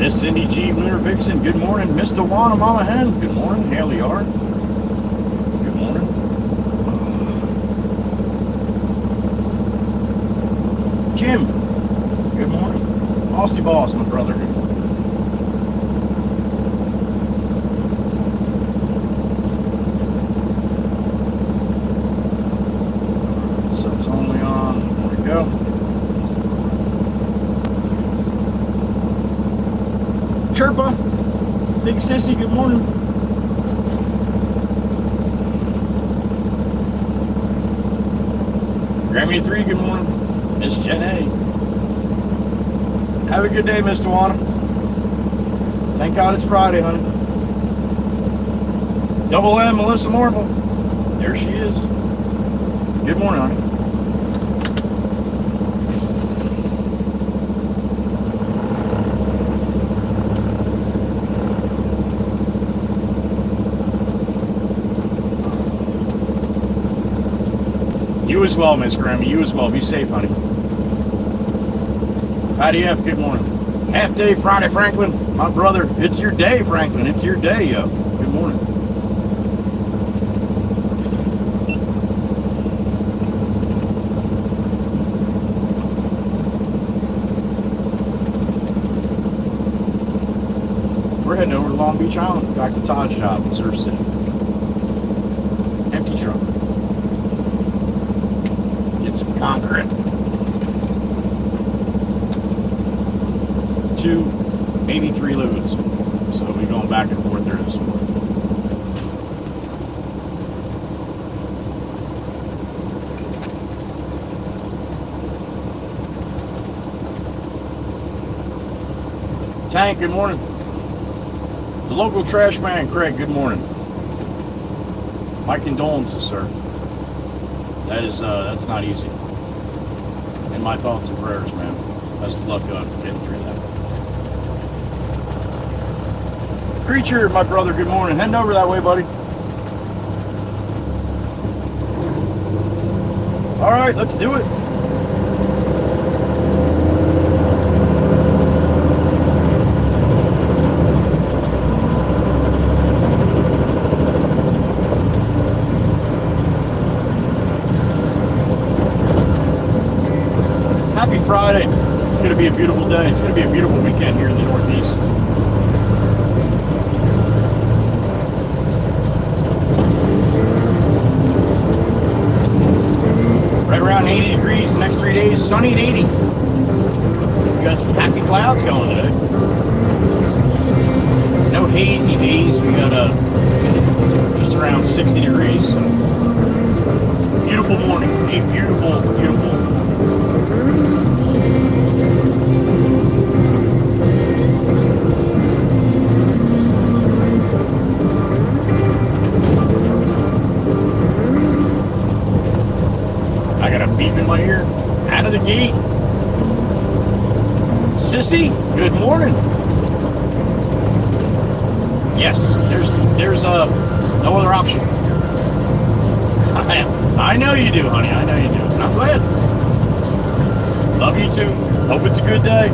Miss Cindy G. Lunar Vixen, good morning. Miss Dewana Mama Hen, good morning. Haley R. Good morning. Jim, good morning. Aussie Boss, my brother, good morning. Subs only on. There we go. Chirpa, Big Sissy, good morning. Grammy 3, good morning. Miss Jen A. Have a good day, Miss Dewana. Thank God it's Friday, honey. Double M, Melissa Marble. There she is. Good morning, honey. You as well, Miss Grammy. You as well. Be safe, honey. Patty F, good morning. Half day Friday, Franklin. My brother, it's your day, Franklin. It's your day, yo. Good morning. We're heading over to Long Beach Island, back to Todd's shop in Surf City. Empty truck. Get some concrete. 2, maybe 3 loads. So we're going back and forth there this morning. Tank, good morning. The local trash man, Craig, good morning. My condolences, sir. That is, that's not easy. And my thoughts and prayers, man. Best of luck getting through that. Creature, my brother, good morning. Heading over that way, buddy. All right, let's do it. Happy Friday. It's going to be a beautiful day. It's going to be a beautiful weekend here in the Northeast. Right around 80 degrees the next 3 days. Sunny at 80. We got some happy clouds going today. No hazy days. We got just around 60 degrees. So. Beautiful morning. A beautiful, beautiful. I got a beep in my ear. Out of the gate. Sissy, good morning. Yes, there's no other option. I know you do, honey. I know you do. And I'm glad. Love you too. Hope it's a good day.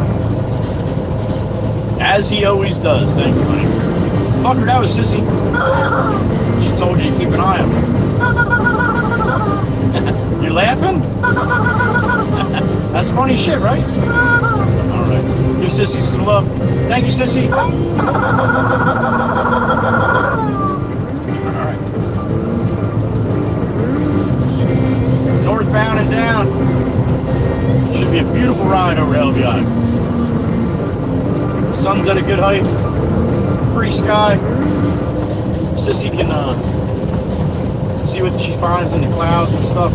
As he always does. Thank you, honey. Fucker, that was Sissy. She told you to keep an eye on me. You laughing? That's funny shit, right? Alright. Give Sissy some love. Thank you, Sissy. Alright. Northbound and down. Should be a beautiful ride over LBI. Sun's at a good height. Pretty sky. Sissy can see what she finds in the clouds and stuff.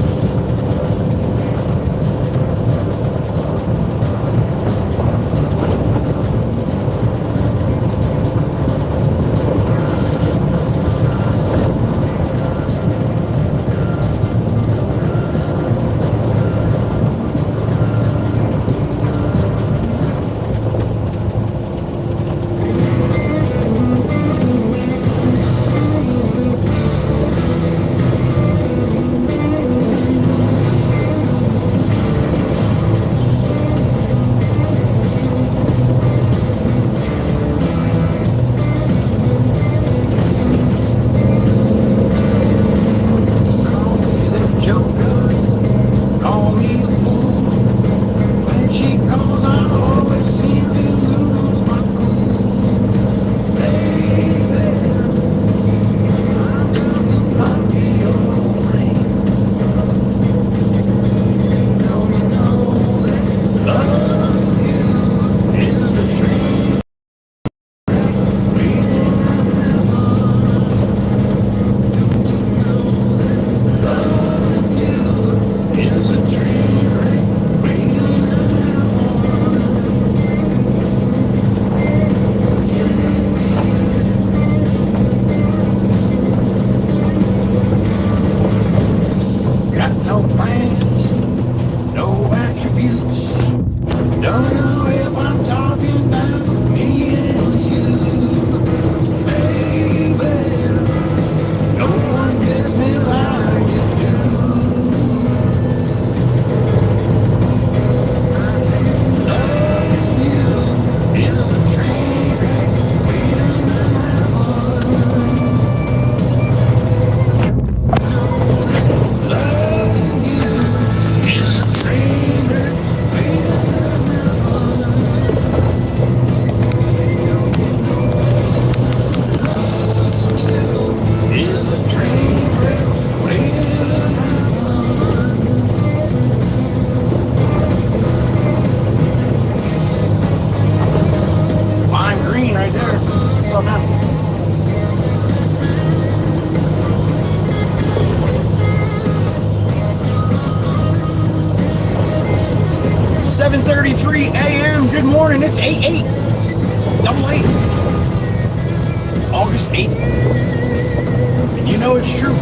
7:33 a.m. Good morning. It's 8/8. Double 8. August 8th. And you know it's true.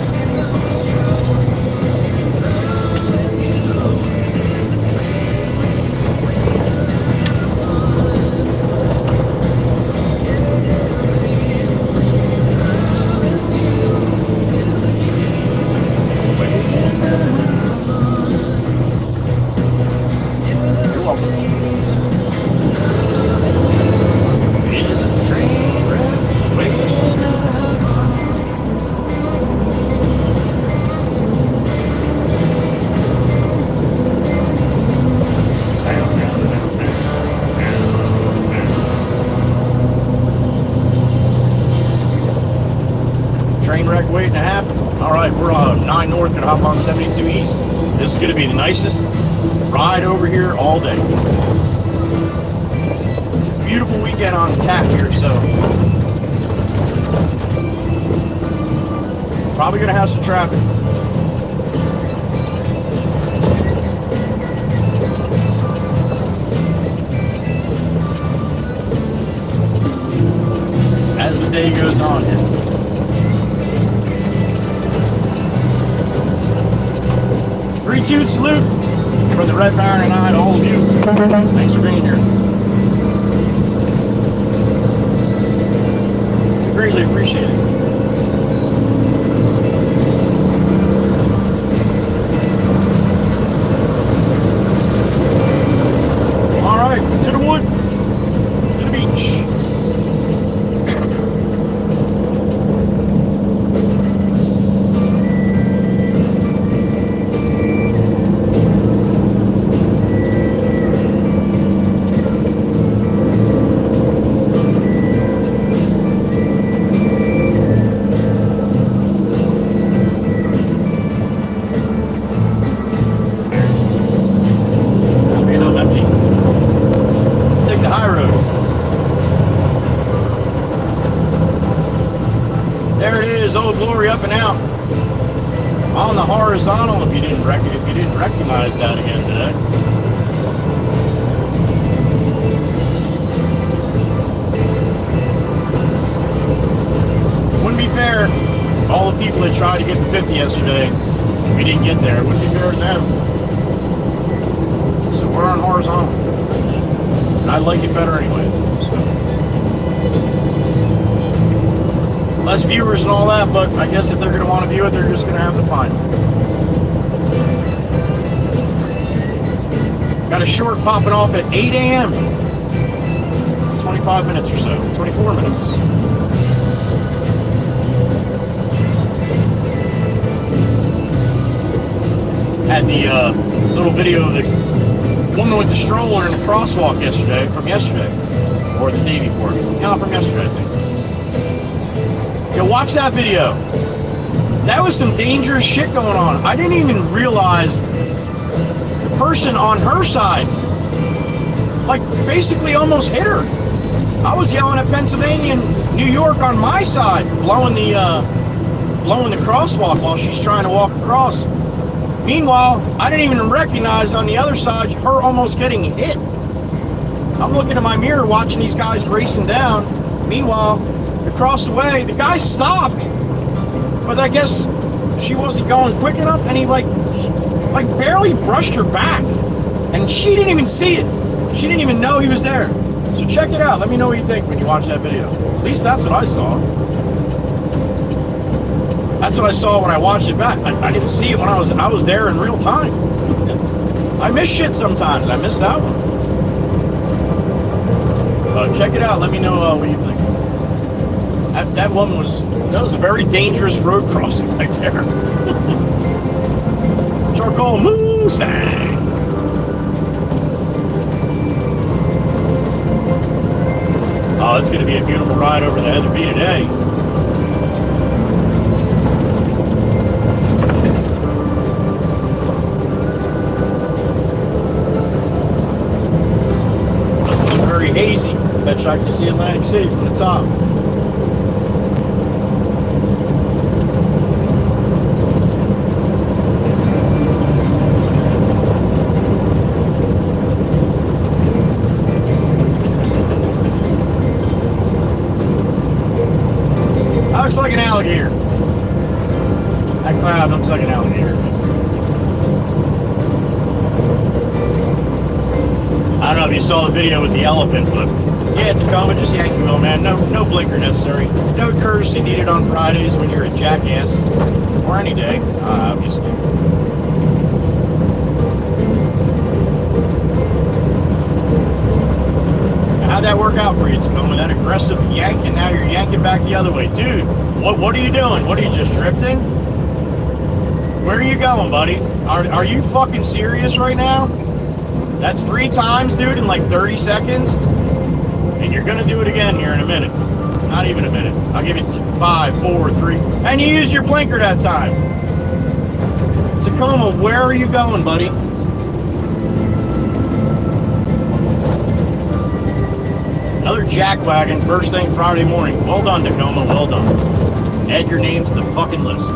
Waiting to happen. All right, we're 9 north, gonna hop on 72 east. This is gonna be the nicest ride over here all day. It's a beautiful weekend on tap here, so probably gonna have some traffic. As the day goes on here. Toots salute for the Red Baron and I, to all of you. Thanks for being here. We greatly appreciate it. All right, to the wood, to the beach. Horizontal, if you didn't recognize that again today. Wouldn't be fair. All the people that tried to get to 50 yesterday, we didn't get there. It wouldn't be fair to them. So we're on horizontal. And I like it better anyway. So. Less viewers and all that, but I guess if they're going to want to view it, they're just going to have to find it. Got a short popping off at 8 a.m. 25 minutes or so. 24 minutes. Had the little video of the woman with the stroller in the crosswalk yesterday, from yesterday. Or the day before. No, from yesterday, I think. Yo, watch that video. That was some dangerous shit going on. I didn't even realize the person on her side, like, basically almost hit her. I was yelling at Pennsylvania and New York on my side, blowing the crosswalk while she's trying to walk across. Meanwhile, I didn't even recognize on the other side her almost getting hit. I'm looking at my mirror watching these guys racing down. Meanwhile, across the way, the guy stopped, but I guess she wasn't going quick enough, and he like barely brushed her back, and she didn't even see it. She didn't even know he was there. So check it out. Let me know what you think when you watch that video. At least that's what I saw. That's what I saw when I watched it back. I didn't see it when I was there in real time. I miss shit sometimes. I miss that one. Check it out. Let me know what you think. That one was a very dangerous road crossing right there. Charcoal Mustang. Oh, it's going to be a beautiful ride over the Heather B today. Very hazy. Bet you I can see Atlantic City from the top. That looks like an alligator. That cloud looks like an alligator. I don't know if you saw the video with the elephant, but yeah, Tacoma, just Yankee-Will, man. No blinker necessary. No courtesy needed on Fridays when you're a jackass. Or any day, obviously. How'd that work out for you, Tacoma? That aggressive yank, and now you're yanking back the other way. Dude, what are you doing? What are you, just drifting? Where are you going, buddy? Are you fucking serious right now? That's 3 times, dude, in like 30 seconds. And you're going to do it again here in a minute. Not even a minute. I'll give you 5, 4, 3. And you used your blinker that time. Tacoma, where are you going, buddy? Another jackwagon first thing Friday morning. Well done, Tacoma. Well done. Add your name to the fucking list.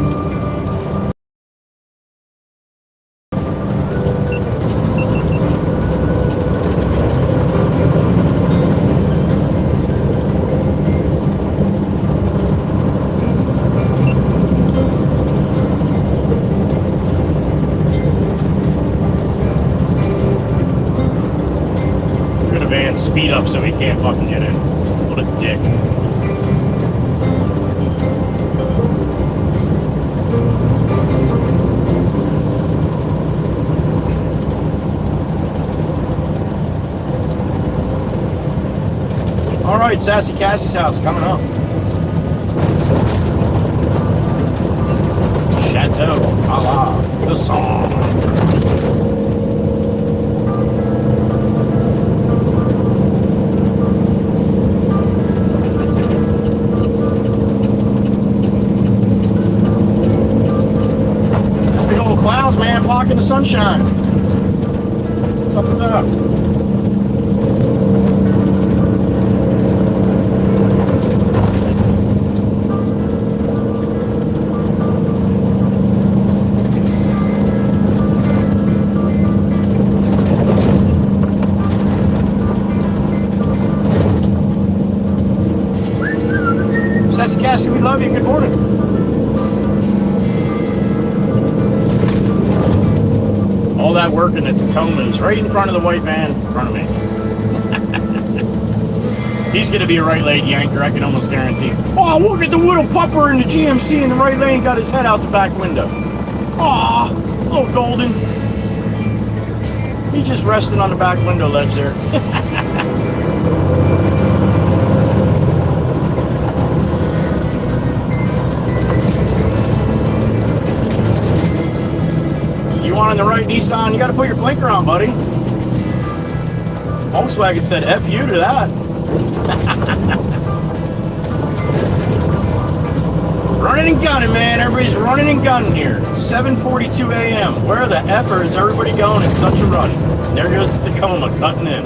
Speed up so he can't fucking get in. What a dick. Alright, Sassy Cassie's house coming up. Chateau, a la the song. Man, blocking the sunshine. What's up with that? Sassy Cassie, we love you. Good morning. All that working at Tacoma is right in front of the white van in front of me. He's going to be a right lane yanker, I can almost guarantee. Oh, look at the little pupper in the GMC in the right lane, got his head out the back window. Aw, little golden. He's just resting on the back window ledge there. On the right Nissan, you got to put your blinker on, buddy. Volkswagen said F you to that. Running and gunning, man. Everybody's running and gunning here. 7:42 a.m. Where the F is everybody going in such a rush? There goes the Tacoma cutting in.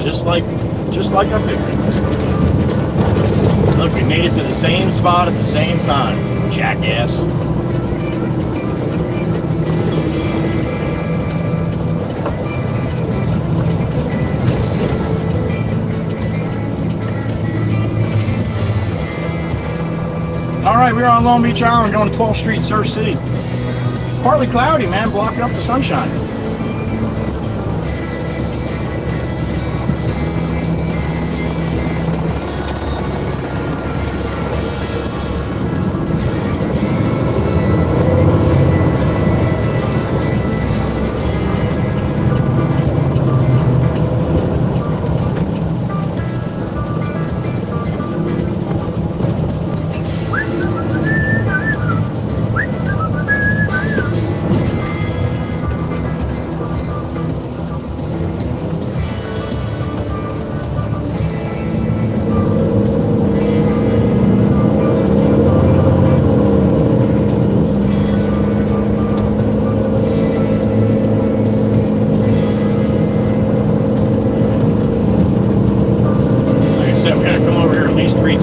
Just like I figured. Look, we made it to the same spot at the same time. Jackass. All right, we're on Long Beach Island going to 12th Street, Surf City. Partly cloudy, man, blocking up the sunshine.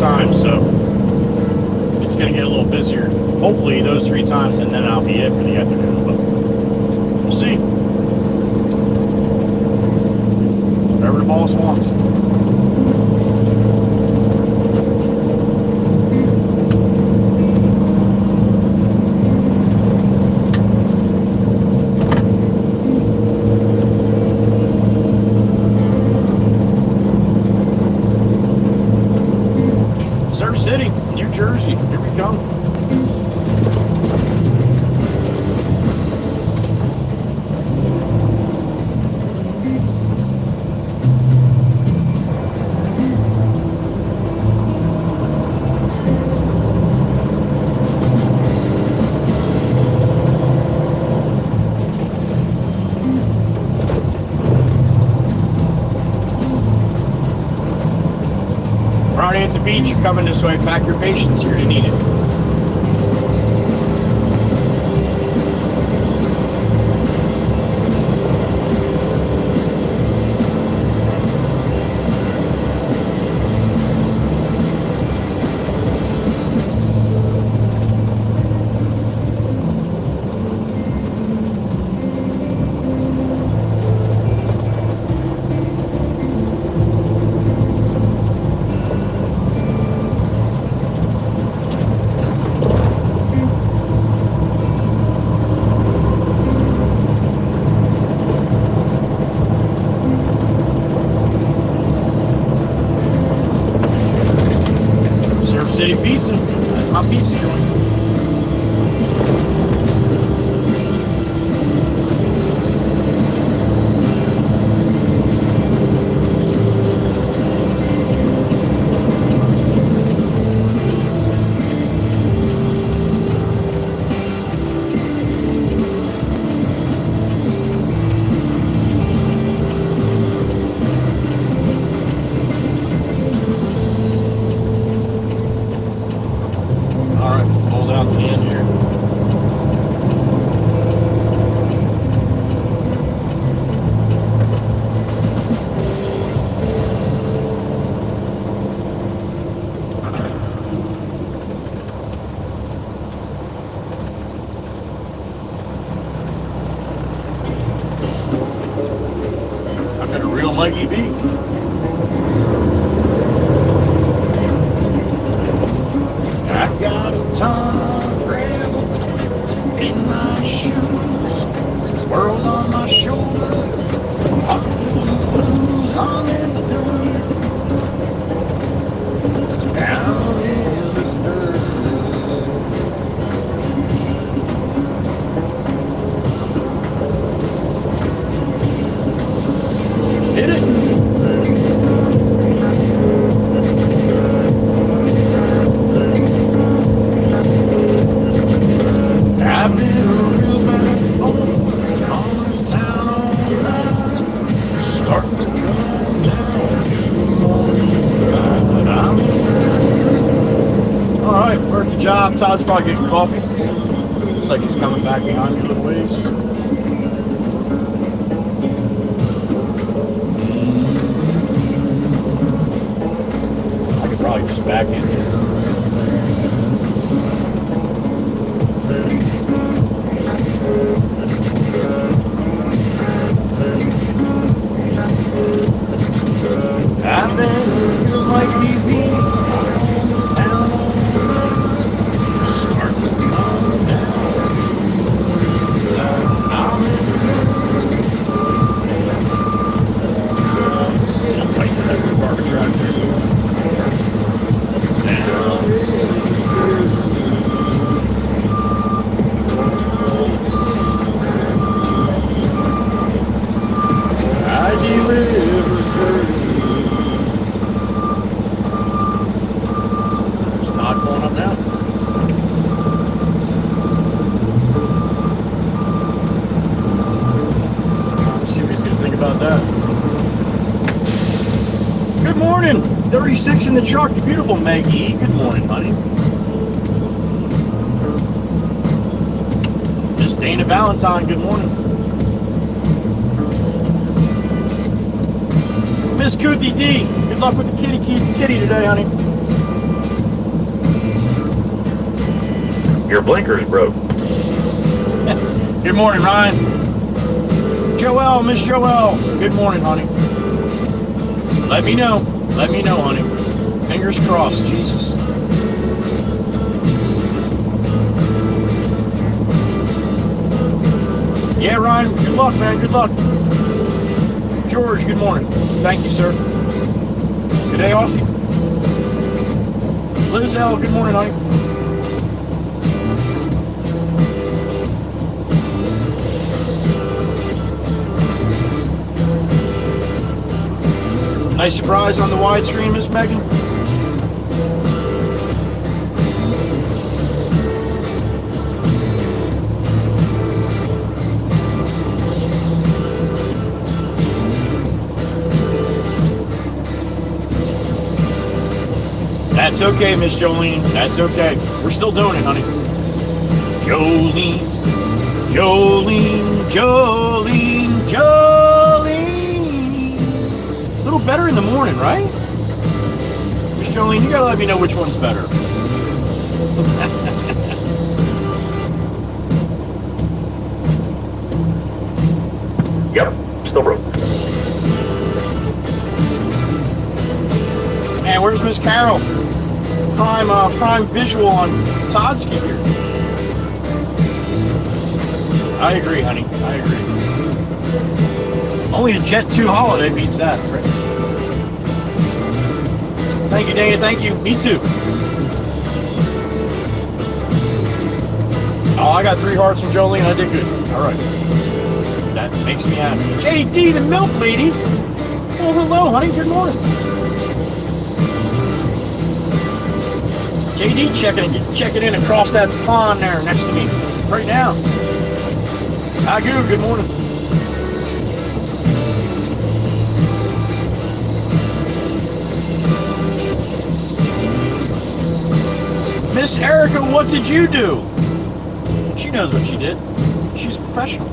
times, so it's going to get a little busier. Hopefully those 3 times, and then I'll be it for the afternoon, but we'll see. Whatever the boss wants. City, New Jersey. Here we come. Friday at the beach, you're coming this way. Pack your patience, you're going to need it. City pizza. That's my pizza joint. Down to the end here. I've got a real leggy beat. I got a ton of gravel in my shoes, world on my shoulder, I'm in the dirt, down in the dirt. Hit it. I've been a real bad boy, all in town all night, starting to come down to the morning but I'm alright, work the job. Todd's probably getting coffee. Looks like he's coming back behind me a little ways. I could probably just back in here. I've been feels like TV on the town starting to come down. I'm fighting for that garbage right there. I deliver dirty. Going up now. Let's see what he's going to think about that. Good morning. 36 in the truck. The beautiful Maggie. Good morning, honey. Miss Dana Valentine. Good morning. Miss Cootie D. Good luck with the kitty today, honey. Your blinker's broke. Good morning, Ryan. Joelle, Miss Joelle. Good morning, honey. Let me know. Let me know, honey. Fingers crossed, Jesus. Yeah, Ryan, good luck, man. Good luck. George, good morning. Thank you, sir. Good day, Aussie. Liz L, good morning, honey. Nice surprise on the widescreen, Miss Megan. That's okay, Miss Jolene. That's okay. We're still doing it, honey. Jolene, Jolene, Jolene, Jolene. A little better in the morning, right? Miss Jolene, you gotta let me know which one's better. Yep, still broke. And where's Miss Carol? Prime visual on Todd's here. I agree, honey. I agree. Only a Jet 2 holiday beats that. Thank you, Dana. Thank you. Me too. Oh, I got 3 hearts from Jolene. I did good. All right. That makes me happy. JD, the milk lady. Oh, hello, honey. Good morning. JD checking in across that pond there next to me right now. Agu, good morning. Miss Erica, what did you do? She knows what she did. She's a professional.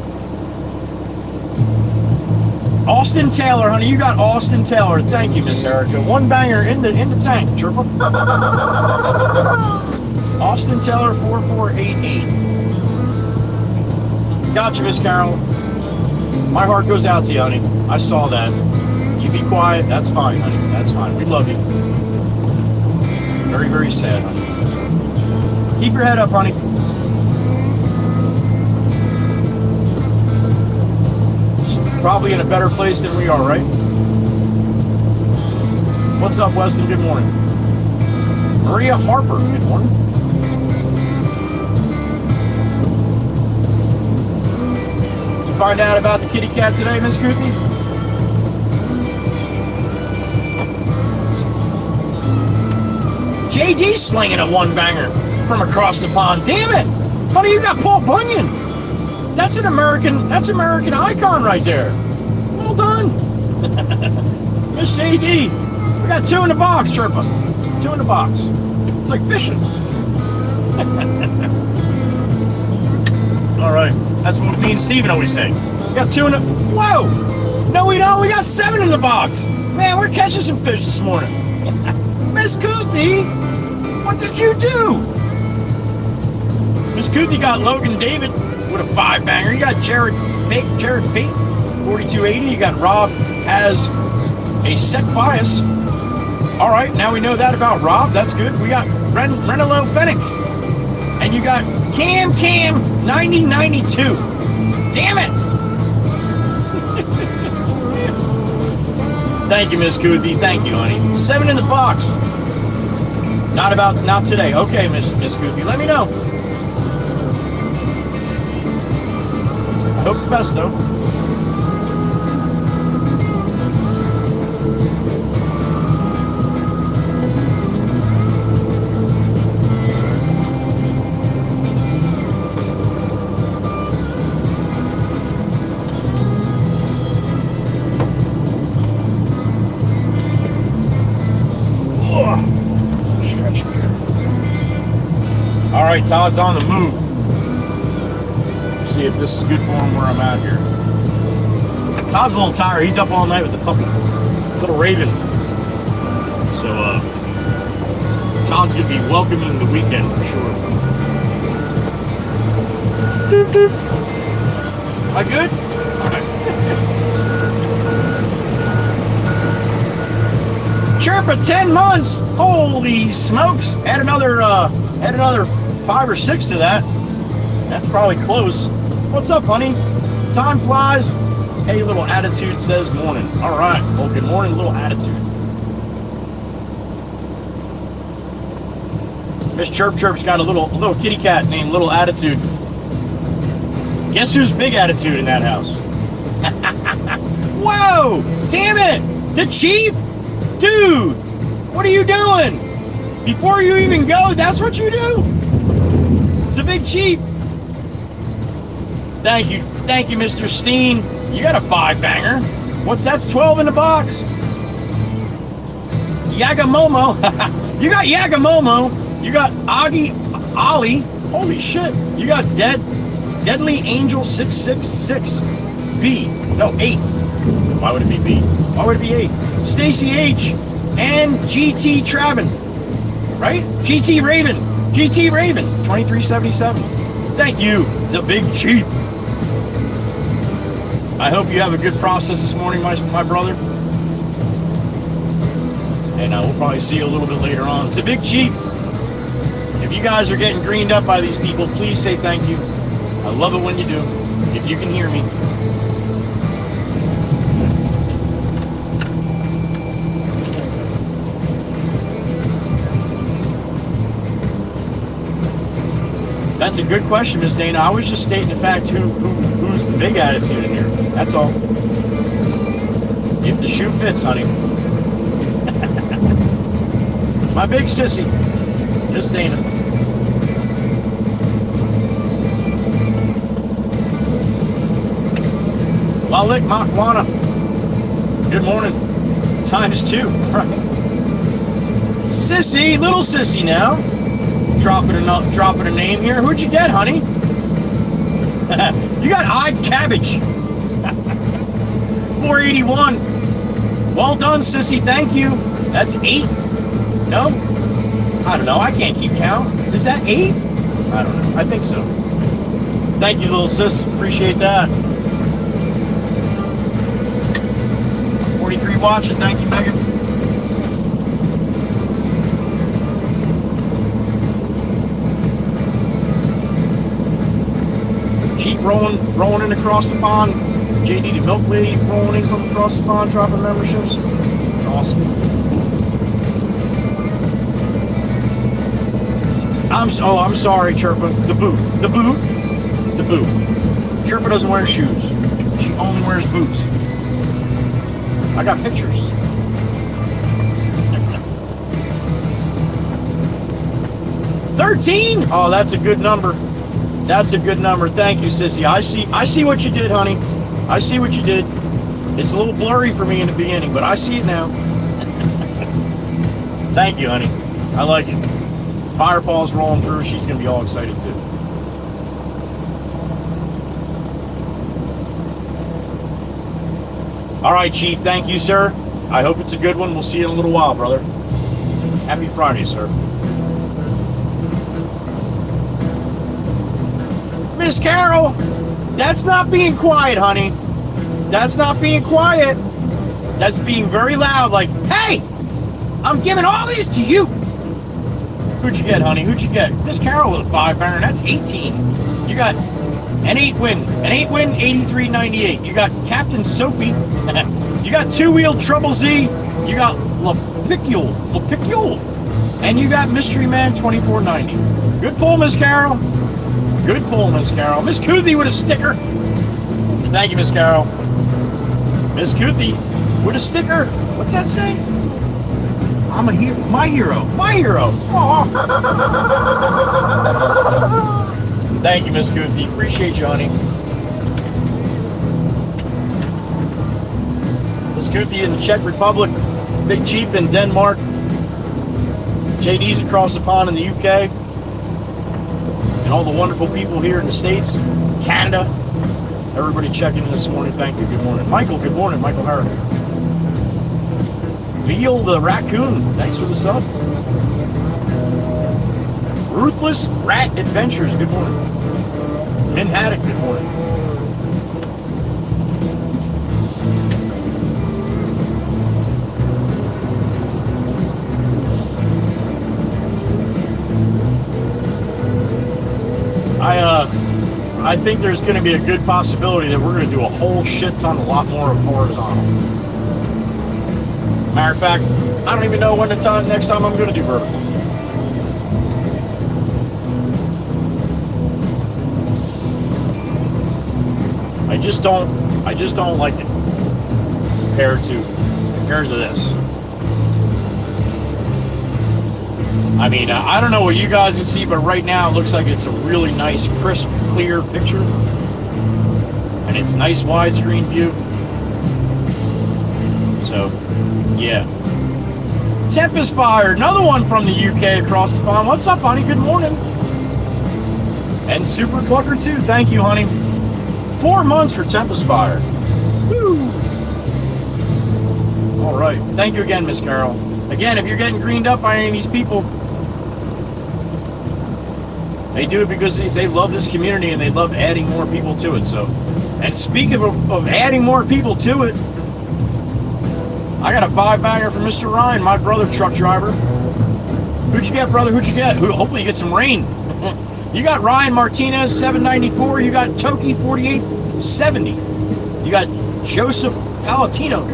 Austin Taylor, honey, you got Austin Taylor. Thank you, Miss Erica. 1 banger in the tank, Chirpa. Austin Taylor 4488. Gotcha, Miss Carol. My heart goes out to you, honey. I saw that. You be quiet. That's fine, honey. That's fine. We love you. Very, very sad, honey. Keep your head up, honey. Probably in a better place than we are, right? What's up, Weston? Good morning. Maria Harper, good morning. You find out about the kitty cat today, Miss Goofy? JD slinging a 1 banger from across the pond. Damn it! Honey, you got Paul Bunyan. That's an American icon right there. Well done. Miss JD. We got 2 in the box, Sherpa. 2 in the box. It's like fishing. All right. That's what me and Steven always say. We got 2 in the... Whoa! No, we don't. We got 7 in the box. Man, we're catching some fish this morning. Miss Cootie, what did you do? Miss Cootie got Logan David with a 5 banger. You got Jared Fate, 4280. You got Rob has a set bias. All right, now we know that about Rob. That's good. We got Renelo Fennec. And you got Cam 9092. Damn it! Thank you, Miss Cootie. Thank you, honey. 7 in the box. Not today. Okay, Miss Cootie. Let me know. I hope the best, though. Stretch here. All right, Todd's on the move. See if this is good for him where I'm at here. Todd's a little tired. He's up all night with the puppy. Little Raven. So, Todd's going to be welcoming the weekend for sure. Am I good? All right. Chirpa 10 months. Holy smokes! Add another 5 or 6 to that. That's probably close. What's up, honey? Time flies. Hey, little attitude says morning. All right. Well, good morning, little attitude. Miss Chirp Chirp's got a little kitty cat named Little Attitude. Guess who's big attitude in that house? Whoa! Damn it! The chief? Dude! What are you doing? Before you even go, that's what you do? It's a big chief. Thank you, Mr. Steen. You got a 5-banger. What's that's 12 in the box? Yagamomo. You got Yagamomo. You got Ollie. Holy shit. You got Deadly Angel 666. B. No, 8. Why would it be B? Why would it be 8? Stacy H. And GT Travin. Right? GT Raven. 2377. Thank you. It's a big cheap. I hope you have a good process this morning, my brother. And we'll probably see you a little bit later on. It's a big cheap. If you guys are getting greened up by these people, please say thank you. I love it when you do. If you can hear me. That's a good question, Ms. Dana. I was just stating the fact who's the big attitude in here. That's all. If the shoe fits, honey. My big sissy, Ms. Dana. Lalik Makwana. Good morning. Times 2. Right. Sissy, little sissy now. Dropping a name here. Who'd you get, honey? You got eyed cabbage. 481. Well done, sissy. Thank you. That's 8. No? I don't know. I can't keep count. Is that 8? I don't know. I think so. Thank you, little sis. Appreciate that. 43 watching. Thank you, Megan. Cheap rolling in across the pond. JD the Milk Lady rolling in from across the pond, dropping memberships. It's awesome. I'm sorry, Chirpa. The boot. Chirpa doesn't wear shoes. She only wears boots. I got pictures. $13? Oh, that's a good number. That's a good number. Thank you, sissy. I see what you did, honey. I see what you did. It's a little blurry for me in the beginning, but I see it now. Thank you, honey. I like it. Fireball's rolling through. She's going to be all excited, too. All right, Chief. Thank you, sir. I hope it's a good one. We'll see you in a little while, brother. Happy Friday, sir. Miss Carol, that's not being quiet, honey. That's not being quiet. That's being very loud, like, hey, I'm giving all these to you. Who'd you get, honey? Who'd you get? Miss Carol with a 5-banger. That's 18. You got an 8-win. An 8-win, 83.98. You got Captain Soapy. You got 2-wheel Trouble Z. You got Lapicule. And you got Mystery Man 24.90. Good pull, Miss Carol. Good pull, Miss Carol. Miss Kuthi with a sticker. Thank you, Miss Carol. Miss Kuthi with a sticker. What's that say? I'm a hero. My hero. My hero. Aww. Thank you, Miss Kuthi. Appreciate you, honey. Miss Kuthi in the Czech Republic. Big Chief in Denmark. JD's across the pond in the UK. And all the wonderful people here in the States, Canada. Everybody checking in this morning. Thank you. Good morning. Michael, good morning. Michael Harris. Veal the Raccoon. Thanks for the sub. Ruthless Rat Adventures. Good morning. Min Haddock, good morning. I think there's going to be a good possibility that we're going to do a whole shit ton, a lot more of horizontal. Matter of fact, I don't even know when next time I'm going to do vertical. I just don't like it compared to this. I mean, I don't know what you guys can see, but right now it looks like it's a really nice, crisp, clear picture. And it's nice widescreen view. So, yeah. Tempest Fire, another one from the UK across the pond. What's up, honey? Good morning. And Super Clucker, too. Thank you, honey. 4 months for Tempest Fire. Woo! All right. Thank you again, Miss Carol. Again, if you're getting greened up by any of these people, they do it because they love this community and they love adding more people to it. So, and speaking of adding more people to it, I got a 5-banger from Mr. Ryan, my brother truck driver. Who'd you get, brother? Who'd you get? Hopefully you get some rain. You got Ryan Martinez, 794. You got Toki, 4870. You got Joseph Palatino.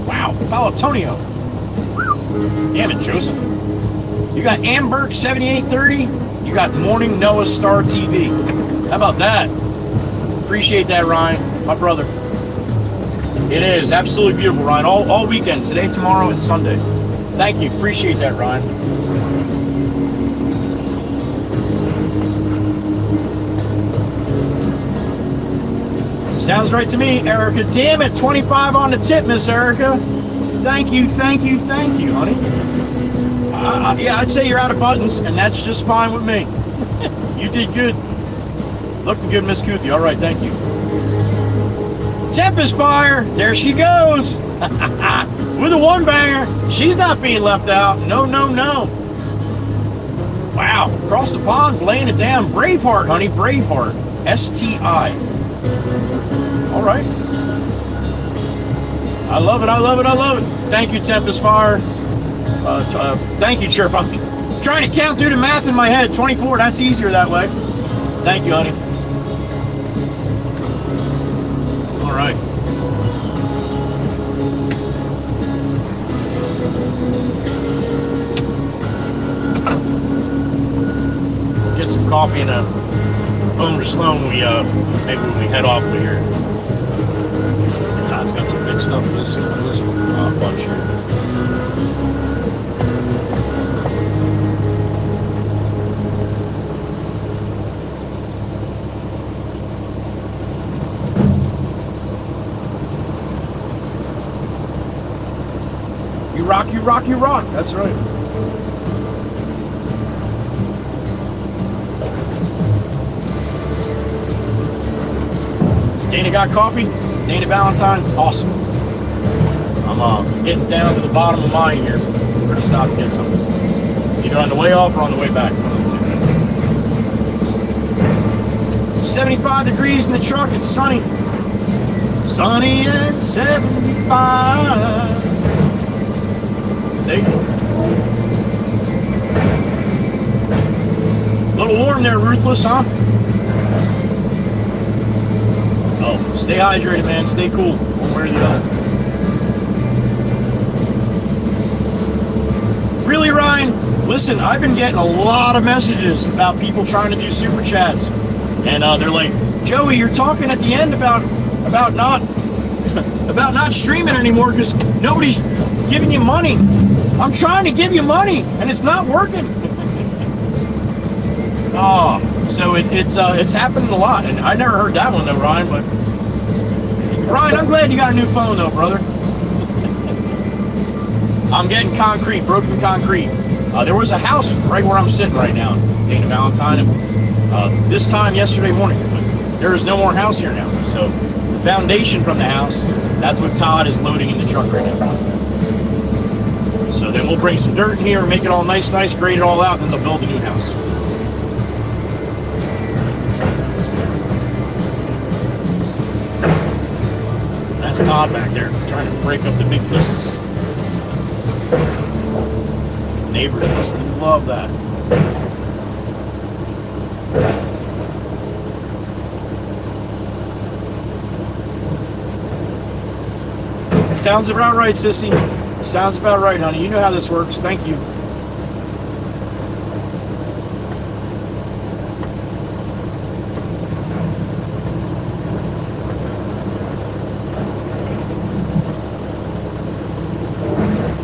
Wow, Palatonio. Damn it, Joseph. You got Amberg, 7830. You got Morning Noah Star TV. How about that? Appreciate that, Ryan, my brother. It is absolutely beautiful, Ryan. All weekend, today, tomorrow, and Sunday. Thank you. Appreciate that, Ryan. Sounds right to me, Erica. Damn it, 25 on the tip, Miss Erica. Thank you, honey. Yeah, I'd say you're out of buttons, and that's just fine with me. You did good. Looking good, Miss Kuthi. All right, thank you. Tempest Fire, there she goes. With a 1-banger. She's not being left out. No. Wow, across the ponds, laying it down. Braveheart, honey, Braveheart. STI. All right. I love it. Thank you, Tempest Fire. Thank you, Chirp. I'm trying to count through the math in my head. 24, that's easier that way. Thank you, honey. All right. Get some coffee and a bone to Sloan. Maybe when we head off here. Todd's got some big stuff in this bunch here. You rock. That's right. Dana got coffee? Dana Valentine? Awesome. I'm getting down to the bottom of mine here. We're going to stop and get some. Either on the way off or on the way back. 75 degrees in the truck. It's sunny. Sunny at 75. Take it. A little warm there, Ruthless, huh? Oh, stay hydrated, man. Stay cool. One way or the other. Really, Ryan? Listen, I've been getting a lot of messages about people trying to do super chats. And they're like, Joey, you're talking at the end about not streaming anymore because nobody's giving you money. I'm trying to give you money, and it's not working. Oh, so it's happened a lot, and I never heard that one though, Ryan. But Ryan, I'm glad you got a new phone though, brother. I'm getting broken concrete. There was a house right where I'm sitting right now, Dana Valentine, and this time yesterday morning. There is no more house here now, so the foundation from the house, that's what Todd is loading in the truck right now. So then we'll bring some dirt in here, make it all nice, grade it all out, and then they'll build a new house. That's Todd back there trying to break up the big pieces. Neighbors must love that. Sounds about right, sissy. Sounds about right, honey. You know how this works. Thank you.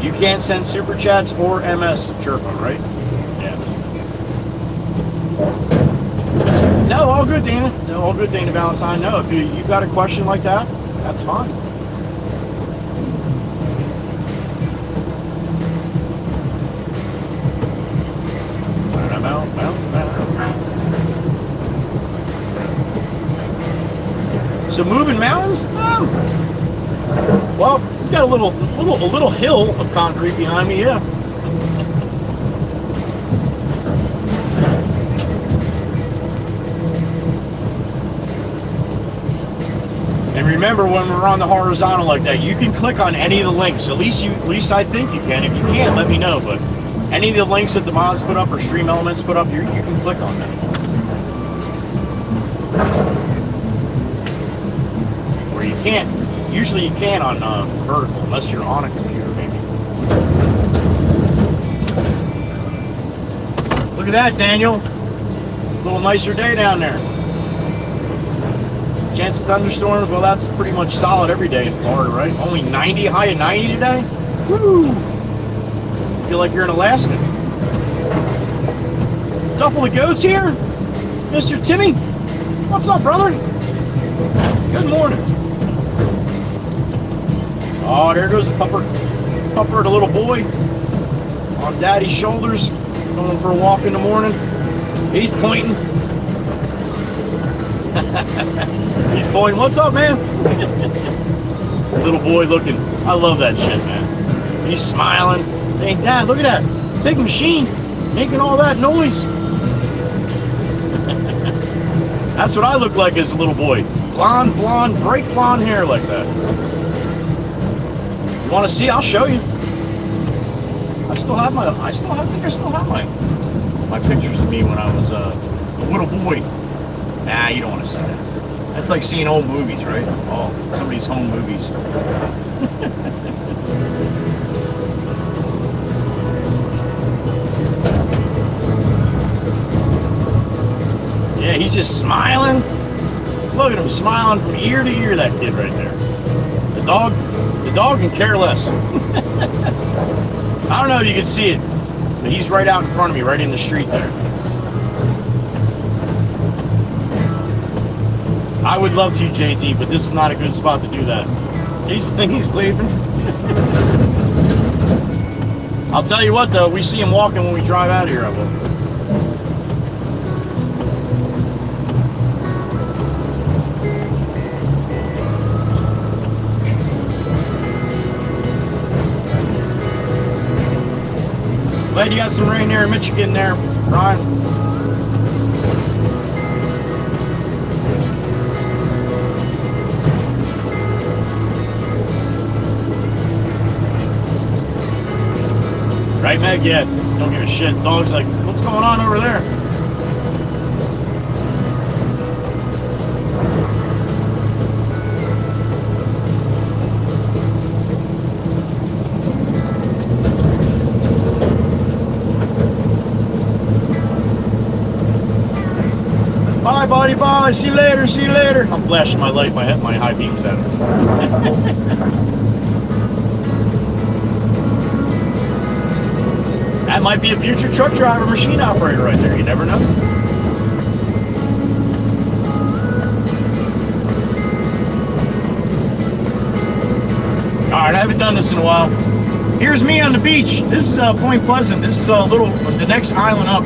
You can't send super chats or MS Chirpa, right? Yeah. No, all good, Dana. No, all good, Dana Valentine. No, if you got a question like that, that's fine. So moving mountains? Well, it's got a little hill of concrete behind me, yeah. And remember, when we're on the horizontal like that, you can click on any of the links. At least I think you can. If you can't, let me know. But any of the links that the mods put up or Stream Elements put up, you can click on them. Or you can't. Usually you can on vertical, unless you're on a computer, maybe. Look at that, Daniel. A little nicer day down there. Chance of thunderstorms, well, that's pretty much solid every day in Florida, right? Only 90, high of 90 today? Woo! Feel like you're in Alaska. Couple of goats here? Mr. Timmy? What's up, brother? Good morning. Oh, there goes a pupper. Pupper, the little boy. On daddy's shoulders. Going for a walk in the morning. He's pointing. He's pointing. What's up, man? Little boy looking. I love that shit, man. He's smiling. Hey, Dad, look at that. Big machine making all that noise. That's what I look like as a little boy. Blonde, bright blonde hair like that. You want to see? I'll show you. I think I still have my pictures of me when I was a little boy. Nah, you don't want to see that. That's like seeing old movies, right? Oh, somebody's home movies. Yeah, he's just smiling. Look at him smiling from ear to ear, that kid right there. The dog can care less. I don't know if you can see it, but he's right out in front of me, right in the street there. I would love to, JT, but this is not a good spot to do that. He's leaving. I'll tell you what, though, we see him walking when we drive out of here, I will. Glad you got some rain there in Michigan there, Brian. Right, Meg? Yeah. Don't give a shit. Dog's like, what's going on over there? Bye, buddy, bye. See you later, see you later. I'm flashing my light, my high beams at him. That might be a future truck driver, machine operator right there. You never know. All right, I haven't done this in a while. Here's me on the beach. This is Point Pleasant. This is the next island up.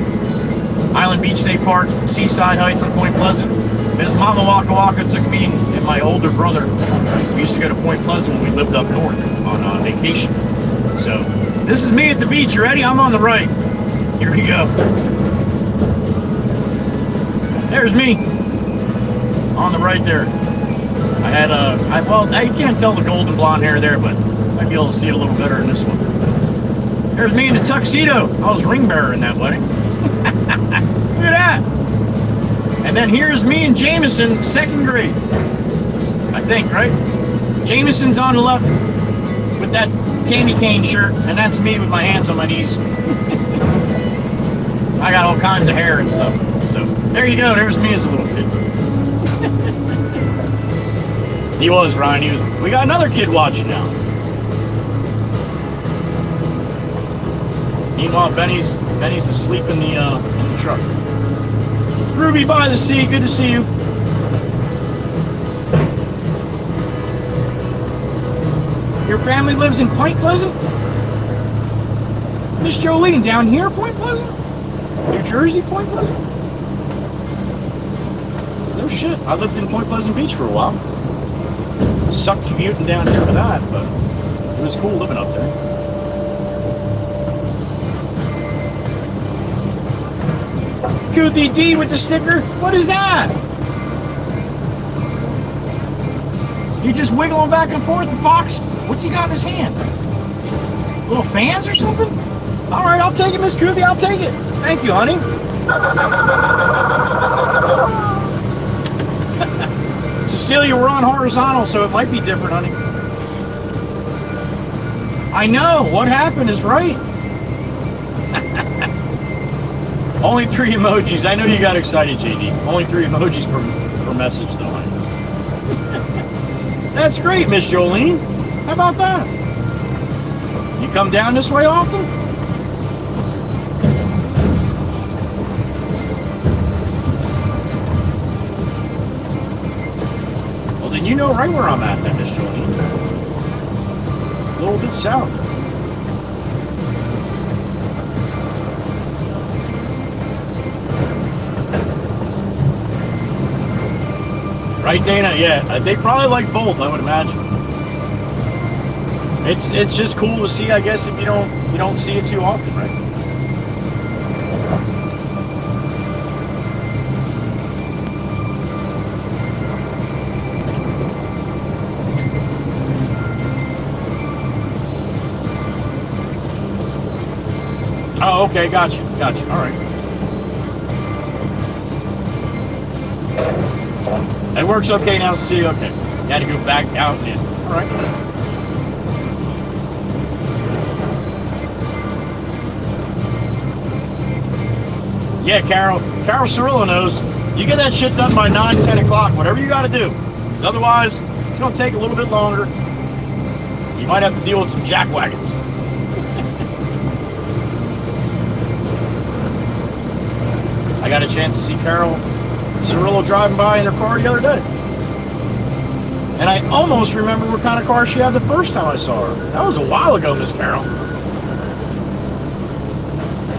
Island Beach State Park, Seaside Heights, and Point Pleasant. Ms. Mama Waka Waka took me and my older brother. We used to go to Point Pleasant when we lived up north on vacation. So, this is me at the beach. You ready? I'm on the right. Here we go. There's me. On the right there. I had well, you can't tell the golden blonde hair there, but I'd be able to see it a little better in this one. There's me in the tuxedo. I was ring bearer in that wedding. Look at that. And then here's me and Jameson, 2nd grade. I think, right? Jameson's on the left with that candy cane shirt, and that's me with my hands on my knees. I got all kinds of hair and stuff. So there you go. There's me as a little kid. He was, Ryan. He was. We got another kid watching now. Meanwhile, Benny's asleep in the truck. Ruby by the sea, good to see you. Your family lives in Point Pleasant? Miss Jolene, down here, Point Pleasant? New Jersey, Point Pleasant? No shit, I lived in Point Pleasant Beach for a while. Sucked commuting down here for that, but it was cool living up there. Goothy D with the sticker? What is that? You just wiggling back and forth, the fox? What's he got in his hand? Little fans or something? Alright, I'll take it, Miss Goothy, I'll take it. Thank you, honey. Cecilia, we're on horizontal, so it might be different, honey. I know, what happened is right. Only 3 emojis. I know you got excited, JD. Only 3 emojis per message, though. That's great, Miss Jolene. How about that? You come down this way often? Well, then you know right where I'm at, then, Miss Jolene. A little bit south. Right, Dana? Yeah, they probably like both, I would imagine. It's just cool to see, I guess, if you don't see it too often, right? Oh, okay, gotcha. All right. It works okay now, see, okay. You had to go back out and in. All right. Yeah, Carol Cirillo knows. You get that shit done by 9, 10 o'clock, whatever you got to do. Because otherwise, it's going to take a little bit longer. You might have to deal with some jackwagons. I got a chance to see Carol Cirillo driving by in her car the other day. And I almost remember what kind of car she had the first time I saw her. That was a while ago, Miss Carol.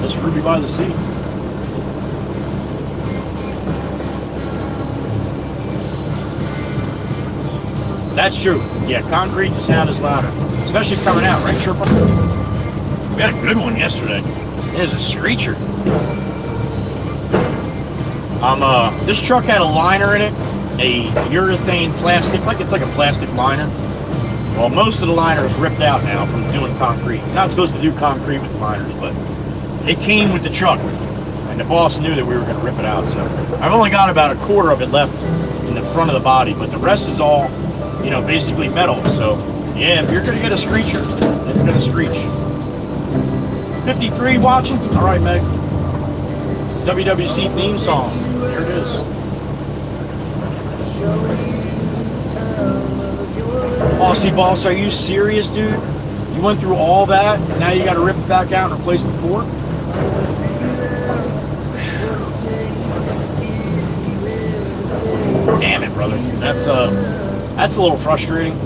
That's Ruby by the sea. That's true. Yeah, concrete, the sound is louder. Especially coming out, right, Sherpa? We had a good one yesterday. It was a screecher. This truck had a liner in it, a urethane plastic, it's like a plastic liner. Well, most of the liner is ripped out now from doing concrete. You're not supposed to do concrete with liners, but it came with the truck, and the boss knew that we were going to rip it out. So I've only got about a quarter of it left in the front of the body, but the rest is all, basically metal. So yeah, if you're going to get a screecher, it's going to screech. 53 watching. All right, Meg. WWC theme song. There it is. Bossy boss, are you serious, dude? You went through all that, and now you got to rip it back out and replace the fork? Damn it, brother. That's a little frustrating.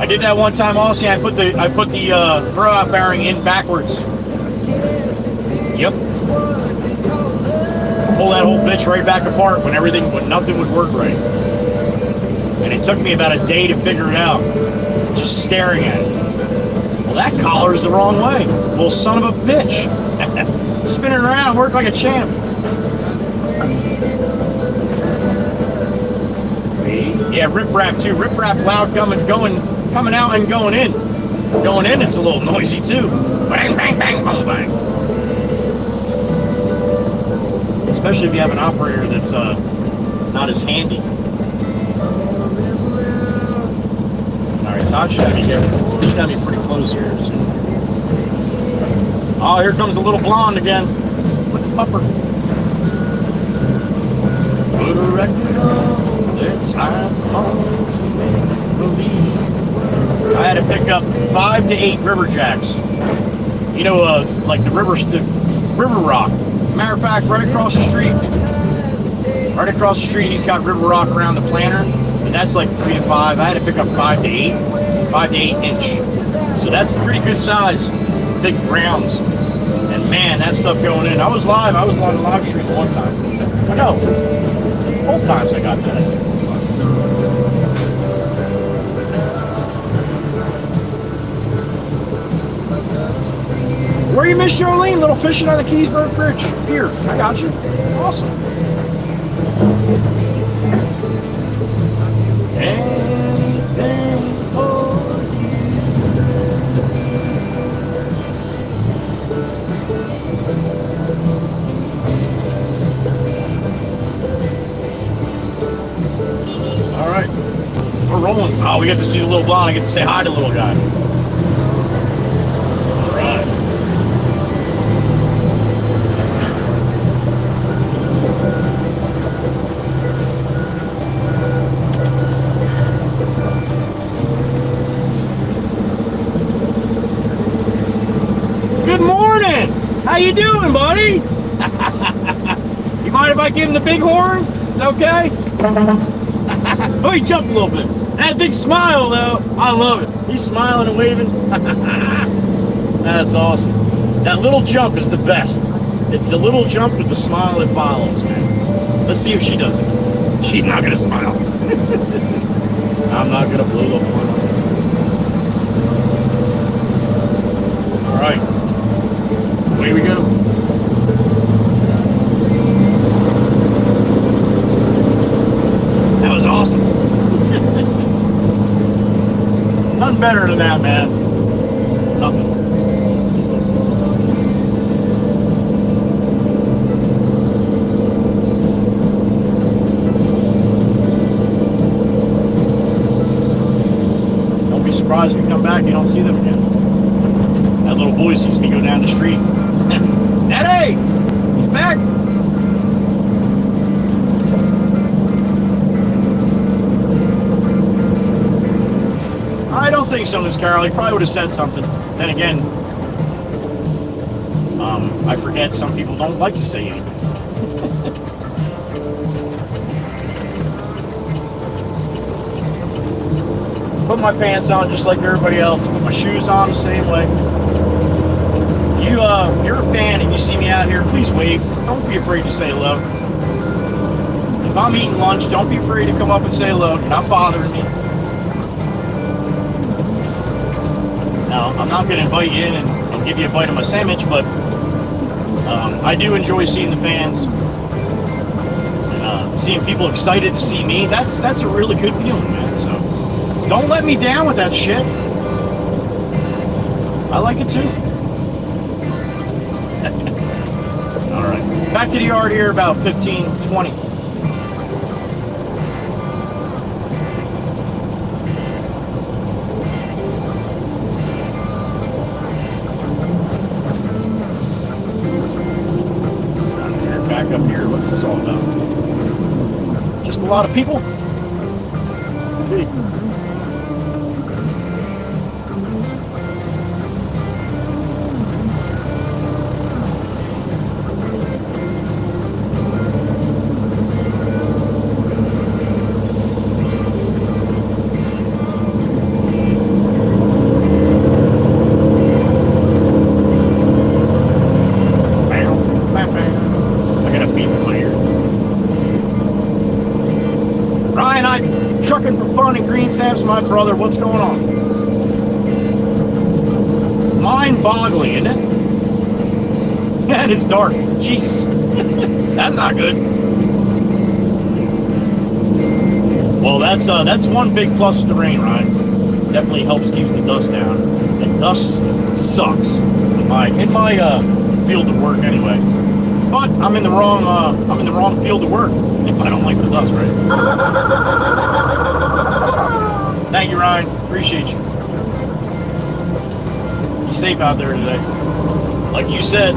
I did that one time also. I put the throw-out bearing in backwards. Yep. Pull that whole bitch right back apart when nothing would work right. And it took me about a day to figure it out. Just staring at it. Well, that collar's the wrong way. Well, son of a bitch. Spin it around, work like a champ. Yeah, rip-rap too. Rip-rap loud coming out and going in. Going in, it's a little noisy too. Bang, bang, bang, boom, bang. Especially if you have an operator that's not as handy. Alright, so I should have you here. Should have me pretty close here soon. Oh, here comes a little blonde again. With the pupper. Put a record on, let's have fun. I had to pick up 5 to 8 river jacks. You know, like the river rock. Matter of fact, right across the street, he's got river rock around the planter, and that's like 3 to 5. I had to pick up 5 to 8 inch. So that's a pretty good size, big rounds. And man, that stuff going in. I was on the live stream one time. I know, both times I got that. Where you miss Jolene? Little fishing on the Keysburg Bridge. Here, I got you. Awesome. Anything for you. All right, we're rolling. Oh, we get to see the little blonde. I get to say hi to the little guy. How you doing, buddy? You mind if I give him the big horn? It's okay? Oh, he jumped a little bit. That big smile, though, I love it. He's smiling and waving. That's awesome. That little jump is the best. It's the little jump with the smile that follows, man. Let's see if she does it. She's not going to smile. I'm not going to blow the horn. All right. Away we go. That was awesome. Nothing better than that, man. Nothing. Don't be surprised if you come back and you don't see them again. That little boy sees me go down the street. Daddy! He's back! I don't think so, Miss Carol. He probably would have said something. Then again, I forget some people don't like to say anything. Put my pants on just like everybody else. Put my shoes on the same way. You're a fan and you see me out here, please wave. Don't be afraid to say hello. If I'm eating lunch, don't be afraid to come up and say hello. You're not bothering me. Now, I'm not going to invite you in and give you a bite of my sandwich, but I do enjoy seeing the fans. And, seeing people excited to see me, that's a really good feeling, man. So don't let me down with that shit. I like it too. Alright, back to the yard here about 15-20. Back up here, what's this all about? Just a lot of people? See. Trucking for fun in Green Sam's my brother. What's going on? Mind-boggling, isn't it? Man, it's dark. Jesus. That's not good. Well, that's one big plus with the rain, Ryan. Definitely helps keep the dust down. And dust sucks in my field of work anyway. But I'm in the wrong field of work if I don't like the dust, right? Thank you, Ryan. Appreciate you. Be safe out there today. Like you said,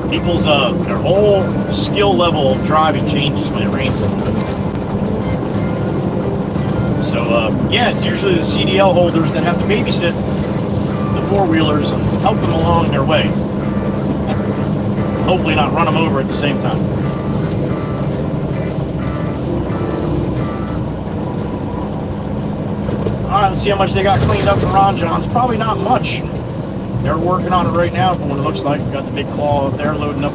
people's their whole skill level of driving changes when it rains. So yeah, it's usually the CDL holders that have to babysit the four-wheelers and help them along their way. Hopefully not run them over at the same time. All right, let's see how much they got cleaned up from Ron John's. Probably not much. They're working on it right now from what it looks like. Got the big claw up there loading up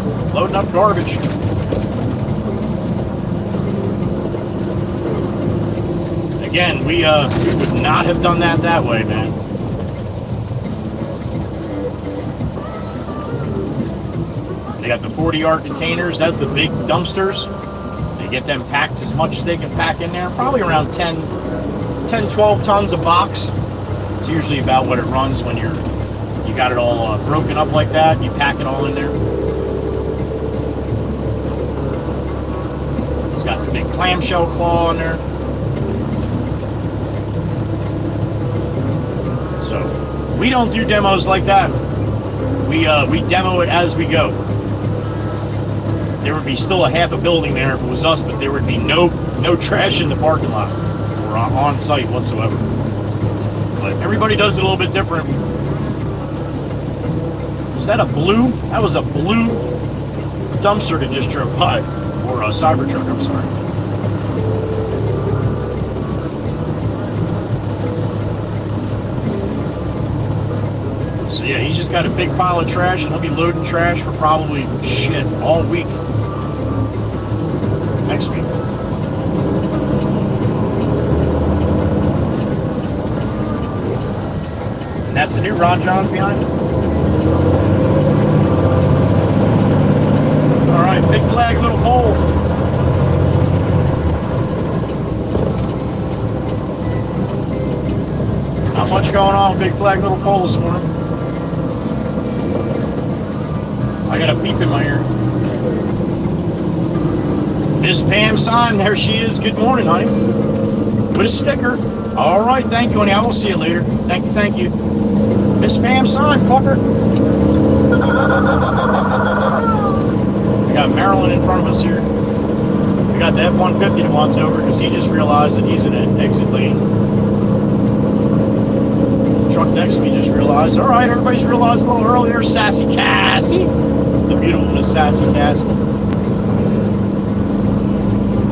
garbage. Again, we would not have done that way, man. They got the 40-yard containers. That's the big dumpsters. They get them packed as much as they can pack in there. Probably around 10, 12 tons a box. It's usually about what it runs when you got it all broken up like that. You pack it all in there. It's got the big clamshell claw in there. So we don't do demos like that. We demo it as we go. There would be still a half a building there if it was us, but there would be no trash in the parking lot or on site whatsoever. But everybody does it a little bit different. Was that a blue? That was a blue dumpster that just drove by, or a Cybertruck. I'm sorry. So yeah, he's just got a big pile of trash, and he'll be loading trash for probably shit all week. Next week. And that's the new Ron John's behind it. Alright, big flag, little pole. Not much going on with big flag, little pole this morning. I got a beep in my ear. Miss Pam Sign, there she is. Good morning, honey. With a sticker. All right, thank you, honey. I will see you later. Thank you. Miss Pam Sign, fucker. We got Maryland in front of us here. We got the F-150 that wants over because he just realized that he's in an exit lane. Truck next to me just realized. All right, everybody's realized a little earlier. Sassy Cassie. The beautiful Miss Sassy Cassie.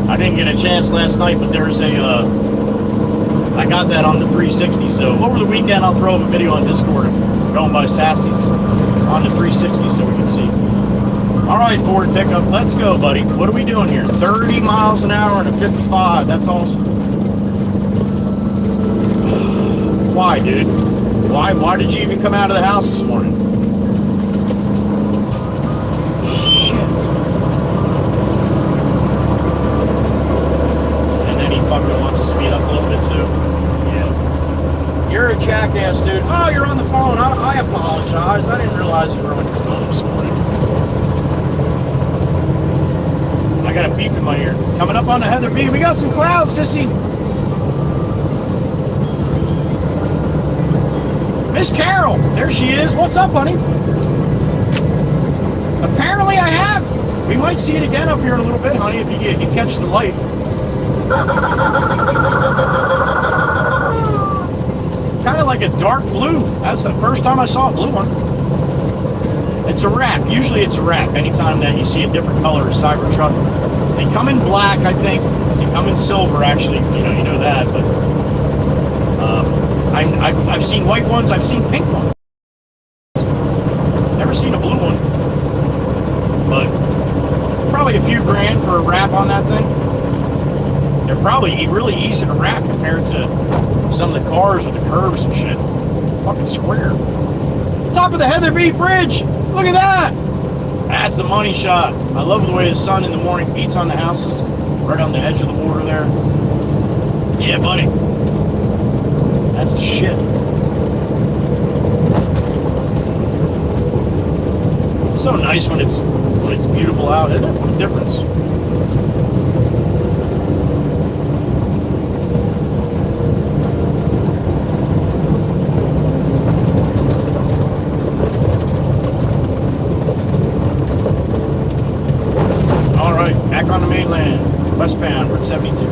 I didn't get a chance last night, but there's I got that on the 360, so over the weekend I'll throw up a video on Discord going by Sassy's on the 360 so we can see. All right, Ford pickup, let's go, buddy. What are we doing here? 30 miles an hour and a 55, that's awesome. Why, dude? Why did you even come out of the house this morning? Fucker wants to speed up a little bit too. Yeah. You're a jackass, dude. Oh, you're on the phone. I apologize. I didn't realize you were on your phone this morning. I got a beep in my ear. Coming up on the Heather B. We got some clouds, sissy. Miss Carol. There she is. What's up, honey? Apparently I have. We might see it again up here in a little bit, honey, if you catch the light. Kind of like a dark blue. That's the first time I saw a blue one. It's a wrap. Usually it's a wrap. Anytime that you see a different color of Cybertruck. They come in black, I think. They come in silver, actually. You know that. But I've seen white ones. I've seen pink ones. Never seen a blue one. But probably a few grand for a wrap on that thing. They're probably really easy to wrap compared to some of the cars with the curves and shit. Fucking square. Top of the Heather B Bridge. Look at that. That's the money shot. I love the way the sun in the morning beats on the houses. Right on the edge of the water there. Yeah, buddy. That's the shit. So nice when it's beautiful out, isn't it? What a difference. All right, back on the mainland, westbound, Route 72.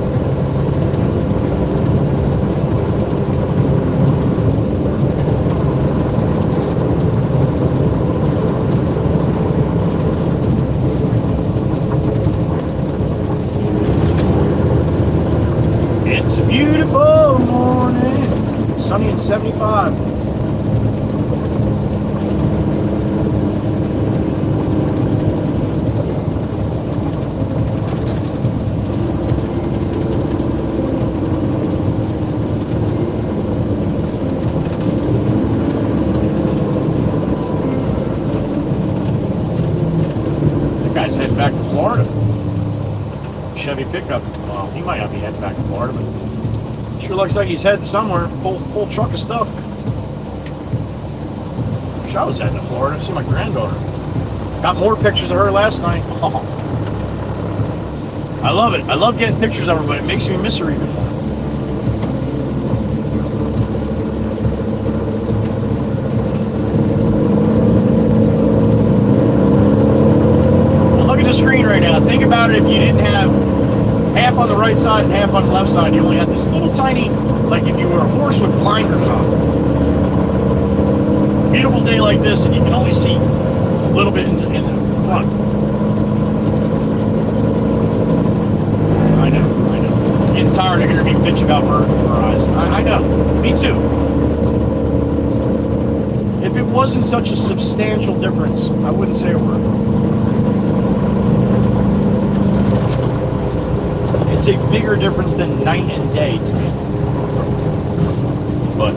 It's a beautiful morning, sunny and 75. That guy's heading back to Florida. Chevy pickup. Well, he might not be heading back to Florida, but sure looks like he's heading somewhere. Full truck of stuff. Wish I was heading to Florida to see my granddaughter. Got more pictures of her last night. Oh. I love it. I love getting pictures of her, but it makes me miss her even more. Now look at the screen right now. Think about it if you didn't have half on the right side and half on the left side. You only had this little tiny, like if you were a horse with blinders on. Beautiful day like this, and you can only see a little bit in the front. I know. I'm getting tired of hearing me bitch about bird eyes. I know. Me too. If it wasn't such a substantial difference, I wouldn't say a word. It's a bigger difference than night and day to me. But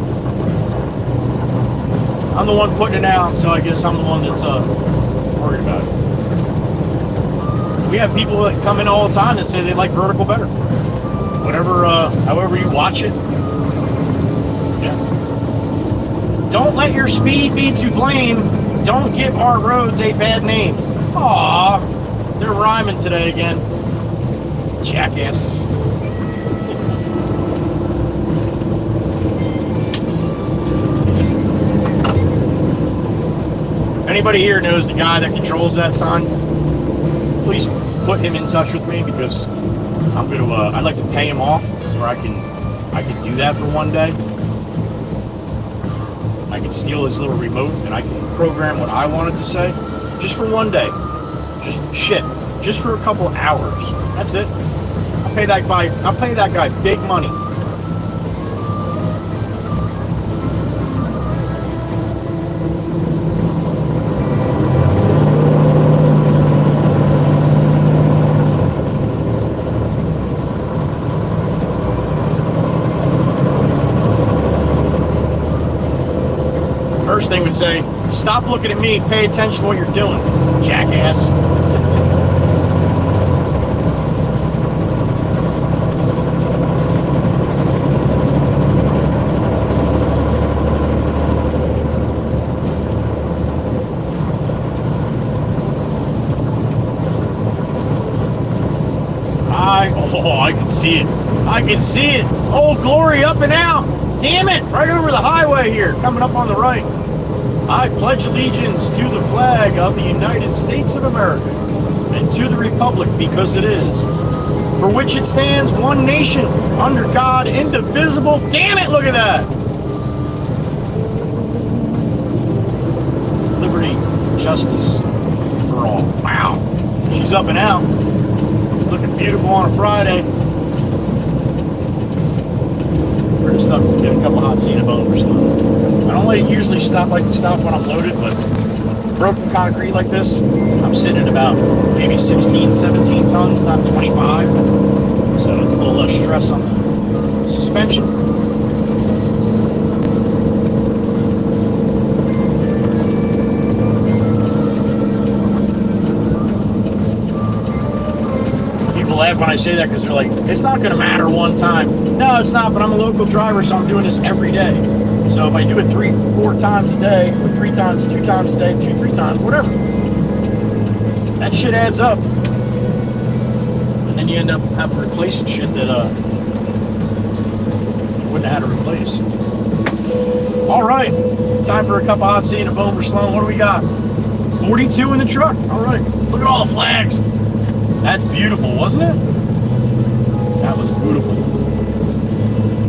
I'm the one putting it out, so I guess I'm the one that's worried about it. We have people that come in all the time that say they like vertical better. Whatever, however you watch it. Yeah. Don't let your speed be to blame. Don't give our roads a bad name. Aww, they're rhyming today again. Jackasses. Anybody here knows the guy that controls that sign? Please put him in touch with me, because I'm gonna. I'd like to pay him off, where I can do that for one day. I can steal his little remote and I can program what I wanted to say, just for one day. Just for a couple hours. That's it. I'll pay that guy big money. First thing would say, stop looking at me, pay attention to what you're doing, jackass. I can see it. I can see it. Oh, glory, up and out. Damn it, right over the highway here, coming up on the right. I pledge allegiance to the flag of the United States of America and to the republic because it is, for which it stands, one nation, under God, indivisible. Damn it, look at that. Liberty, justice for all. Wow, she's up and out. Looking beautiful on a Friday. We're gonna stop, get a couple hot Cena boners. I don't usually like to stop when I'm loaded, but broken concrete like this, I'm sitting at about maybe 16, 17 tons, not 25. So it's a little less stress on the suspension. laugh when I say that because they're like, it's not going to matter one time. No, it's not, but I'm a local driver, so I'm doing this every day. So if I do it 3-4 times a day, or 3 times, 2 times a day, 2-3 times, whatever, that shit adds up. And then you end up having to replace shit that wouldn't have had to replace. All right, time for a cup of hot tea and a bone for Sloan. What do we got? 42 in the truck. All right, look at all the flags. That's beautiful, wasn't it? That was beautiful.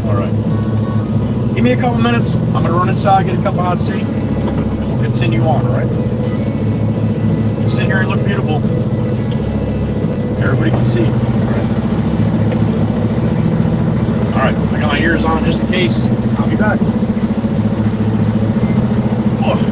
All right. Give me a couple minutes. I'm going to run inside, get a cup of hot tea, and we'll continue on, all right? Sit here and look beautiful. Everybody can see. All right, I got my ears on just in case. I'll be back. Oh.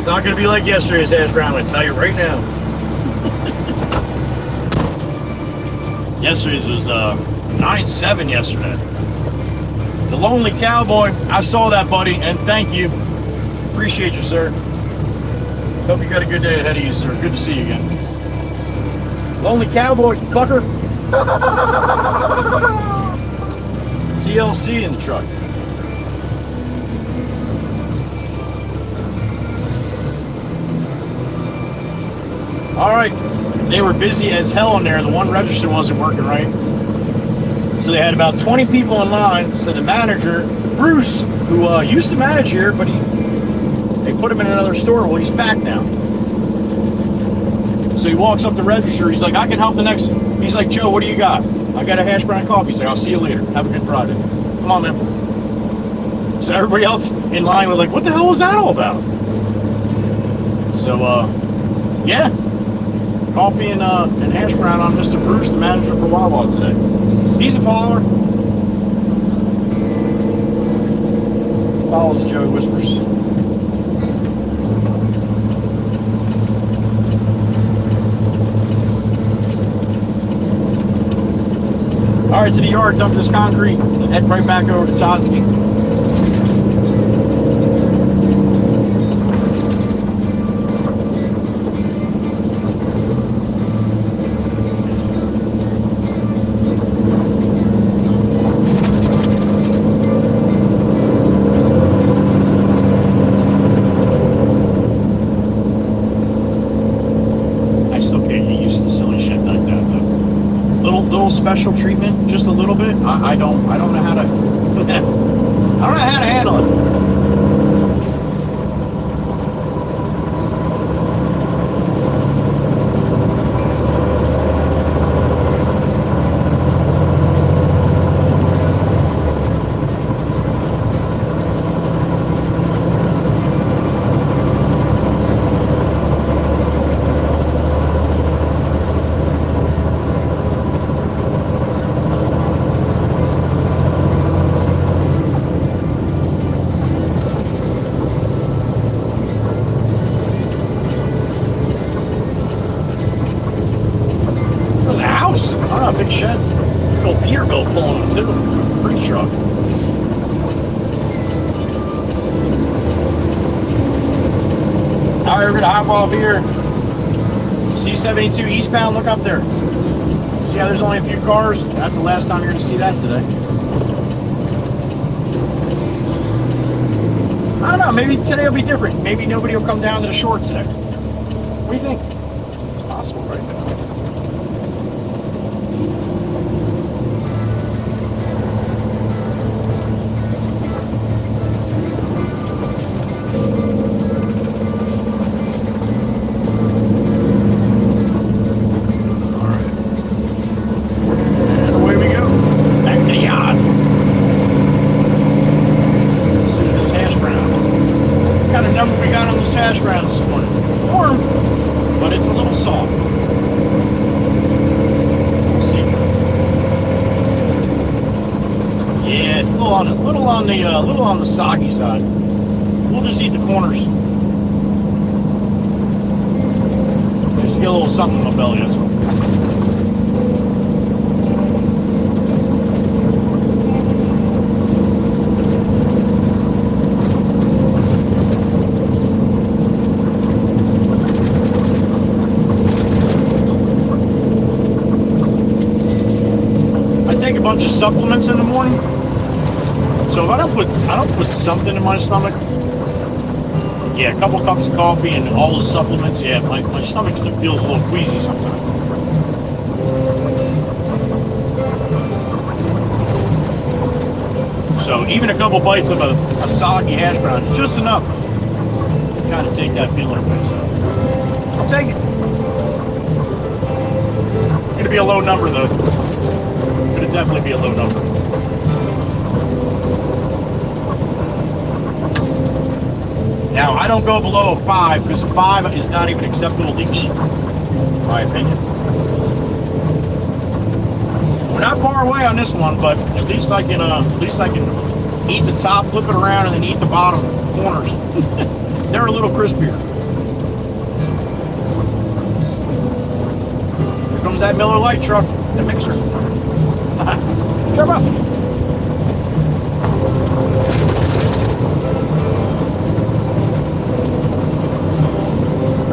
It's not going to be like yesterday's hash brown, I'm going to tell you right now. Yesterday's was 9-7 yesterday. The Lonely Cowboy, I saw that, buddy, and thank you. Appreciate you, sir. Hope you got a good day ahead of you, sir. Good to see you again. Lonely Cowboy, fucker. TLC in the truck. All right, they were busy as hell in there. The one register wasn't working right. So they had about 20 people in line. So the manager, Bruce, who used to manage here, but they put him in another store. Well, he's back now. So he walks up the register. He's like, I can help the next. He's like, Joe, what do you got? I got a hash brown coffee. He's like, I'll see you later. Have a good Friday. Come on, man. So everybody else in line was like, what the hell was that all about? So, yeah. Coffee and hash brown on Mr. Bruce, the manager for Wawa today. He's a follower. Follows Joey Whispers. All right, to the yard, dump this concrete, and head right back over to Todsky. Special treatment, just a little bit. I don't know how to. I don't know how to handle it. Big shed. Big old Peterbilt pulling them too. Free truck. Alright, we're gonna hop off here. C-72 eastbound, look up there. See how there's only a few cars? That's the last time you're gonna see that today. I don't know, maybe today will be different. Maybe nobody will come down to the shore today. What do you think? It's possible, right? Hash brown this morning. It's warm, but it's a little soft. We'll see. Yeah, it's a little on the soggy side. We'll just eat the corners. Just get a little something in my belly. That's all. Bunch of supplements in the morning. So if I don't put something in my stomach, yeah, a couple cups of coffee and all the supplements, yeah, my stomach still feels a little queasy sometimes. So even a couple bites of a soggy hash brown is just enough to kind of take that feeling away. So I'll take it. It's gonna be a low number though. Could definitely be a low number. Now, I don't go below a 5 because 5 is not even acceptable to eat, in my opinion. We're not far away on this one, but at least I can eat the top, flip it around, and then eat the bottom corners. They're a little crispier. comes that Miller Lite truck, the mixer. Come up.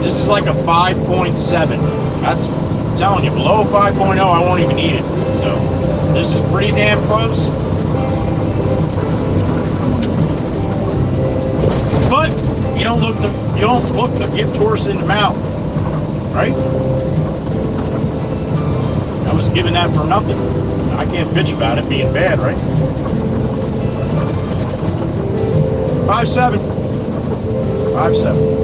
This is like a 5.7. That's I'm telling you, below 5.0, I won't even eat it. So this is pretty damn close. But you don't look the gift horse in the mouth, right? I was given that for nothing. I can't bitch about it being bad, right? 5.7. 5.7.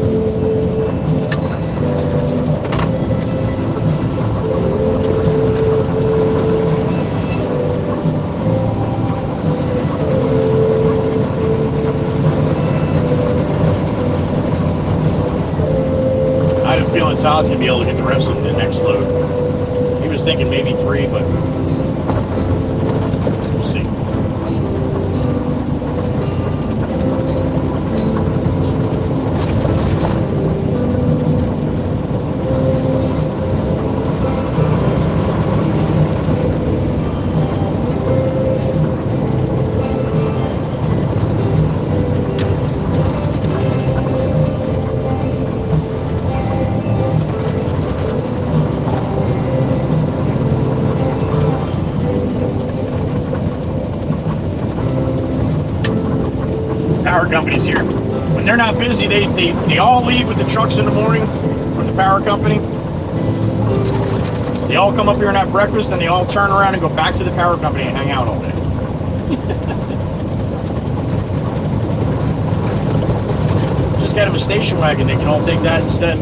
Feeling Todd's gonna be able to get the rest of the next load. He was thinking maybe 3, but we'll see. Power companies here. When they're not busy, they all leave with the trucks in the morning from the power company. They all come up here and have breakfast, and they all turn around and go back to the power company and hang out all day. Just get them a station wagon. They can all take that instead.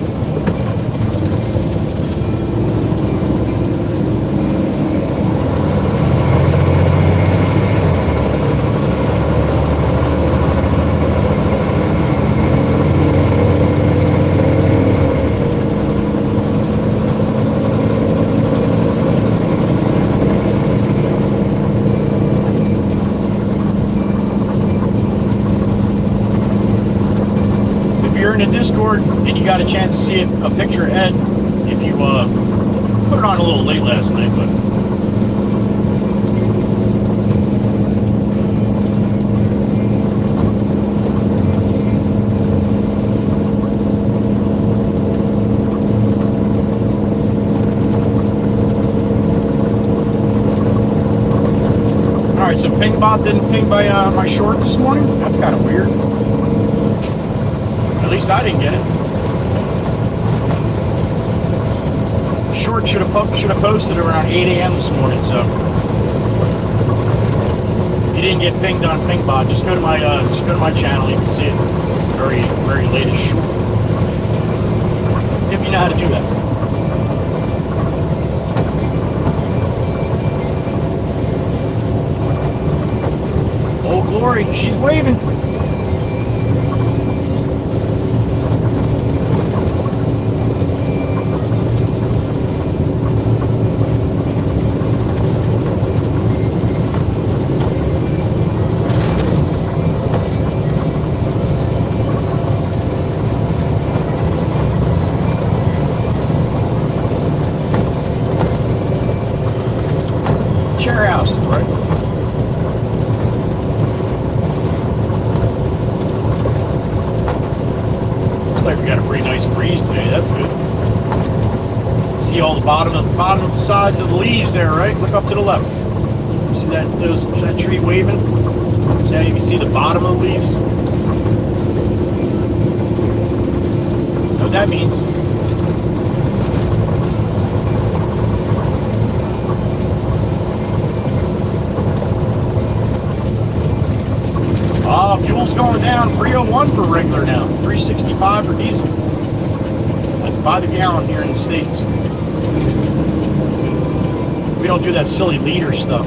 Discord, and you got a chance to see a picture of Ed if you put it on a little late last night, but alright, so Pingbot didn't ping by my short this morning. That's kind of weird. At least I didn't get it. Short should have posted around 8 a.m. this morning, so if you didn't get pinged on Pingbot, just go to my channel. You can see it very very latest short. If you know how to do that. Oh Glory, she's waving. Bottom of the sides of the leaves there, right? Look up to the left. See that tree waving? See how you can see the bottom of the leaves? You know what that means? Fuel's going down. 301 for regular now. 365 for diesel. That's by the gallon here in the States. We don't do that silly liter stuff.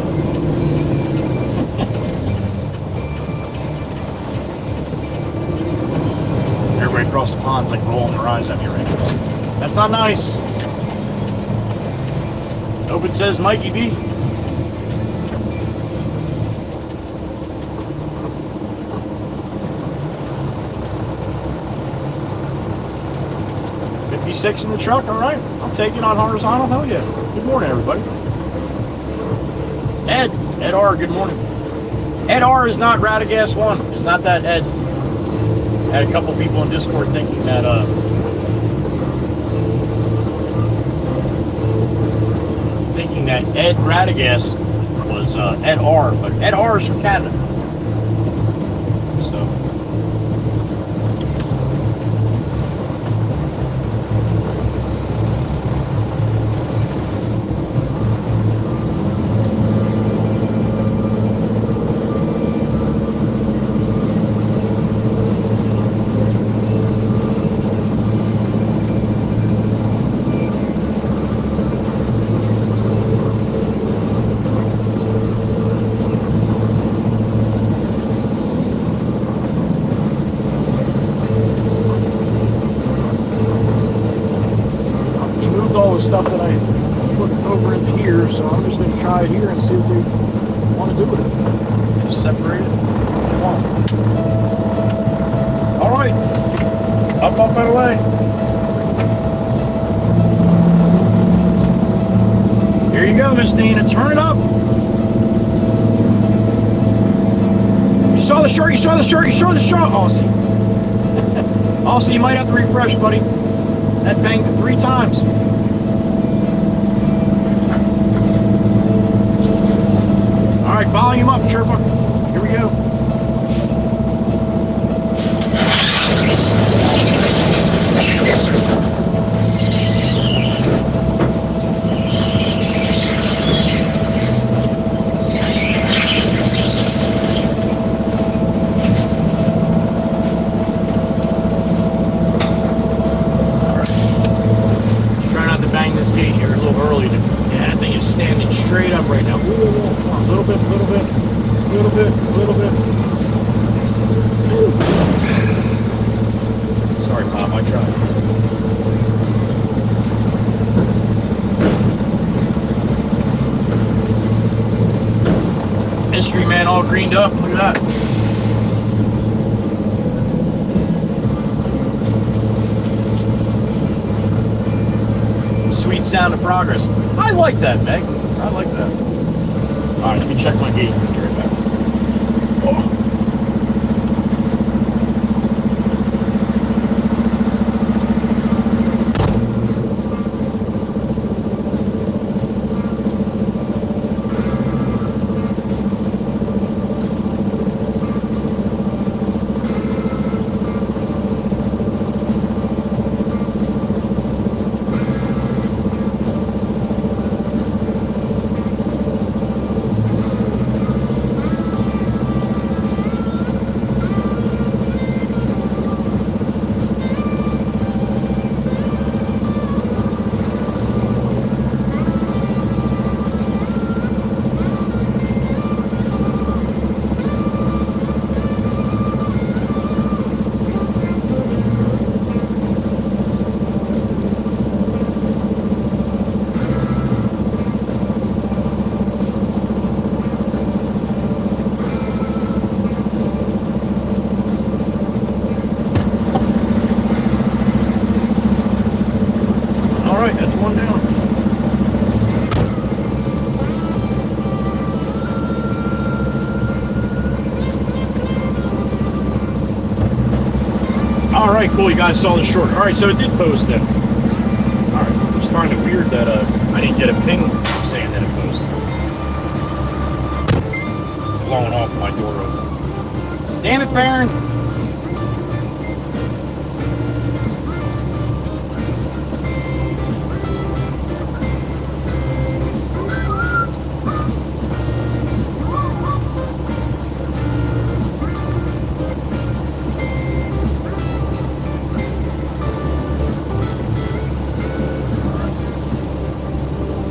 Everybody across the pond's like rolling their eyes at me right now. That's not nice. Hope it says Mikey B. 56 in the truck, all right. I'll take it on horizontal, hell yeah. Good morning, everybody. Ed R, good morning. Ed R is not Radagast 1. It's not that Ed. I had a couple people in Discord thinking that, Ed Radagast was Ed R, but Ed R is from Canada. So. Stuff that I put over into here, so I'm just going to try it here and see if they want to do it. Just separate it. All right, up and away. Here you go, Miss Dana. Turn it up. You saw the shirt. You saw the shirt. You saw the shirt. Aussie. Aussie, you might have to refresh, buddy. That banged it 3 times. All right, volume up, Chirpa. Here we go. Try not to bang this gate here a little early. Yeah, that thing is standing straight up right now. Come on, a little bit. Sorry, Pop, I tried. Mystery man all greened up. Look at that. Sweet sound of progress. I like that, Meg. I like that. All right, let me check my gate. I'll be right back. Oh. Alright, cool, you guys saw the short. Alright, so it did post then. Alright, I just find it weird that I didn't get a ping saying that it posted. Blowing off my door open. Damn it, Baron!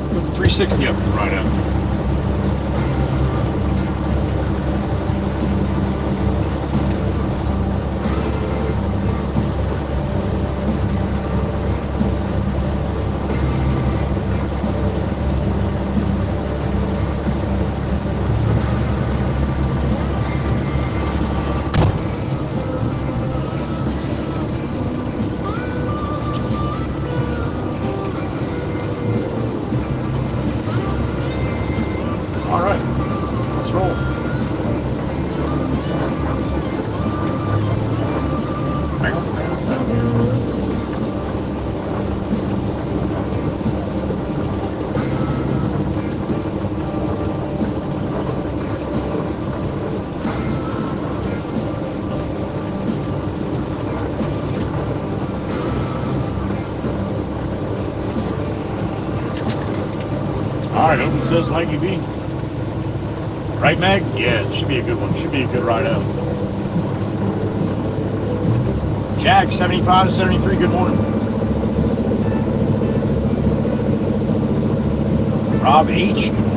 Put the 360 up right out. All right, open says Mikey B. Right, Meg? Yeah, it should be a good one. Should be a good ride out. Jack, 75 to 73, good morning. Rob H, good morning.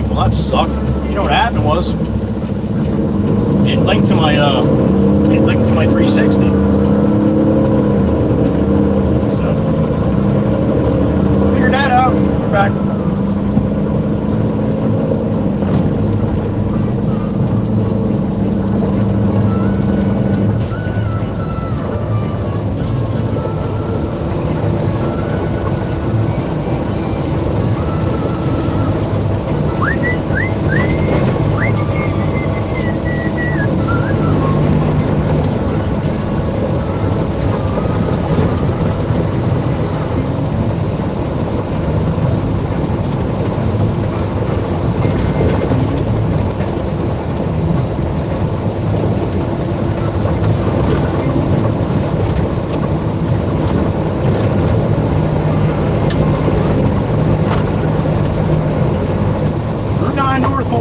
right. Well, that sucked. You know what happened was it linked to my 360. So figured that out. We're back.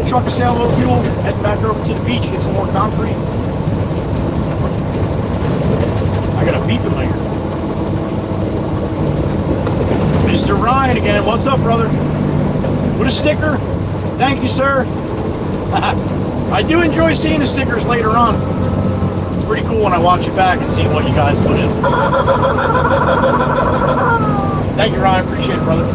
Truck a sail, a little fuel, heading back over to the beach, get some more concrete. I got a beep in my ear. Mr. Ryan again, what's up, brother? With a sticker. Thank you, sir. I do enjoy seeing the stickers later on. It's pretty cool when I watch it back and see what you guys put in. Thank you, Ryan. Appreciate it, brother.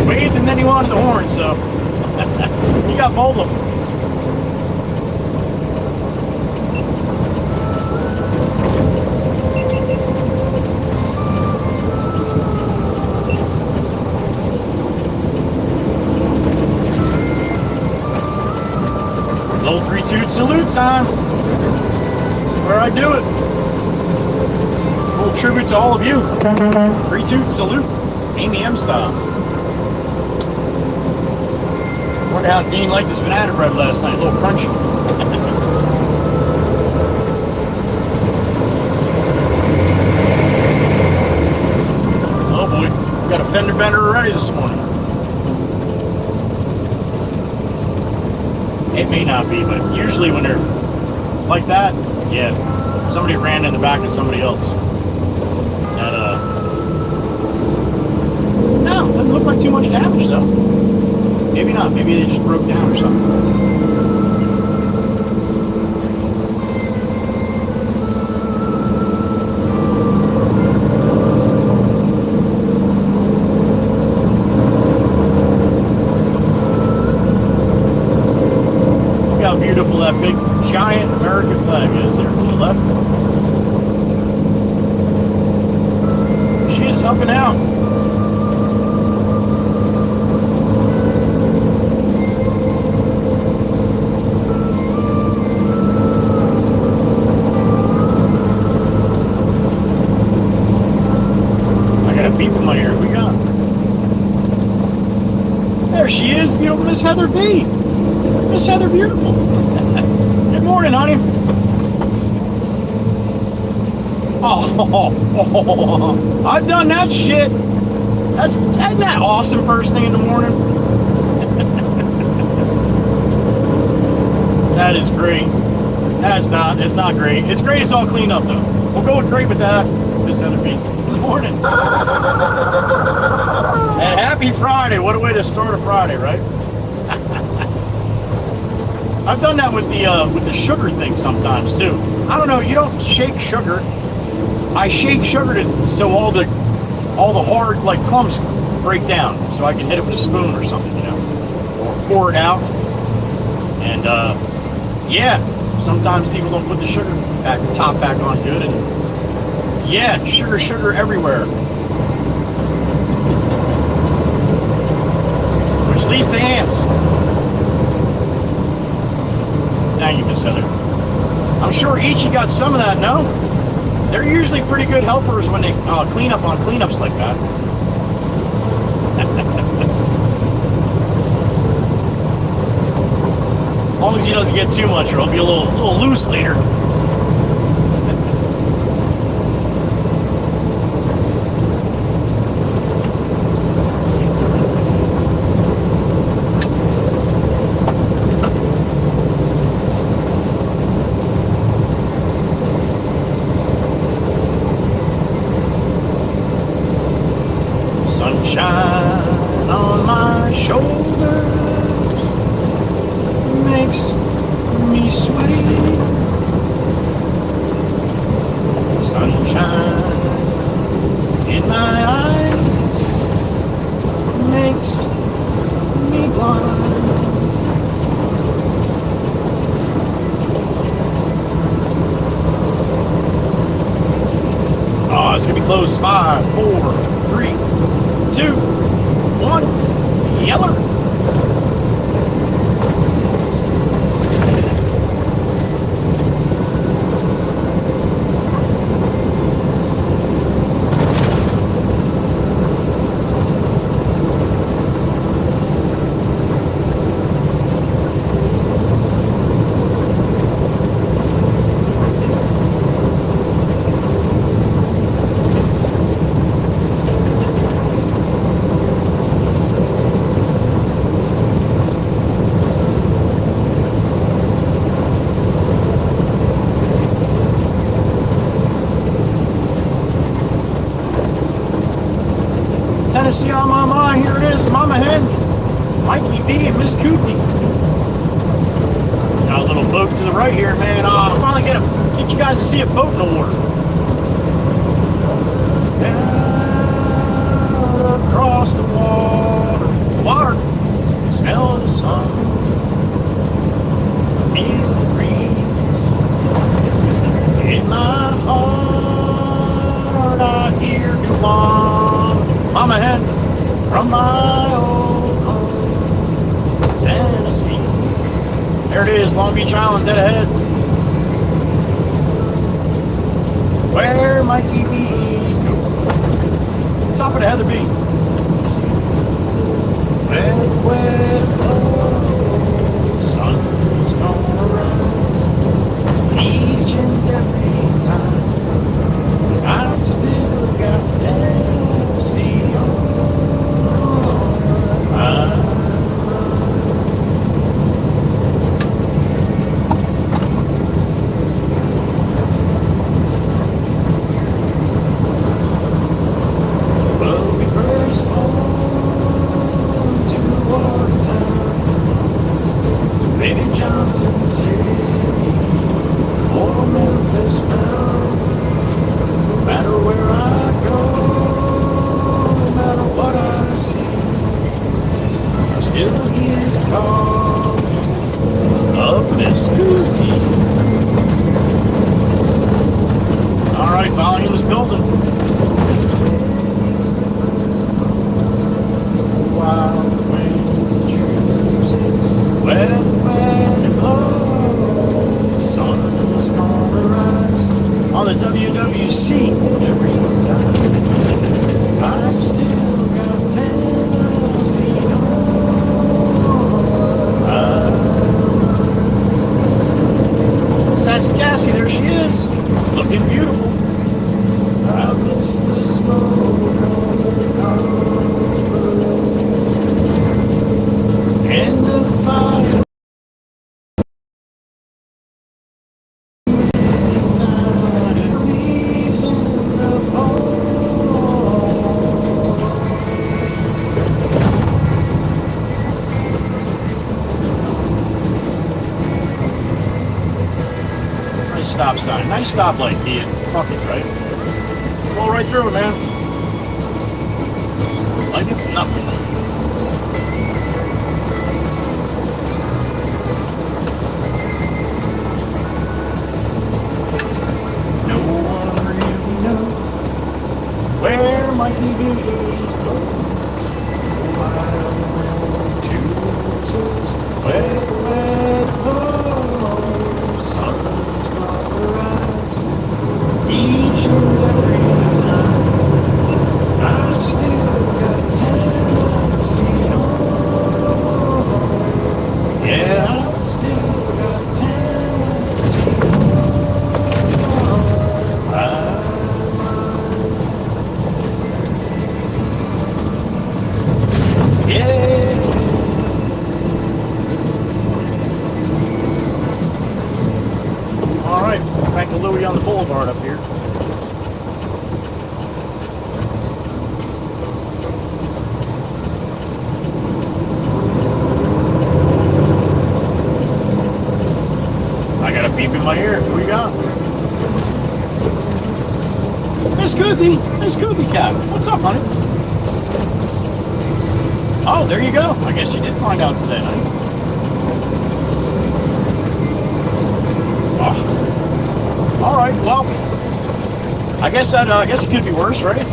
Waved and then he wanted the horn, so he got both of them. It's old 3-2 salute time. This is where I do it. Full tribute to all of you. 3-2 salute. Amy M style. Wonder how Dean liked his banana bread last night. A little crunchy. Oh boy. We got a fender bender already this morning. It may not be, but usually when they're like that, yeah. Somebody ran in the back of somebody else. No, doesn't look like too much damage though. Maybe not. Maybe they just broke down or something. Look how beautiful that big, giant American flag is there to the left. She is up and out. There she is, beautiful Miss Heather B. Miss Heather Beautiful. Good morning, honey. Oh, I've done that shit. Isn't that awesome first thing in the morning? That is great. It's not great. It's great, it's all cleaned up though. We'll go with great with that. Miss Heather B. Good morning. And happy Friday. What a way to start a Friday, right? I've done that with the sugar thing sometimes too. I don't know, you don't shake sugar. I shake sugar so all the all the hard like clumps break down, so I can hit it with a spoon or something, you know, or pour it out. And yeah, sometimes people don't put the top back on good, and yeah, sugar everywhere, which leads to ants. Thank you, Miss Heather. I'm sure each you got some of that, no? They're usually pretty good helpers when they clean up on cleanups like that. As long as he doesn't get too much, or he'll be a little loose later. Sunshine on my shoulders makes me sweaty. Sunshine in my eyes makes me blind. Oh, it's gonna be close. 5, 4, 3, 2, 1, yeller. Tennessee on my mind, here it is, Mama Hen, Mikey V, and Miss Koofy. Got a little boat to the right here, man. I'll finally get you guys to see a boat in the water. Down across the water, smell the sun, feel the breeze. In my heart, I hear you long. Mama Hen, from my old home, Tennessee. There it is, Long Beach Island, dead ahead. Where might we be? Top of the Heather B. Where the sun's gonna rise each and every time. I've still got Tennessee on my Well, we first home to our town, Baby Johnson City, or Memphis bound. No matter where I go, no matter what I see, I still hear the call of Miss Goofy. All right, volume is building. Wild wind chooses where the wind blows, the sun is gonna rise on the WWC every time. I still got Tennessee on. Sassy Cassie, there she is, looking beautiful. I miss the smoke on the car and the fire. Stop sign. Nice stoplight, Ian. Fuck it, right? Roll right through it, man. like it's nothing. No one really knows where my vision goes. Chooses where the goes. Sun's gonna rise each and every time. I still got tendency on. Yeah, I still got tendency on. Yeah. All right, back to Louis on the boulevard up here. I got a beep in my ear. Who we got? Miss Goofy Cat. What's up, honey? Oh, there you go. I guess you did find out today, honey. Oh. All right. Well, I guess it could be worse, right?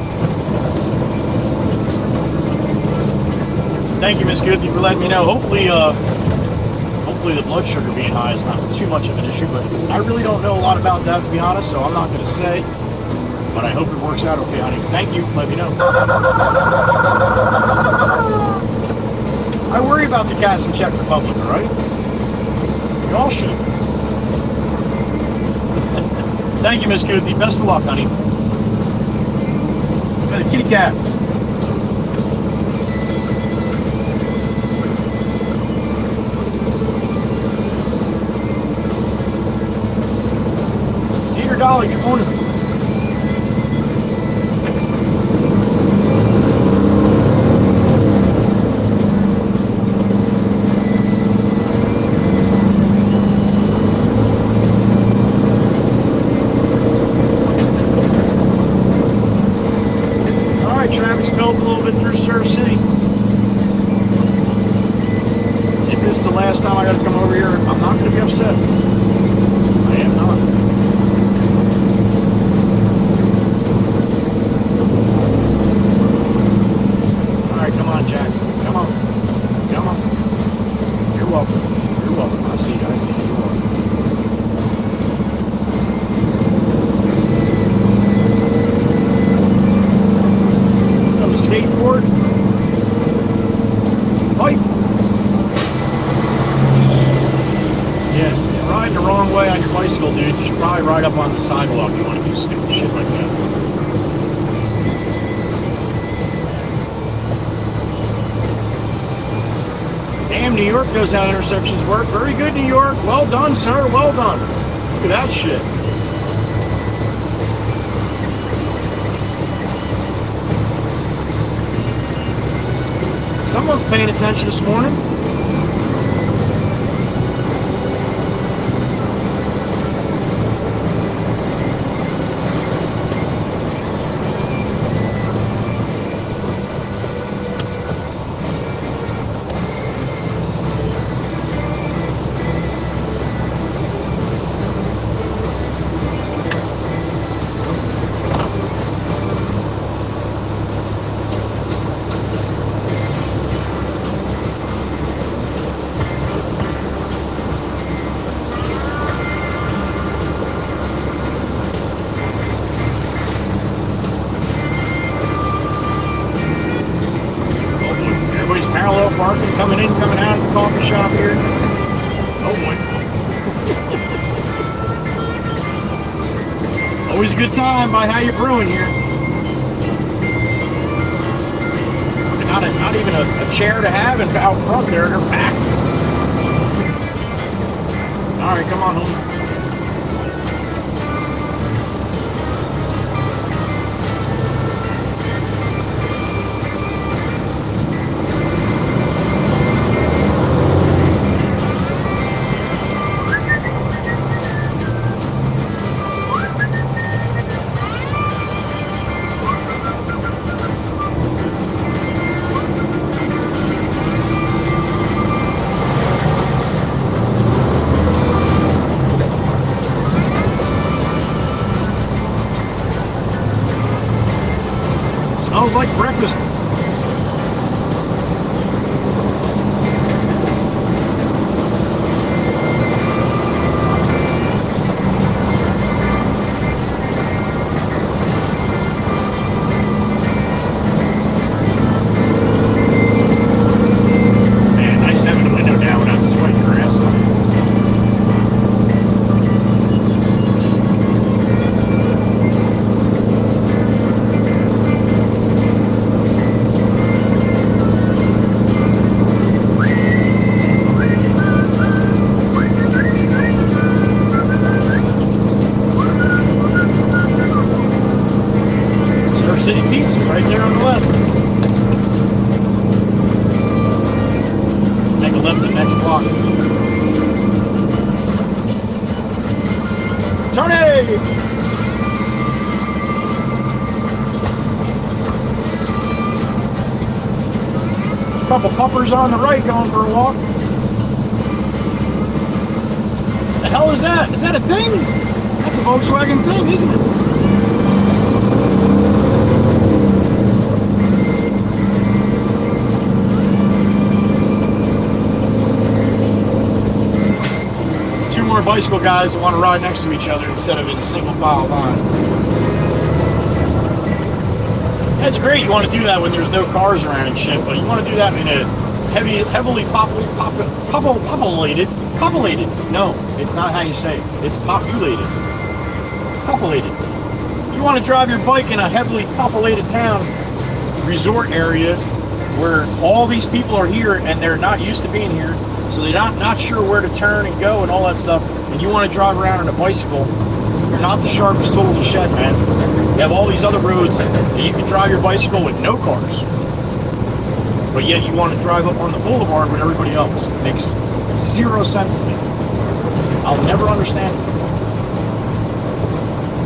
Thank you, Miss Goofy, for letting me know. Hopefully the blood sugar being high is not too much of an issue, but I really don't know a lot about that, to be honest, so I'm not going to say. But I hope it works out okay, honey. Thank you. Let me know. I worry about the cats in Czech Republic, all right? You all should. Thank you, Miss Goofy. Best of luck, honey. Got a kitty cat. Dear Dolly, good morning. Last time I got to come over here, I'm not going to be upset. I am not. All right, come on, Jack. Come on. Come on. You're welcome. You're welcome. I see you. I see you. You're welcome. Got a skateboard. Some pipe. Yeah, riding the wrong way on your bicycle, dude. You should probably ride up on the sidewalk. You want to do stupid shit like that. Damn, New York knows how intersections work. Very good, New York. Well done, sir. Well done. Look at that shit. Someone's paying attention this morning. Coming in, coming out of the coffee shop here. Oh boy. Always a good time by how you're brewing here. Not even a chair to have and out front there, they're packed. Alright, come on home. Couple puppers on the right going for a walk. The hell is that? Is that a thing? That's a Volkswagen thing, isn't it? Two more bicycle guys that want to ride next to each other instead of in a single file line. That's great. You want to do that when there's no cars around and shit, but you want to do that in a heavily populated. No, it's not how you say it. It's populated. Populated. You want to drive your bike in a heavily populated town, resort area, where all these people are here and they're not used to being here, so they're not sure where to turn and go and all that stuff, and you want to drive around on a bicycle. You're not the sharpest tool in the shed, man. You have all these other roads that you can drive your bicycle with no cars. But yet you want to drive up on the boulevard with everybody else. It makes zero sense to me. I'll never understand it.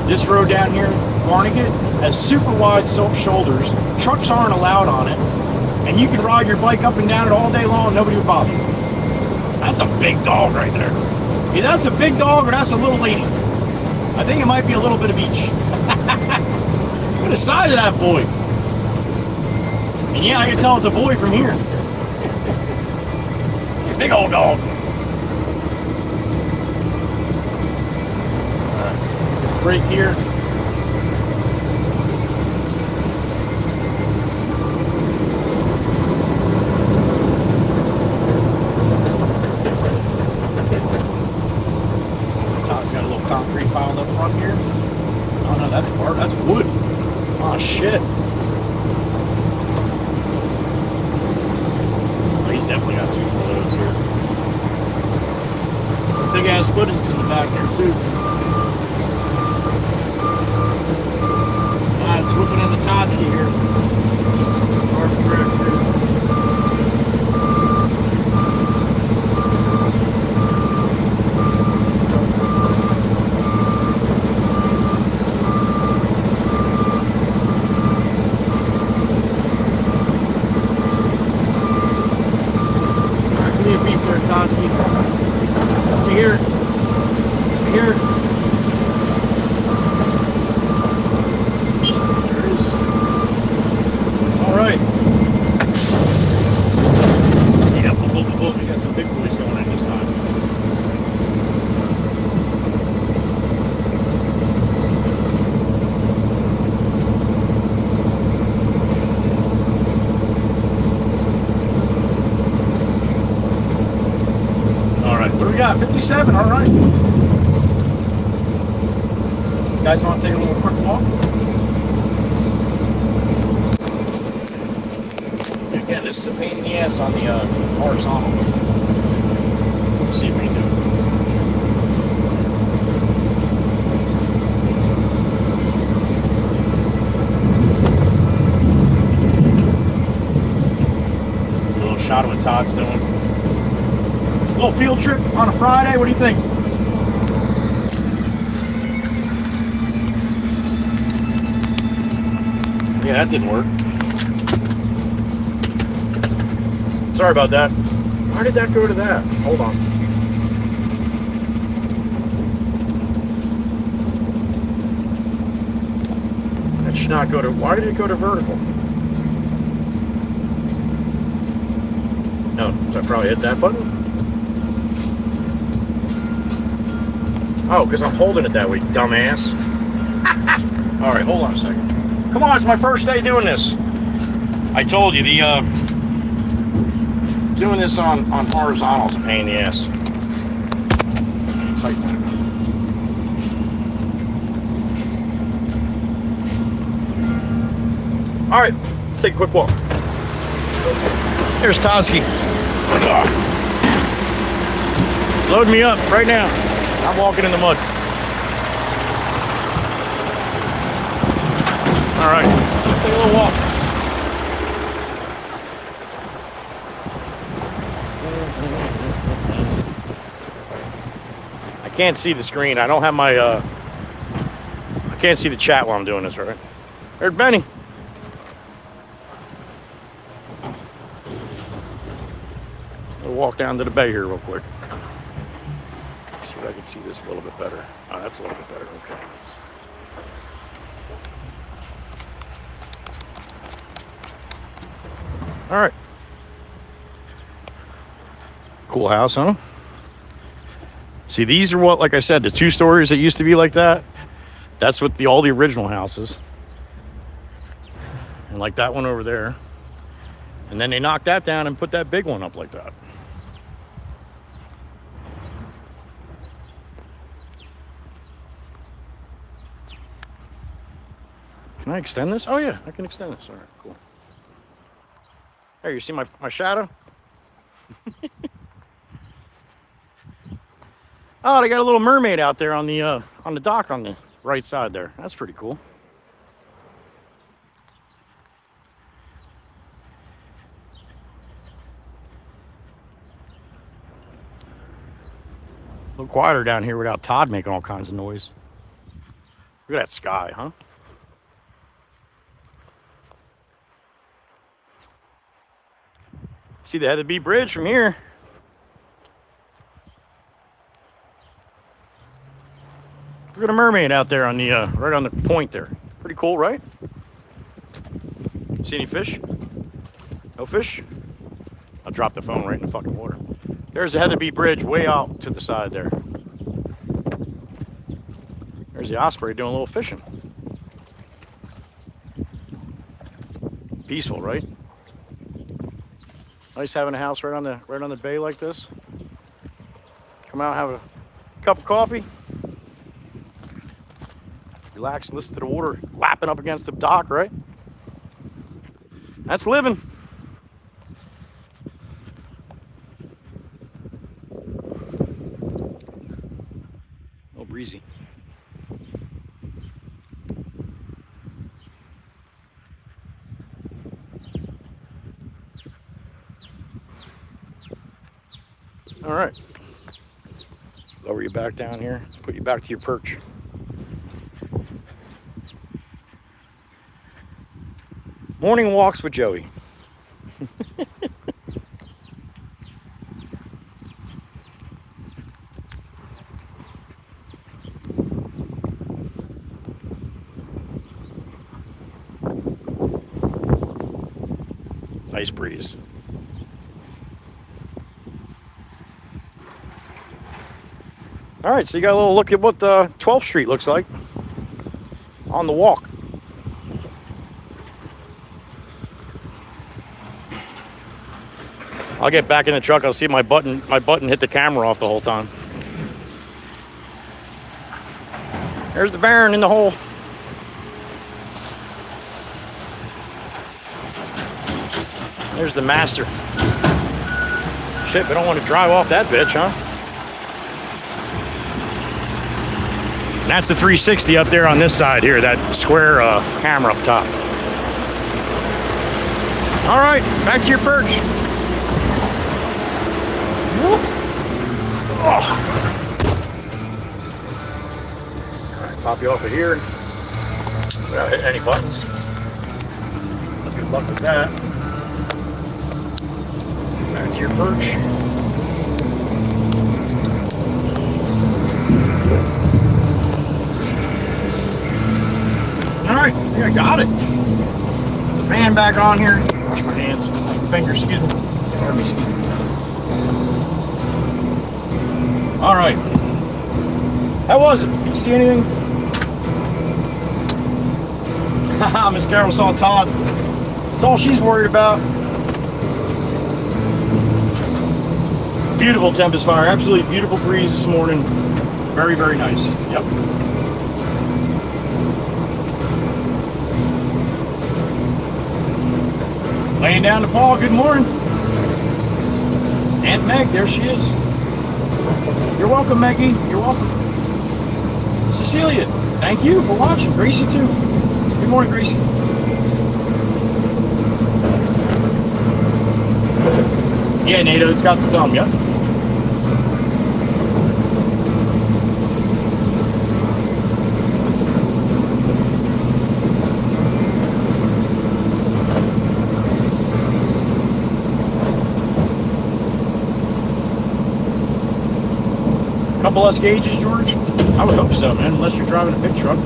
This road down here, Barnegat, has super wide shoulders. Trucks aren't allowed on it. And you can ride your bike up and down it all day long, nobody would bother you. That's a big dog right there. Either that's a big dog or that's a little lady. I think it might be a little bit of each. Look at the size of that boy. And yeah, I can tell it's a boy from here. Big old dog. Alright, brake here. Todd's got a little concrete piled up front here. Oh no, that's wood. Oh shit. Definitely got two loads here. Some big ass footings in the back there too. It's whipping in the Totsky here. Hard to track here. Totsky. Here. Here. There it is. Alright. Yeah, boom. We got some big boys going in this time. What do we got? 57, all right. You guys want to take a little quick walk? Again, this is a pain in the ass on the horizontal. Let's see if we can do it. A little shot of what Todd's doing. Little field trip on a Friday. What do you think? Yeah, that didn't work. Sorry about that. Why did that go to that? Hold on. That should not go to... Why did it go to vertical? No, so I probably hit that button? Oh, because I'm holding it that way, dumbass. Alright, hold on a second. Come on, it's my first day doing this. I told you, doing this on horizontal is a pain in the ass. It's like... Alright, let's take a quick walk. Here's Totsky. Load me up right now. I'm walking in the mud. All right, take a little walk. I can't see the screen. I don't have my, I can't see the chat while I'm doing this, right? There's Benny. We'll walk down to the bay here real quick. See if I can see this a little bit better. Oh, that's a little bit better. Okay. All right. Cool house, huh? See, these are what, like I said, the 2 stories that used to be like that. That's what all the original houses. And like that one over there. And then they knocked that down and put that big one up like that. Can I extend this? Oh yeah, I can extend this. All right, cool. Hey, you see my shadow? Oh, they got a little mermaid out there on the dock on the right side there. That's pretty cool. A little quieter down here without Todd making all kinds of noise. Look at that sky, huh? See the Heatherby Bridge from here. Look at a mermaid out there on the right on the point there. Pretty cool, right? See any fish? No fish? I'll drop the phone right in the fucking water. There's the Heatherby Bridge way out to the side there. There's the osprey doing a little fishing. Peaceful, right? Nice having a house right on the bay like this. Come out, have a cup of coffee. Relax, listen to the water lapping up against the dock, right? That's living. A little breezy. All right. Lower you back down here, put you back to your perch. Morning walks with Joey. Nice breeze. All right, so you got a little look at what 12th Street looks like on the walk. I'll get back in the truck. I'll see my button hit the camera off the whole time. There's the Baron in the hole. There's the Master. Shit, we don't want to drive off that bitch, huh? And that's the 360 up there on this side here, that square camera up top. All right, back to your perch. Oh. All right, pop you off of here without hitting any buttons. Good luck with that. Back to your perch. All right, I think I got it. The fan back on here. Wash my hands, fingers, excuse me. All right. How was it? Did you see anything? Haha, Miss Carol saw Todd. That's all she's worried about. Beautiful Tempest Fire. Absolutely beautiful breeze this morning. Very, very nice. Yep. Laying down to Paul. Good morning. Aunt Meg, there she is. You're welcome, Maggie. You're welcome. Cecilia, thank you for watching. Gracie, too. Good morning, Gracie. Yeah, Nato, it's got the thumb, yep. couple less gauges, George? I would hope so, man, unless you're driving a big truck.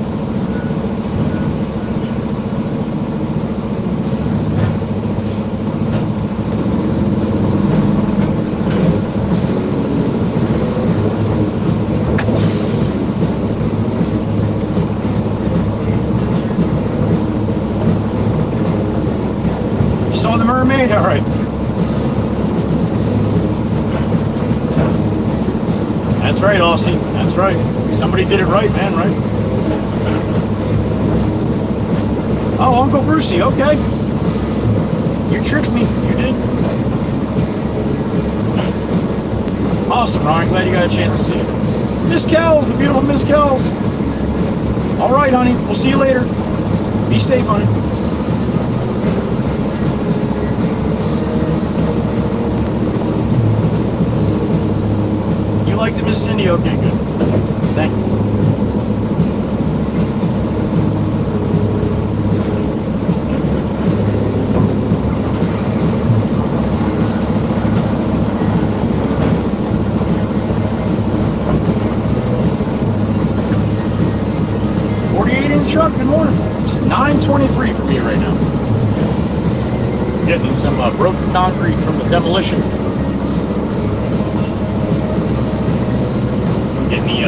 You saw the mermaid? All right. That's right, Aussie. That's right. Somebody did it right, man, right? Oh, Uncle Brucey, okay. You tricked me. You did. Awesome, Ryan. Glad you got a chance to see it. Miss Kells, the beautiful Miss Kells. All right, honey. We'll see you later. Be safe, honey. Liked it, Miss Cindy? Okay, good. Thank you. Chuck, good morning. It's 9:23 for me right now. Getting some broken concrete from the demolition. Getting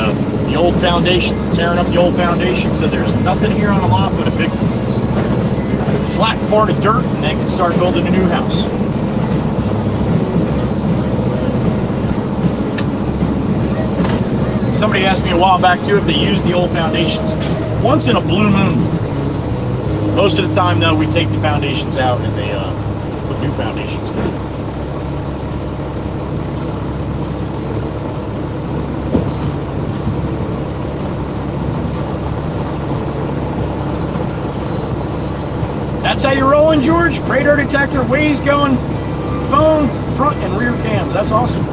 the old foundation, tearing up the old foundation, so there's nothing here on the lot but a big flat part of dirt, and they can start building a new house. Somebody asked me a while back too if they use the old foundations. Once in a blue moon. Most of the time, though, we take the foundations out and they put new foundations in. That's how you're rolling, George? Radar detector, Waze going, phone, front and rear cams. That's awesome.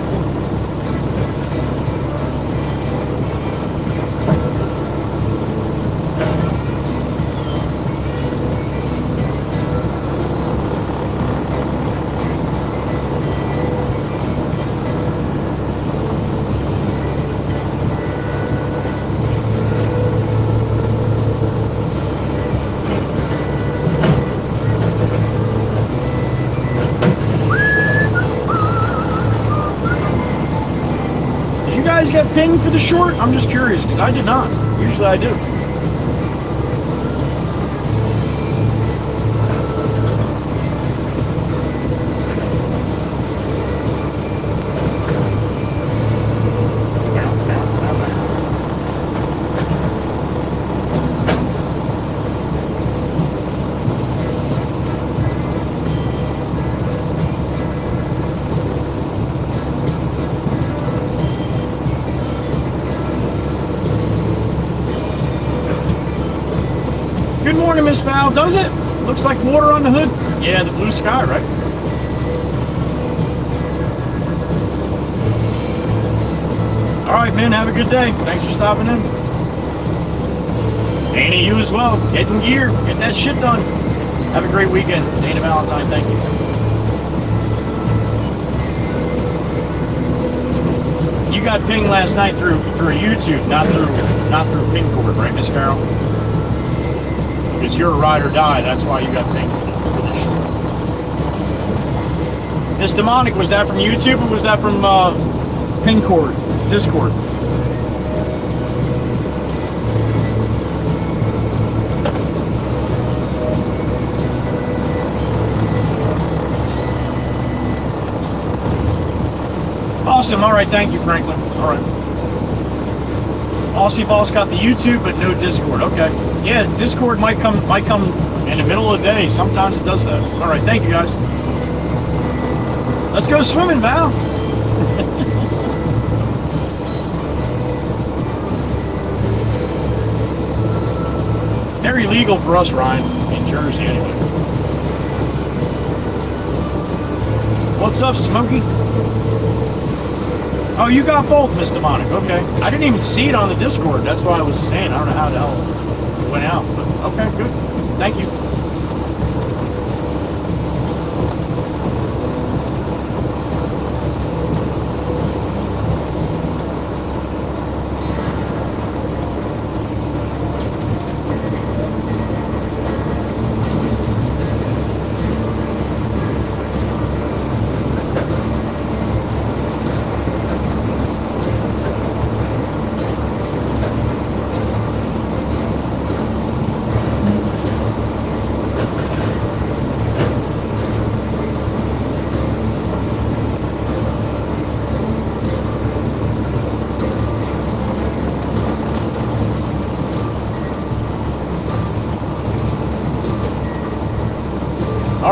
Get pinged for the short? I'm just curious because I did not. Usually I do. Good morning, Miss Val. Does it? Looks like water on the hood. Yeah, the blue sky, right? All right, man. Have a good day. Thanks for stopping in. Dana, you as well. Getting gear. Get that shit done. Have a great weekend. Dana Valentine, thank you. You got pinged last night through YouTube, not through ping cord, right, Miss Carol? Because you're a ride or die, that's why you got pinged for this shit. Miss Demonic, was that from YouTube or was that from ping cord, Discord? Awesome, all right, thank you, Franklin. All right. Aussie Boss got the YouTube, but no Discord. Okay. Yeah, Discord might come in the middle of the day. Sometimes it does that. All right, thank you guys. Let's go swimming, Val. They're illegal for us, Ryan, in Jersey anyway. What's up, Smokey? Oh, you got both, Miss Demonic. Okay. I didn't even see it on the Discord. That's why I was saying. I don't know how the hell it went out. But okay, good. Thank you.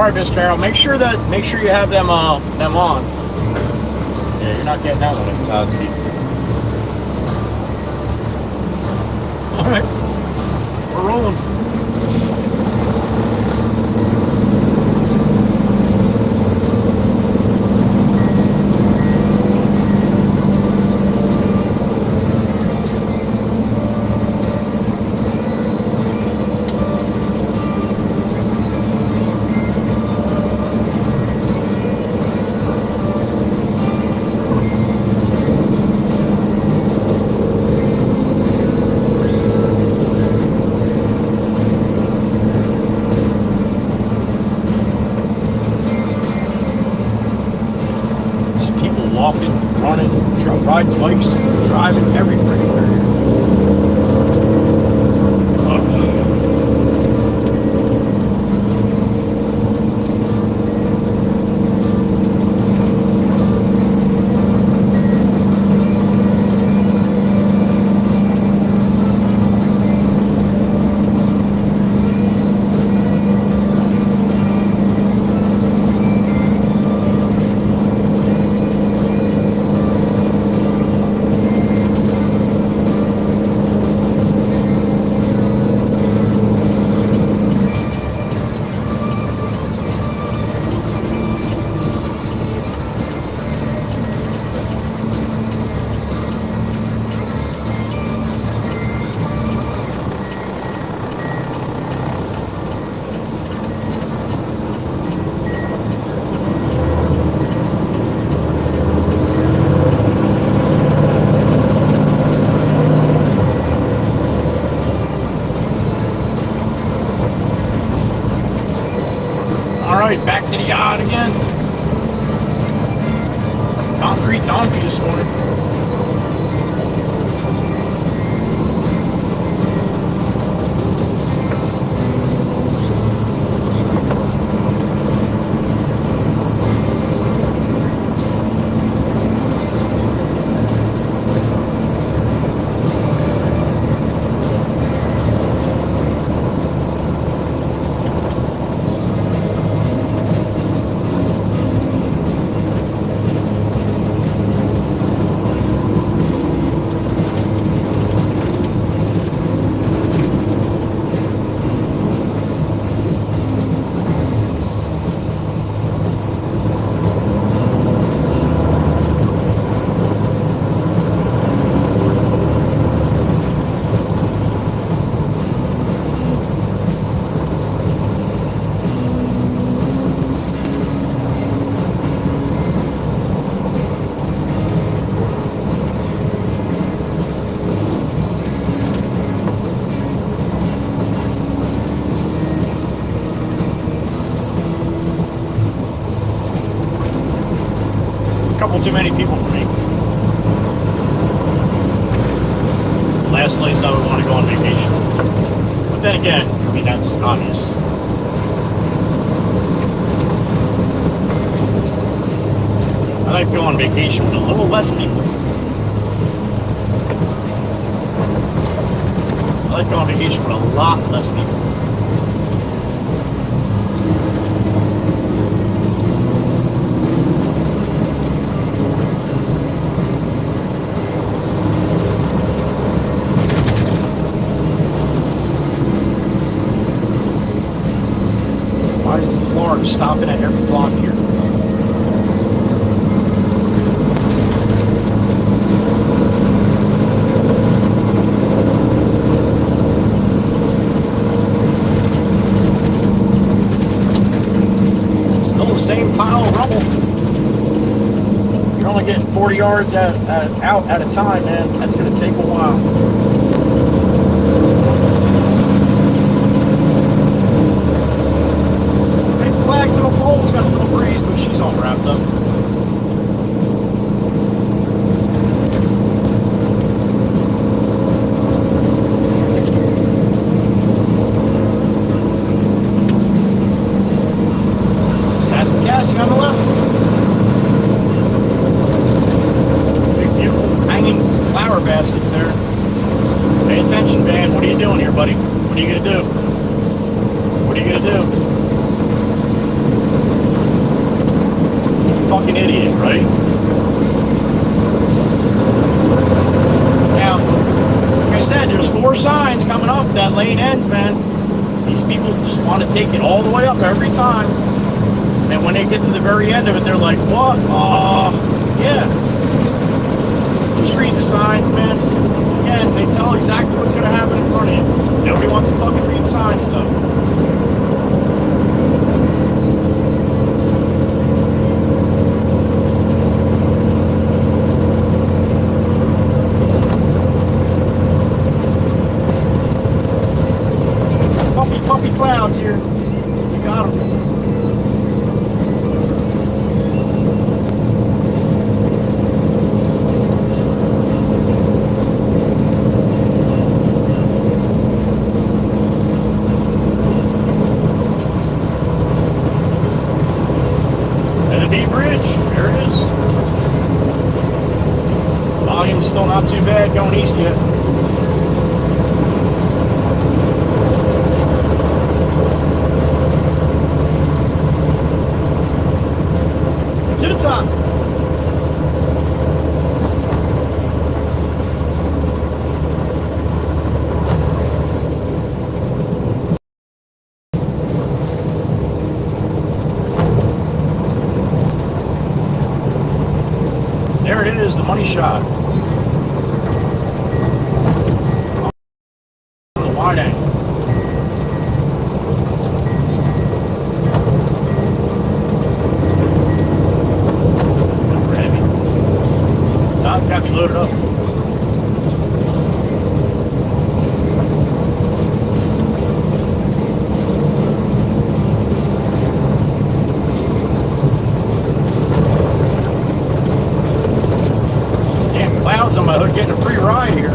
right, Miss Carol. Make sure you have them on. Yeah, you're not getting that one in Todd Steve. All right, we're rolling. Walking, running, riding bikes, driving, everything. Back to the yard again. Concrete donkey this morning. Too many people for me. Last place I would want to go on vacation. But then again, I mean, that's obvious. I like going on vacation with a little less people. I like going on vacation with a lot less people. Stopping at every block here. Still the same pile of rubble. You're only getting 40 yards out at a time, man. That's going to take a while. Little pole's got a little breeze, but she's all wrapped up. Sassy Cassie on the left. Big, beautiful hanging flower baskets there. Pay attention, man. What are you doing here, buddy? What are you going to do? What are you going to do? fucking idiot, right? Now, like I said, there's 4 signs coming up that lane ends, man. These people just want to take it all the way up every time. And when they get to the very end of it, they're like, what? Yeah. Just read the signs, man. Again, they tell exactly what's going to happen in front of you. Nobody wants to fucking read signs, though. Puffy clouds here. You got them. Still not too bad going east yet. To the top. There it is, the money shot. Wide angle. Heavy. Todd's got me loaded up. Damn clouds on my hood, getting a free ride here.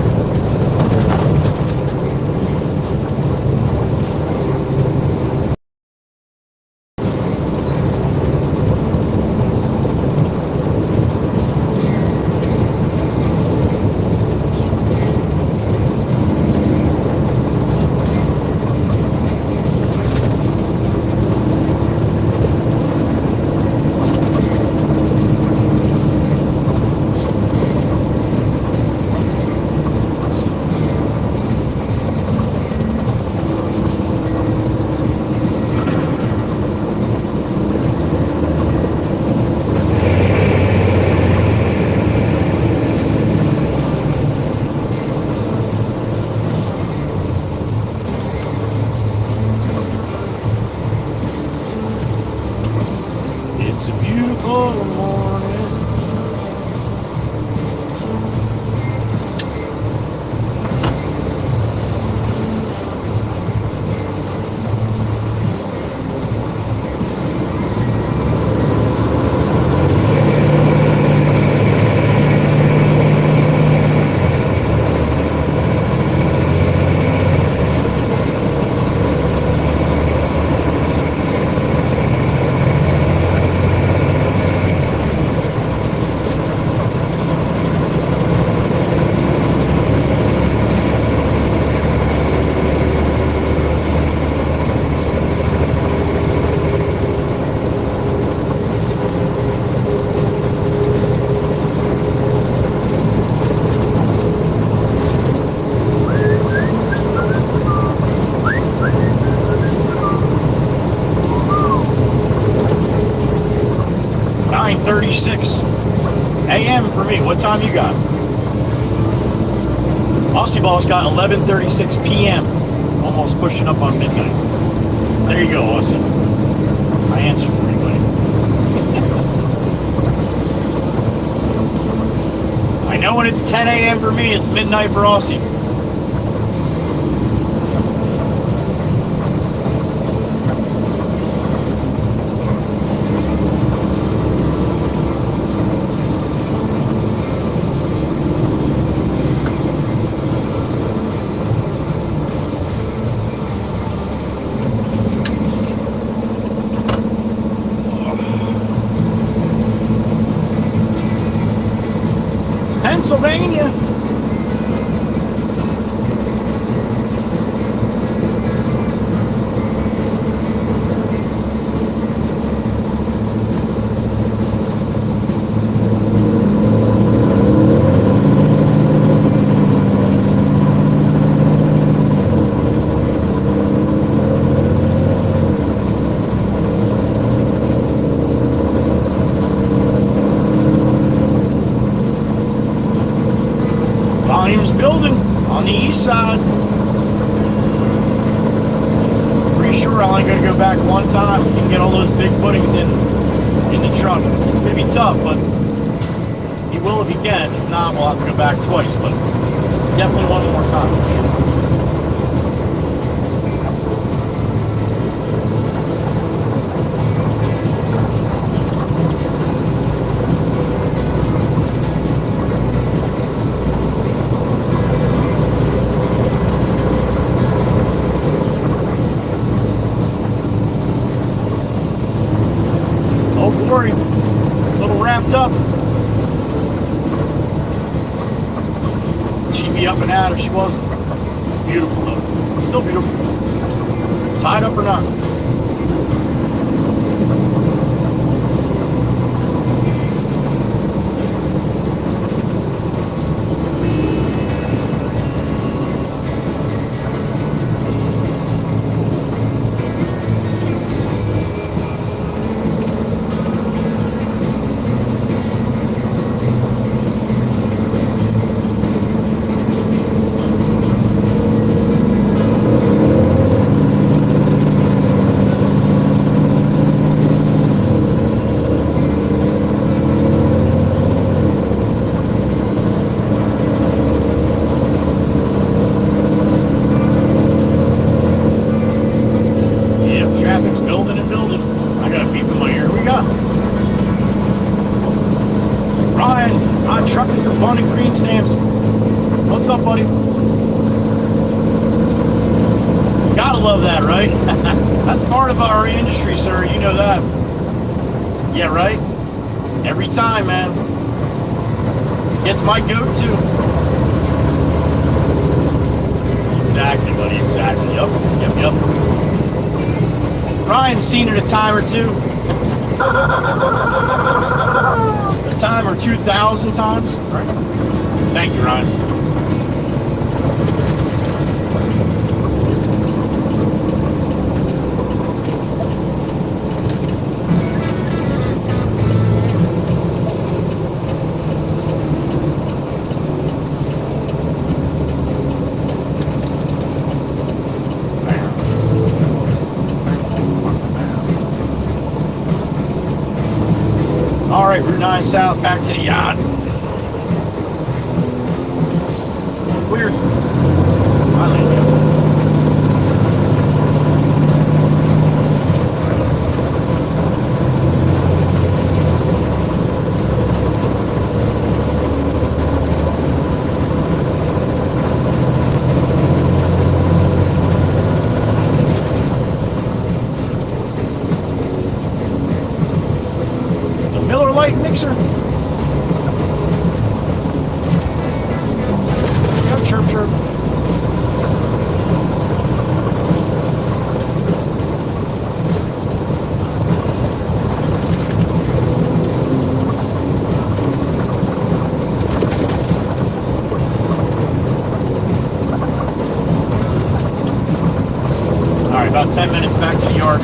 It's a beautiful morning. a.m. for me. What time you got? Aussie Ball's got 11:36 p.m. Almost pushing up on midnight. There you go, Aussie. I answered for anybody. I know when it's 10 a.m. for me, it's midnight for Aussie. Pennsylvania. building on the east side. Pretty sure I'm only going to go back one time. We can get all those big footings in the truck. It's going to be tough, but he will if he can. If not, we'll have to go back twice, but definitely one more time. A little wrapped up. She'd be up and out if she wasn't. Beautiful though. Still beautiful. Tied up or not. What's up, buddy? Gotta love that, right? That's part of our industry, sir. You know that. Yeah, right? Every time, man. It's my go-to. Exactly, buddy. Exactly. Yep. Ryan's seen it a time or two. A time or 2,000 times, right? Thank you, Ryan. All right, Route 9 South, back to the yacht. Weird. I like it. Light mixer. Go chirp chirp. All right, about 10 minutes back to the yard.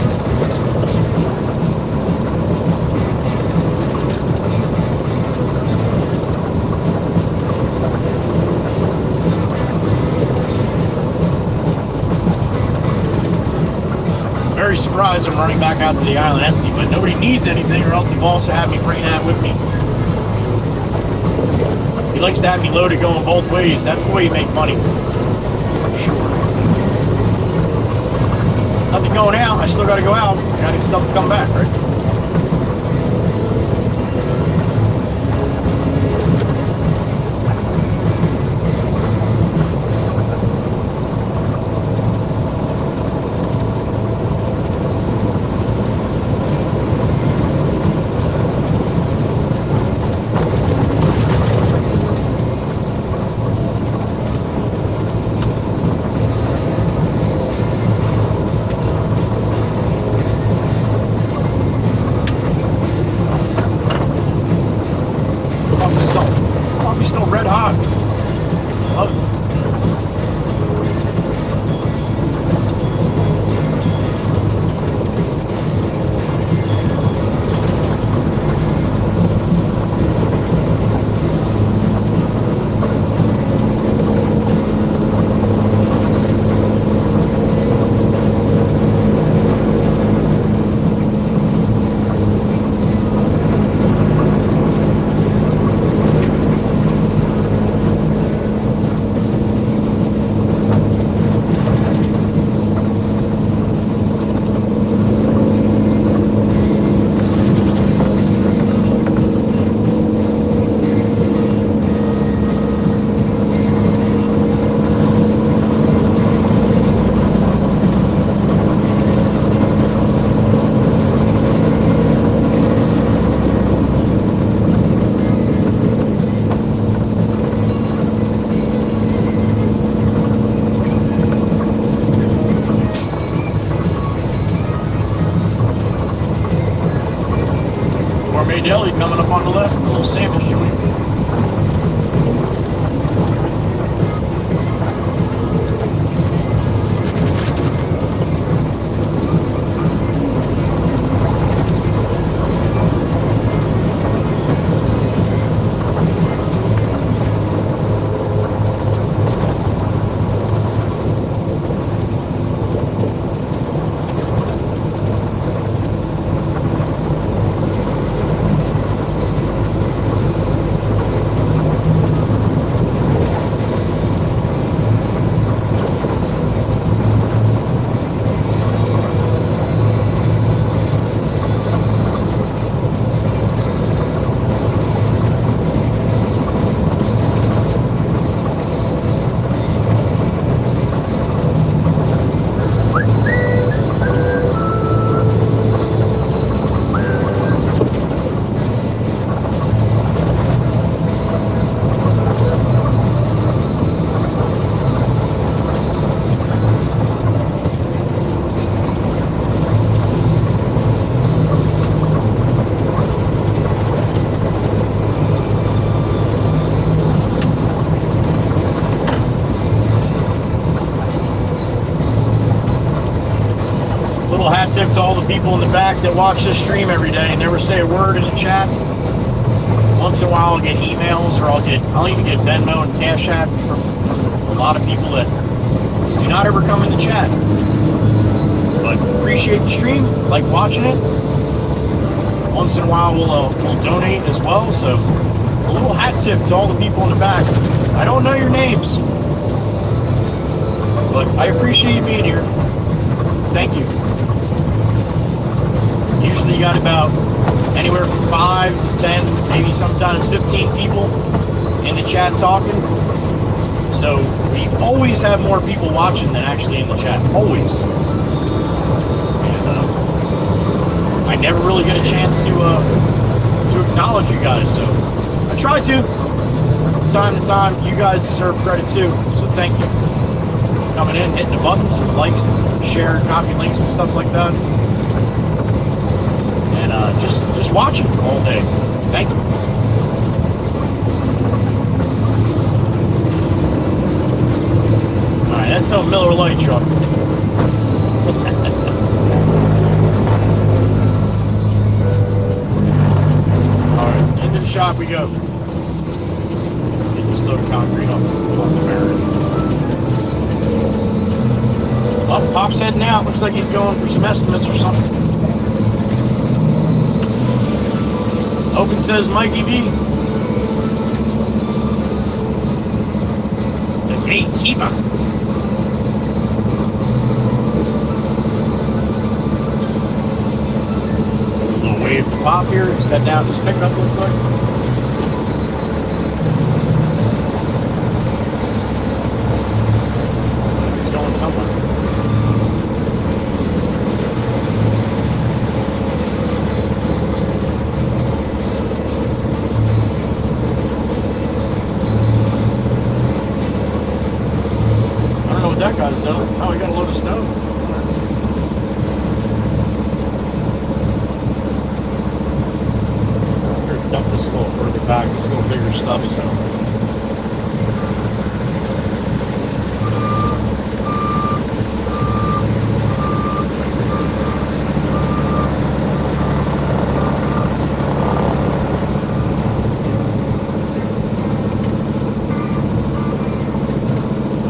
Very surprised I'm running back out to the island empty, but nobody needs anything or else the boss will have me bring that with me. He likes to have me loaded going both ways. That's the way you make money. Sure. Nothing going out. I still got to go out. It's got to stuff to come back, right? Gourmet Deli coming up on the left. A little sandwich joint. Hat tip to all the people in the back that watch this stream every day and never say a word in the chat. Once in a while I'll get emails, or I'll even get Venmo and Cash App from a lot of people that do not ever come in the chat. But appreciate the stream, like watching it. Once in a while we'll donate as well, so a little hat tip to all the people in the back. I don't know your names, but I appreciate you being here. Thank you. Usually you got about anywhere from 5 to 10, maybe sometimes 15 people in the chat talking. So we always have more people watching than actually in the chat. Always. And I never really get a chance to acknowledge you guys. So I try to. From time to time, you guys deserve credit too. So thank you. Coming in, hitting the buttons and likes and share, copy links and stuff like that. And just watching all day. Thank you. Alright, that's no Miller Lite truck. Alright, into the shop we go. Get this load of concrete off the barrier. Oh, Pop's heading out. Looks like he's going for some estimates or something. Open says Mikey B. The gatekeeper. A little wave to Pop here. He's heading out his pickup, looks like. He's going somewhere. That guy's done. Oh, we got a load of snow. We're gonna dump this a little further back. It's a little bigger stuff, so.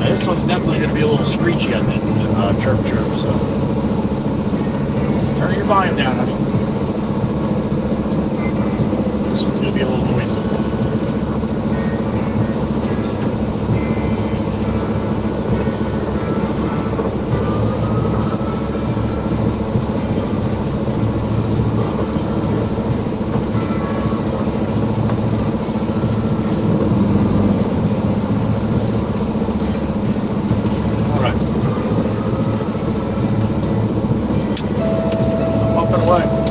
This one's definitely going to be a little screechy, I think. Chirp, chirp, so. Turn your volume down, honey. This one's going to be a little noisy. Away.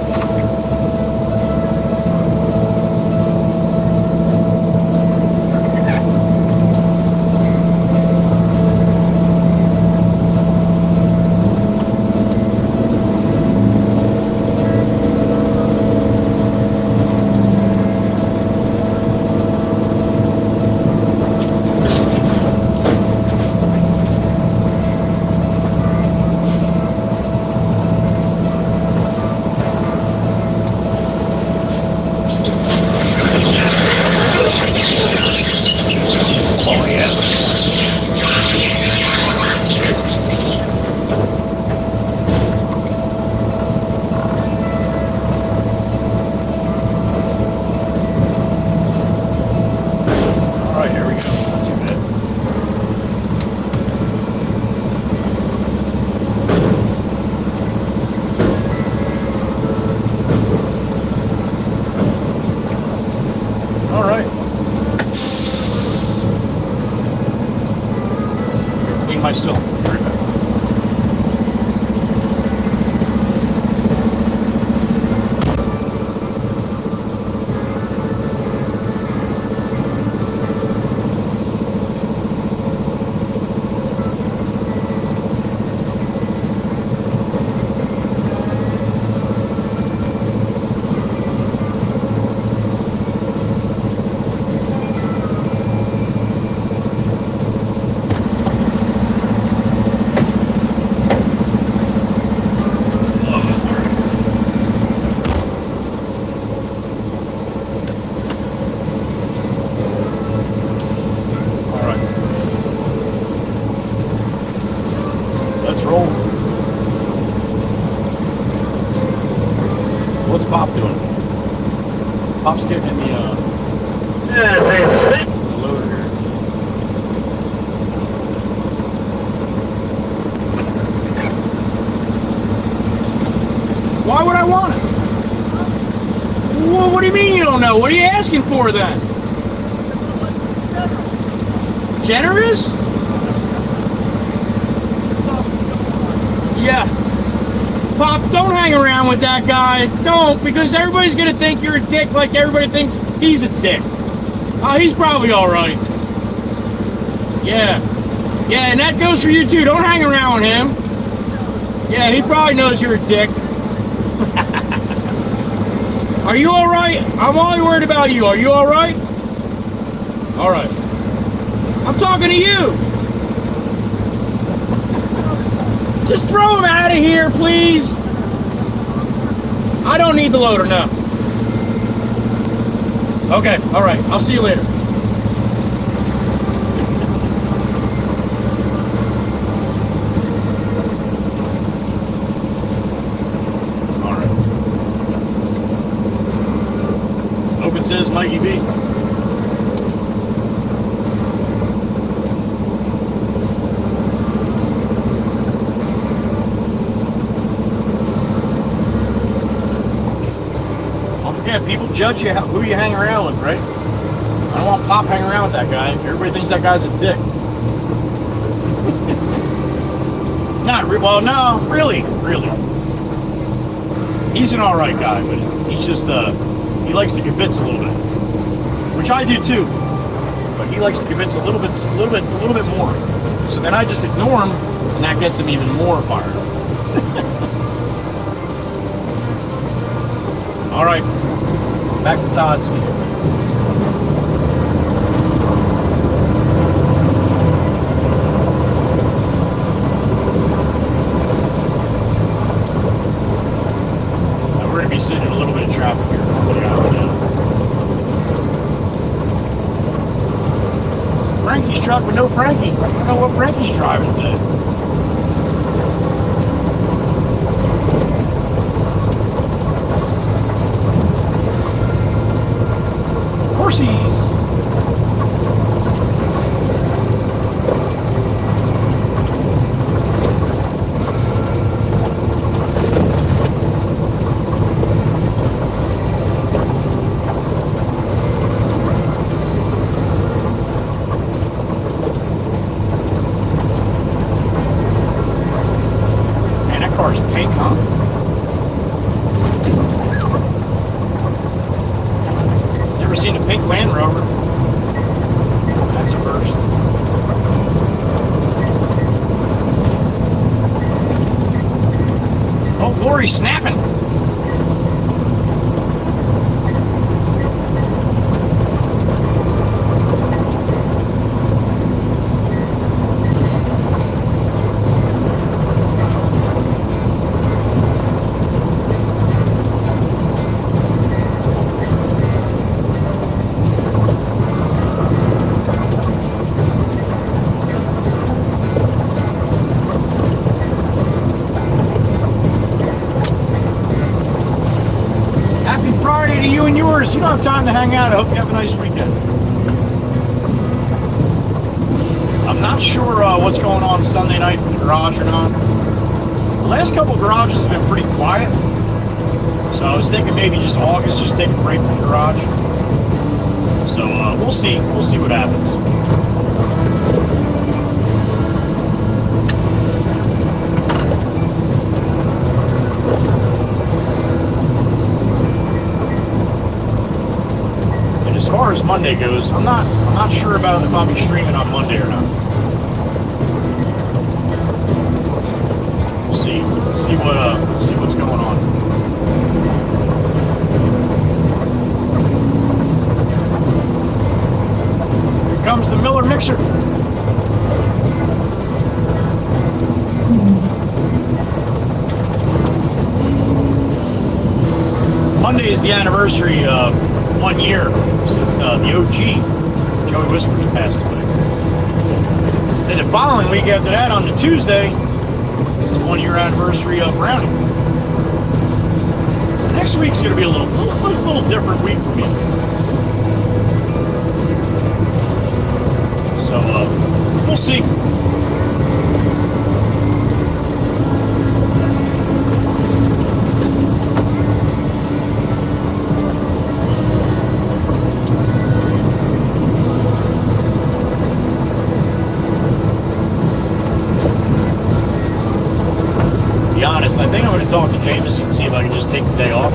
Pop's getting in the loader here. Why would I want it? Well, what do you mean you don't know? What are you asking for then? Generous? Yeah. Pop, don't hang around with that guy. Don't, because everybody's going to think you're a dick like everybody thinks he's a dick. Oh, he's probably all right. Yeah. Yeah, and that goes for you too. Don't hang around with him. Yeah, he probably knows you're a dick. Are you all right? I'm only worried about you. Are you all right? All right. I'm talking to you. Just throw him out of here, please. I don't need the loader, no. Okay, all right. I'll see you later. All right. Open says Mikey B. Yeah, people judge you who you hang around with, right? I don't want Pop hanging around with that guy. Everybody thinks that guy's a dick. Well, no, really. He's an all right guy, but he's just he likes to convince a little bit, which I do too. But he likes to convince a little bit more. So then I just ignore him, and that gets him even more fired up. All right. Back to Todd's. Now we're going to be sitting in a little bit of traffic here. Frankie's truck with no Frankie. I don't know what Frankie's driving today. Horsies. Man, that car's pink, huh? Seen a pink Land Rover. That's a first. Oh, Lori's snapping. You and yours. You don't have time to hang out. I hope you have a nice weekend. I'm not sure what's going on Sunday night from the garage or not. The last couple of garages have been pretty quiet. So I was thinking maybe just August, just take a break from the garage. So we'll see. We'll see what happens. As far as Monday goes, I'm not sure about if I'll be streaming on Monday or not. We'll see what's going on. Here comes the Miller mixer. Monday is the anniversary of 1 year since the OG, Joey Whispers, passed away. Then the following week after that, on the Tuesday, it's the 1 year anniversary of Brownie. Next week's going to be a little different week for me. So, we'll see. I think I'm going to talk to Jameson and see if I can just take the day off.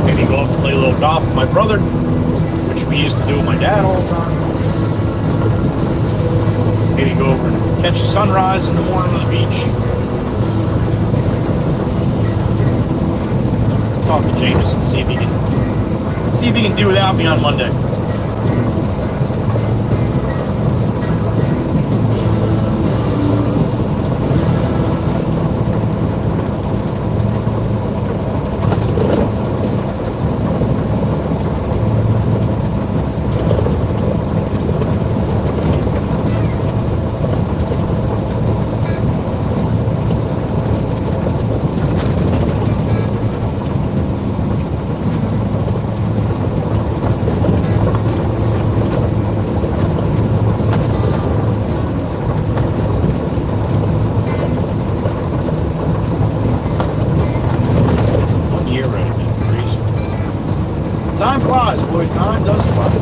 Maybe go up and play a little golf with my brother, which we used to do with my dad all the time. Maybe go over and catch a sunrise in the morning on the beach. Talk to Jameson and see if he can do without me on Monday. Time flies, boy. Time does fly.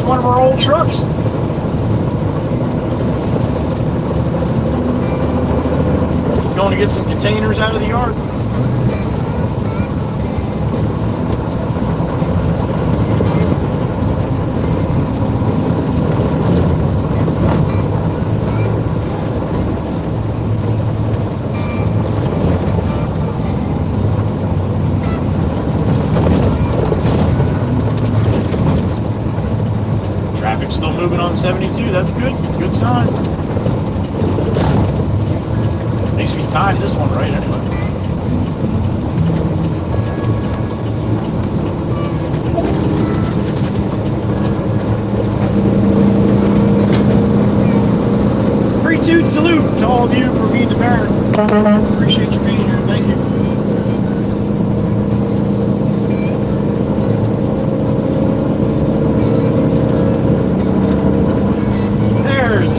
One of our old trucks. He's going to get some containers out of the yard. Still moving on 72, that's good. Good sign. Makes me time this one right anyway. Free toot salute to all of you for being the parent. Appreciate you being here. Thank you.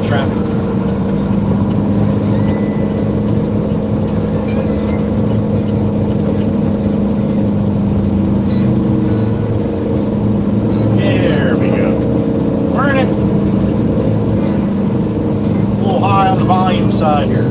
Traffic. There we go. We're in it. A little high on the volume side here.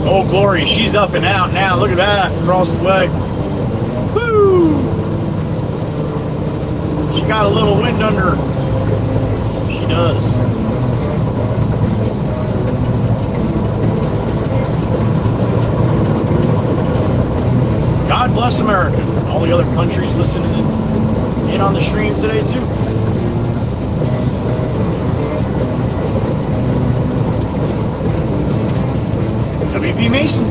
Oh, Glory, she's up and out now. Look at that, across the way. Woo! She got a little wind under her. She does. God bless America. All the other countries listening in on the stream today, too. WB Mason.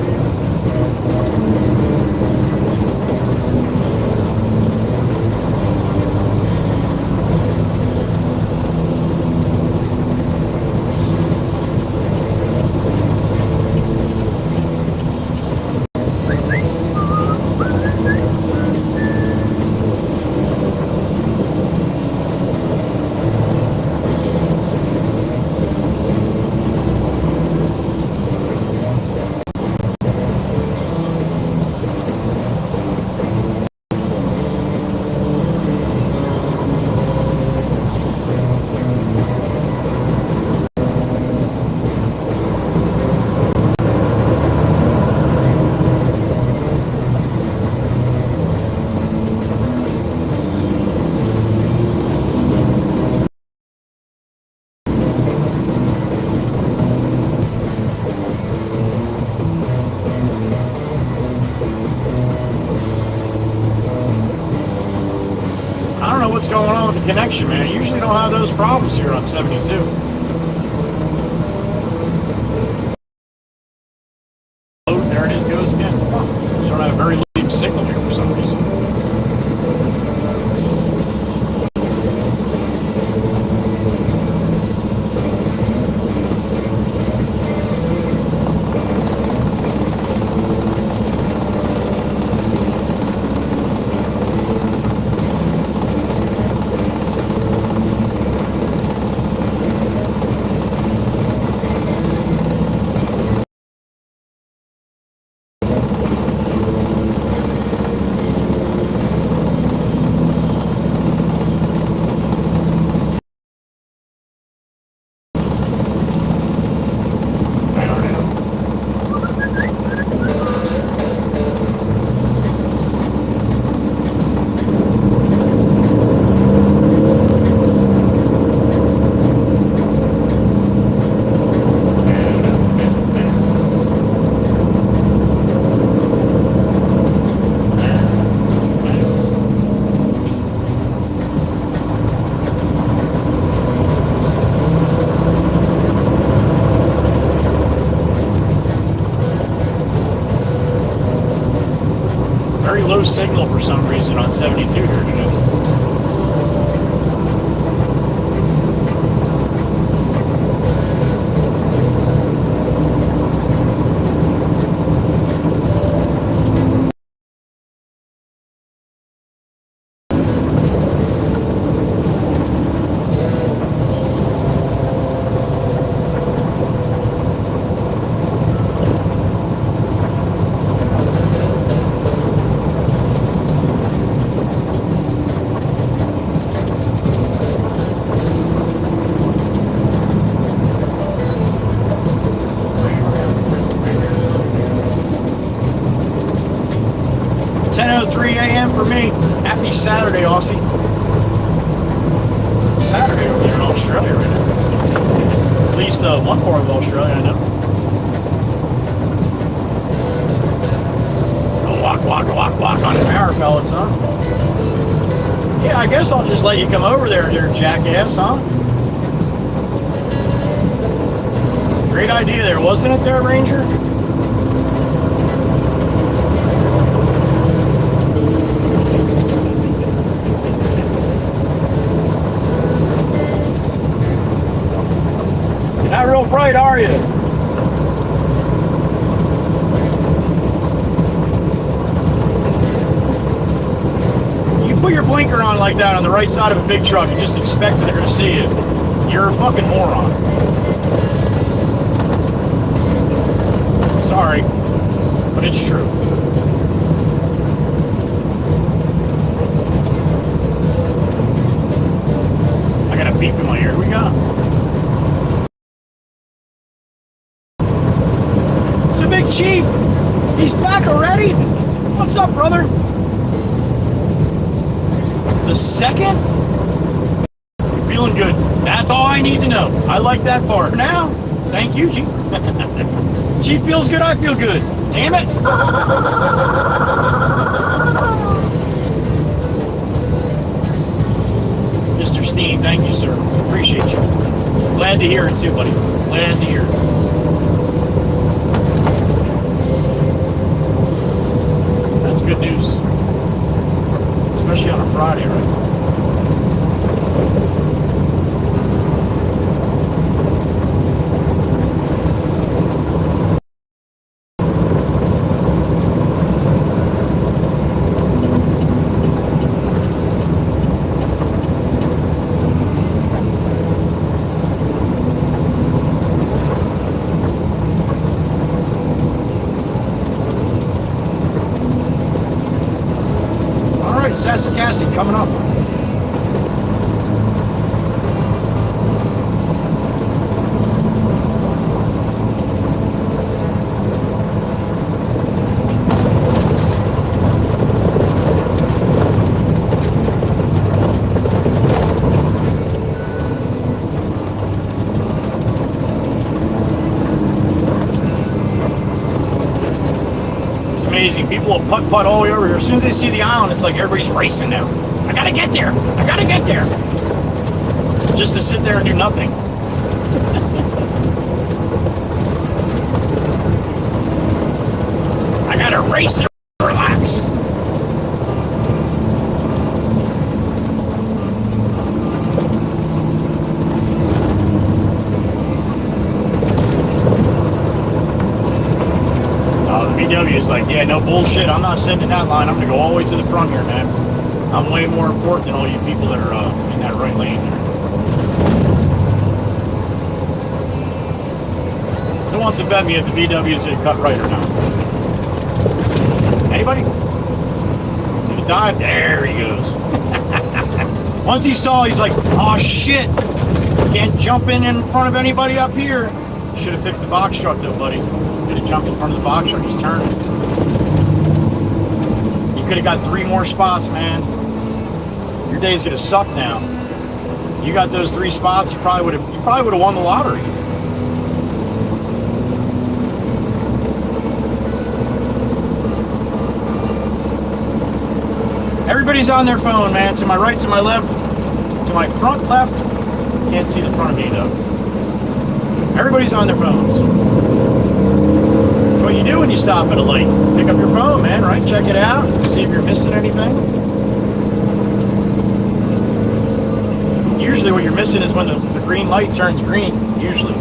connection, man. You usually don't have those problems here on 72. Oh, there it is, goes again. Sort of have a very weak signal here for some reason. Signal for some reason on 72 here today. Saturday, Aussie. Saturday over there in Australia right now. At least one part of Australia, I know. Walk on the power pellets, huh? Yeah, I guess I'll just let you come over there, jackass, huh? Great idea there, wasn't it there, Ranger? Not real bright, are you? You put your blinker on like that on the right side of a big truck and just expect that they're going to see you. You're a fucking moron. Sorry, but it's true. I got a beep in my ear. Here we go. Big Chief, he's back already? What's up, brother? The second? You're feeling good. That's all I need to know. I like that part. Now, thank you, Chief. Chief feels good, I feel good. Damn it. Mr. Steen, thank you, sir. Appreciate you. Glad to hear it, too, buddy. Glad to hear it. That's good news, especially on a Friday, right? Sassy coming up. It's amazing. People will putt all the way over here. As soon as they see the island, it's like everybody's racing now. I gotta get there. I gotta get there. Just to sit there and do nothing. I gotta race to relax. The VW is like, yeah, no bullshit. I'm not sitting in that line. I'm gonna go all the way to the front here, man. I'm way more important than all you people that are in that right lane there. Who wants to bet me if the VW is going to cut right or not? Anybody? Did he dive? There he goes. Once he saw, he's like, oh shit. Can't jump in front of anybody up here. Should have picked the box truck though, buddy. Could have jumped in front of the box truck. He's turning. You could have got 3 more spots, man. Your day's going to suck now. You got those 3 spots, you probably would have won the lottery. Everybody's on their phone, man. To my right, to my left, to my front left. Can't see the front of me though. Everybody's on their phones. That's what you do when you stop at a light. Pick up your phone, man, right? Check it out. See if you're missing anything. Usually what you're missing is when the green light turns green. Usually.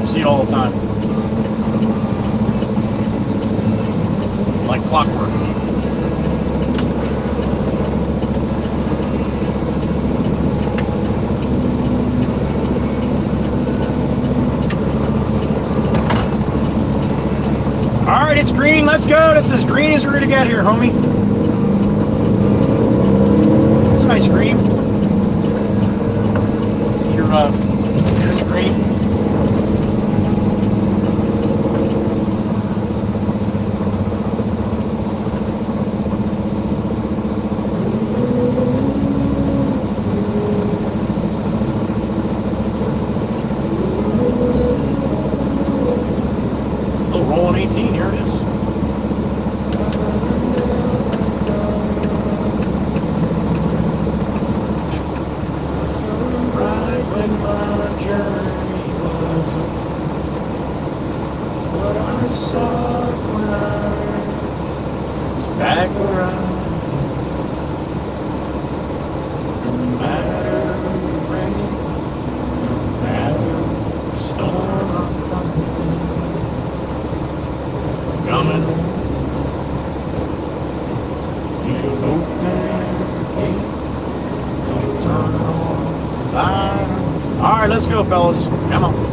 You see it all the time. Like clockwork. Alright, it's green. Let's go. That's as green as we're going to get here, homie. It's a nice green. You're in the green. Little rolling 18, here it is. Alright, let's go, fellas. Come on.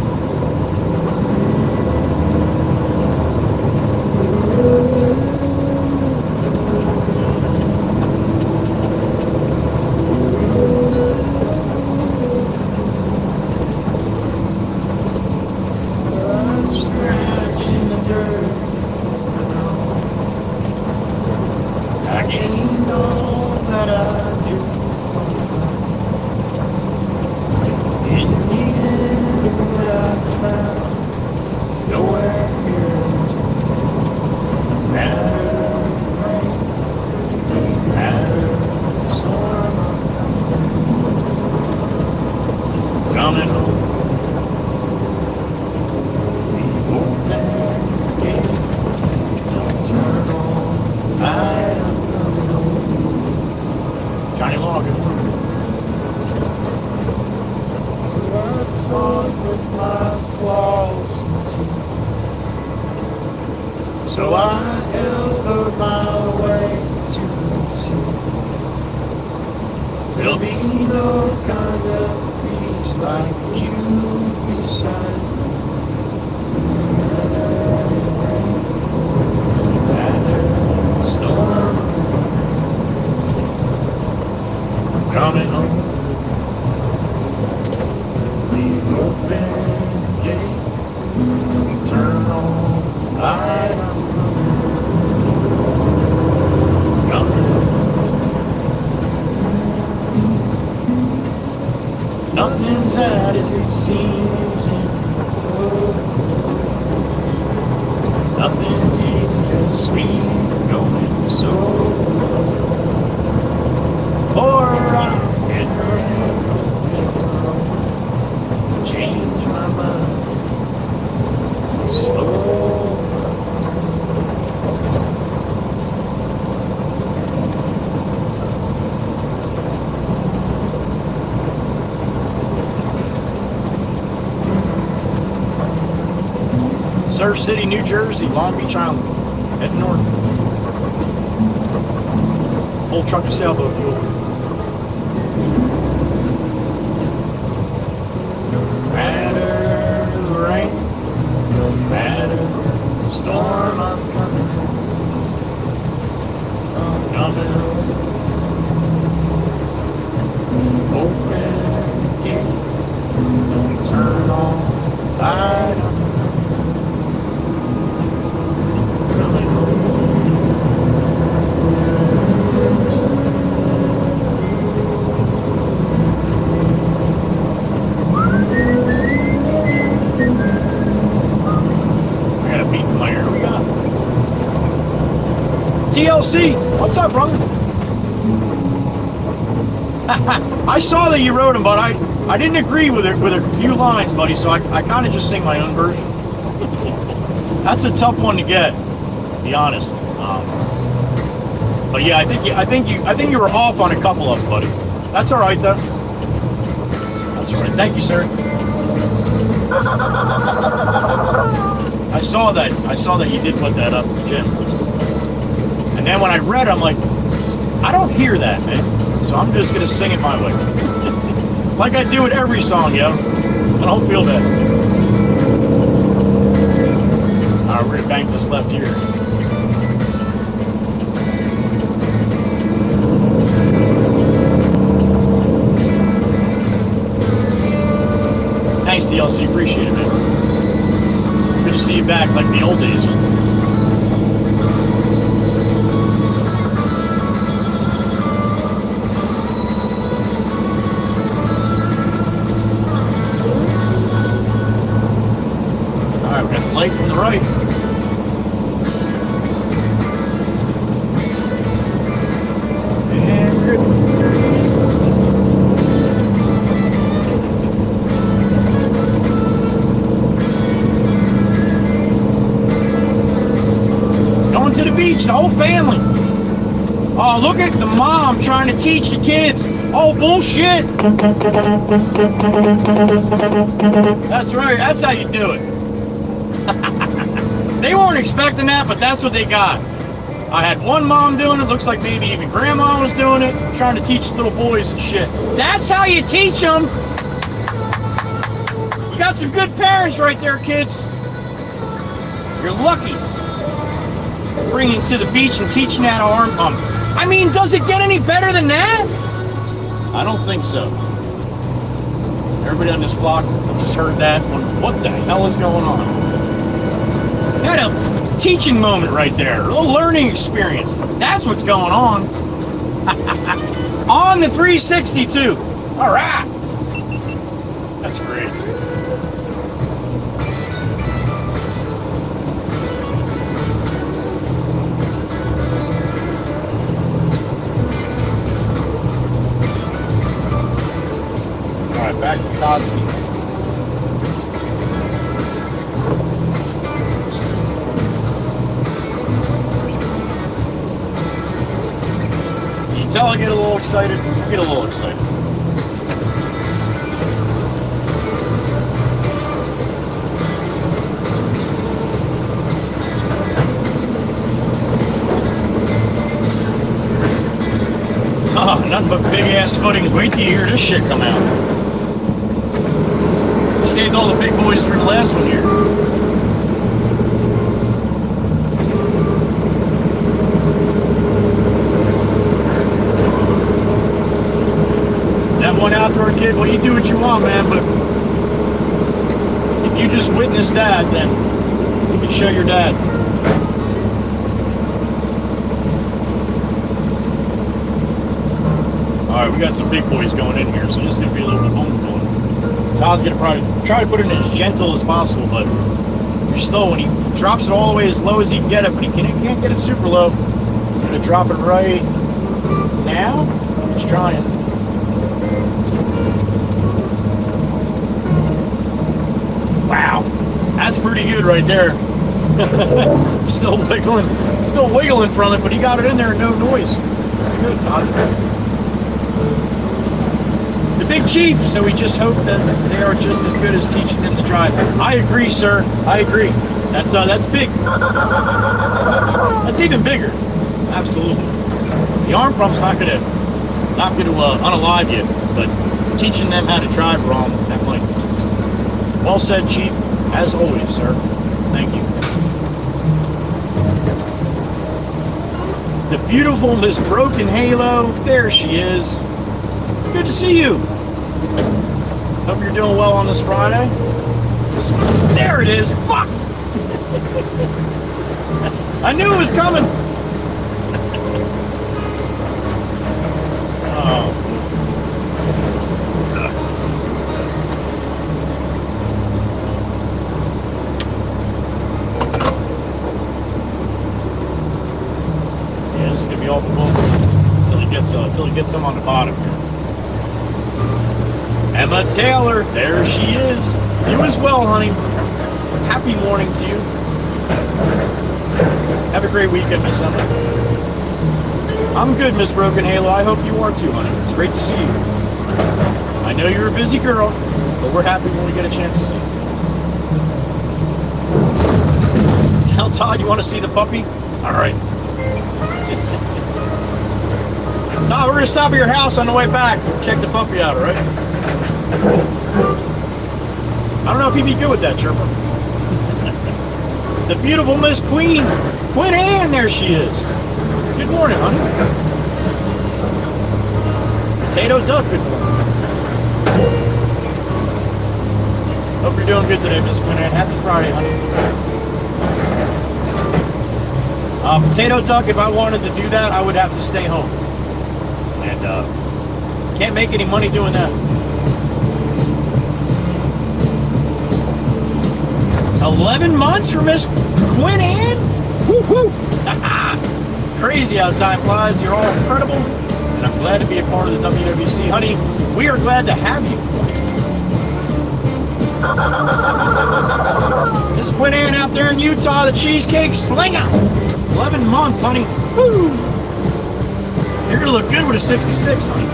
So I elbowed my way to the sea. There'll be no kind of peace like you beside me. Storm, I'm coming home. Leave open the gate. Turn on the light. Nothing's out as it seems in the world. Nothing's easy as sweet going so low. before I hit the road. Change my mind. Slow. Surf City, New Jersey, Long Beach Island. Head north. Full truck of sailboat fuel. No matter the rain, no matter the storm, I'm coming. I'm coming. Open the gate. Don't turn on the light. TLC, what's up, brother? I saw that you wrote them, but I didn't agree with a few lines, buddy. So I kind of just sing my own version. That's a tough one to get, to be honest. But yeah, I think you were off on a couple of them, buddy. That's all right, though. That's all right. Thank you, sir. I saw that you did put that up, Jim. And then when I read it, I'm like, I don't hear that, man. So I'm just going to sing it my way. Like I do with every song, yo. I don't feel bad. All right, we're going to bank this left here. Thanks, DLC. Appreciate it, man. Good to see you back like the old days. Lake from the right. And good. Going to the beach, the whole family. Oh, look at the mom trying to teach the kids. Oh, bullshit. That's right, that's how you do it. They weren't expecting that, but that's what they got. I had one mom doing it, looks like maybe even grandma was doing it, trying to teach little boys and shit. That's how you teach them. You got some good parents right there, kids. You're lucky. Bringing to the beach and teaching how to arm pump. I mean, does it get any better than that? I don't think so. Everybody on this block just heard that. What the hell is going on? Had a teaching moment right there, a little learning experience. That's what's going on. On the 360 too. All right. That's great. All right, back to Todsky. Tell I get a little excited. I get a little excited. Oh, nothing but big ass footings. Wait till you hear this shit come out. I saved all the big boys for the last one here. One outdoor kid, well, you do what you want, man, but if you just witness that, then you can show your dad. Alright, we got some big boys going in here, so this is going to be a little bit boom going. Todd's going to probably try to put it in as gentle as possible, but you're still, when he drops it all the way as low as he can get it, but he can't get it super low. He's going to drop it right now. He's trying. Wow, that's pretty good right there. Still wiggling from it, but he got it in there and no noise. Pretty good, Todd's good. The Big Chief, so we just hope that they are just as good as teaching them to drive. I agree, sir. I agree. That's big. That's even bigger. Absolutely. The arm pump's not gonna unalive you, but teaching them how to drive wrong, that might. Well said, Chief. As always, sir. Thank you. The beautiful Miss Broken Halo. There she is. Good to see you. Hope you're doing well on this Friday. There it is. Fuck! I knew it was coming. Oh. Yeah, this is gonna be all the balloons until he gets some on the bottom here. Emma Taylor, there she is. You as well, honey. Happy morning to you. Have a great weekend, Miss Emma. I'm good, Miss Broken Halo. I hope you are too, honey. It's great to see you. I know you're a busy girl, but we're happy when we get a chance to see you. Tell Todd you want to see the puppy? All right. Todd, we're going to stop at your house on the way back. Check the puppy out, all right? I don't know if he'd be good with that, Chirper. The beautiful Miss Queen Anne, there she is. Good morning, honey. Potato Duck, good morning. Hope you're doing good today, Miss Queen Anne. Happy Friday, honey. Potato Duck, if I wanted to do that, I would have to stay home. And can't make any money doing that. 11 months for Miss Quinn Ann? Woo-hoo! Crazy how time flies. You're all incredible, and I'm glad to be a part of the WWC. Honey, we are glad to have you. Miss Quinn Ann out there in Utah, the cheesecake slinger. 11 months, honey. Woo! You're going to look good with a 66, honey.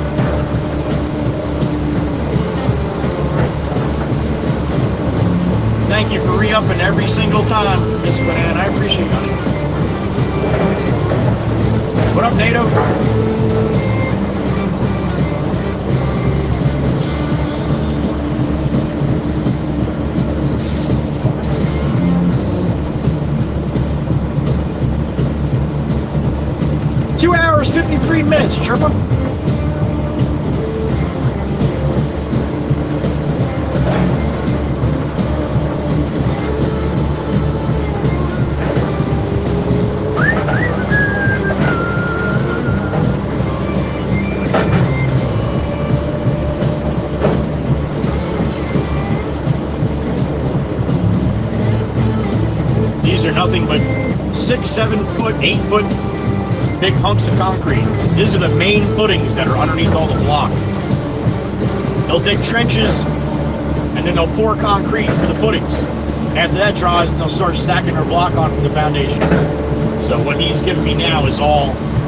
Thank you for re-upping every single time, Miss Quinn Ann. I appreciate it, honey. What up, NATO? Two hours, 53 minutes, Chirpa. Nothing but 6, 7 foot, 8 foot big hunks of concrete. These are the main footings that are underneath all the block. They'll dig trenches and then they'll pour concrete for the footings. And after that dries, they'll start stacking their block on for the foundation. So what he's giving me now is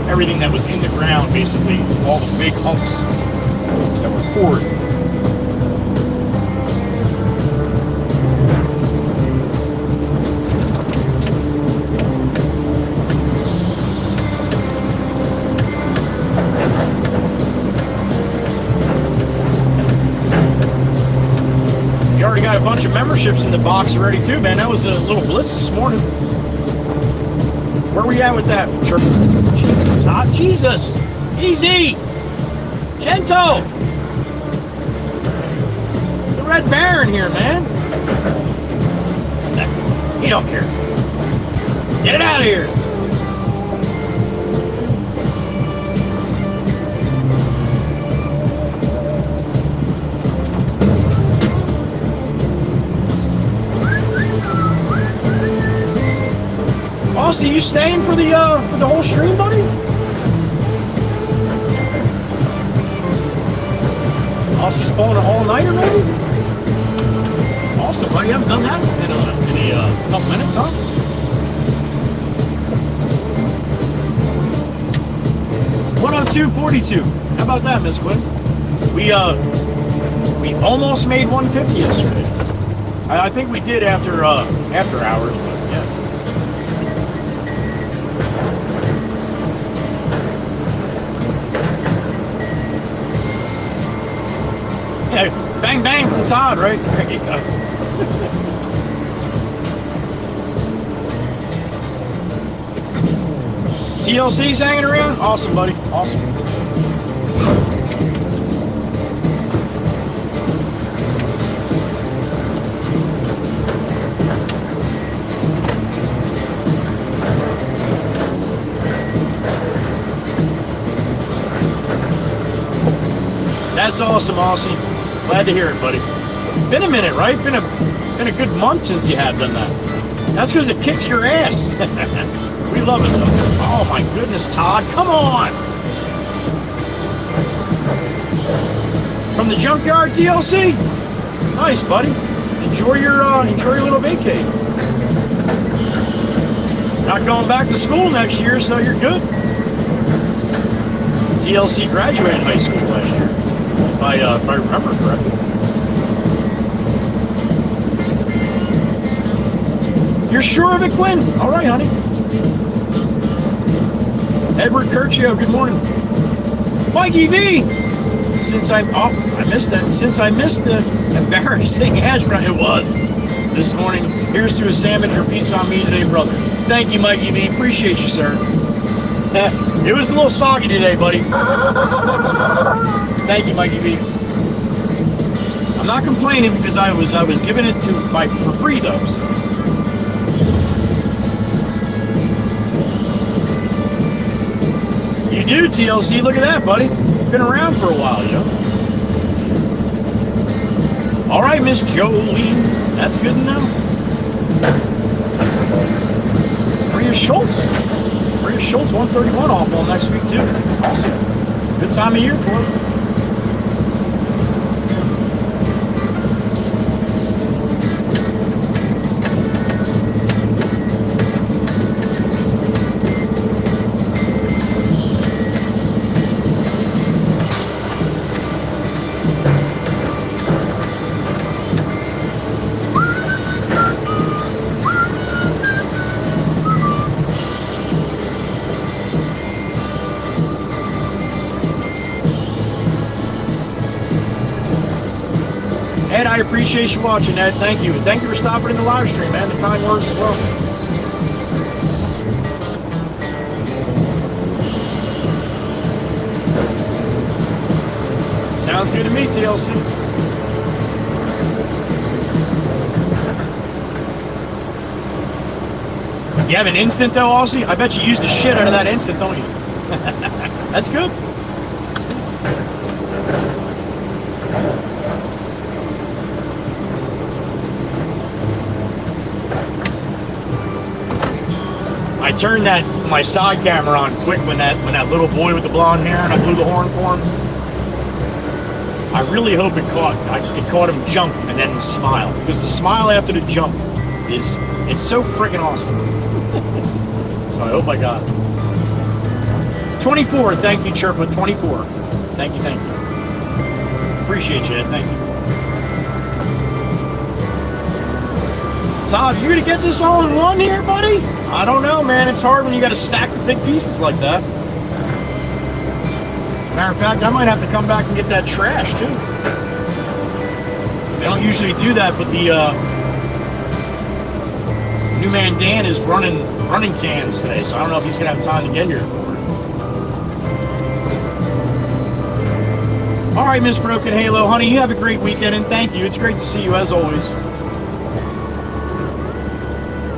everything that was in the ground, basically, all the big hunks that were poured. Got a bunch of memberships in the box already too, man. That was a little blitz this morning. Where we at with that? Jesus, hot Jesus, easy, gentle. The Red Baron here, man. He don't care. Get it out of here. Aussie, you staying for the whole stream, buddy? Aussie's pulling an all-nighter, maybe? Awesome, buddy. You haven't done that in a couple minutes, huh? $102.42. How about that, Miss Quinn? We almost made 150 yesterday. I think we did after hours, but yeah. Yeah, bang bang from Todd, right? There you go. TLC's hanging around? Awesome, buddy. Awesome. That's awesome, Aussie. Glad to hear it, buddy. Been a minute, right? Been a good month since you have done that. That's because it kicks your ass. We love it, though. Oh, my goodness, Todd. Come on. From the junkyard, TLC? Nice, buddy. Enjoy your little vacay. Not going back to school next year, so you're good. TLC graduated high school last year, if I remember correctly. You're sure of it, Quinn? All right, honey. Edward Curcio, good morning. Mikey V! I missed that. Since I missed the embarrassing hash brown, it was this morning. Here's to a sandwich or pizza on me today, brother. Thank you, Mikey V. Appreciate you, sir. It was a little soggy today, buddy. Thank you, Mikey V. I'm not complaining because I was giving it for free though. So. You do, TLC. Look at that, buddy. Been around for a while, you know. All right, Miss Jolene. That's good to know. Maria Schultz, 131 off all next week, too. Awesome. Good time of year for it. Ed, I appreciate you watching, Ed. Thank you. And thank you for stopping in the live stream, man. The kind words as well. Sounds good to me, TLC. You have an instant, though, Aussie? I bet you use the shit out of that instant, don't you? That's good. I turned my side camera on quick when that little boy with the blonde hair and I blew the horn for him. I really hope it caught him jump and then smile, because the smile after the jump it's so freaking awesome. So I hope I got it. 24, thank you, Chirpa. 24. Thank you. Appreciate you, Ed. Thank you. Todd, you gonna get this all in one here, buddy? I don't know, man. It's hard when you got to stack the big pieces like that. Matter of fact, I might have to come back and get that trash too. They don't usually do that, but the new man Dan is running cans today, so I don't know if he's gonna have time to get here for it. All right, Miss Broken Halo, honey, you have a great weekend, and thank you. It's great to see you as always.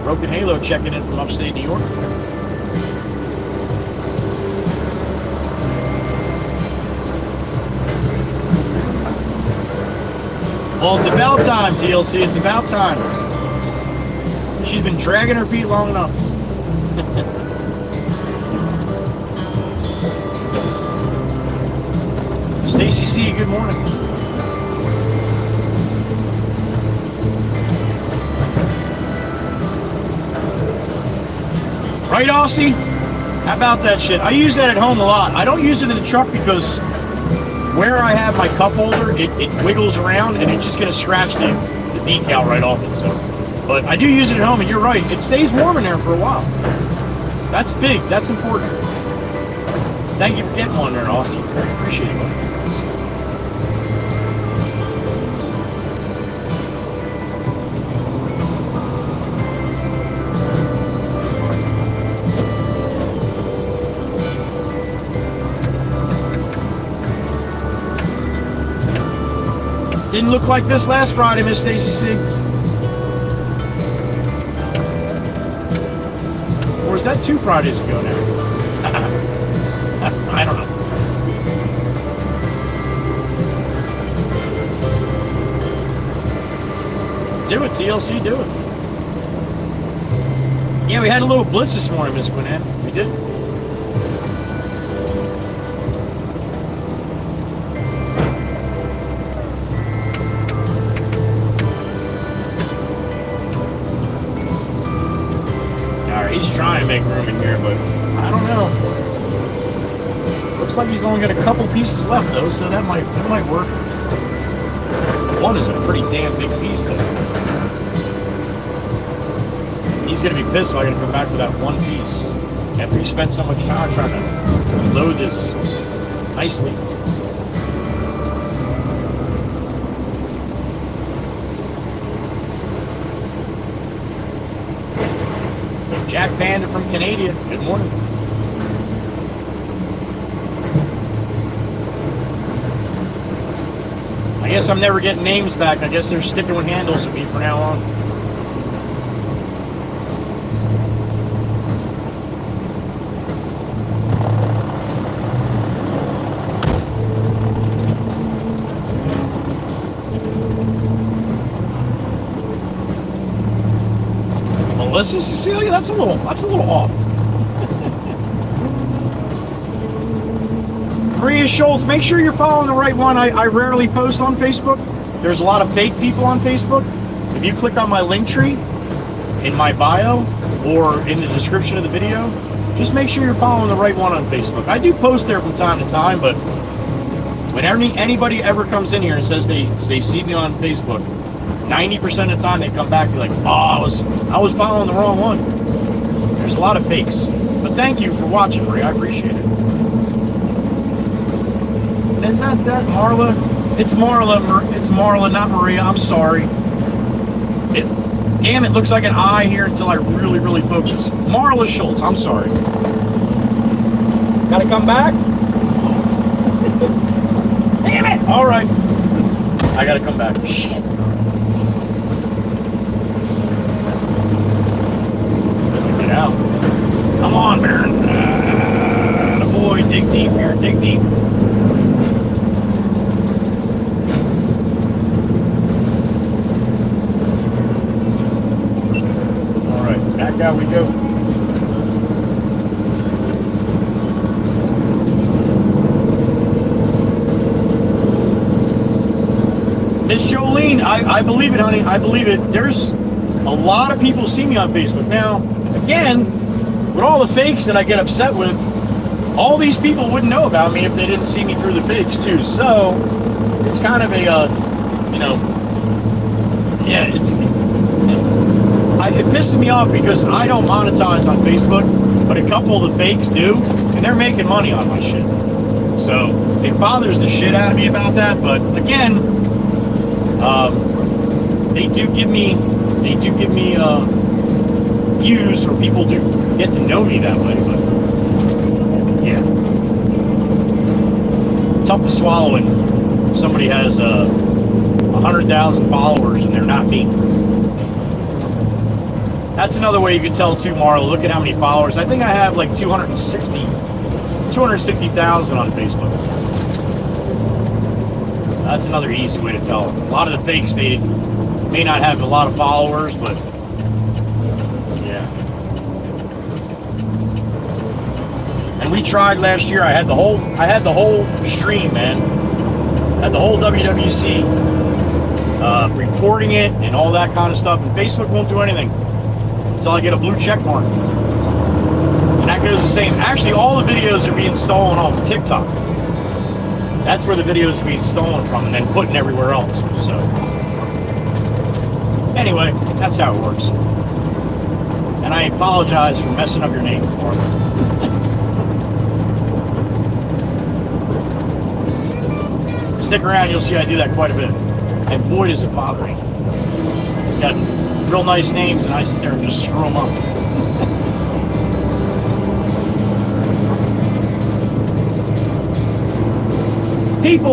Broken Halo checking in from upstate New York. Well, it's about time, TLC. It's about time. She's been dragging her feet long enough. Stacy C, good morning. Right, Aussie? How about that shit? I use that at home a lot. I don't use it in the truck because where I have my cup holder, it wiggles around and it's just gonna scratch the decal right off it. So, but I do use it at home, and you're right. It stays warm in there for a while. That's big. That's important. Thank you for getting one there, Aussie. Appreciate it. Didn't look like this last Friday, Miss Stacy C. Or is that 2 Fridays ago now? I don't know. Do it, TLC, do it. Yeah, we had a little blitz this morning, Miss Quinette. We did. He's trying to make room in here, but I don't know. Looks like he's only got a couple pieces left, though, so that might work. One is a pretty damn big piece, though. He's gonna be pissed if I gotta come back to that one piece after he spent so much time trying to load this nicely. Jack Panda from Canada. Good morning. I guess I'm never getting names back. I guess they're sticking with handles with me from now on. Melissa Cecilia, that's a little off. Maria Schultz, make sure you're following the right one. I rarely post on Facebook. There's a lot of fake people on Facebook. If you click on my link tree in my bio or in the description of the video, just make sure you're following the right one on Facebook. I do post there from time to time, but when anybody ever comes in here and says they see me on Facebook, 90% of the time they come back and be like, oh, I was following the wrong one. There's a lot of fakes. But thank you for watching, Maria. I appreciate it. And it's not that Marla. It's Marla. It's Marla, not Maria. I'm sorry. Damn, it looks like an I here until I really, really focus. Marla Schultz. I'm sorry. Gotta come back? Damn it! All right. I gotta come back. Shit. Get out. Come on, Baron. Boy, dig deep here. Dig deep. All right, back out we go. Miss Jolene, I believe it, honey. I believe it. There's a lot of people see me on Facebook. Now, again, with all the fakes that I get upset with, all these people wouldn't know about me if they didn't see me through the fakes, too. So, it's kind of a, yeah, it pisses me off because I don't monetize on Facebook, but a couple of the fakes do, and they're making money on my shit. So, it bothers the shit out of me about that, but again, they do give me views, or people do get to know me that way, but yeah, tough to swallow when somebody has 100,000 followers and they're not me. That's another way you can tell too, Marla. Look at how many followers. I think I have like 260,000 on Facebook. That's another easy way to tell. A lot of the fakes, they may not have a lot of followers, but yeah. And we tried last year. I had the whole stream, man. I had the whole WWC reporting it and all that kind of stuff. And Facebook won't do anything until I get a blue check mark. that goes the same. Actually, all the videos are being stolen off of TikTok. That's where the videos are being stolen from and then put in everywhere else. So, anyway, that's how it works. And I apologize for messing up your name, Mark. Stick around, you'll see I do that quite a bit. And boy, does it bother me. Got real nice names, and I sit there and just screw them up.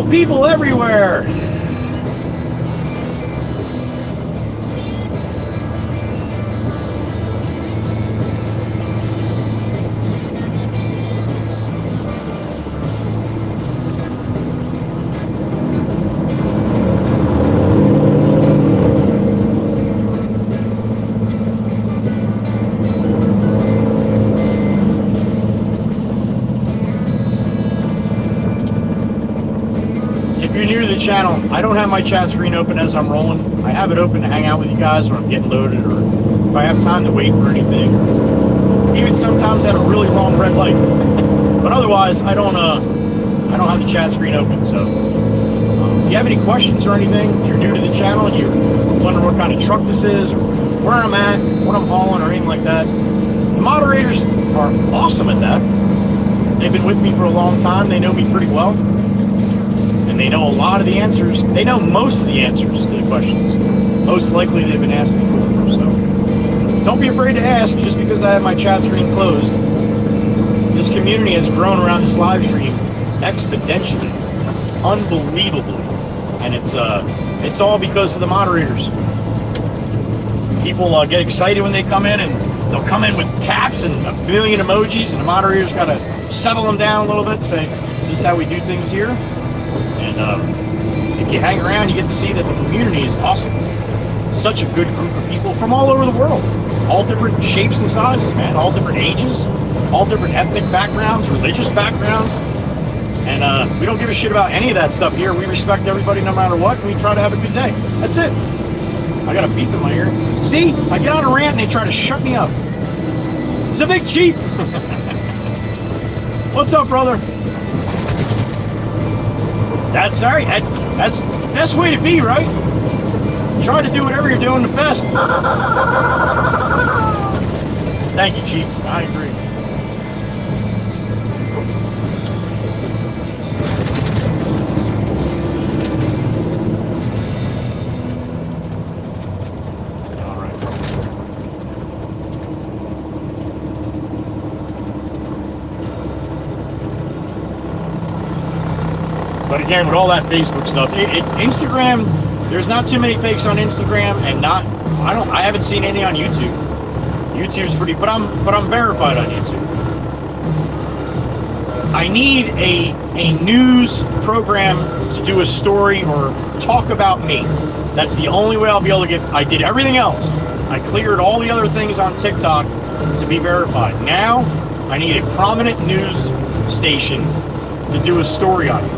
People everywhere. Channel. I don't have my chat screen open as I'm rolling. I have it open to hang out with you guys when I'm getting loaded, or if I have time to wait for anything, or even sometimes at a really long red light. But otherwise, I don't have the chat screen open. So if you have any questions or anything, if you're new to the channel and you're wondering what kind of truck this is, or where I'm at, what I'm hauling, or anything like that, the moderators are awesome at that. They've been with me for a long time. They know me pretty well. And they know a lot of the answers. They know most of the answers to the questions. Most likely they've been asking for. So don't be afraid to ask just because I have my chat screen closed. This community has grown around this live stream exponentially, unbelievably. And it's all because of the moderators. People get excited when they come in, and they'll come in with caps and a million emojis, and the moderators got to settle them down a little bit and say, this is how we do things here. And if you hang around, you get to see that the community is awesome. Such a good group of people from all over the world. All different shapes and sizes, man. All different ages. All different ethnic backgrounds, religious backgrounds. And we don't give a shit about any of that stuff here. We respect everybody no matter what, and we try to have a good day. That's it. I got a beep in my ear. See? I get on a rant and they try to shut me up. It's a big chief. What's up, brother? That's all right. That's the best way to be, right? Try to do whatever you're doing the best. Thank you, Chief. I agree. All right. But again, with all that Facebook stuff, Instagram, there's not too many fakes on Instagram, and I haven't seen any on YouTube. YouTube's pretty, but I'm verified on YouTube. I need a news program to do a story or talk about me. That's the only way I'll be able to get. I did everything else. I cleared all the other things on TikTok to be verified. Now I need a prominent news station to do a story on it,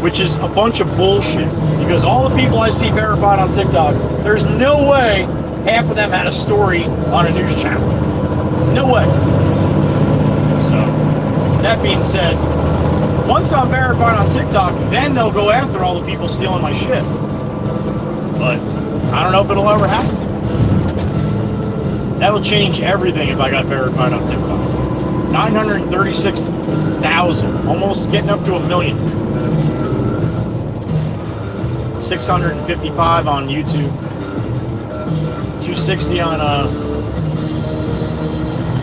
which is a bunch of bullshit, because all the people I see verified on TikTok, there's no way half of them had a story on a news channel. No way. So, that being said, once I'm verified on TikTok, then they'll go after all the people stealing my shit. But I don't know if it'll ever happen. That will change everything if I got verified on TikTok. 936,000, almost getting up to 1 million. 655 on YouTube, 260 on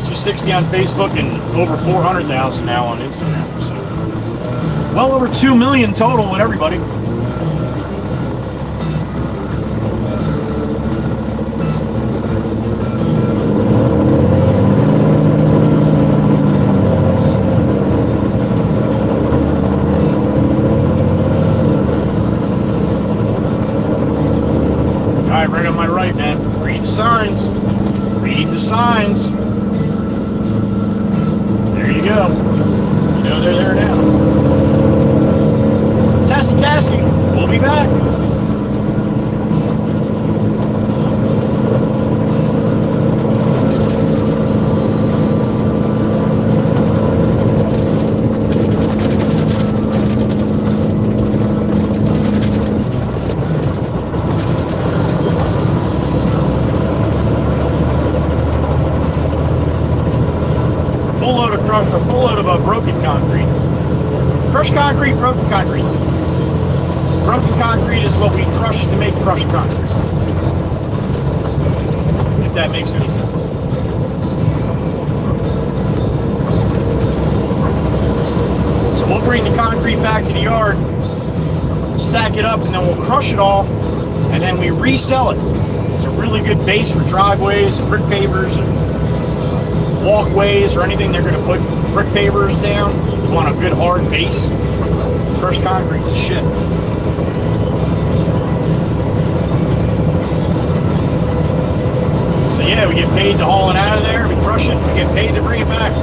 260 on Facebook, and over 400,000 now on Instagram. So, well over 2 million total with everybody. Right on my right, man. Read the signs. Read the signs. There you go. You know they're there now. Sassy Cassie, we'll be back. a full load of broken concrete. Crushed concrete, broken concrete. Broken concrete is what we crush to make crushed concrete. If that makes any sense. So we'll bring the concrete back to the yard, stack it up, and then we'll crush it all, and then we resell it. It's a really good base for driveways, brick pavers, and walkways, or anything they're going to put brick pavers down. You want a good hard base. Crushed concrete's a shit. So yeah, we get paid to haul it out of there, we crush it, we get paid to bring it back.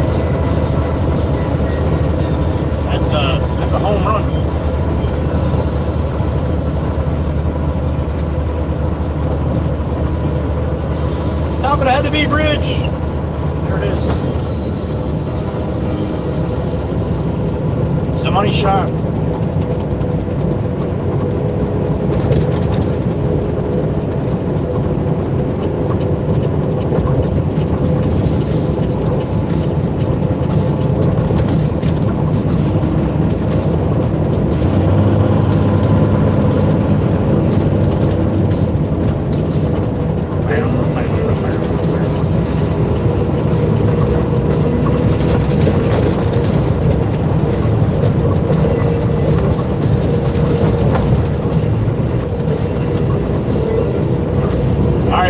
That's a home run. Top of the Heatherby Bridge. There it is. It's a money shot.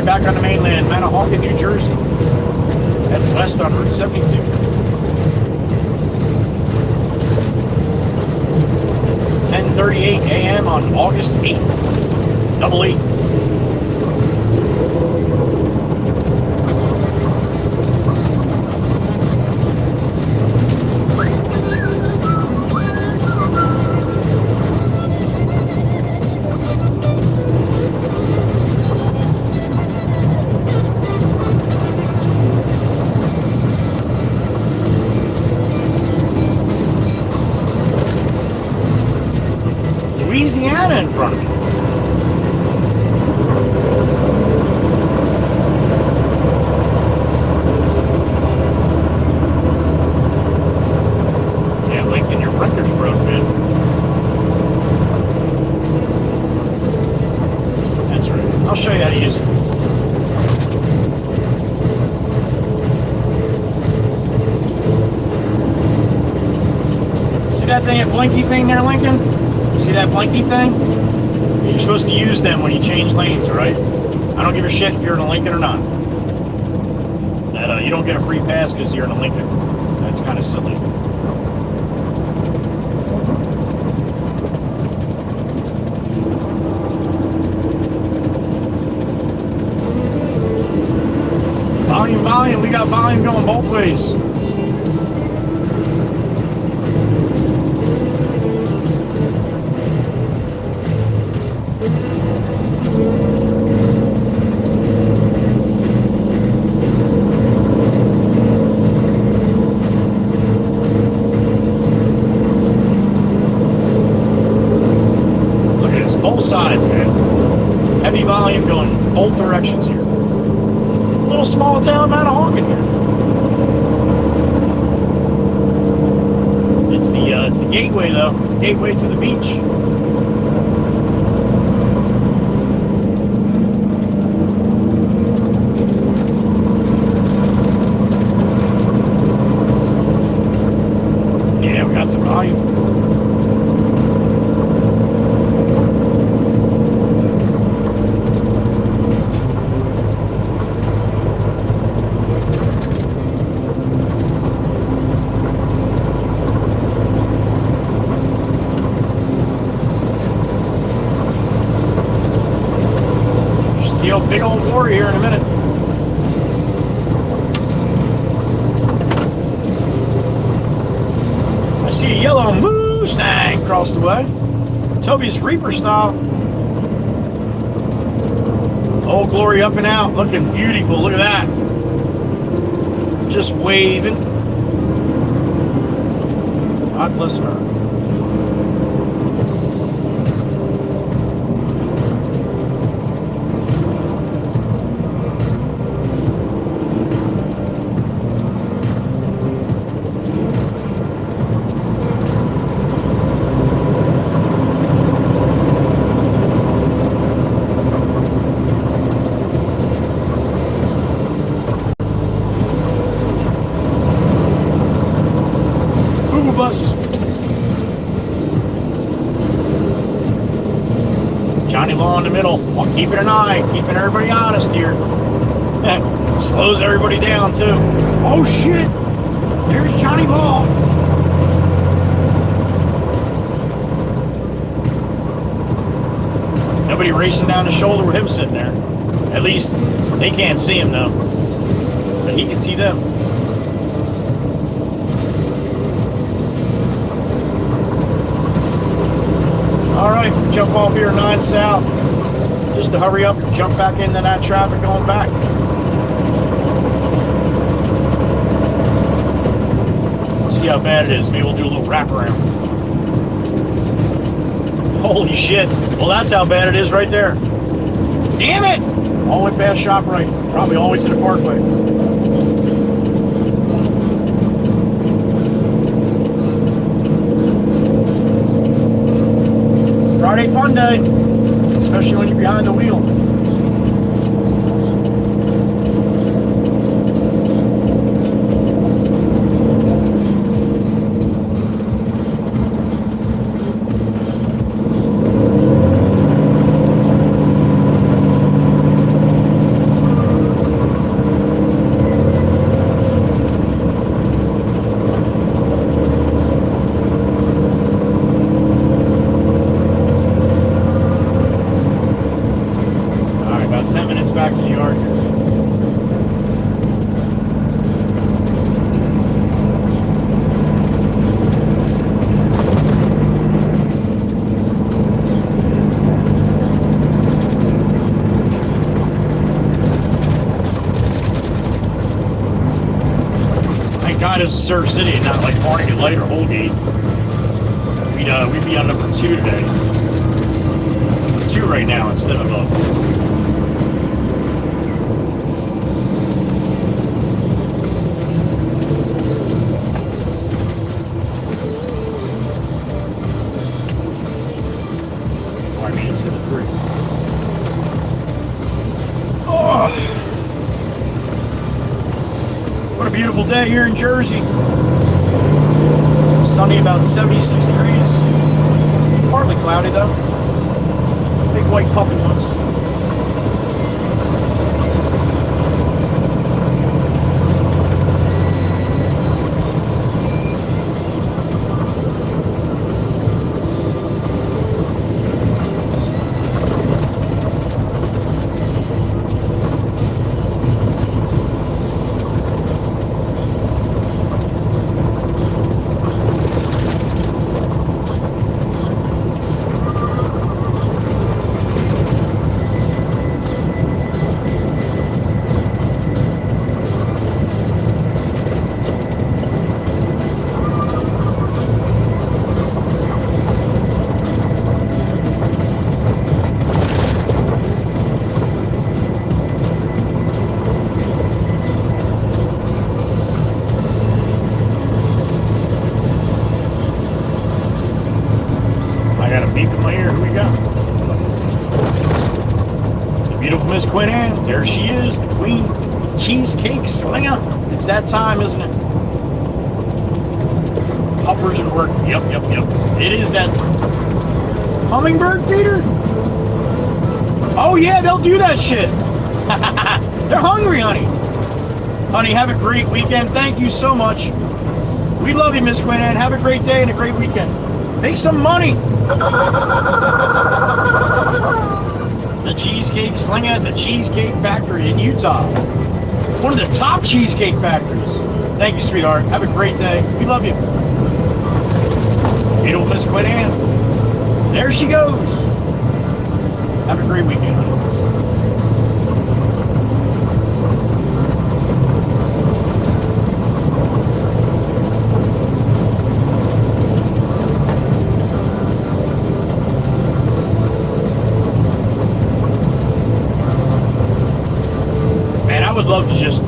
Back on the mainland, Manahawkin, New Jersey. Head west on Route 72. 10:38 a.m. on August 8th. Double 8. Louisiana in front of me. Yeah, Lincoln, your breaker's broke, man. That's right. I'll show you how to use it. See that thing, that blinky thing there, Lincoln? See that blinky thing? You're supposed to use them when you change lanes, right? I don't give a shit if you're in a Lincoln or not. That you don't get a free pass because you're in a Lincoln. That's kind of silly. Volume, volume. We got volume going both ways. Volume going both directions here. Little small town Manahawkin here. It's the gateway though. It's the gateway to the beach. Yeah, we got some volume. Big old warrior here in a minute. I see a yellow Mustang across the way. Toby's Reaper style. Old Glory up and out, looking beautiful. Look at that. Just waving. God bless her. Keeping an eye, keeping everybody honest here. Slows everybody down too. Oh shit! There's Johnny Ball. Nobody racing down the shoulder with him sitting there. At least they can't see him though. But he can see them. Alright, jump off here 9 South. Just to hurry up and jump back into that traffic going back. See how bad it is. Maybe we'll do a little wraparound. Holy shit. Well, that's how bad it is right there. Damn it! All the way past ShopRite. Probably all the way to the Parkway. Friday fun day. Especially when you're behind the wheel. It's a Surf City and not like Barnegat Light or Holgate. We'd be on number 2 today. Number 2 right now instead of I mean instead of 3. Oh. What a beautiful day here in Jersey. Sunny, about 76 degrees. Partly cloudy though. Big white puffy ones. Queen Anne, there she is, the Queen Cheesecake Slinger. It's that time, isn't it? Uppers and work. Yep. It is that hummingbird feeder. Oh yeah, they'll do that shit. They're hungry, honey. Honey, have a great weekend. Thank you so much. We love you, Miss Queen Anne. Have a great day and a great weekend. Make some money. The Cheesecake Slinger at the Cheesecake Factory in Utah. One of the top cheesecake factories. Thank you, sweetheart. Have a great day. We love you. Beautiful Miss Queen Anne. There she goes. Have a great weekend, honey.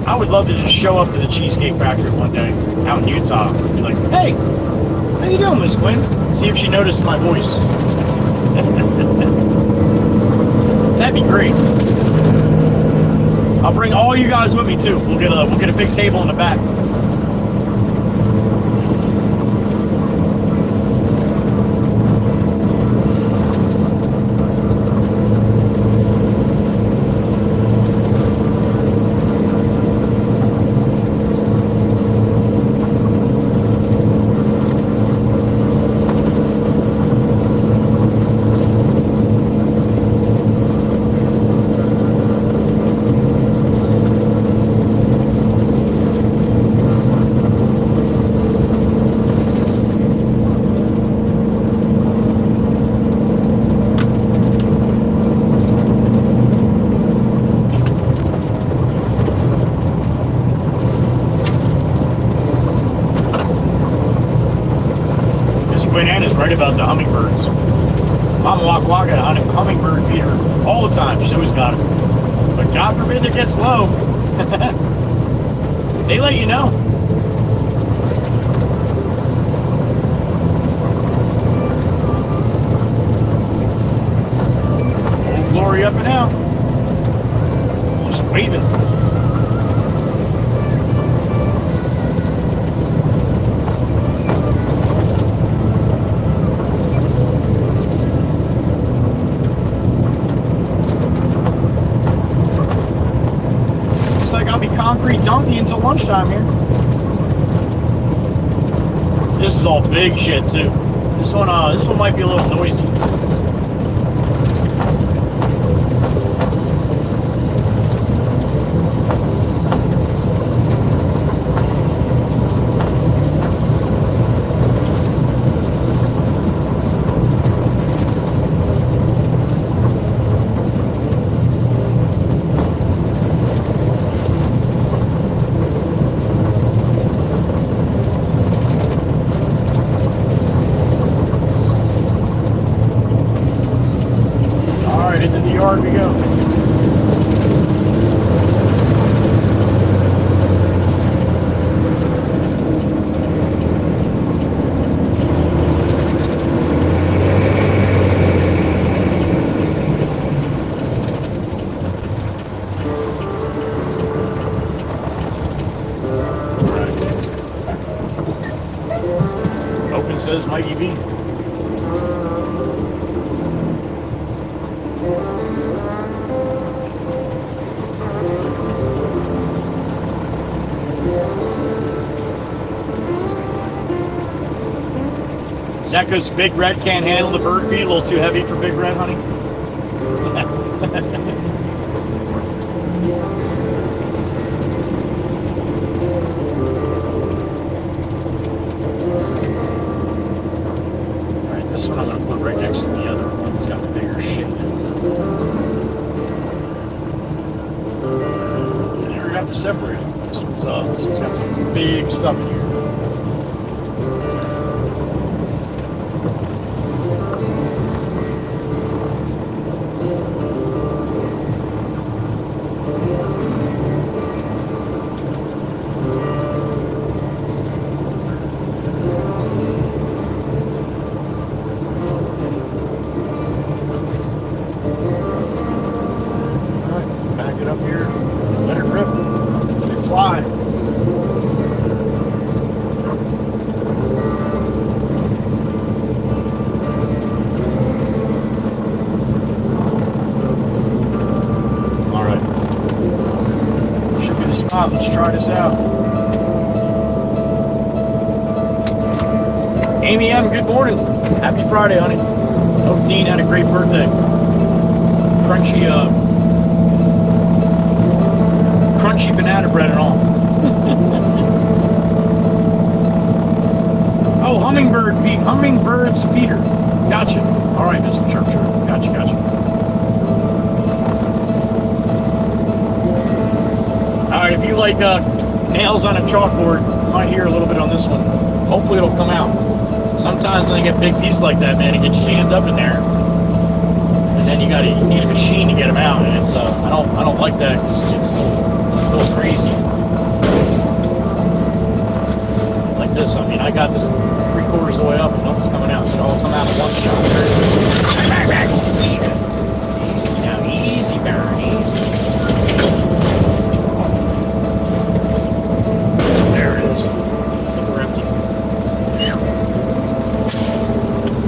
I would love to just show up to the Cheesecake Factory one day out in Utah. Be like, hey, how you doing, Miss Quinn? See if she notices my voice. That'd be great. I'll bring all you guys with me too. We'll get a big table in the back. worried about the hummingbirds. Mama Waka Waka had a hummingbird feeder all the time. She always got it. But God forbid it gets low. They let you know. Old Glory up and out. Just waving. Concrete donkey until lunchtime here. This is all big shit too. This one might be a little noisy. Yard we go. Open says Mikey V. Is that because Big Red can't handle the bird feed? A little too heavy for Big Red, honey? Alright, this one I'm going to put right next to the other one. It's got the bigger shit. And you're going to have to separate them. This one's got some big stuff in here. Let's try this out. Amy M, good morning. Happy Friday, honey. Hope Dean had a great birthday. Crunchy banana bread and all. Oh, hummingbird's feeder. Gotcha. All right, Mr. Churcher. Gotcha. Alright, if you like nails on a chalkboard, you might hear a little bit on this one. Hopefully it'll come out. Sometimes when you get big pieces like that, man, it gets jammed up in there. And then you need a machine to get them out. And it's I don't like that because it's a little crazy. Like this, I mean, I got this 3/4 of the way up and nothing's coming out. So it'll all come out in one shot. Shit. Easy now, easy, Baron, easy.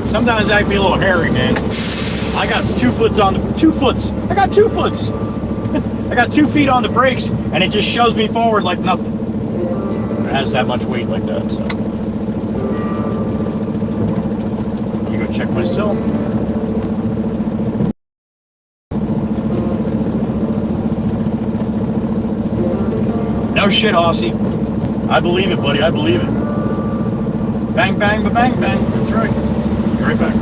Sometimes I can be a little hairy, man. I got 2 foots on the 2 foots. I got 2 foots. I got 2 feet on the brakes, and it just shoves me forward like nothing. It has that much weight like that. So you go check myself. No shit, Aussie. I believe it, buddy. I believe it. Bang, bang, ba bang, bang. That's right. Be right back.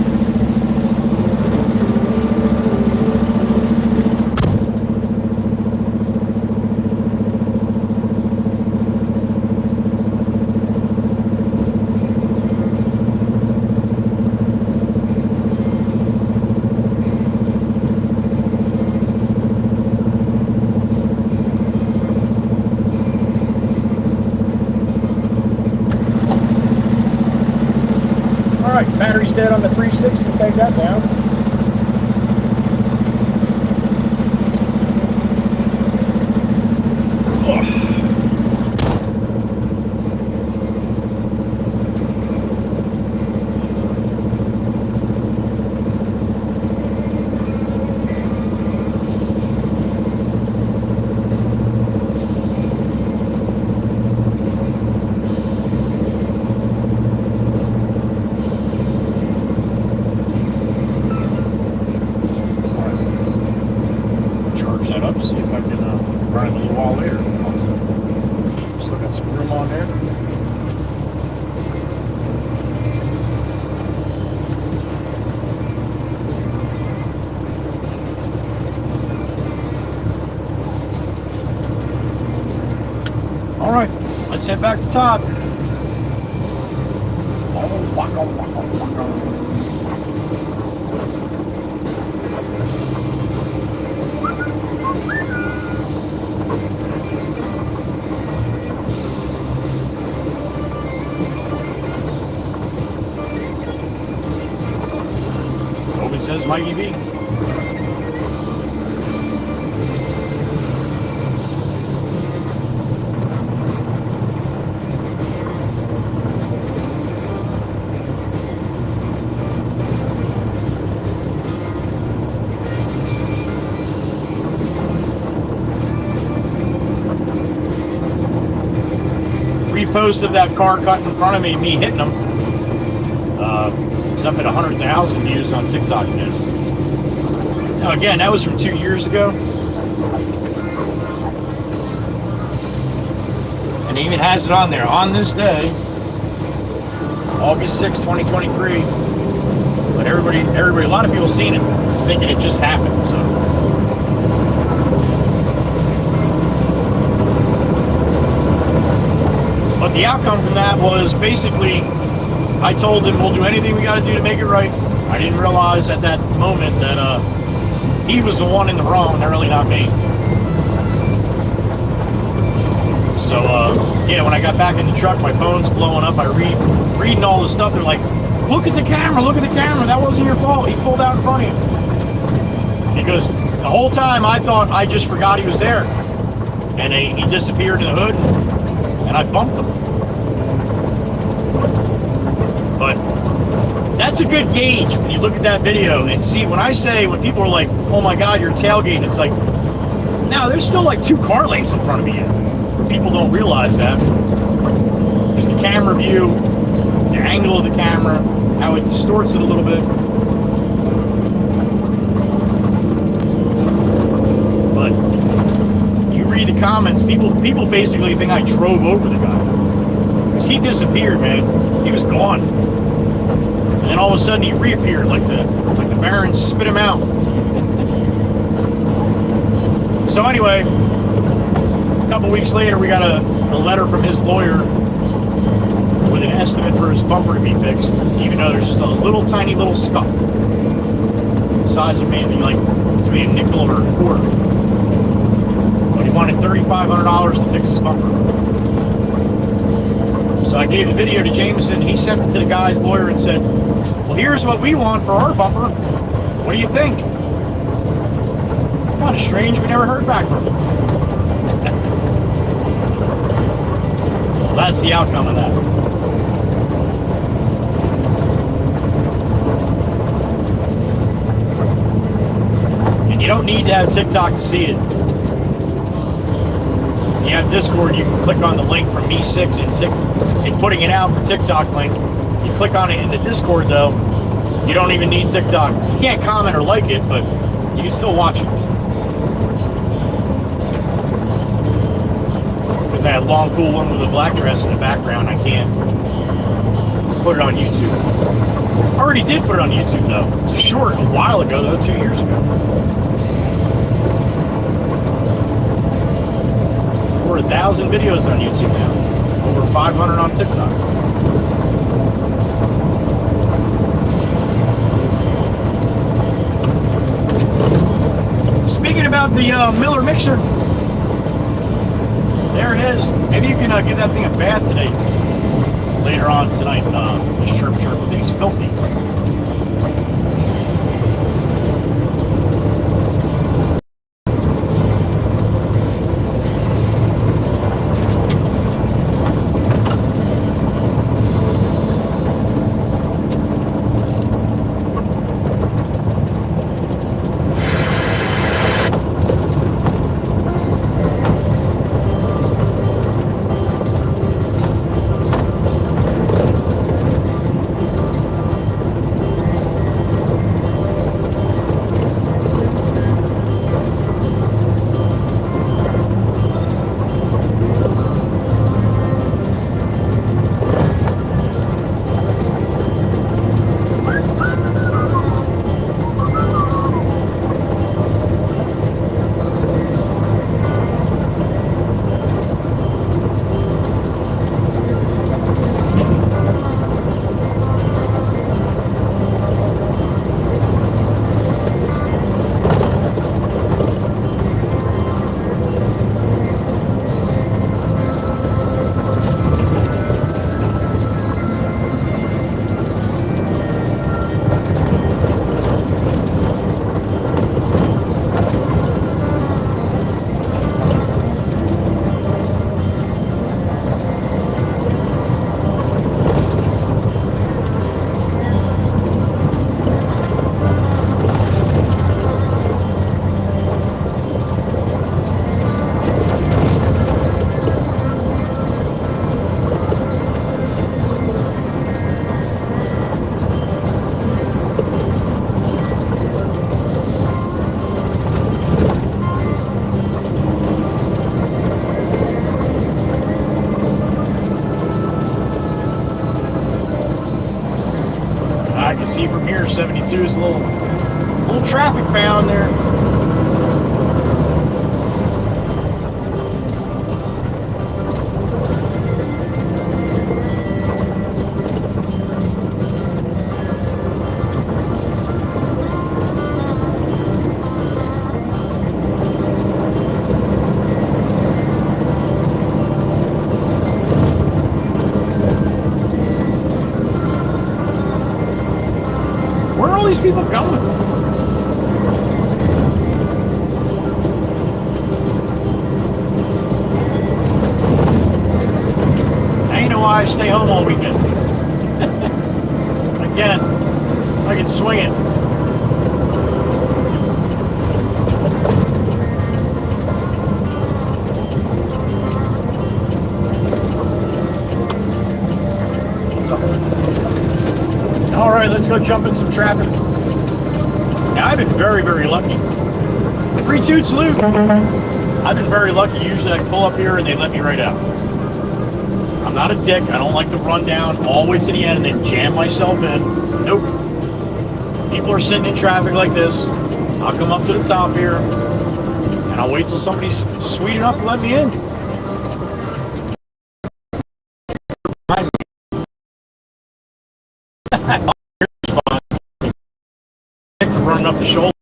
He's dead on the 360. Take that down. Let's head back to top. Hope it says Mikey V. Post of that car cutting in front of me hitting them. It's up at 100,000 views on TikTok again. Now again, that was from 2 years ago. And it even has it on there. On this day, August 6, 2023. But everybody, a lot of people seen it, thinking it just happened, so. But the outcome from that was basically, I told him we'll do anything we got to do to make it right. I didn't realize at that moment that he was the one in the wrong, and really not me. So yeah, when I got back in the truck, my phone's blowing up. I reading all the stuff. They're like, look at the camera, that wasn't your fault. He pulled out in front of you. Because the whole time I thought I just forgot he was there, and he disappeared in the hood. And I bumped them. But that's a good gauge when you look at that video and see, when people are like, oh my God, you're tailgating, it's like, no, there's still like 2 car lanes in front of me yet. People don't realize that. Because the camera view, the angle of the camera, how it distorts it a little bit. The comments, people basically think I drove over the guy, because he disappeared, man. He was gone, and then all of a sudden he reappeared like the Baron spit him out. So anyway, a couple weeks later, we got a letter from his lawyer with an estimate for his bumper to be fixed, even though there's just a little tiny little scuff the size of maybe like between a nickel or a quarter. He wanted $3,500 to fix his bumper. So I gave the video to Jameson. He sent it to the guy's lawyer and said, well, here's what we want for our bumper. What do you think? Kind of strange. We never heard back from him. Well, that's the outcome of that. And you don't need to have TikTok to see it. If you have Discord, you can click on the link from Me6 and putting it out for TikTok link. You click on it in the Discord, though, you don't even need TikTok. You can't comment or like it, but you can still watch it. Because I had a long, cool one with a black dress in the background, I can't put it on YouTube. I already did put it on YouTube, though. It's a short a while ago, though, 2 years ago. Over 1,000 videos on YouTube now. Over 500 on TikTok. Speaking about the Miller mixer, there it is. Maybe you can give that thing a bath today. later on tonight. Just chirp. I think it's filthy. See from here, 72 is a little traffic bound there. People going. Now you know why I stay home all weekend. Again, I can swing it. What's up? All right, let's go jump in some traffic. Now, I've been very, very lucky. 3 toots, Luke. I've been very lucky. Usually I pull up here and they let me right out. I'm not a dick. I don't like to run down all the way to the end and then jam myself in. Nope. People are sitting in traffic like this. I'll come up to the top here and I'll wait till somebody's sweet enough to let me in. Running up the shoulder.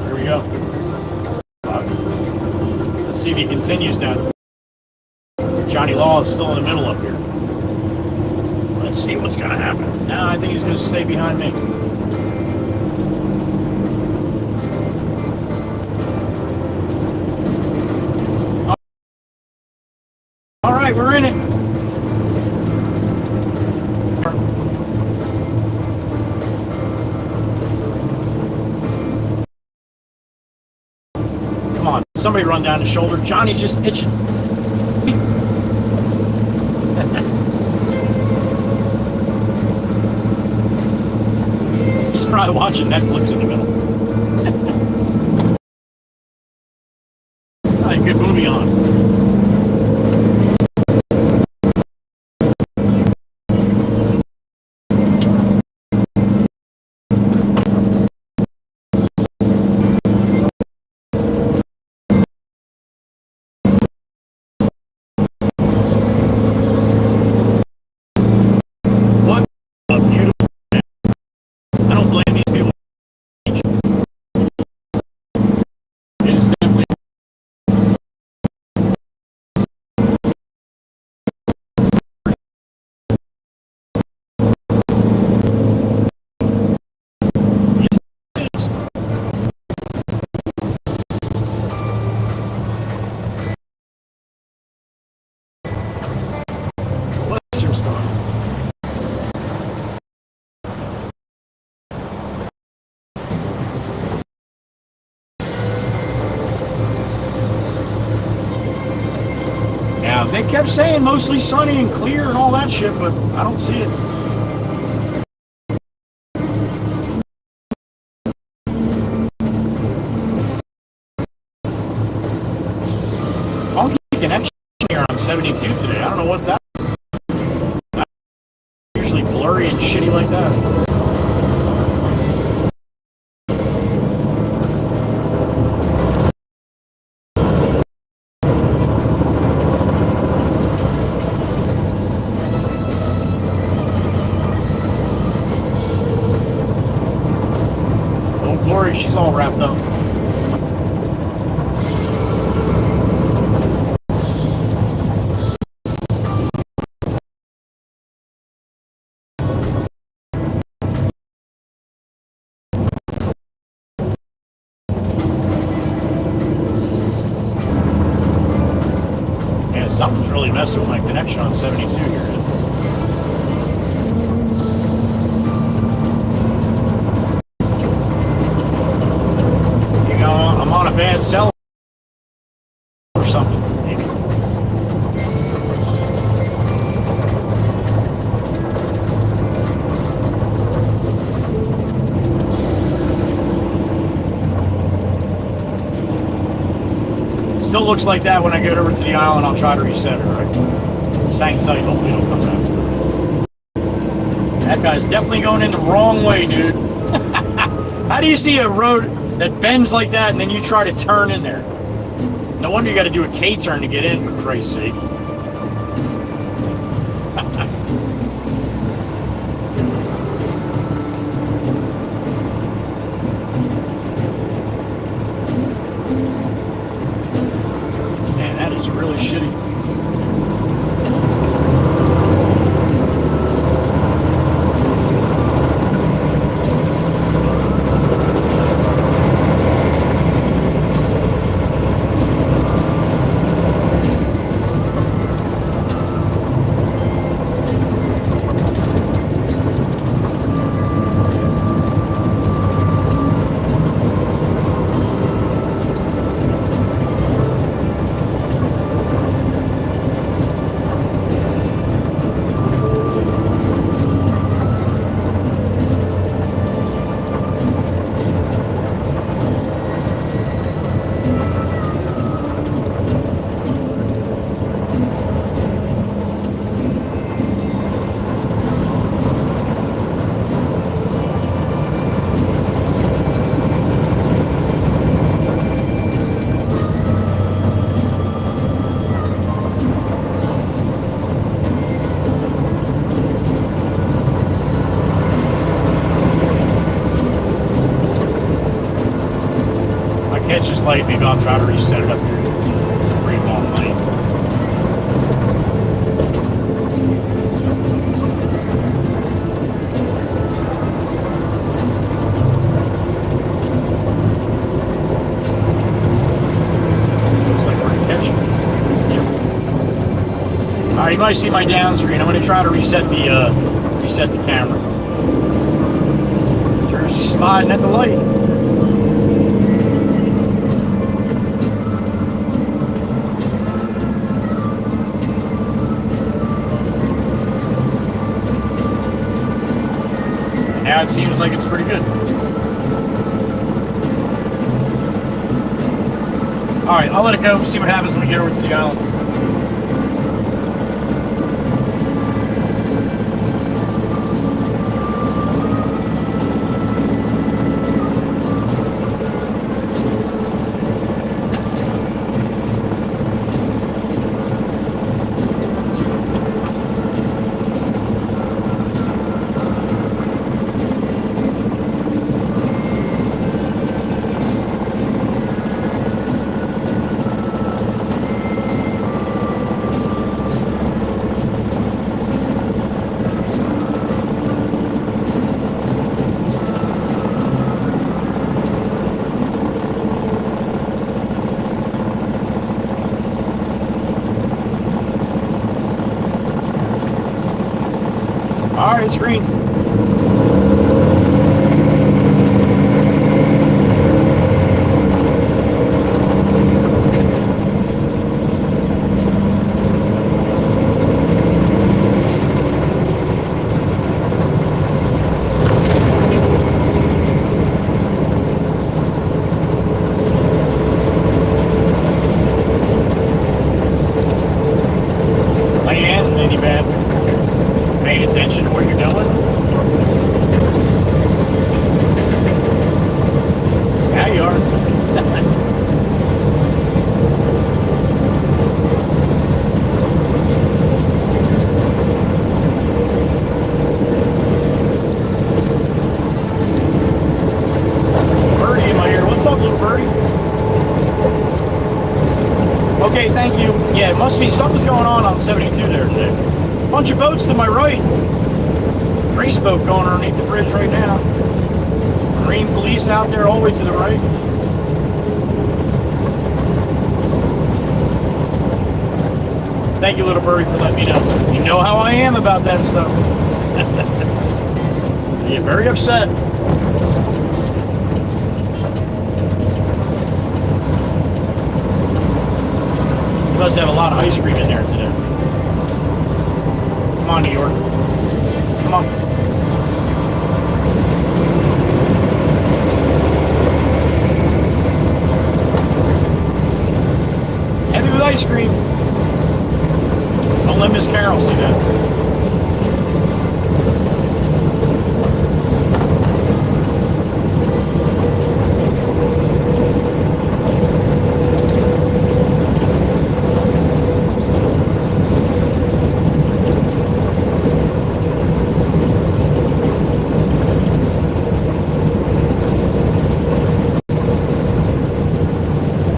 Here we go. Let's see if he continues down. Johnny Law is still in the middle up here. Let's see what's going to happen. No, I think he's going to stay behind me. All right, we're in it. Somebody run down his shoulder. Johnny's just itching. He's probably watching Netflix in the middle. All right, good movie on. They kept saying mostly sunny and clear and all that shit, but I don't see it. Funky connection here on 72 today. I don't know what's that. Usually blurry and shitty like that. She's all wrapped up. Yeah, something's really messing with my connection on 72 here. I'm on a bad cell or something, maybe. Still looks like that when I get over to the island. I'll try to reset it, right? Just hang tight, hopefully it'll come back. That guy's definitely going in the wrong way, dude. How do you see a road that bends like that and then you try to turn in there? No wonder you got to do a K-turn to get in, for Christ's sake. Man, that is really shitty. Light, maybe I'll try to reset it up here. It's a pretty long light. Looks like we're gonna catch it. Yep. Alright, you might see my down screen. I'm gonna try to reset the camera. Jersey sliding at the light. Now it seems like it's pretty good. Alright, I'll let it go, see what happens when we get over to the island. Alright, it's green. Okay, thank you. Yeah, it must be something's going on 72 there today. Bunch of boats to my right. Race boat going underneath the bridge right now. Marine police out there all the way to the right. Thank you, little birdie, for letting me know. You know how I am about that stuff. I get very upset. You must have a lot of ice cream in there today. Come on, New York. Come on. Heavy with ice cream. Don't let Miss Carol see that.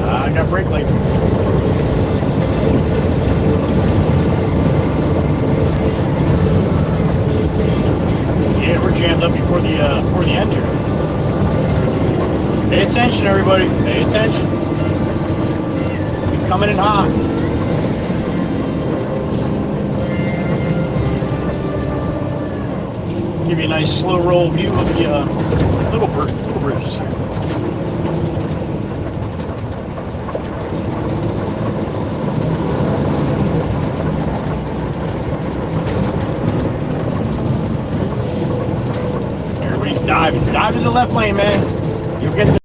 I got brake light. Jammed up before the end here. Pay attention, everybody. Pay attention. We're coming in hot. Give you a nice slow roll view of the little bridges here. Dive in the left lane, man. You'll get there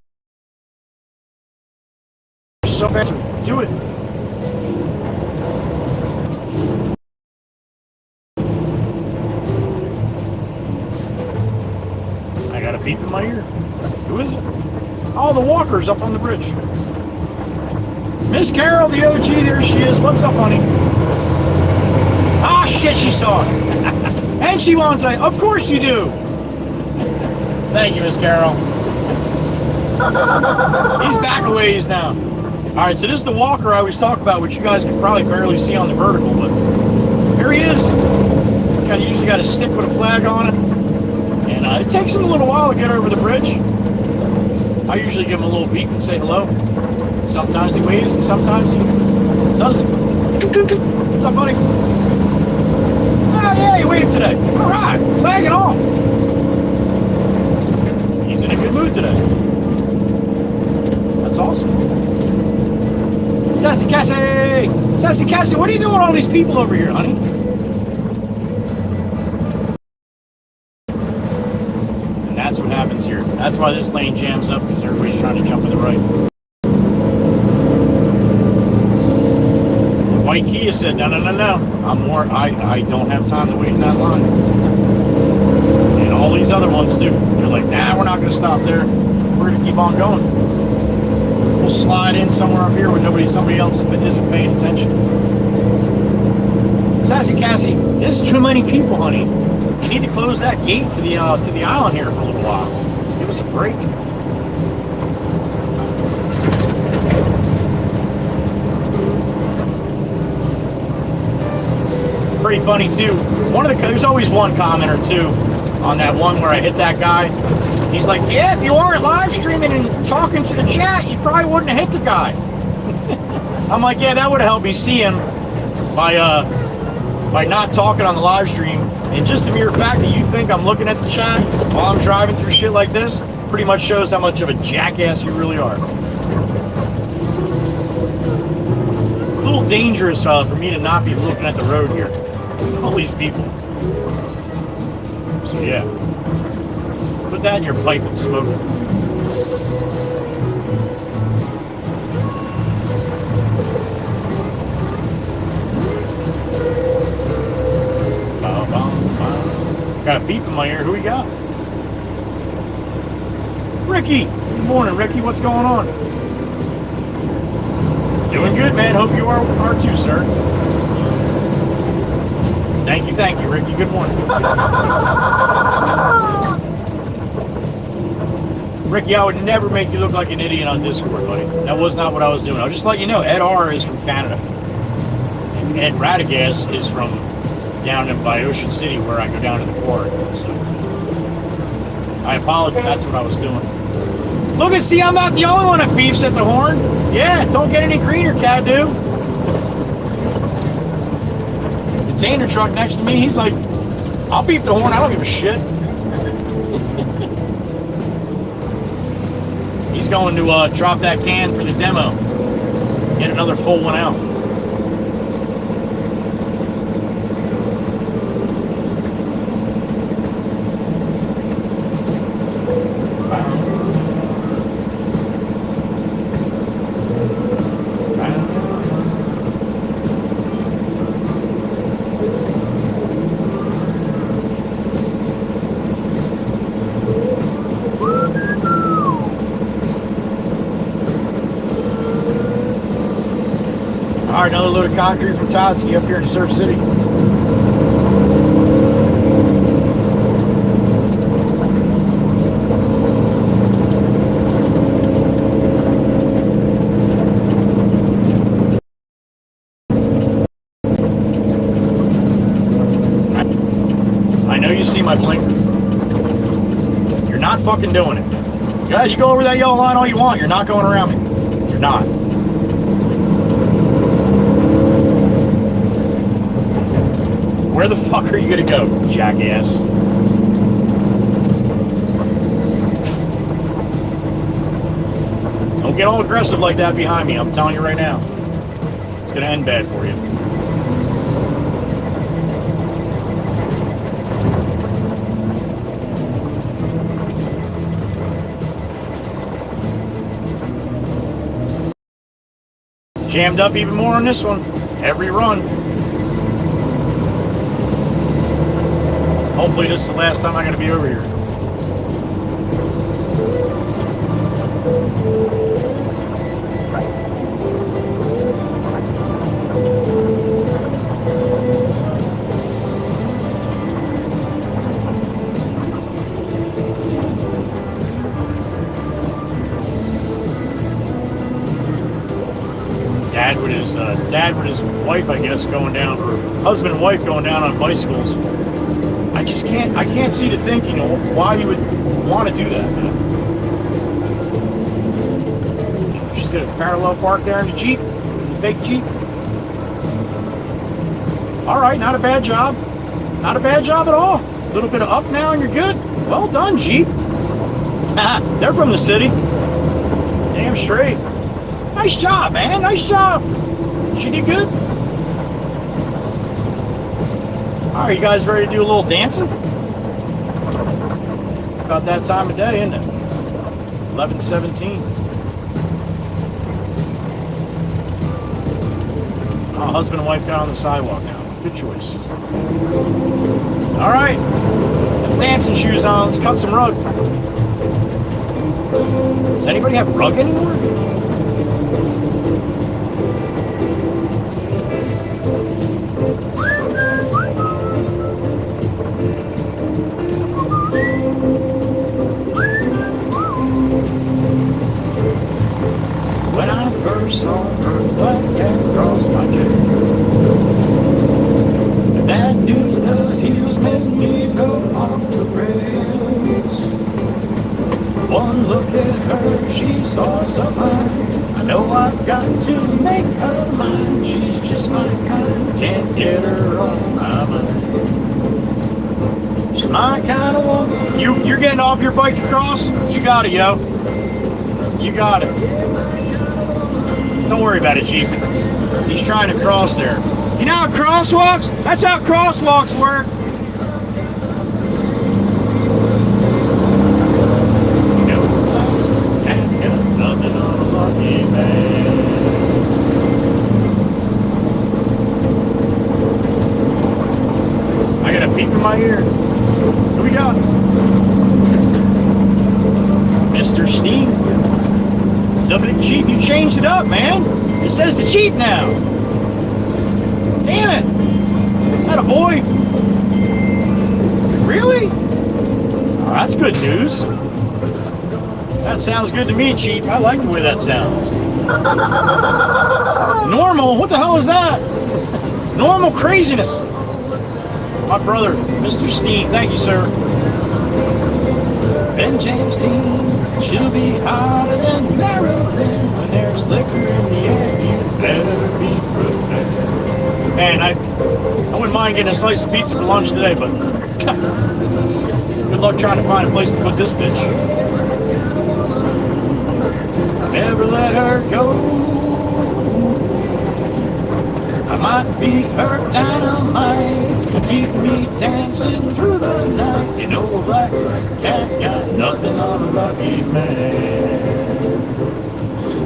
so fast. Do it. I got a beep in my ear. Who is it? Oh, the walker's up on the bridge. Miss Carol, the OG, there she is. What's up, honey? Ah, shit, she saw it. And she wants it. Of course you do. Thank you, Miss Carol. He's back a ways now. All right, so this is the walker I was talking about, which you guys can probably barely see on the vertical, but here he is. Usually got a stick with a flag on it, and it takes him a little while to get over the bridge. I usually give him a little beep and say hello. Sometimes he waves, and sometimes he doesn't. What's up, buddy? Oh, yeah, he waved today. All right, flag and all. In a good mood today. That's awesome. Sassy Cassie! Sassy Cassie, what are you doing with all these people over here, honey? And that's what happens here. That's why this lane jams up, because everybody's trying to jump to the right. White Kia said, no. I don't have time to wait in that line. And all these other ones too. They're like, nah, we're not going to stop there. We're going to keep on going. We'll slide in somewhere up here where somebody else isn't paying attention. Sassy Cassie, there's too many people, honey. You need to close that gate to the island here for a little while. Give us a break. Pretty funny too. There's always one commenter too on that one where I hit that guy. He's like, yeah, if you weren't live streaming and talking to the chat, you probably wouldn't have hit the guy. I'm like, yeah, that would have helped me see him by not talking on the live stream. And just the mere fact that you think I'm looking at the chat while I'm driving through shit like this pretty much shows how much of a jackass you really are. A little dangerous for me to not be looking at the road here. All these people. So yeah. Put that in your pipe and smoke it. Got a beep in my ear. Who we got? Ricky. Good morning, Ricky. What's going on? Doing good, man. Hope you are too, sir. Thank you, Ricky. Good morning. Ricky, I would never make you look like an idiot on Discord, buddy. That was not what I was doing. I'll just let you know, Ed R is from Canada. And Ed Radagast is from down by Ocean City, where I go down to the quarry. So I apologize. That's what I was doing. Look and see, I'm not the only one that beeps at the horn. Yeah, don't get any greener, Cadu. Container truck next to me, he's like, I'll beep the horn, I don't give a shit. He's going to drop that can for the demo. Get another full one out. All right, another load of concrete from Totsky up here in Surf City. I know you see my blinker. You're not fucking doing it. Go ahead, you go over that yellow line all you want. You're not going around me. You're not. Where the fuck are you gonna go, jackass? Don't get all aggressive like that behind me, I'm telling you right now. It's gonna end bad for you. Jammed up even more on this one. Every run. Hopefully this is the last time I'm going to be over here. Dad with his wife, I guess, going down, or husband and wife going down on bicycles. I can't see the thinking of why you would want to do that, man. Just get a parallel park there in the Jeep, the fake Jeep. All right, not a bad job. Not a bad job at all. A little bit of up now and you're good. Well done, Jeep. They're from the city. Damn straight. Nice job, man. Nice job. She did good. All right, you guys ready to do a little dancing? It's about that time of day, isn't it? 11:17. Oh, husband and wife got on the sidewalk now. Good choice. All right, got dancing shoes on. Let's cut some rug. Does anybody have rug anymore? When I first saw her black cat cross my chair, the bad news those heels made me go off the rails. One look at her, she saw so fine. I know I've got to make her mine. She's just my kind, can't get her on my mind. She's my kind of woman. You're getting off your bike to cross? You got it, yo. You got it. Don't worry about it, Jeep. He's trying to cross there. You know how crosswalks? That's how crosswalks work. You know, can't get nothing on a lucky man. I got a peep in my ear. Who we got? Mr. Steve. Somebody cheap, you changed it up, man. It says the cheap now. Damn it. Atta boy. Really? Oh, that's good news. That sounds good to me, Chief. I like the way that sounds. Normal? What the hell is that? Normal craziness. My brother, Mr. Steen. Thank you, sir. Ben James Dean, she'll be hotter than Maryland when there's liquor in the air. You better be prepared. Man, I wouldn't mind getting a slice of pizza for lunch today, but good luck trying to find a place to put this bitch. Never let her go. I might be her dynamite to keep me dancing through the night. You know, a black cat got nothing on a lucky man.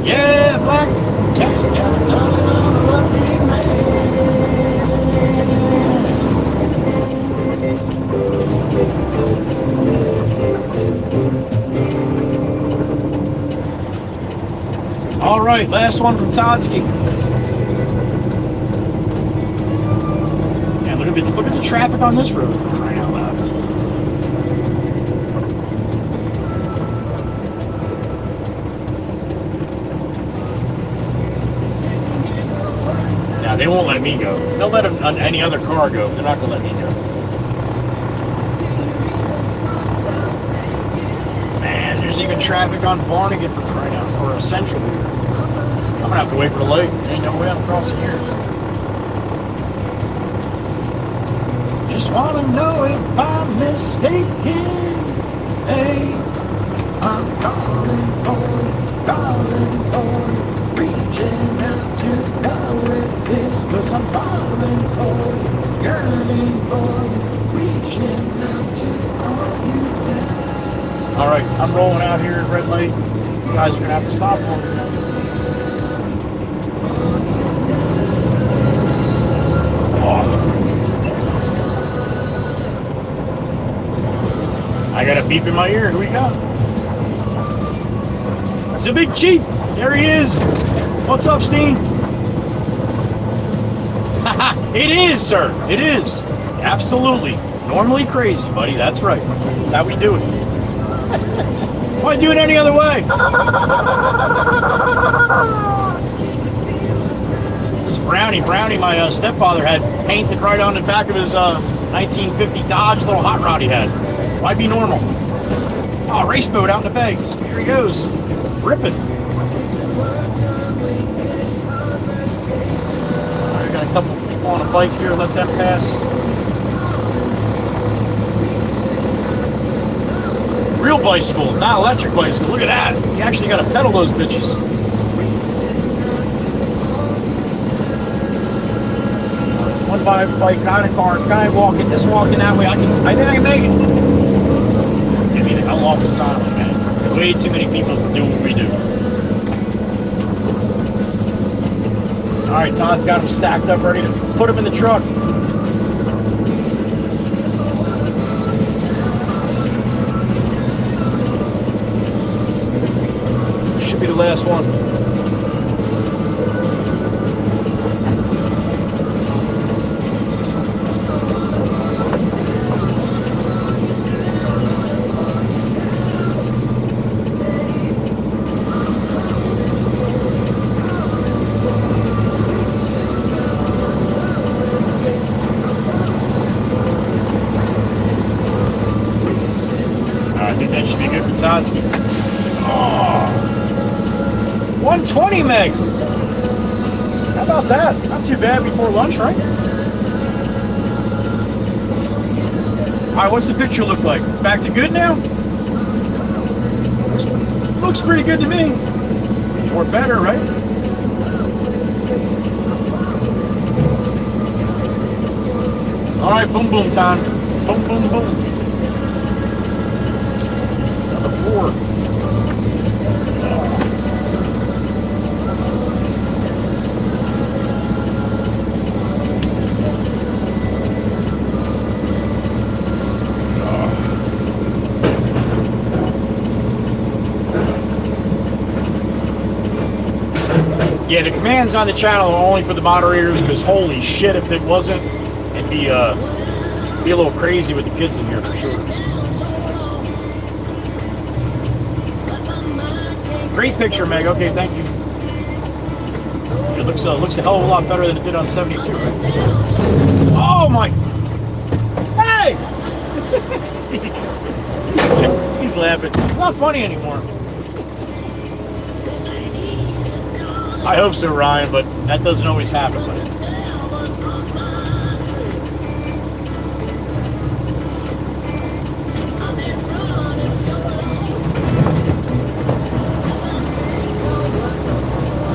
Yeah, black cat got nothing on a lucky man. All right, last one from Todsky. Man, look at the traffic on this road, for crying out loud. Now, they won't let me go. They'll let any other car go, but they're not going to let me go. Man, there's even traffic on Barnegat for crying out loud, or Central here. I'm going to have to wait for the light. Ain't no way I'm crossing here. Just want to know if I'm mistaken. Hey, I'm calling for you, reaching out to know if it's 'cause I'm falling for you, yearning for you, reaching out to all you down. All right, I'm rolling out here at red light. You guys are going to have to stop for me. I got a beep in my ear. Who we got? It's the big chief. There he is. What's up, Steen? It is, sir. It is. Absolutely. Normally crazy, buddy. That's right. That's how we do it. Why do it any other way? This Brownie, my stepfather had painted right on the back of his 1950 Dodge little hot rod he had. Why be normal? Oh, race boat out in the bay. Here he goes. Ripping. I got a couple people on a bike here. Let them pass. Real bicycles, not electric bicycles. Look at that. You actually got to pedal those bitches. One bike, kind of car, kind of walking, this walking that way. I think I can make it. Get me the hell off the side, man. Way too many people do what we do. All right, Todd's got them stacked up, ready to put them in the truck. This should be the last one. Oh, 120 meg. How about that? Not too bad before lunch, right? All right, what's the picture look like? Back to good now? Looks pretty good to me. Or better, right? All right, boom, boom time. Boom, boom, boom. Four. Yeah, the commands on the channel are only for the moderators because holy shit, if it wasn't, it'd be a little crazy with the kids in here for sure. Great picture, Meg. Okay, thank you. It looks a hell of a lot better than it did on 72. Right? Oh my! Hey! He's laughing. It's not funny anymore. I hope so, Ryan, but that doesn't always happen.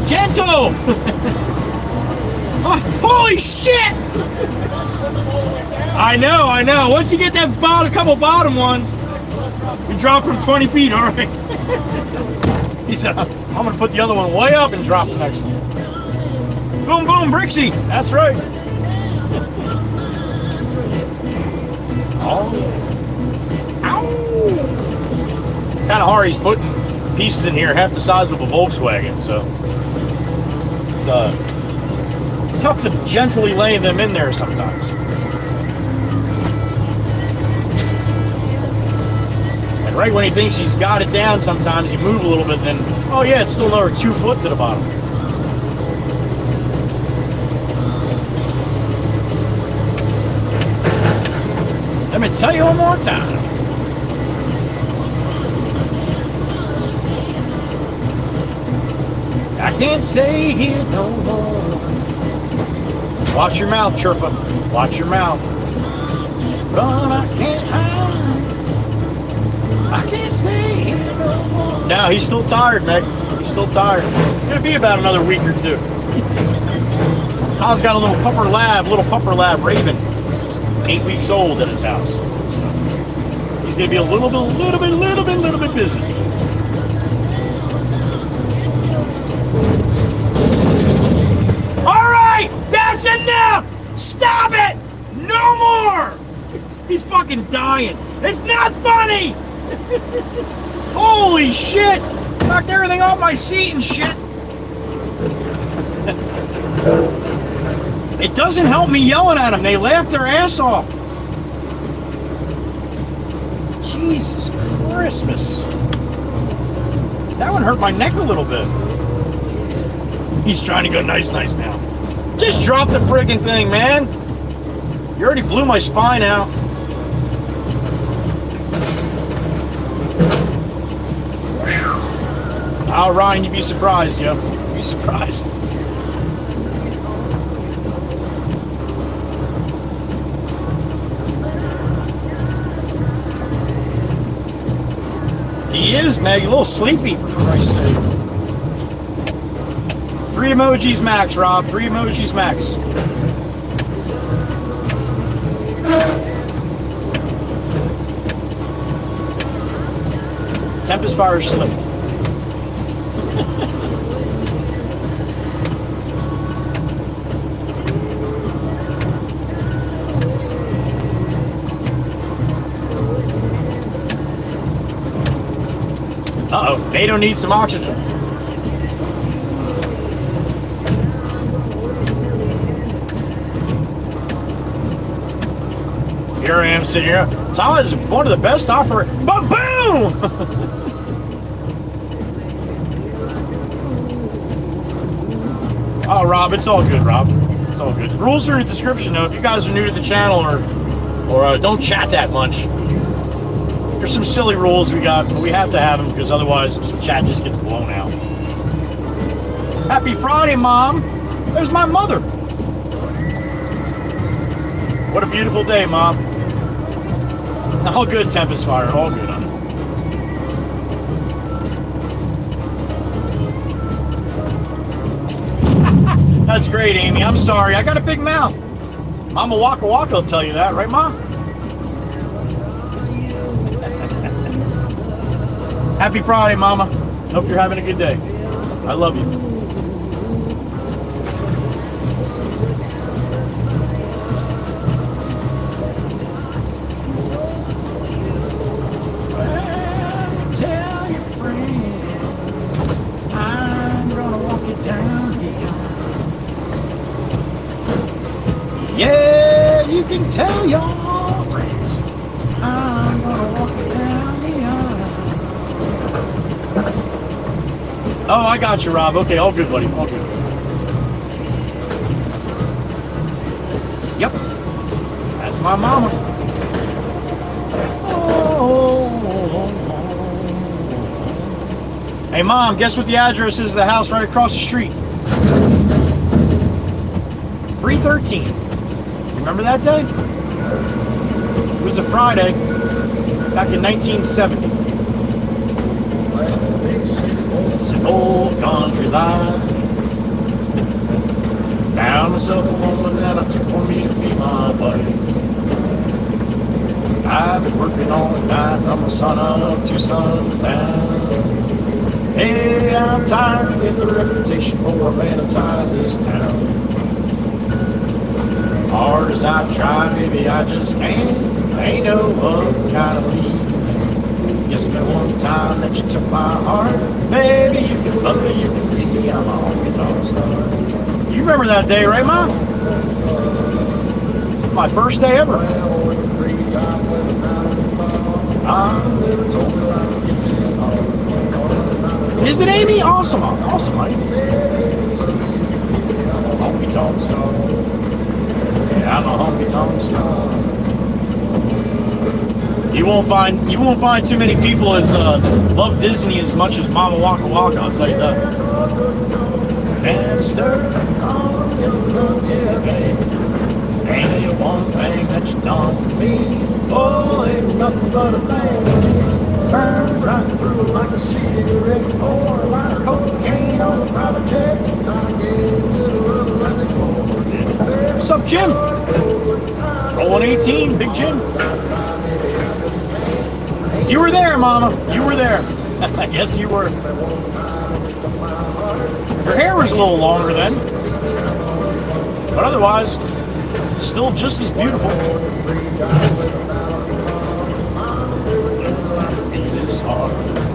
Gentle! Oh, holy shit! I know. Once you get that couple bottom ones, you drop from 20 feet, all right? He said, I'm going to put the other one way up and drop the next one. Boom, boom, Brixie. That's right. Oh. Ow. Kind of hard. He's putting pieces in here half the size of a Volkswagen, so it's tough to gently lay them in there sometimes. And right when he thinks he's got it down, sometimes you move a little bit, then, oh yeah, it's still another 2 foot to the bottom. Let me tell you one more time. I can't stay here no more. Watch your mouth, Chirpa. Watch your mouth. But I can't hide. I can't stay here no more. No, he's still tired, Meg. He's still tired. It's going to be about another week or two. Tom's got a little pupper lab, Raven. 8 weeks old at his house. So he's going to be a little bit busy. All right, that's enough. Stop it. No more. He's fucking dying. It's not funny. Holy shit. Knocked everything off my seat and shit. It doesn't help me yelling at them. They laugh their ass off. Jesus Christmas. That one hurt my neck a little bit. He's trying to go nice now. Just drop the friggin' thing, man. You already blew my spine out. Oh, Ryan, you'd be surprised, yo. You'd be surprised. He is, Meg. A little sleepy, for Christ's sake. 3 emojis max, Rob. 3 emojis max. Tempest fire slipped. Uh-oh, NATO needs some oxygen. Here I am sitting here. Tyler is one of the best operators. But boom! Oh, Rob, it's all good, Rob. It's all good. Rules are in the description, though. If you guys are new to the channel or don't chat that much, there's some silly rules we got, but we have to have them because otherwise the chat just gets blown out. Happy Friday, Mom. There's my mother. What a beautiful day, Mom. All good, Tempest Fire. All good, honey. That's great, Amy. I'm sorry. I got a big mouth. Mama Waka Waka will tell you that, right, Mom? Happy Friday, Mama. Hope you're having a good day. I love you. Well, tell your friends I'm gonna walk it down here. Yeah, you can tell your friends I'm gonna walk it down the aisle. Oh, I got you, Rob. Okay, all good, buddy. All good. Yep. That's my mama. Hey, Mom, guess what the address is of the house right across the street? 313. Remember that day? It was a Friday back in 1970. It's an old country life. Found myself a woman that I took for me to be my wife. I've been working all the night from the sun up to sundown. Hey, I'm tired of getting a reputation for a man inside this town. Hard as I try, maybe I just can't. I ain't no other kind of lead. Guess me one time that you took my heart. Maybe you can love me, you can beat me. I'm a honky tonk star. You remember that day, right, Mom? My first day ever. Is it Amy? Awesome, awesome, honey. Honky tonk star. Yeah, I'm a honky tonk star. You won't find too many people as love Disney as much as Mama Waka Waka. I'll tell you that. And stir on your love, yeah, baby. Ain't you one thing that you done for me? Oh, ain't nothing but a thing. Burn right through like a cigarette or a line of cocaine on a private jet. What's up, Jim? Rolling 18, Big Jim. You were there, Mama. You were there. Yes, you were. Her hair was a little longer then, but otherwise, still just as beautiful.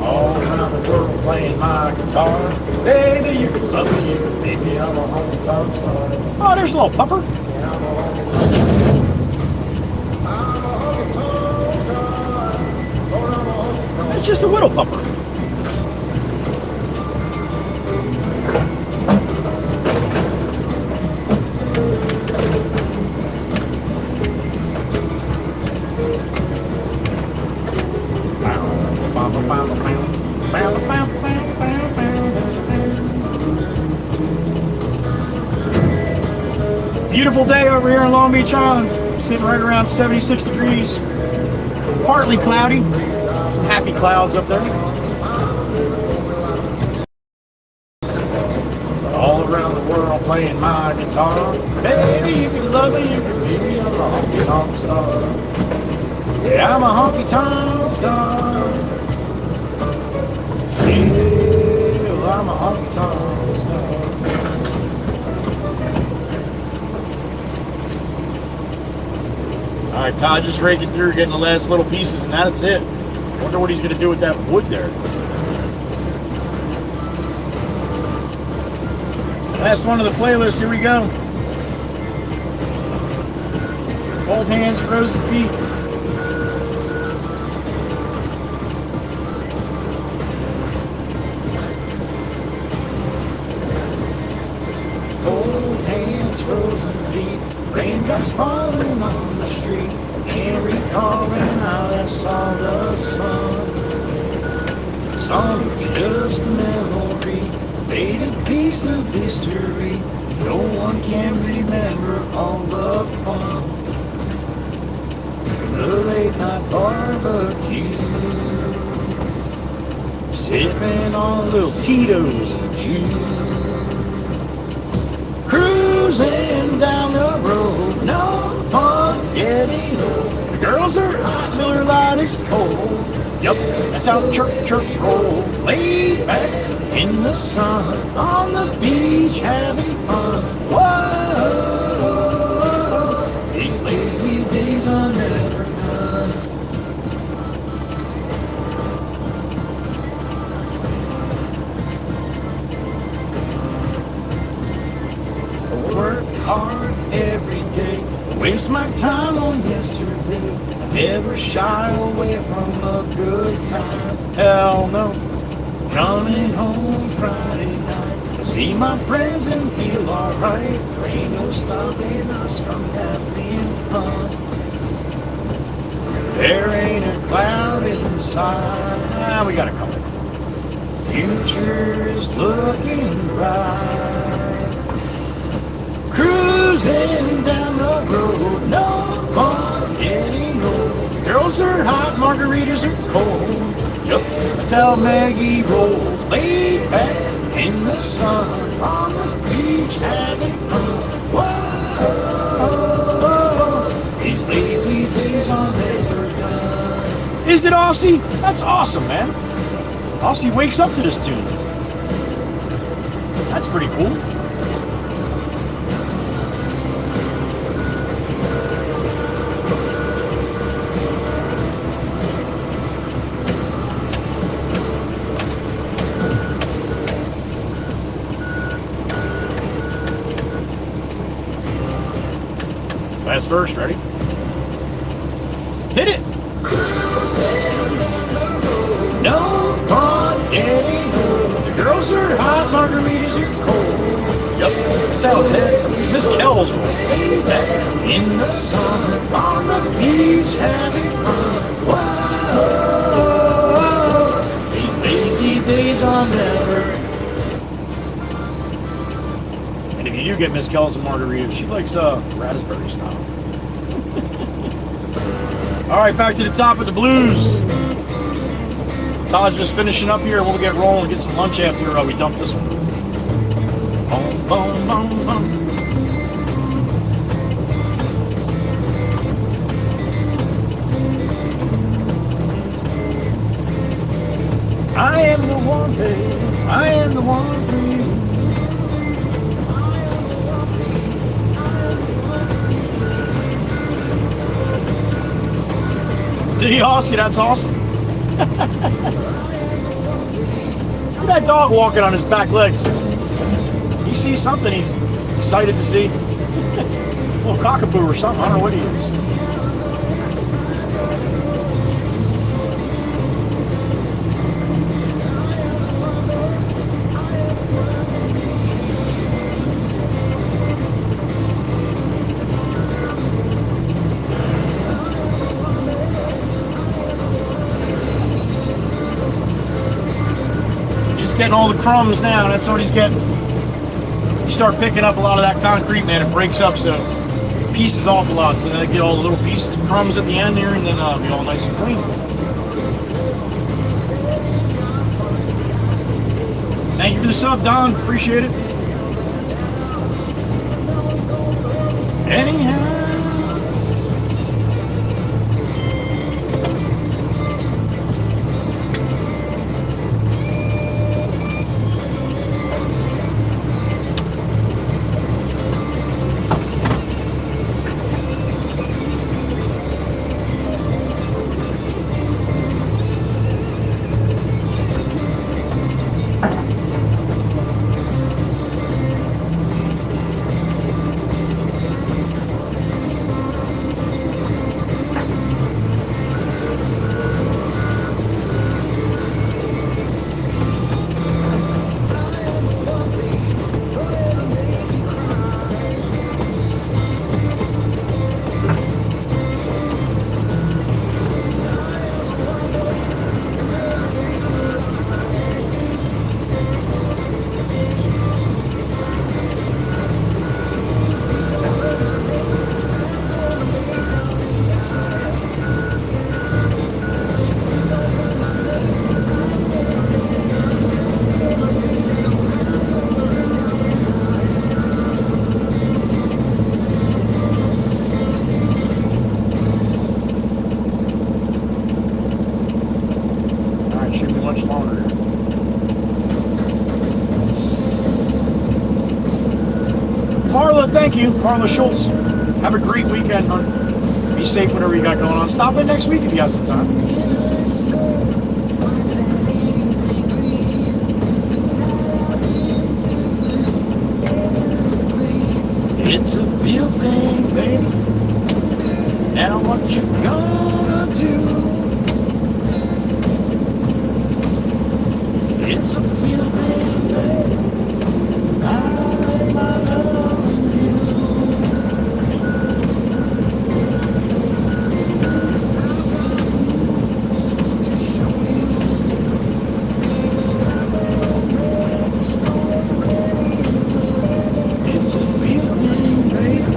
All around the world playing my guitar. Baby, you can love me, you can beat me. I'm a honky tonk star. Oh, there's a little pupper. It's just a widow pupper. Beautiful day over here in Long Beach Island. Sitting right around 76 degrees. Partly cloudy. Some happy clouds up there. All around the world playing my guitar. Baby, you can love me, you can beat me. I'm a honky tonk star. Yeah, I'm a honky tonk star. Yeah, I'm a honky tonk star. All right, Todd just raking through, getting the last little pieces, and that's it. Wonder what he's going to do with that wood there. Last one of the playlist. Here we go. Cold hands, frozen feet. Cold hands, frozen feet. Raindrops falling on the street. Can't recall when I last saw the sun. Summer's just a memory, faded piece of history. No one can remember all the fun. The late night barbecue, sipping on little Tito's and juice. Cruising down the road, no fun getting old. The girls are hot, Miller Lite is cold. Yup, that's how chirp rolls. Laid back in the sun, on the beach having fun. Whoa, these lazy days are never done. Work hard every day, waste my time on yesterday. Never shy away from a good time. Hell no. Coming home Friday night. See my friends and feel alright. Ain't no stopping us from having fun. There ain't a cloud inside. We got a couple. Future's looking bright. Cruising down the road, no fun getting old. Girls are hot, margaritas are cold. Yep, that's how Maggie rolls. Laid back in the sun, on the beach having fun. Whoa, these lazy days are never done. Is it Aussie? That's awesome, man. Aussie wakes up to this tune. That's pretty cool. Last verse, ready? Hit it! No fun getting old. The girls are hot, margaritas are cold. Yep, that's how it is. Miss Kells will lay back in the sun on the beach having fun. Whoa, these lazy days are never. And if you do get Miss Kells a margarita, she likes raspberry style. All right, back to the top of the blues. Todd's just finishing up here. We'll get rolling and get some lunch after we dump this one. Boom, boom, boom, boom. I am the one, babe. I am the one for you. Did Aussie, that's awesome. Look at that dog walking on his back legs. He sees something he's excited to see. A little cockapoo or something. I don't know what he is. Getting all the crumbs now. That's what he's getting. You start picking up a lot of that concrete, man, it breaks up, so it pieces off a lot. So then I get all the little pieces of crumbs at the end here, and then it'll be all nice and clean. Thank you for the sub, Don. Appreciate it. Anyhow. Thank you, Carla Schultz. Have a great weekend, hon. Be safe, whatever you got going on. Stop in next week if you have some time. It's a feel thing, baby. Now what you gonna do? It's a feeling, baby. I'm loving you. It's a feeling, baby.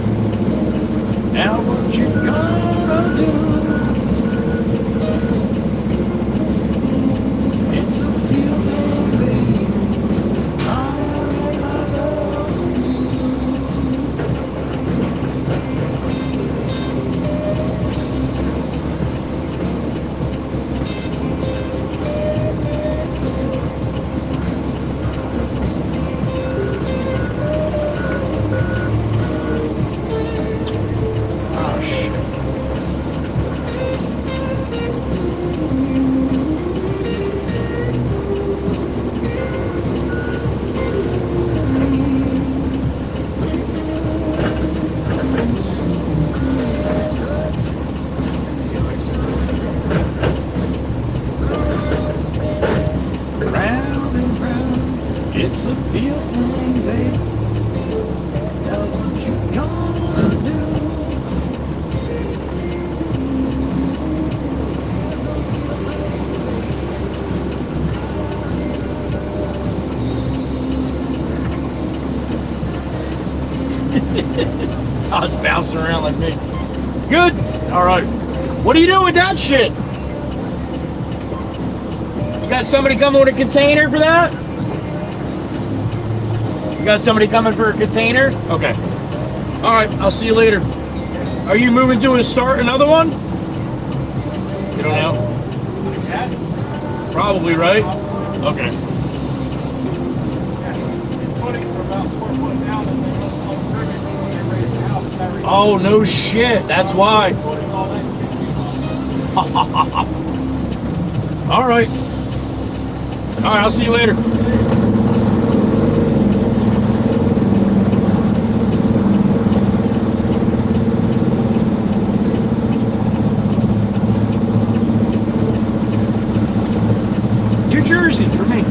Now what you gonna do? It's a feeling, baby. Oh, shit. Round and round, it's a feeling, baby. Now what you gonna do? I was bouncing around like me. Good. All right. What are you doing with that shit? You got somebody coming with a container for that? You got somebody coming for a container? Okay. All right. I'll see you later. Are you moving to start another one? You don't know? Probably, right? Okay. Oh, no shit. That's why. All right. All right, I'll see you later. New Jersey for me.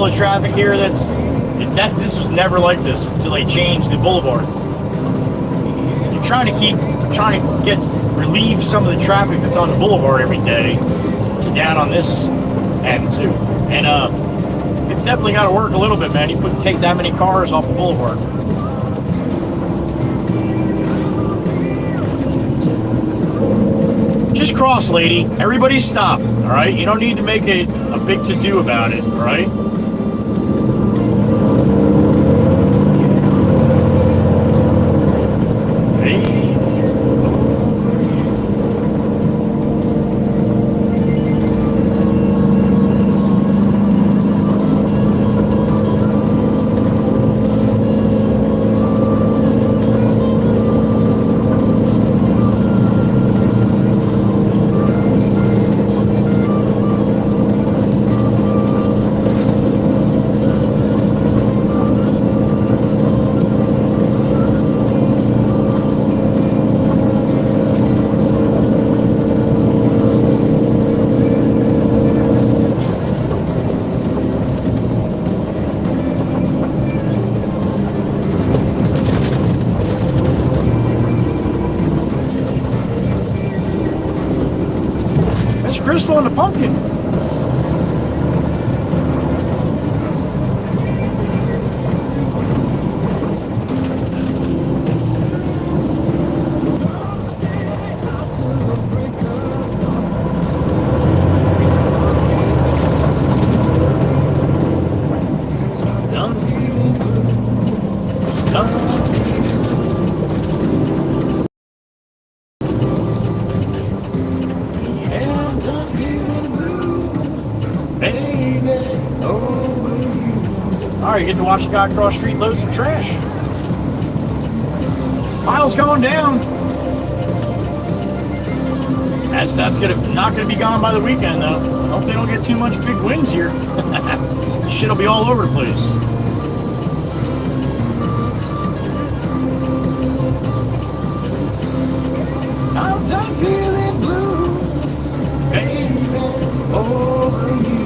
of traffic here this was never like this until they changed the boulevard. You're trying to relieve some of the traffic that's on the boulevard every day down on this end too. And it's definitely got to work a little bit, man. You couldn't take that many cars off the boulevard. Just cross, lady. Everybody stop, all right? You don't need to make a big to-do about it, all right? Crystal and the pumpkin. You get to watch the guy across the street load some trash. Miles going down. That's not gonna be gone by the weekend though. Hope they don't get too much big winds here. This shit'll be all over the place. I'm done feeling blue, baby, over you.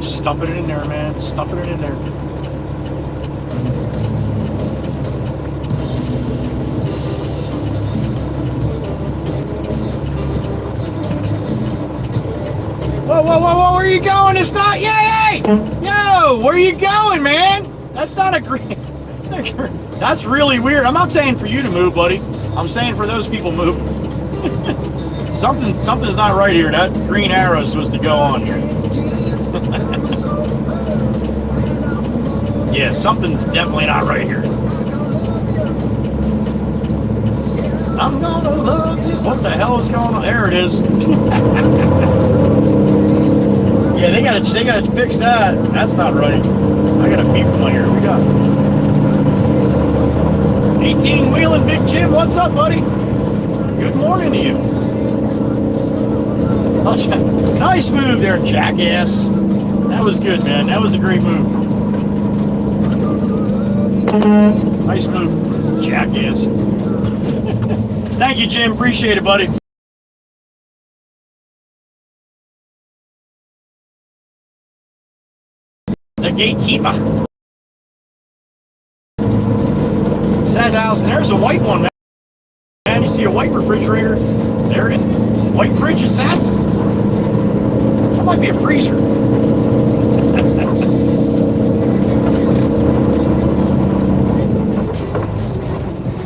Stuffing it in there, man. Stuffing it in there. Whoa, whoa, whoa, whoa, where are you going? It's not, yay! Yo, where are you going, man? That's not a green. That's really weird. I'm not saying for you to move, buddy. I'm saying for those people moving. Something's not right here. That green arrow is supposed to go on here. Yeah, something's definitely not right here. I'm gonna love you. What the hell is going on? There it is. Yeah, they gotta fix that. That's not right. I gotta beep them here. We got 18 wheeling Big Jim. What's up, buddy? Good morning to you. Nice move there, jackass. That was good, man. That was a great move. Nice move, jackass. Thank you, Jim. Appreciate it, buddy. The gatekeeper. Says house, and there's a white one, man. Man, you see a white refrigerator? There it is. White fridge is that? That might be a freezer.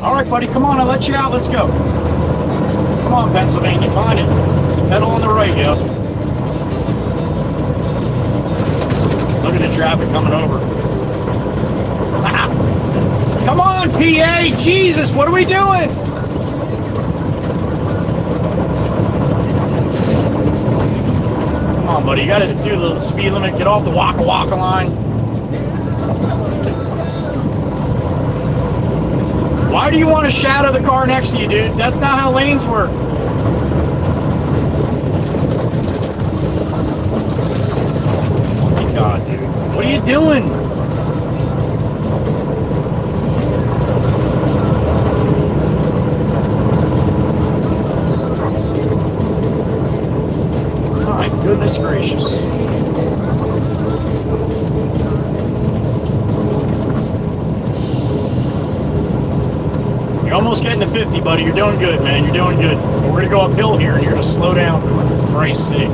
All right, buddy, come on, I'll let you out. Let's go. Come on, Pennsylvania, find it. It's the pedal on the right, yo. Look at the traffic coming over. Come on, PA! Jesus, what are we doing? Come on, buddy, you gotta do the speed limit, get off the Waka Waka line. Why do you want to shadow the car next to you, dude? That's not how lanes work. you doing? My goodness gracious. You're almost getting to 50, buddy. You're doing good, man. You're doing good. But we're going to go uphill here, and you're going to slow down. For Christ's sake.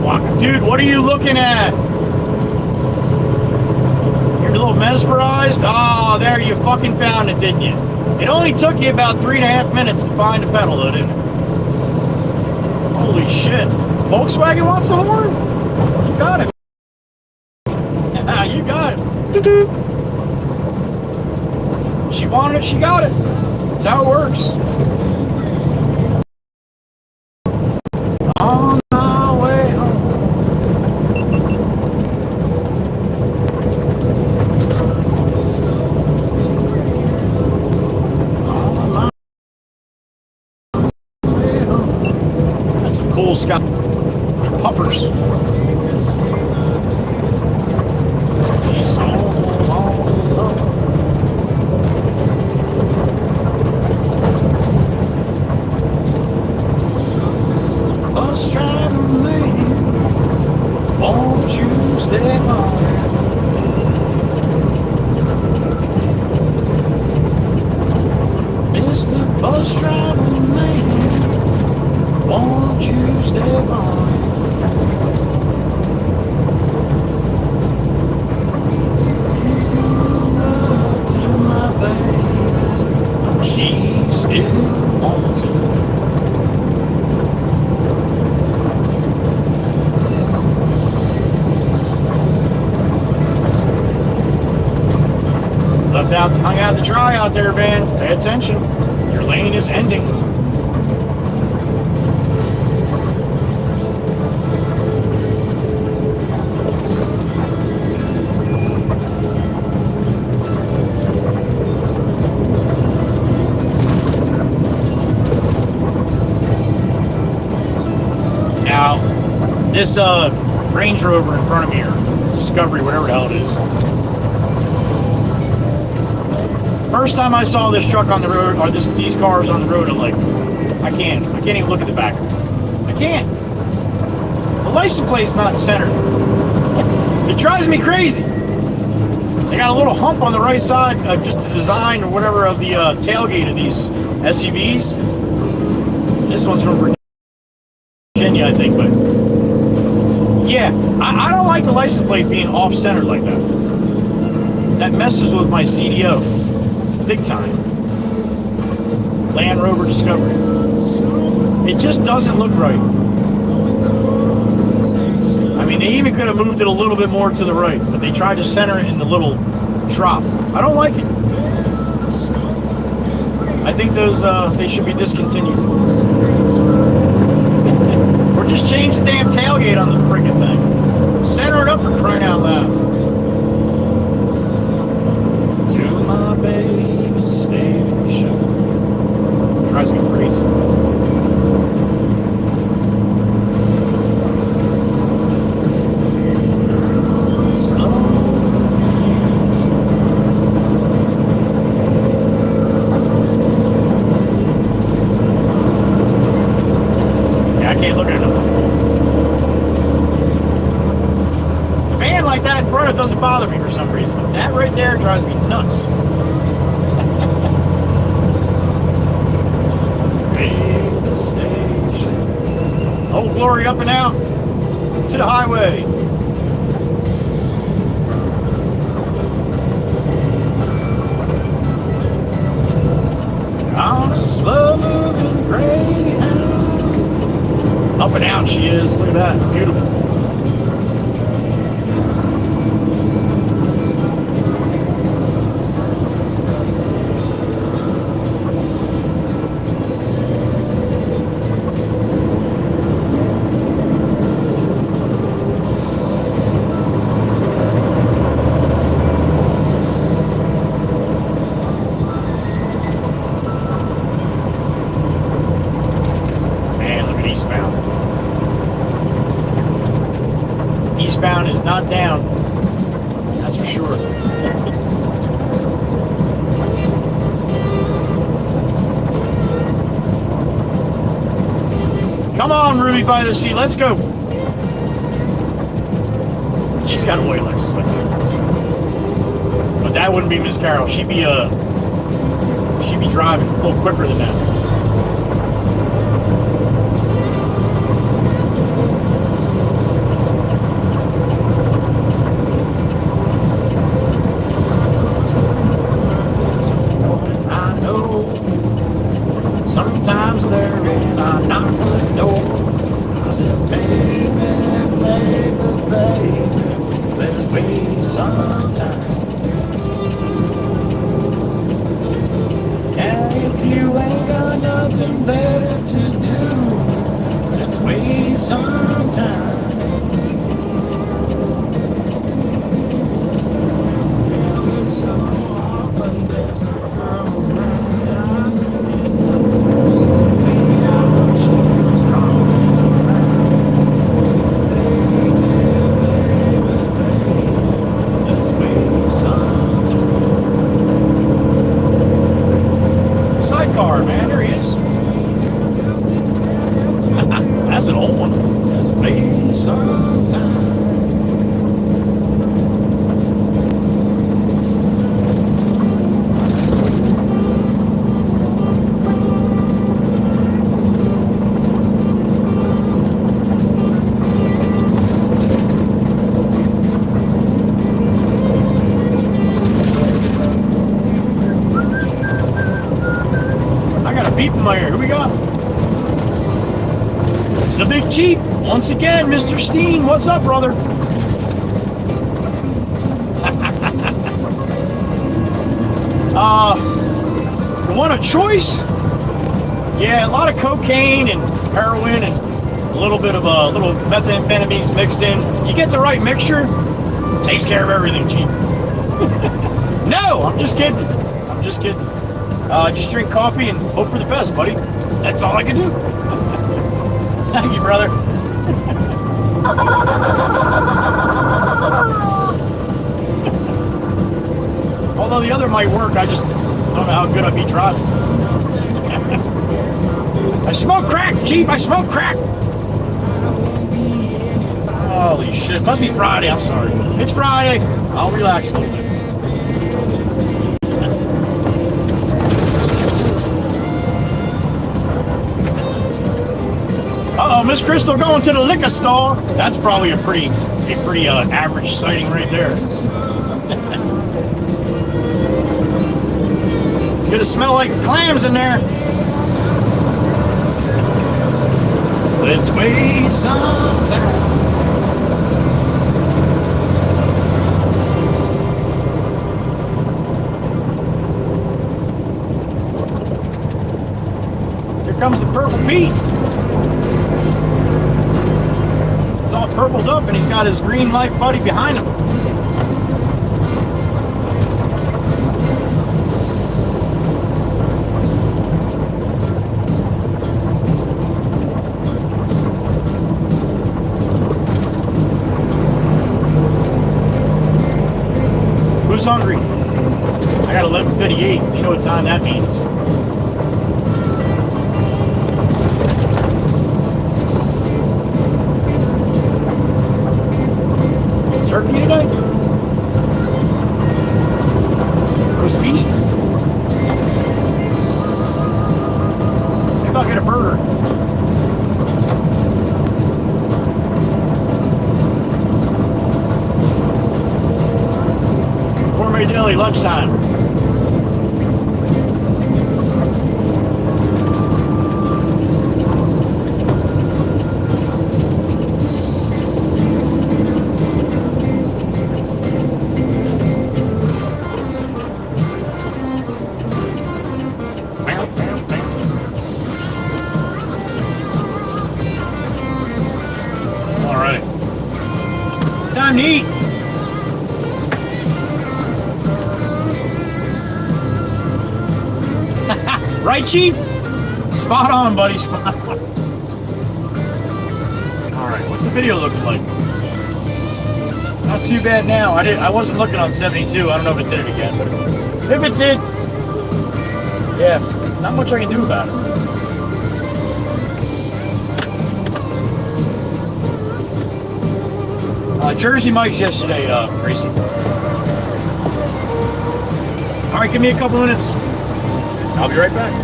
Walk. Dude, what are you looking at? You're a little mesmerized? Oh, there, you fucking found it, didn't you? It only took you about 3.5 minutes to find a pedal, though, didn't it? Holy shit. Volkswagen wants the horn? You got it. You got it. Doo-doo. She wanted it, she got it. That's how it works. On my way home. On my way home. That's some cool Scott puffers. She's home. Bus driver man, won't you stay home? Mr. Bus driver man, won't you stay home? To my babe, she still wants it. Hung out to dry out there, Van. Pay attention. Your lane is ending. Now, this Range Rover in front of me, or Discovery, whatever the hell it is. First time I saw this truck on the road, or these cars on the road, I'm like, I can't even look at the back. I can't. The license plate's not centered. It drives me crazy. They got a little hump on the right side, just the design or whatever of the tailgate of these SUVs. This one's from Virginia, I think, but yeah, I don't like the license plate being off-centered like that. That messes with my CDO. Big time. Land Rover Discovery. It just doesn't look right. I mean, they even could have moved it a little bit more to the right, but they tried to center it in the little drop. I don't like it. I think those, they should be discontinued. Or just change the damn tailgate on the freaking thing. Center it up for crying out loud. To my baby station. Drives me crazy. Yeah, I can't look at it. A van like that in front of it doesn't bother me for some reason. But that right there drives me nuts. Old Glory up and out to the highway. On a slow moving Greyhound. Up and out she is. Look at that. Beautiful. not down. That's for sure. Come on, Ruby by the Sea, let's go. She's got a white Lexus like that. But that wouldn't be Miss Carol. She'd be driving a little quicker than that. I know sometimes there and I knock on the door. I said, baby, baby, baby, let's wait some time. And if you ain't got nothing better to do, let's wait some time. So often there's a girl around. Sidecar, man, there he is. That's an old one. Let's wait some time. Beep in my ear. Who we got? It's the Big Chief. Once again, Mr. Steen. What's up, brother? You want a choice? Yeah, a lot of cocaine and heroin and a little bit of little methamphetamines mixed in. You get the right mixture, takes care of everything, Chief. No, I'm just kidding. I'm just kidding. Just drink coffee and hope for the best, buddy. That's all I can do. Thank you, brother. Although the other might work, I just don't know how good I'd be driving. I smoke crack, Chief. I smoke crack. Holy shit. Must be Friday. I'm sorry. It's Friday. I'll relax a little bit. Uh-oh, Miss Crystal going to the liquor store. That's probably a pretty average sighting right there. It's gonna smell like clams in there. Let's wait some time. Here comes the Purple Pete. It's all purpled up and he's got his green light buddy behind him. Who's hungry? I got 11:58. You know what time that means. Turkey today? Roast beast? Maybe I'll get a burger. Gourmet deli, lunchtime. Time to eat. Right, Chief? Spot on, buddy. Spot on. All right, what's the video looking like? Not too bad now. I wasn't looking on 72. I don't know if it did it again, but if it did, yeah, not much I can do about it. Jersey Mike's yesterday, Gracie. All right, give me a couple minutes. I'll be right back.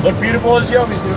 Look beautiful as you always do.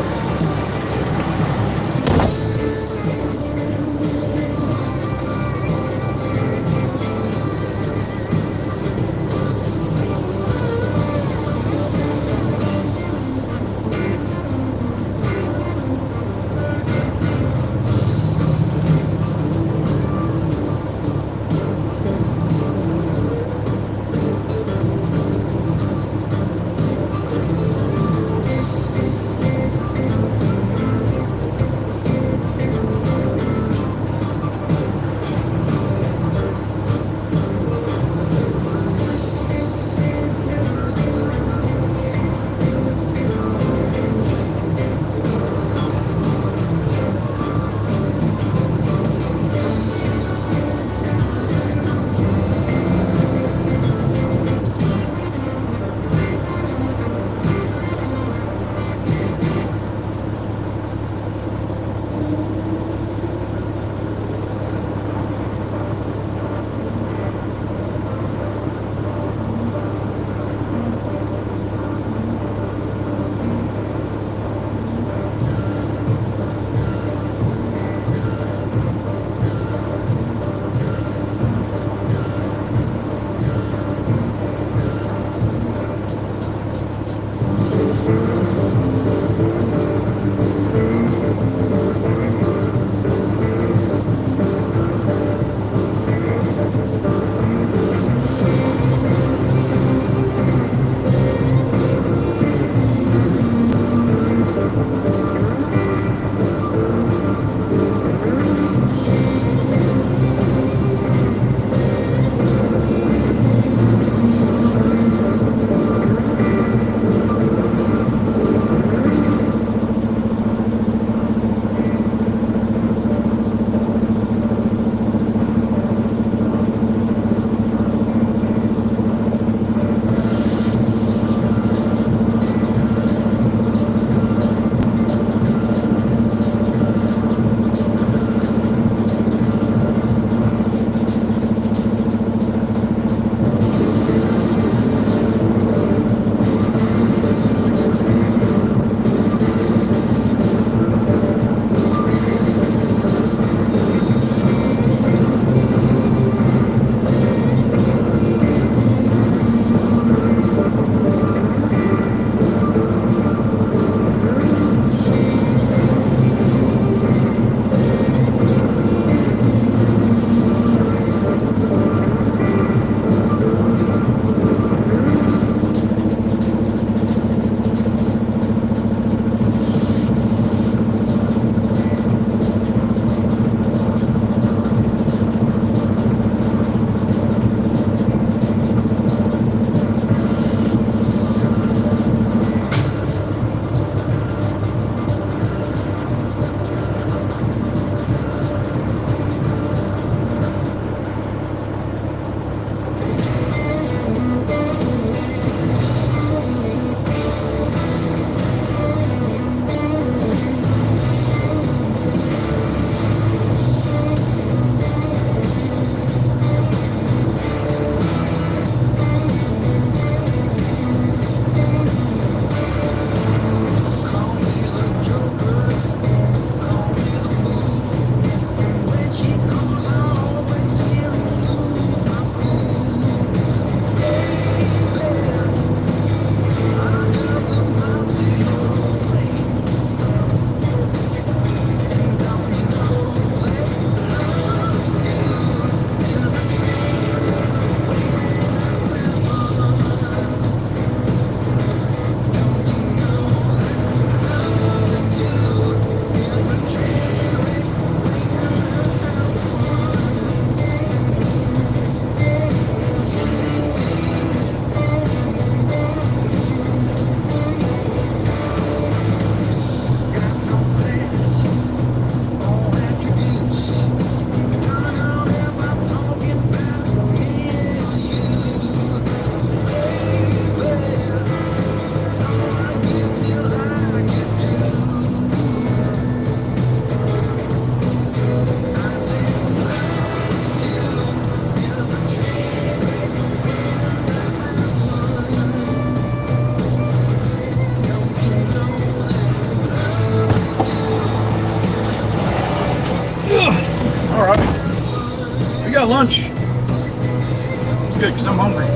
All right. We got lunch. It's good because I'm hungry.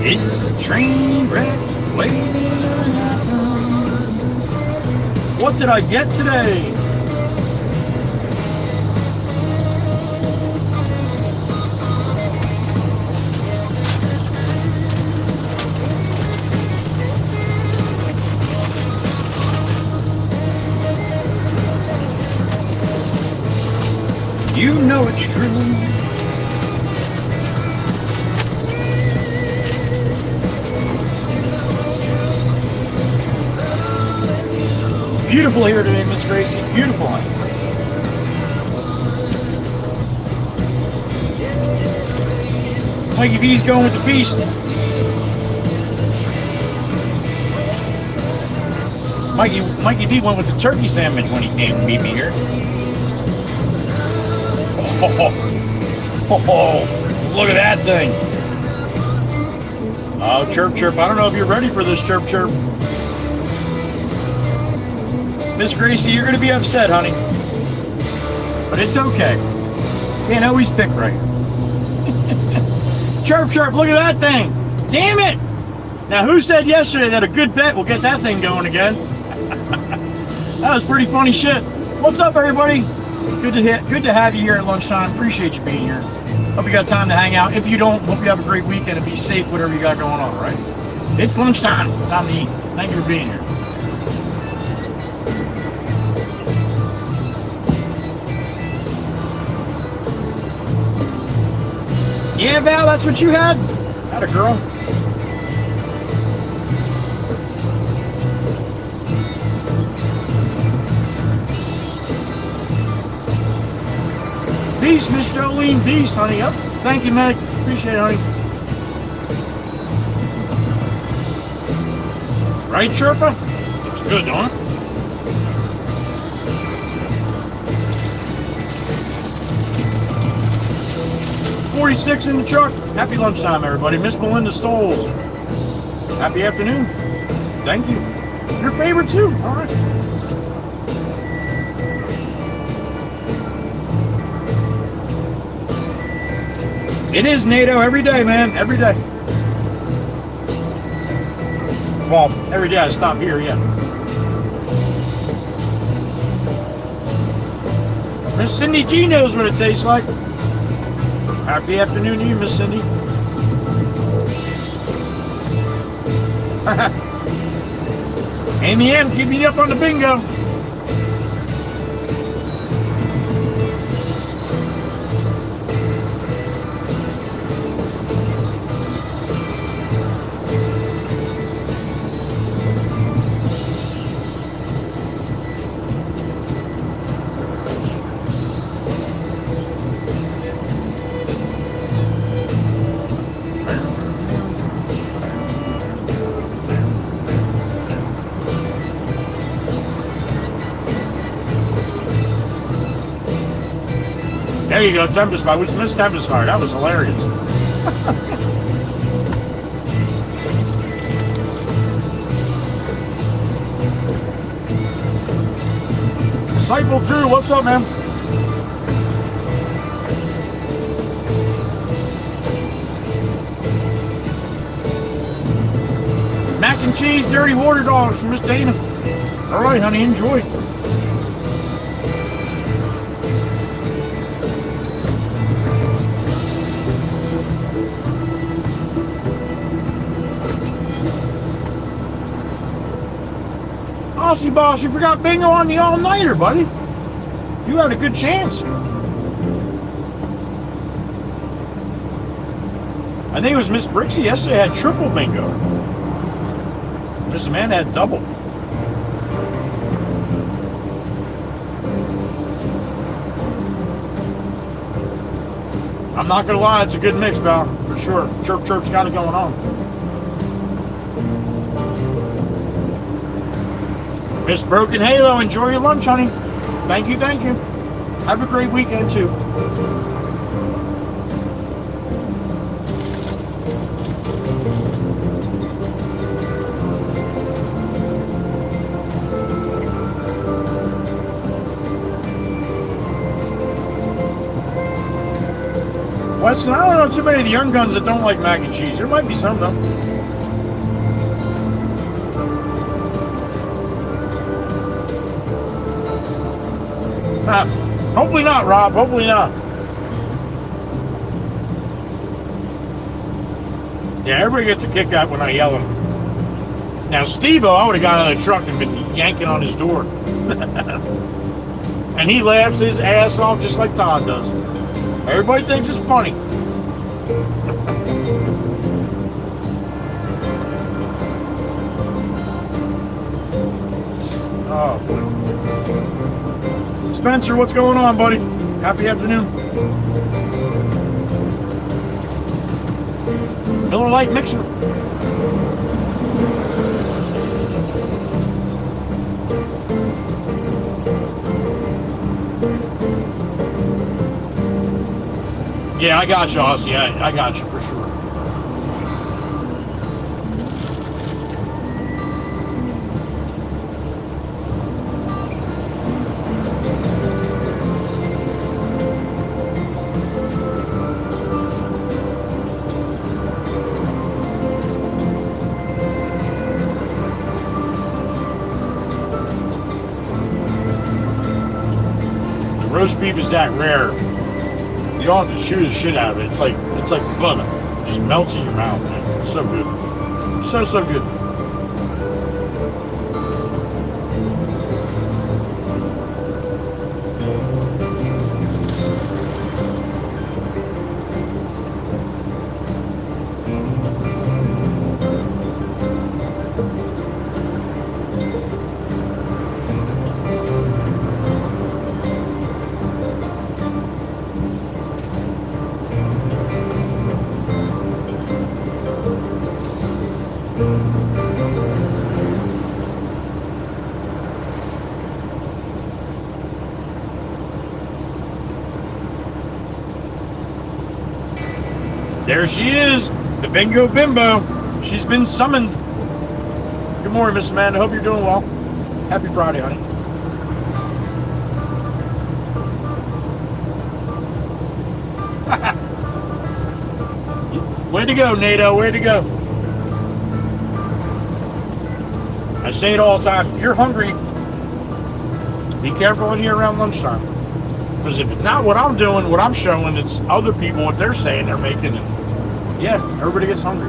It's a train wreck waiting to happen. What did I get today? You know it's true. Beautiful here today, Miss Gracie. Beautiful. Mikey B's going with the beast. Mikey B went with the turkey sandwich when he came to meet me here. Oh, look at that thing. Oh, chirp, chirp. I don't know if you're ready for this chirp, chirp. Miss Gracie, you're going to be upset, honey. But it's okay. Can't always pick right. Chirp, chirp. Look at that thing. Damn it. Now, who said yesterday that a good bet will get that thing going again? That was pretty funny shit. What's up, everybody? Good to have you here at lunchtime. Appreciate you being here. Hope you got time to hang out. If you don't, hope you have a great weekend and be safe, whatever you got going on, right? It's lunchtime. It's time to eat. Thank you for being here. Yeah, Val, that's what you had? Had a girl. Peace, Miss Jolene. Peace, honey. Up. Thank you, Meg. Appreciate it, honey. Right, Chirpa? Looks good, don't it? .46 in the truck. Happy lunchtime, everybody. Miss Melinda Stoles. Happy afternoon. Thank you. Your favorite, too. All right. It is NATO every day, man. Every day. Well, every day I stop here, yeah. Miss Cindy G knows what it tastes like. Happy afternoon to you, Miss Cindy. Amy M, keep me up on the bingo. There you go, Tempest Fire. We missed Tempest Fire. That was hilarious. Disciple Crew, what's up, man? Mac and cheese, dirty water dogs from Miss Dana. All right, honey, enjoy. Bossy boss, you forgot bingo on the all-nighter, buddy. You had a good chance. I think it was Miss Brixie yesterday had triple bingo. Miss Amanda had double. I'm not gonna lie, it's a good mix, Val, for sure. Chirp Chirp's got it going on. Miss Broken Halo, enjoy your lunch, honey. Thank you, thank you. Have a great weekend, too. Weston, I don't know too many of the young guns that don't like mac and cheese. There might be some, though. Hopefully not, Rob. Hopefully not. Yeah, everybody gets a kick out when I yell at him. Now, Steve-O, I would have got out of the truck and been yanking on his door. And he laughs his ass off just like Todd does. Everybody thinks it's funny. Oh, boy. Spencer, what's going on, buddy? Happy afternoon. Miller Lite mixer. Yeah, I got you, Aussie. I got you for sure. The roast beef is that rare. You don't have to chew the shit out of it. It's like butter. It just melts in your mouth, man. It's so good. So good. There she is, the bingo bimbo. She's been summoned. Good morning, Miss Amanda. Hope you're doing well. Happy Friday, honey. Way to go, NATO. Way to go. I say it all the time. If you're hungry, be careful in here around lunchtime. Because if it's not what I'm doing, what I'm showing, it's other people, what they're saying they're making. And yeah, everybody gets hungry.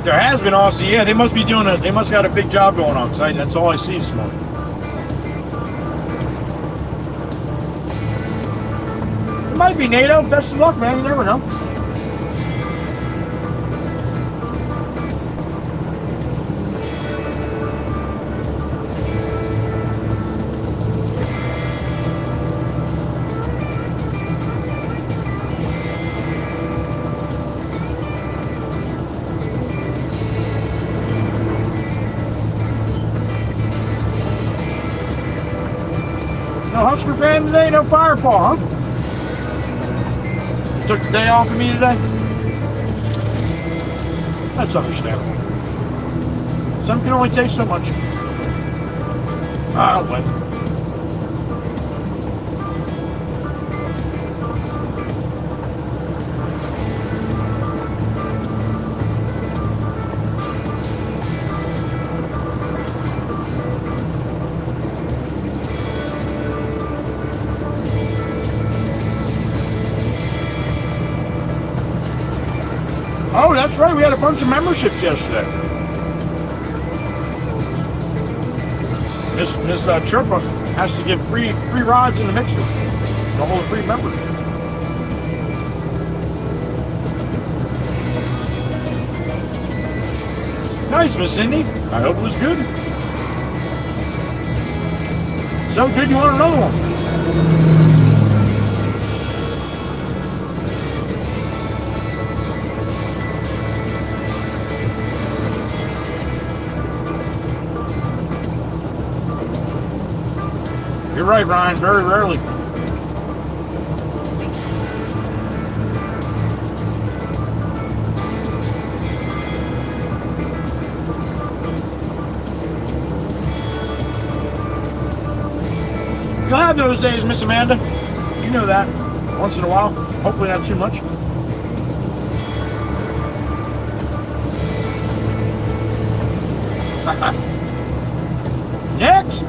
There has been Aussie. Yeah, they must be doing they must have got a big job going on. Because that's all I see this morning. It might be NATO. Best of luck, man. You never know. No Husker fan today, no Firepaw, huh? You took the day off of me today? That's understandable. Some can only take so much. I'll win. Oh, that's right. We had a bunch of memberships yesterday. Miss Chirpa has to give free rides in the mixer to all the free members. Nice, Miss Cindy. I hope it was good. So good, you want another one? You're right, Ryan. Very rarely. You'll have those days, Miss Amanda. You know that. Once in a while. Hopefully not too much. Next.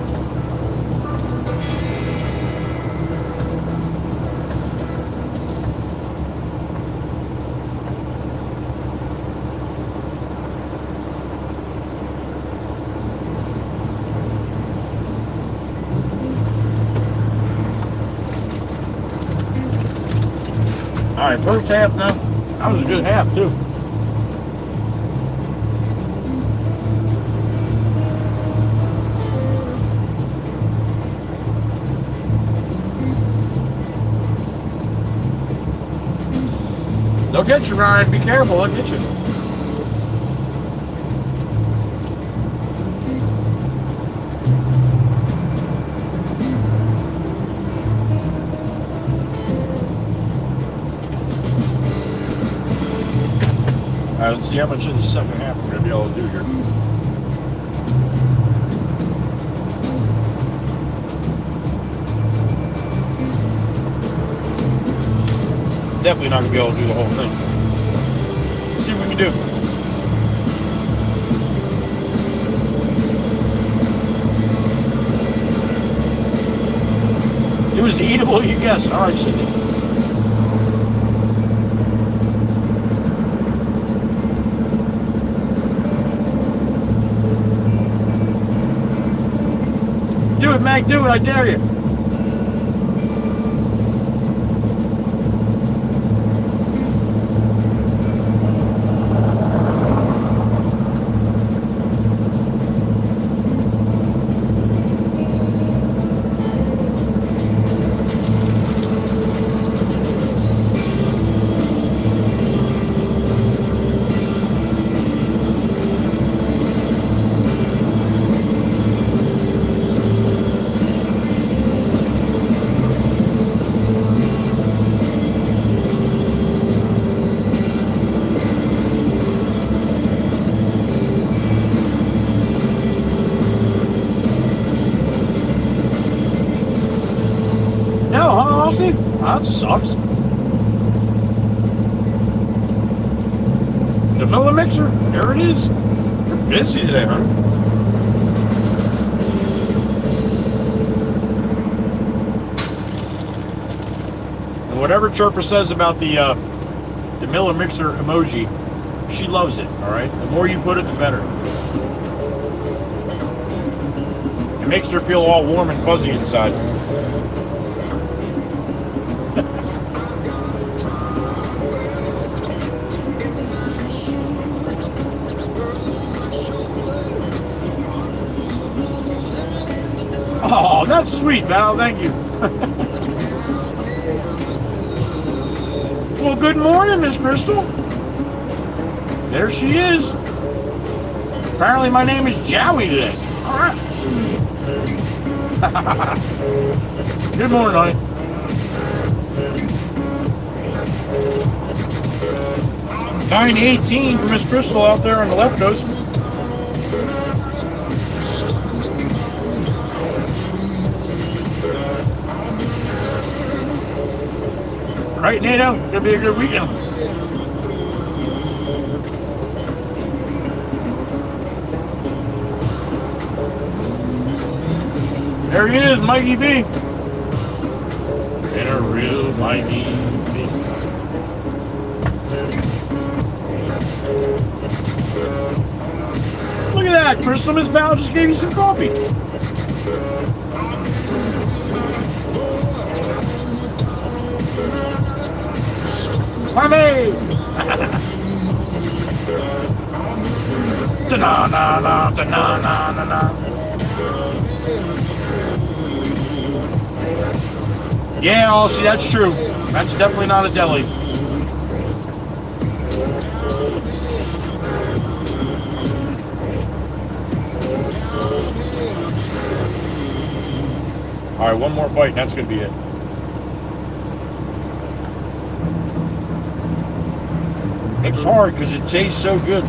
All right, first half now. That was a good half too. They'll get you, Ryan. Be careful. They'll get you. All right, let's see how much of the second half we're going to be able to do here. Definitely not going to be able to do the whole thing. Let's see what we can do. It was eatable, you guessed. All right, Sydney. Do it, Mac, do it, I dare you. That sucks. The Miller mixer, there it is. You're busy today, huh? And whatever Chirpa says about the Miller mixer emoji, she loves it, all right? The more you put it, the better. It makes her feel all warm and fuzzy inside. Oh, that's sweet, Val. Thank you. Well, good morning, Miss Crystal. There she is. Apparently my name is Joey today. All right. Good morning, honey. $9.18 for Miss Crystal out there on the left coast. Right, NATO? Gonna be a good weekend. There he is, Mikey V. And a real Mikey V. Look at that, Crystal. Miss Val just gave you some coffee. Mommy! Yeah, Aussie, that's true. That's definitely not a deli. All right, one more bite. That's gonna be it. It's hard because it tastes so good.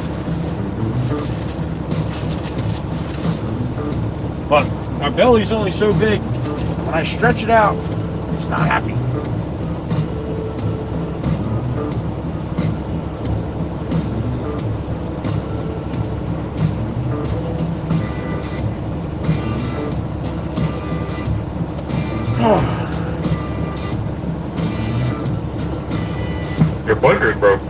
But my belly's only so big. When I stretch it out, it's not happy. Your bunker's broke.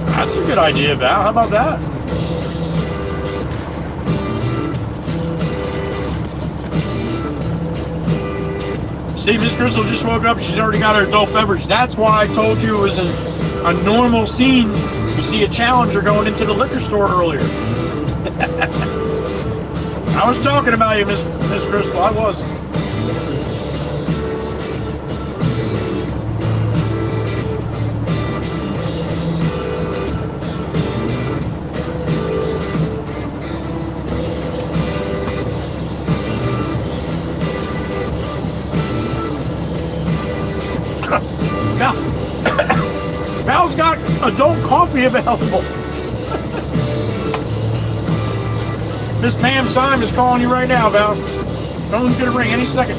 That's a good idea, Val. How about that? See, Miss Crystal just woke up. She's already got her adult beverage. That's why I told you it was a normal scene. You see a Challenger going into the liquor store earlier. I was talking about you, Miss Crystal. I was. Val's got adult coffee available. Miss Pam Syme is calling you right now, Val. Phone's gonna ring any second.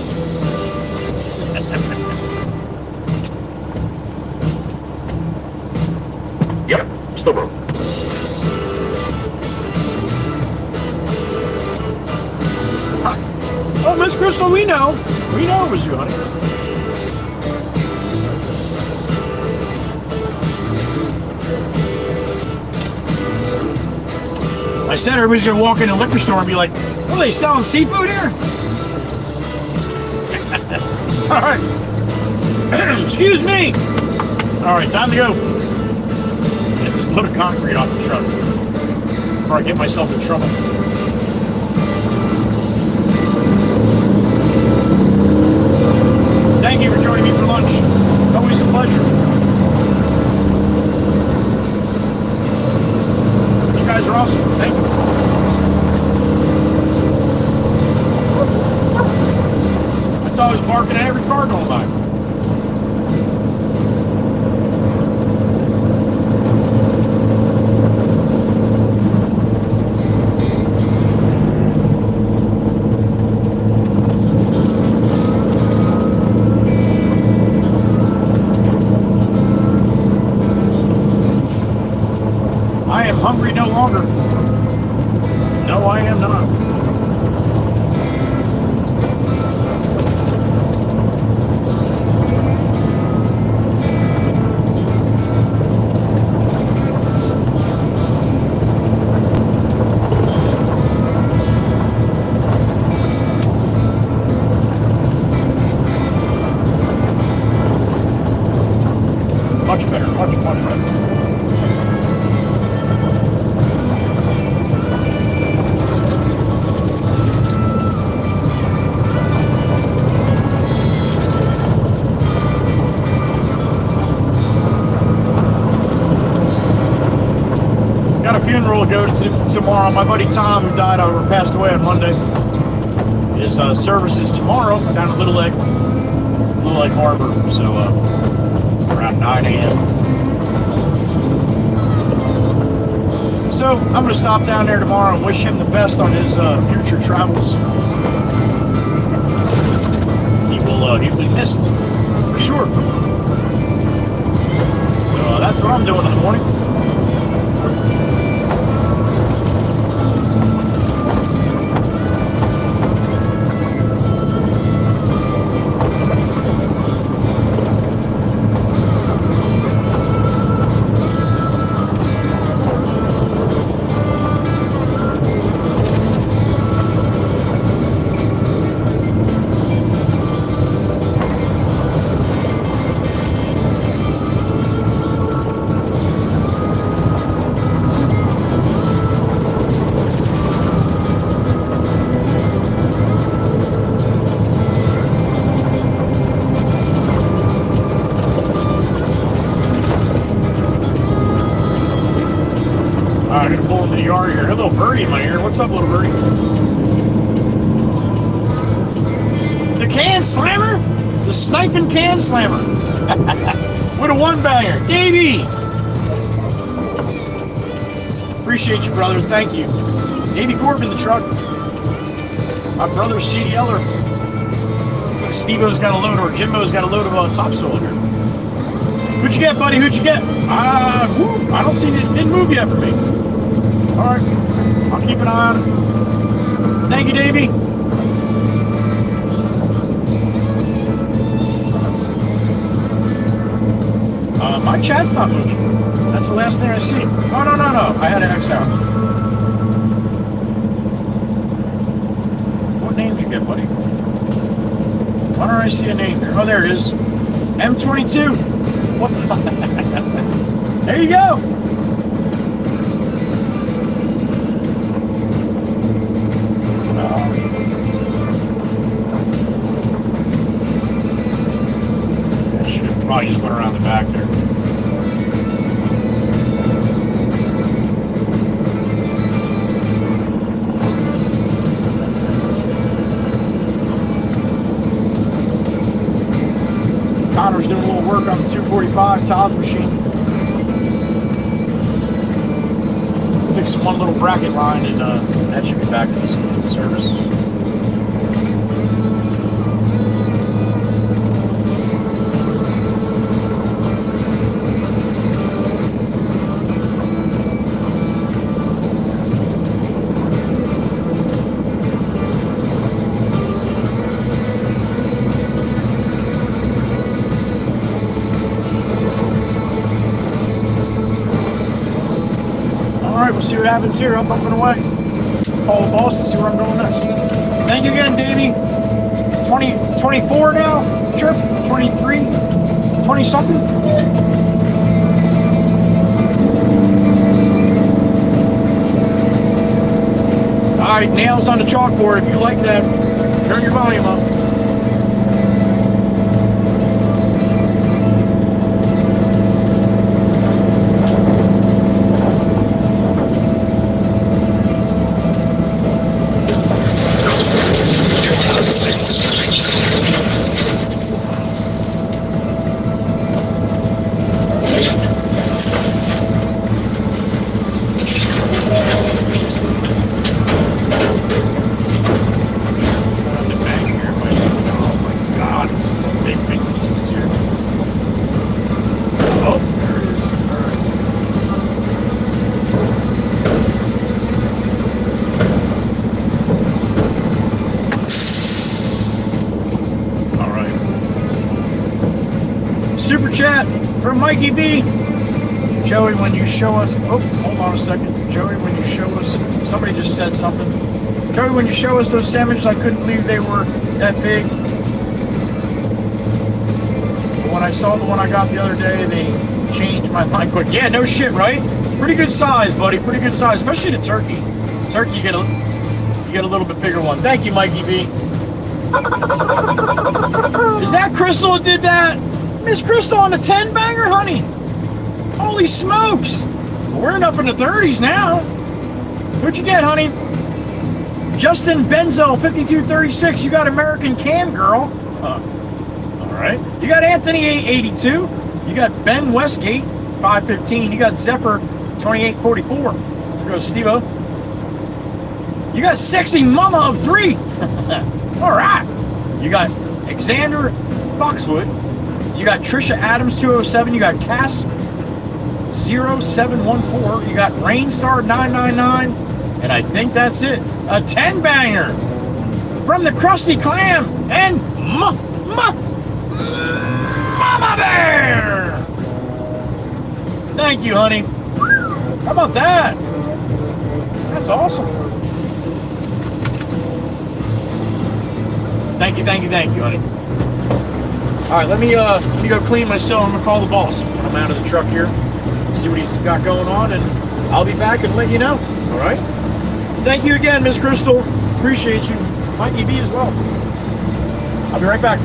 Yep, still broke. Oh, Miss Crystal, we know. We know it was you, honey. I said everybody's gonna walk in the liquor store and be like, "Oh, they selling seafood here?" All right. Excuse me. All right, time to go. Get this load of concrete off the truck before I get myself in trouble. Thank you for joining me for lunch. Always a pleasure. You guys are awesome. Thank you. I thought I was barking at every car going by. I am hungry no longer. No, I am not. Much better, much better. Funeral to go to tomorrow. My buddy Tom, who died or passed away on Monday, his service is tomorrow down at Little Lake Harbor. So around 9 a.m. So I'm going to stop down there tomorrow and wish him the best on his future travels. He will be missed for sure. So that's what I'm doing in the morning. a little birdie in my ear. What's up, little birdie? The can slammer? The sniping can slammer. With a one-banger. Davey! Appreciate you, brother. Thank you. Davey Corbin, the truck. My brother, CDLer. Steve-O's got a load, or Jimbo's got a load of topsoil here. Who'd you get, buddy? Who'd you get? I don't see it. Didn't move yet for me. All right. I'll keep an eye on it. Thank you, Davey. My chat's not moving. That's the last thing I see. Oh, no. I had an X out. What name did you get, buddy? Why don't I see a name here? Oh, there it is. M22. What the fuck? There you go. I should have probably just went around the back there. Connor's doing a little work on the 245 Todd's machine. Fixing one little bracket line, and that should be back in service. We'll see what happens here. I'm bumping away. Call the boss and see where I'm going next. Thank you again, Davey. 24 now? Chirp? 23? 20 something? Alright, nails on the chalkboard. If you like that, turn your volume up. Mikey B. Joey, when you show us... Oh, hold on a second. Joey, when you show us... Somebody just said something. Joey, when you show us those sandwiches, I couldn't believe they were that big. But when I saw the one I got the other day, they changed my mind quick. Yeah, no shit, right? Pretty good size, buddy. Pretty good size, especially the turkey. Turkey, you get a little bit bigger one. Thank you, Mikey B. Is that Crystal that did that? Miss Crystal on the 10 banger, honey. Holy smokes. We're up in the 30s now. What'd you get, honey? Justin Benzo, 5236. You got American Cam Girl. All right. You got Anthony 882. You got Ben Westgate, 515. You got Zephyr, 2844. There goes Steve-O. You got Sexy Mama of 3. All right. You got Alexander Foxwood. You got Trisha Adams 207. You got Cass 0714. You got Rainstar 999. And I think that's it. A 10 banger from the Krusty Clam and Mama Bear. Thank you, honey. How about that? That's awesome. Thank you, honey. All right, let me go clean myself. I'm gonna call the boss when I'm out of the truck here, see what he's got going on, and I'll be back and let you know. All right. Thank you again, Miss Crystal. Appreciate you. Mikey B as well. I'll be right back.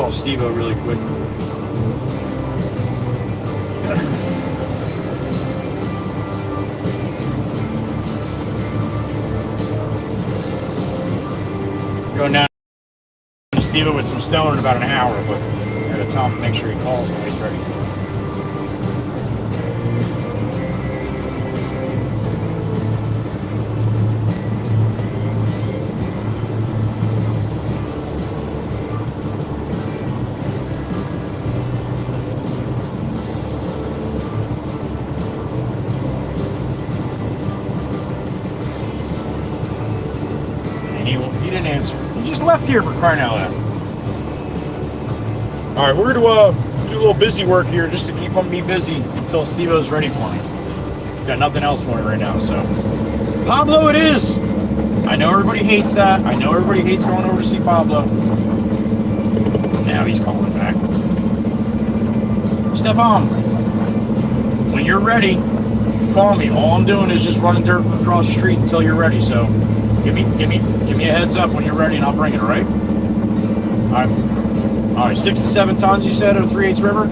call Steve-O really quick. Going down to Steve-O with some stoner in about an hour, but I gotta tell him to make sure he calls when he's ready. He didn't answer. He just left here for crying out loud. All right, we're going to do a little busy work here just to keep me busy until Steve-O's ready for me. Got nothing else for me right now, so. Pablo it is! I know everybody hates that. I know everybody hates going over to see Pablo. Now he's calling back. Stefan, when you're ready, call me. All I'm doing is just running dirt from across the street until you're ready, so give me a heads up when you're ready and I'll bring it, all right? All right, 6 to 7 tons, you said, of 3/8 river?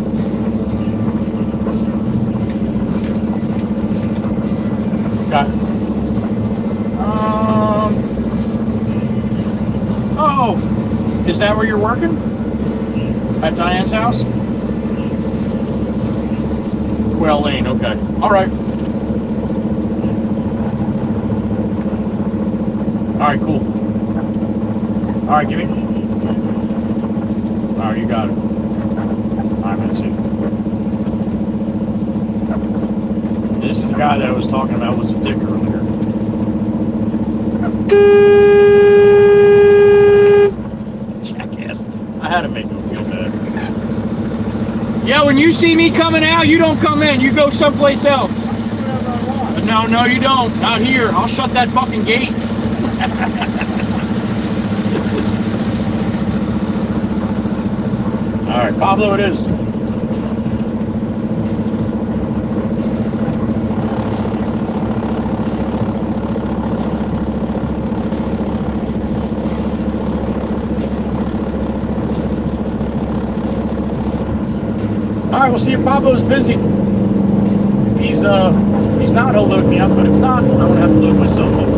Okay. Oh, is that where you're working? At Diane's house? Quail Lane, okay. All right. All right, cool. All right, give me. All right, you got it. All right, let's see. This is the guy that I was talking about was a dick earlier. Jackass. I had to make him feel bad. Yeah, when you see me coming out, you don't come in. You go someplace else. No, you don't. Not here. I'll shut that fucking gate. All right, Pablo it is. All right, we'll see if Pablo's busy. If he's not, he'll load me up. But if not, I'm gonna have to load myself up.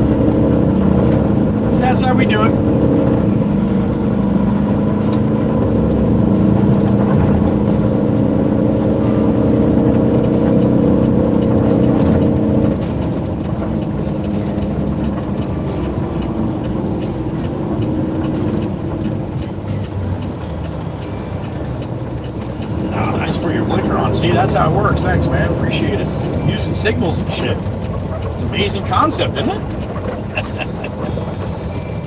So that's how we do it. See, that's how it works. Thanks, man. Appreciate it. Using signals and shit. It's an amazing concept, isn't it?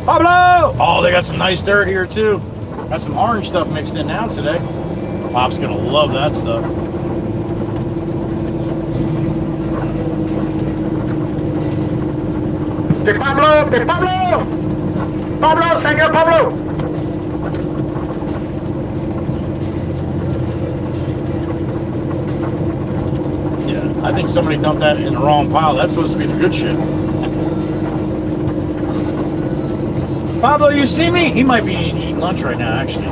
Pablo! Oh, they got some nice dirt here, too. Got some orange stuff mixed in now today. Pop's going to love that stuff. De Pablo! De Pablo! Pablo, señor Pablo! I think somebody dumped that in the wrong pile. That's supposed to be the good shit. Pablo, you see me? He might be eating lunch right now, actually.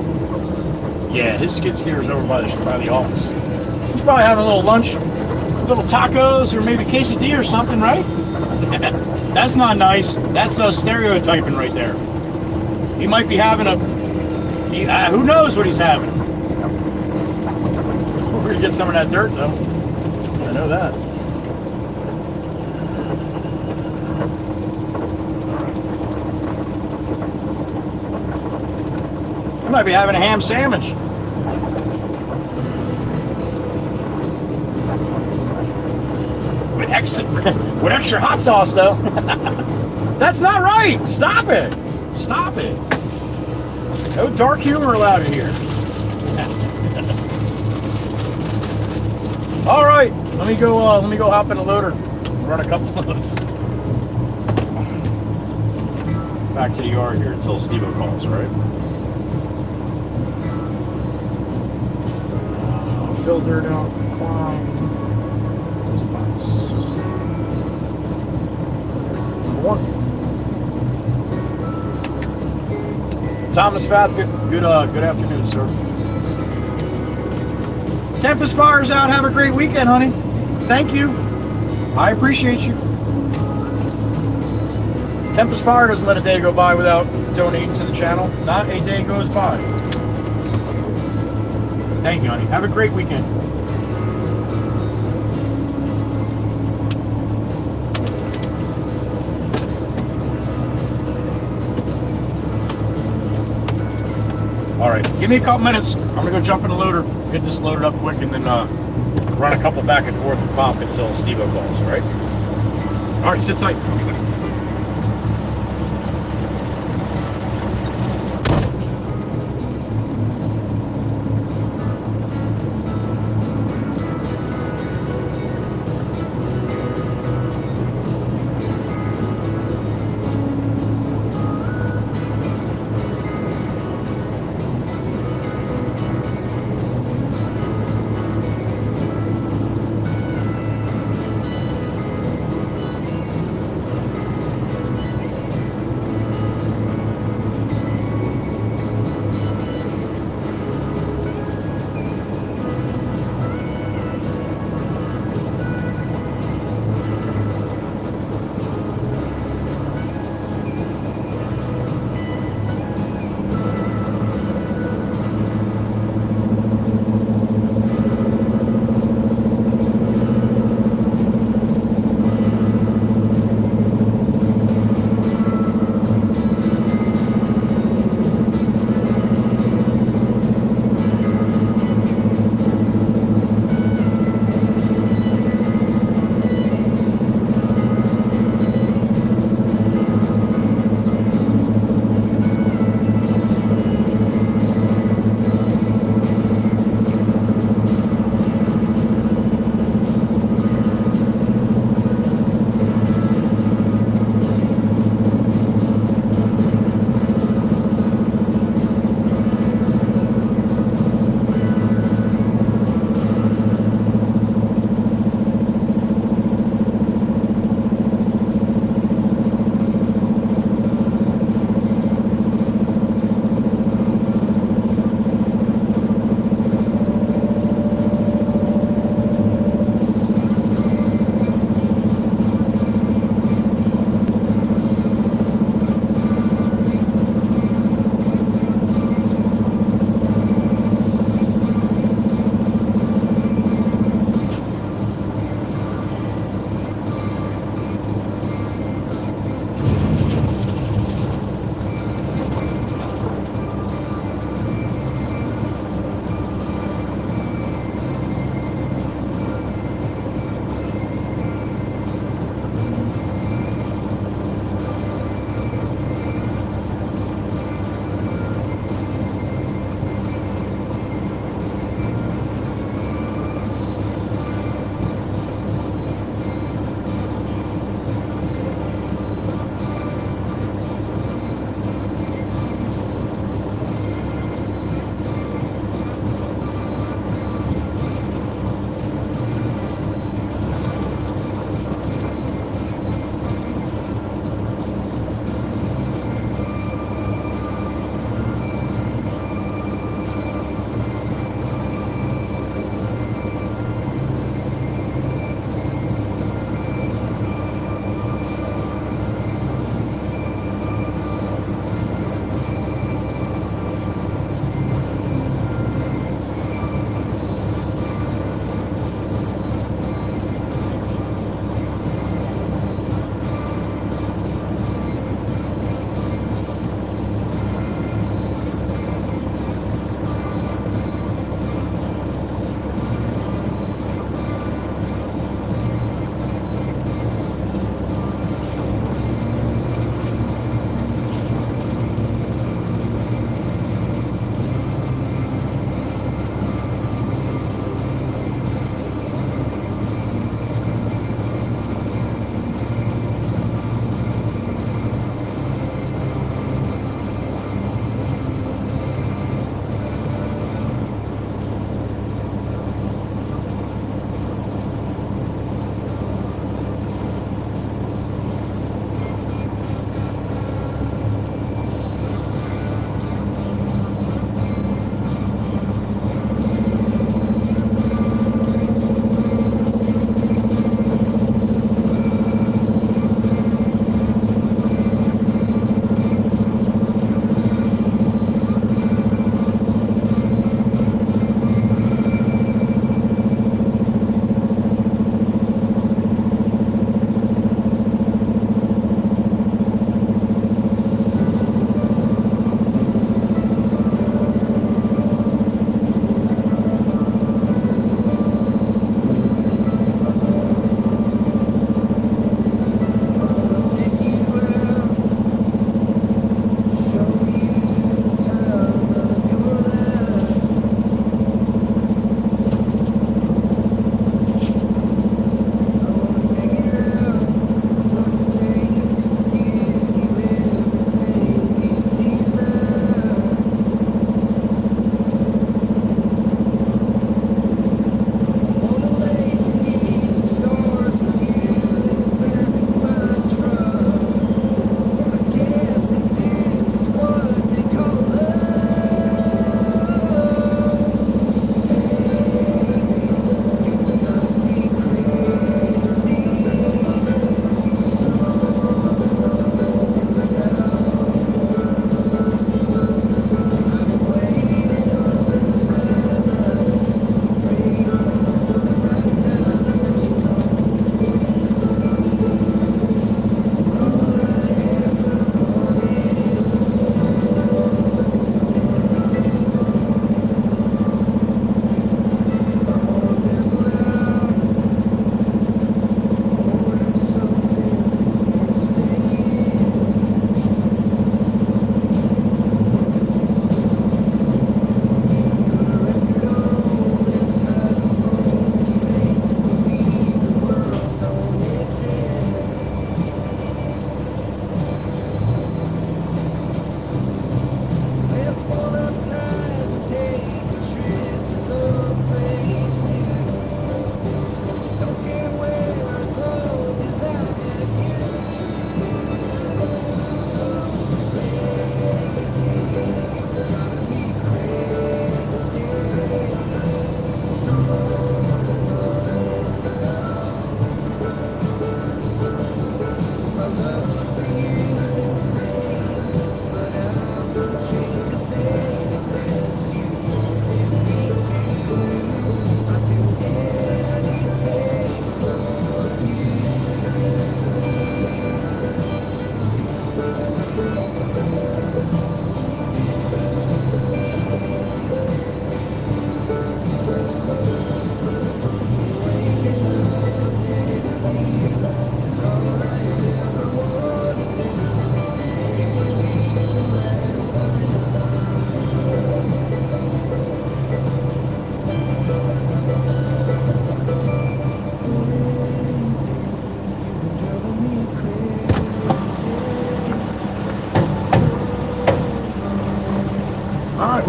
Yeah, his skid steer's over by the office. He's probably having a little lunch, little tacos, or maybe quesadilla or something, right? That's not nice. That's stereotyping right there. He might be having who knows what he's having. We're gonna get some of that dirt, though. I know that. I might be having a ham sandwich. With extra hot sauce, though. That's not right. Stop it. Stop it. No dark humor allowed in here. All right. Let me go hop in the loader, run a couple loads. Back to the yard here until Steve-O calls, right? Fill dirt out, climb. Spots. Number 1. Thomas Fath, good afternoon, sir. Tempest Fire's out. Have a great weekend, honey. Thank you. I appreciate you. Tempest Fire doesn't let a day go by without donating to the channel. Not a day goes by. Thank you, honey. Have a great weekend. All right, give me a couple minutes. I'm gonna go jump in the loader, get this loaded up quick, and then run a couple back and forth with Pop until Steve-O calls. All right. All right, sit tight.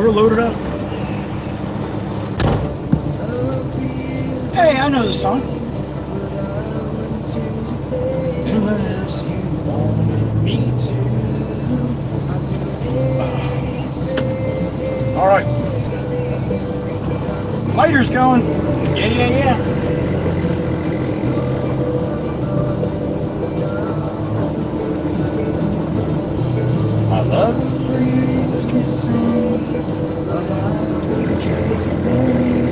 we're loaded up. Hey, I know the song. Unless you want me to. All right. Lighter's going. Yeah. I love you sing about the trees of rain.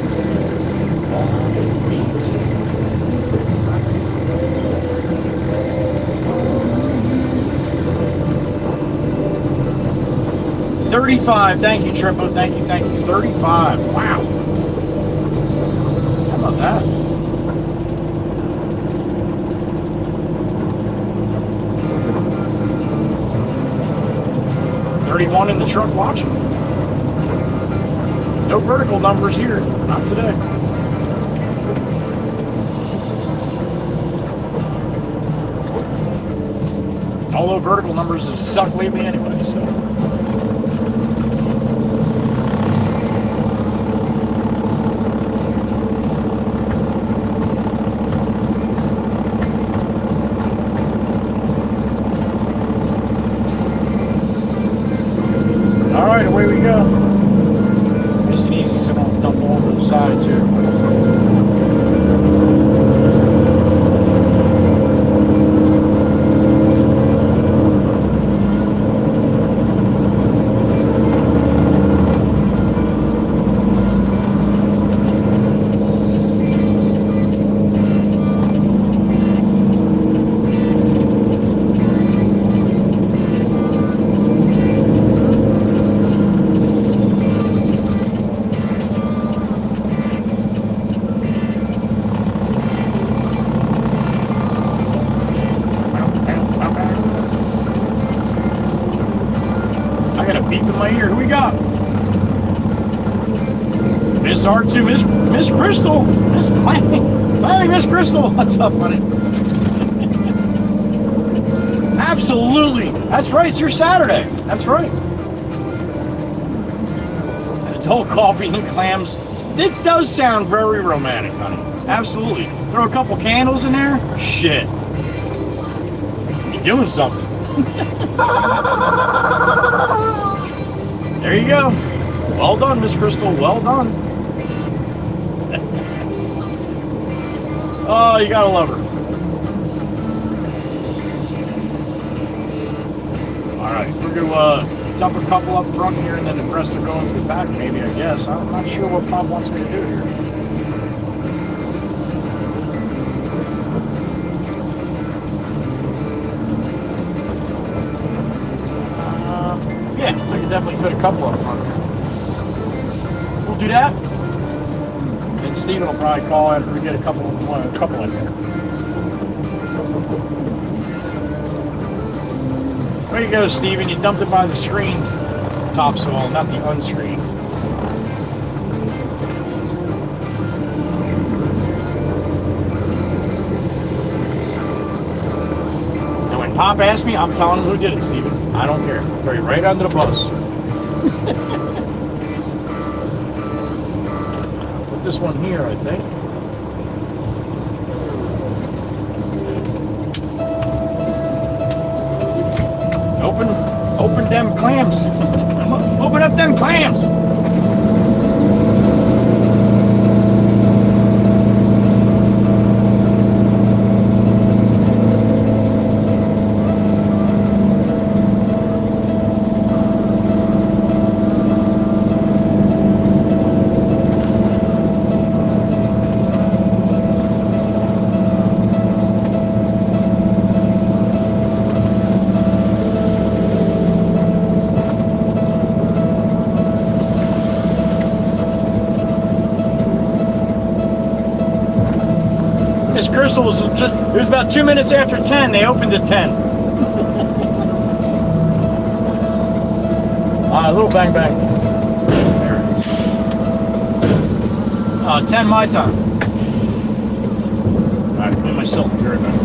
35. Thank you, Tripo. Thank you. 35. Wow. How about that? $31 in the truck watching. No vertical numbers here. Not today. Although vertical numbers have sucked lately anyway, so. All right, away we go. Nice and easy, so I don't dump over the sides here. Miss R2, Miss Crystal, Miss Clank, Miss Crystal, what's up, honey? Absolutely, that's right, it's your Saturday, that's right. And adult coffee and clams, it does sound very romantic, honey, absolutely. Throw a couple candles in there, shit. You're doing something. There you go. Well done, Miss Crystal, well done. Oh, you gotta love her. Alright, we're gonna dump a couple up front here and then the rest are going to the back, maybe, I guess. I'm not sure what Pop wants me to do here. Yeah, I can definitely fit a couple up front here. We'll do that. And Steven will probably call after we get a couple in there. Way to go, Steven. You dumped it by the screen topsoil, not the unscreened. And when Pop asks me, I'm telling him who did it, Steven. I don't care. Throw you right under the bus. This one here, I think. Open them clams. Open up them clams. Crystal was just, it was about 2 minutes after 10. They opened at 10. A little bang bang. There. 10 my time. Alright, clean myself very bad.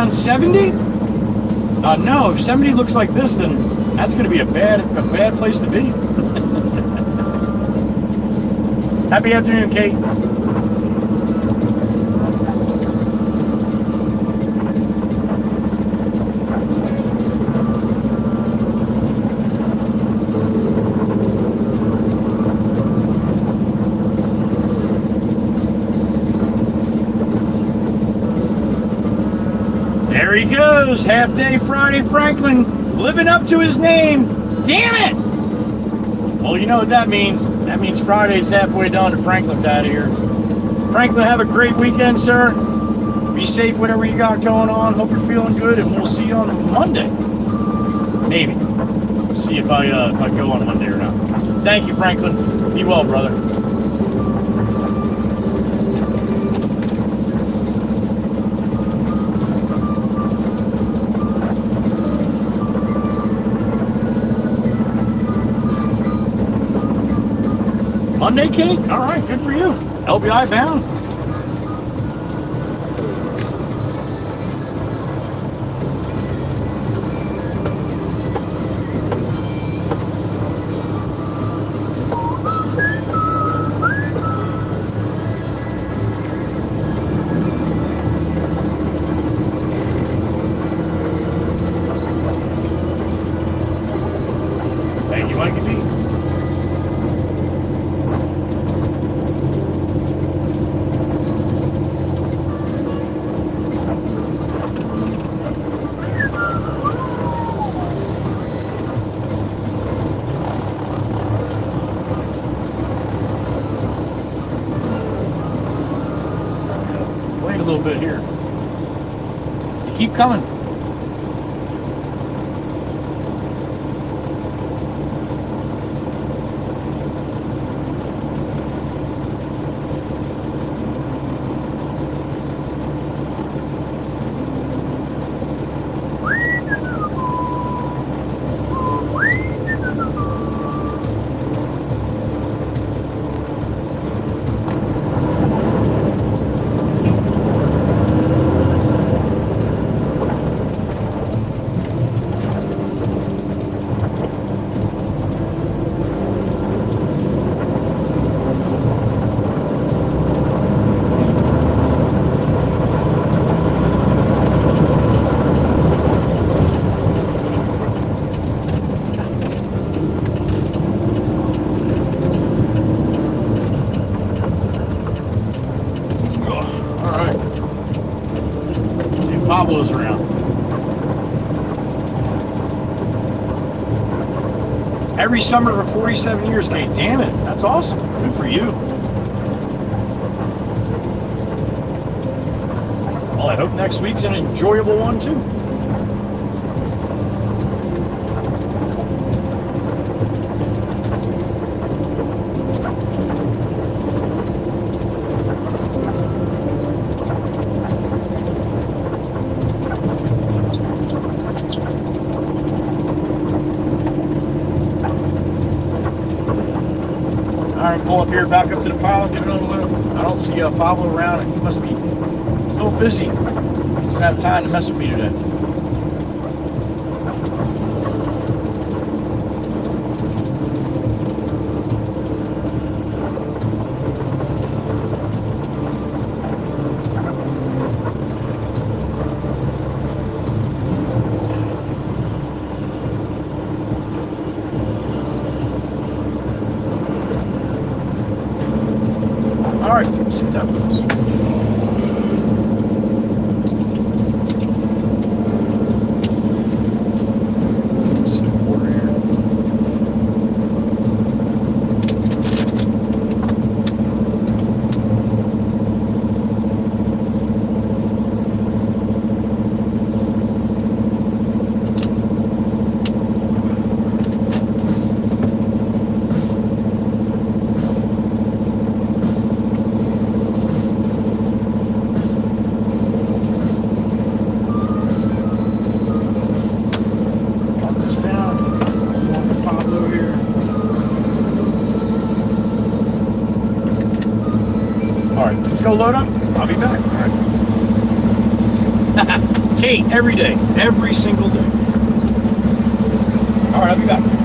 down 70? No, if 70 looks like this, then that's going to be a bad place to be. Happy afternoon, Kate. There he goes, half day Friday Franklin, living up to his name. Damn it! Well, you know what that means. That means Friday's halfway done and Franklin's out of here. Franklin, have a great weekend, sir. Be safe, whatever you got going on. Hope you're feeling good, and we'll see you on Monday. Maybe. See if I go on Monday or not. Thank you, Franklin. Be well, brother. Monday, Kate? All right, good for you. LBI bound. Thank you, Mikey B. Wait a little bit here. You keep coming. Pablo's around. Every summer for 47 years, Kate. Damn it. That's awesome. Good for you. Well, I hope next week's an enjoyable one, too. Pull up here, back up to the pile, give it a little. I don't see Pablo around, and he must be a little busy. He doesn't have time to mess with me today. All right, let's see what that goes. Let's see the water here. Go load up. I'll be back. All right. Kate, every day. Every single day. All right, I'll be back.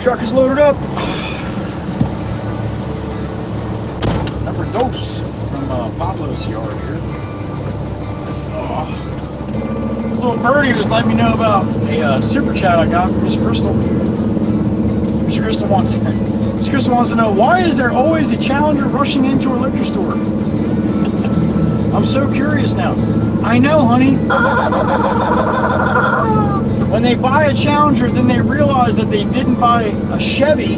Truck is loaded up. Number dose from Pablo's yard here. Oh. Little birdie just let me know about a super chat I got from Miss Crystal. Miss Crystal wants to know, why is there always a challenger rushing into a liquor store? I'm so curious now. I know, honey. When they buy a Challenger, then they realize that they didn't buy a Chevy.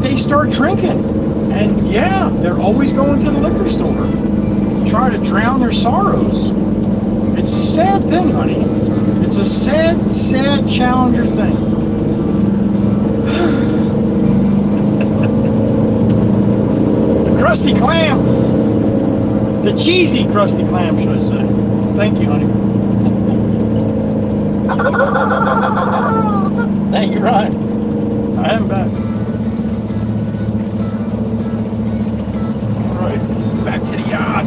They start drinking. And yeah, they're always going to the liquor store to try to drown their sorrows. It's a sad thing, honey. It's a sad, sad Challenger thing. The Krusty Clam. The cheesy Krusty Clam, should I say. Thank you, honey. Thank you, Ryan. I am back. Alright, back to the yard.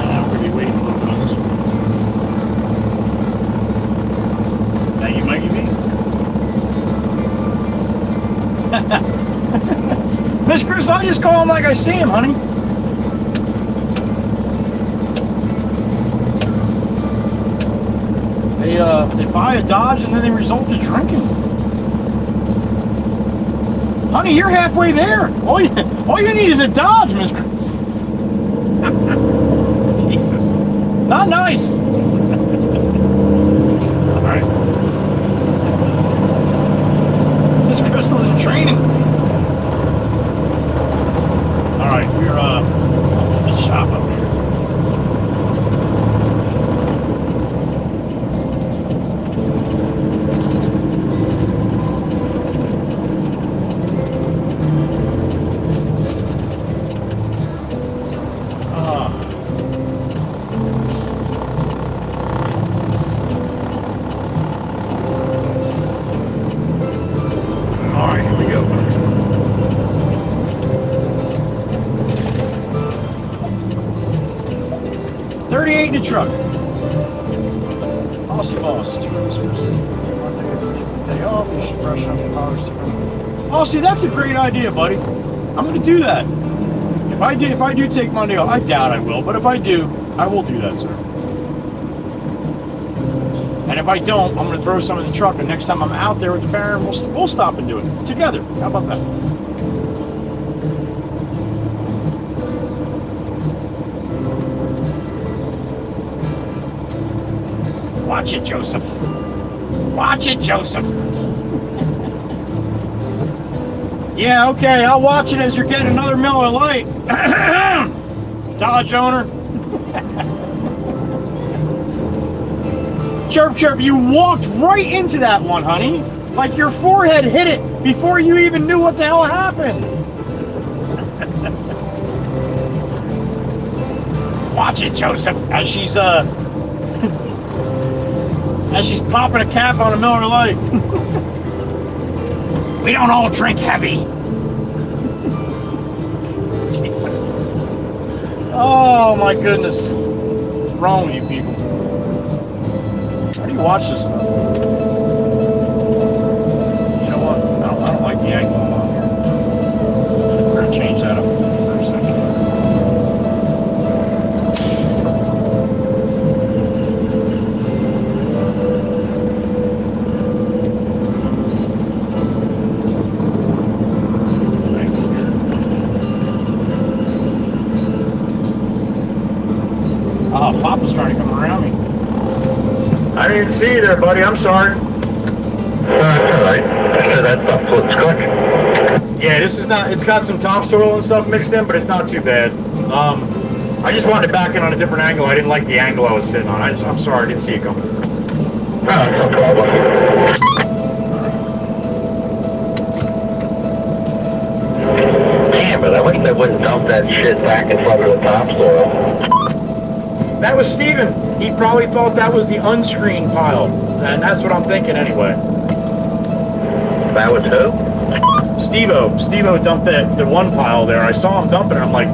We're going to be waiting a little bit on this one. Thank you, Mikey V. Miss Chris, I just call him like I see him, honey. They buy a Dodge and then they result to drinking. Honey, you're halfway there. All you need is a Dodge, Miss Chris. Jesus. Not nice. All right. Miss Crystal's in training. All right, we're to the shop up here. In the truck. Aussie boss. Day off. You should freshen up the cars. Aussie, that's a great idea, buddy. I'm going to do that. If I do take Monday off, I doubt I will, but if I do, I will do that, sir. And if I don't, I'm going to throw some in the truck, and next time I'm out there with the Baron, we'll stop and do it together. How about that? Watch it, Joseph. Watch it, Joseph. Yeah, okay, I'll watch it as you're getting another Miller Lite. Dodge owner. Chirp, chirp, you walked right into that one, honey. Like your forehead hit it before you even knew what the hell happened. Watch it, Joseph, as she's popping a cap on a Miller Lite. We don't all drink heavy. Jesus. Oh my goodness. What's wrong with you people? How do you watch this stuff? You know what? I don't like the angle I'm on here. We're going to change that up for a second. Papa's trying to come around me. I didn't even see you there, buddy. I'm sorry. That's all right. That stuff looks good. Yeah, this is not. It's got some topsoil and stuff mixed in, but it's not too bad. I just wanted to back in on a different angle. I didn't like the angle I was sitting on. I'm sorry. I didn't see you coming. No problem. Damn it! I wish they wouldn't dump that shit back in front of the topsoil. That was Steven. He probably thought that was the unscreened pile. And that's what I'm thinking anyway. That was who? Steve-O dumped the one pile there. I saw him dumping it. I'm like,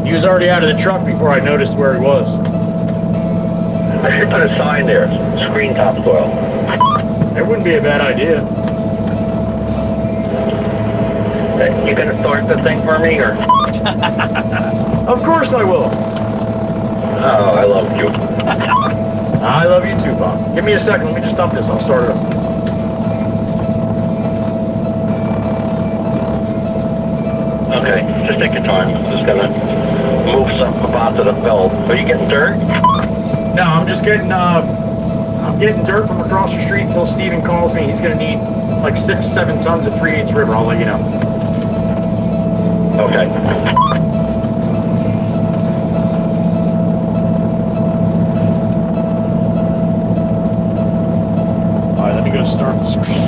he was already out of the truck before I noticed where he was. I should put a sign there. Screen topsoil. It wouldn't be a bad idea. You gonna start the thing for me, or? Of course I will. Oh, I love you. I love you too, Bob. Give me a second. Let me just dump this. I'll start it up. Okay, just take your time. Just gonna move something about to the belt. Are you getting dirt? No, I'm just getting dirt from across the street until Steven calls me. He's gonna need like 6-7 tons of 3/8 river. I'll let you know. Okay. All right, let me go start the screen.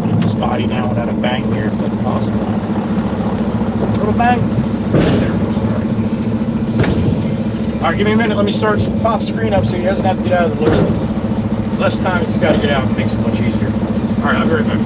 Get this body down without a bang here, if that's possible. Little bang. There it goes. All right, give me a minute. Let me start pop screen up so he doesn't have to get out of the loop. Less time he's got to get out. It makes it much easier. All right, I'll be right back.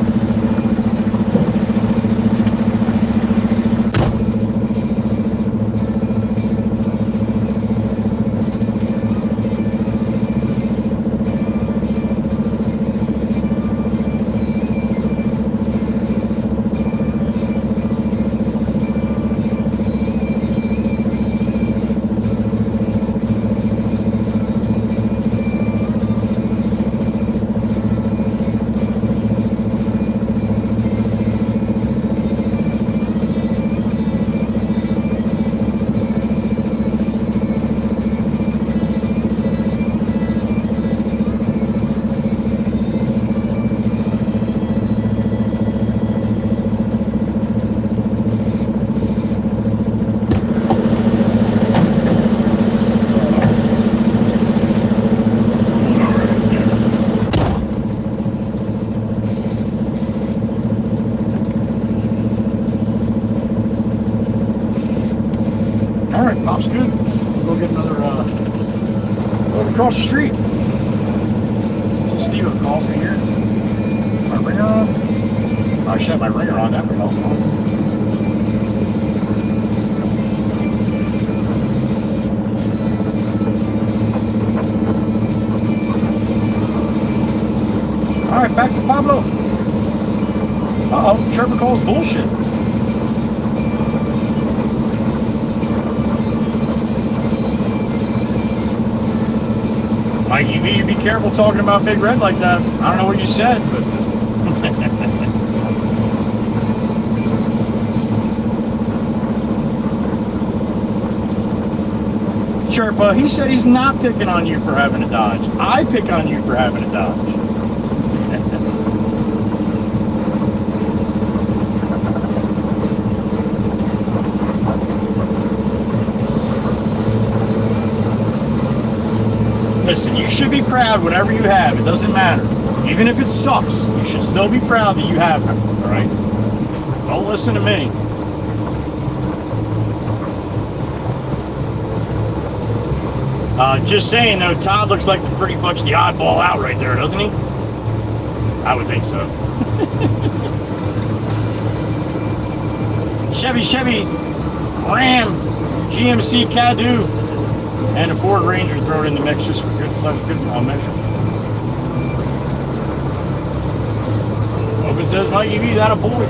Pop's good. We'll go get another load across the street. So Steven calls me here. My ringer on? Oh, I should have my ringer on. That would help. All right, back to Pablo. Uh-oh, Trevor calls bullshit. Mikey V, you be careful talking about Big Red like that. I don't know what you said, but... Sherpa, he said he's not picking on you for having a Dodge. I pick on you for having a Dodge. Listen, you should be proud whatever you have. It doesn't matter. Even if it sucks, you should still be proud that you have it. All right? Don't listen to me. Just saying, though, Todd looks like pretty much the oddball out right there, doesn't he? I would think so. Chevy, Ram, GMC Caddo, and a Ford Ranger thrown in the mix just for good measure. Open says, Mikey V, that a boy.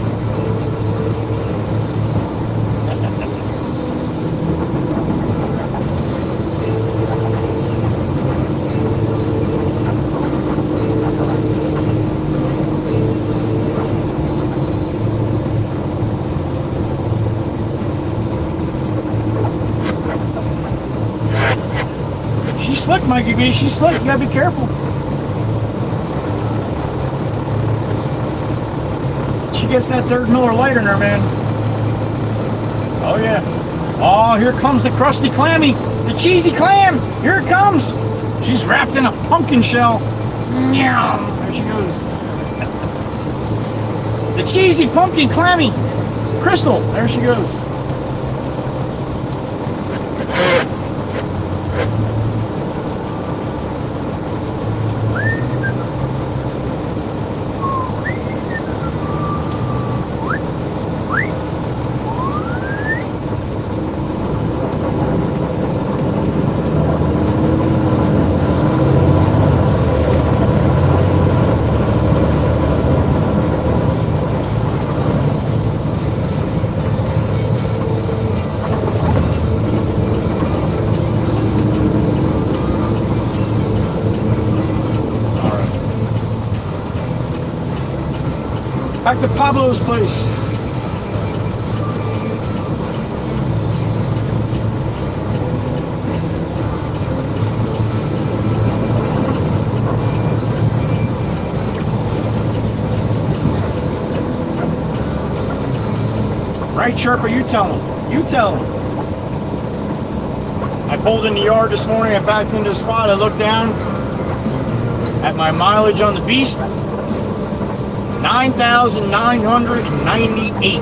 Slick, Mikey V. She's slick. You gotta be careful. She gets that third Miller Lite in her, man. Oh, yeah. Oh, here comes the crusty clammy. The cheesy clam. Here it comes. She's wrapped in a pumpkin shell. Meow. There she goes. The cheesy pumpkin clammy. Crystal. There she goes. Back to Pablo's place. Right, Sherpa, you tell him. You tell him. I pulled in the yard this morning. I backed into the spot. I looked down at my mileage on the beast. 9,998.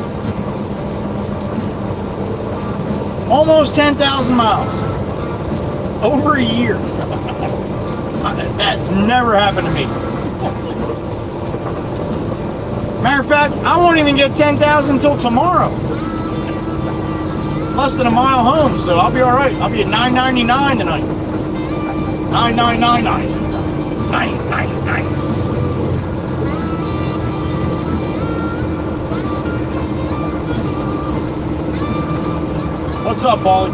Almost 10,000 miles. Over a year. That's never happened to me. Matter of fact, I won't even get 10,000 until tomorrow. It's less than a mile home, so I'll be all right. I'll be at 999 tonight. 9999. 999. What's up, Paulie?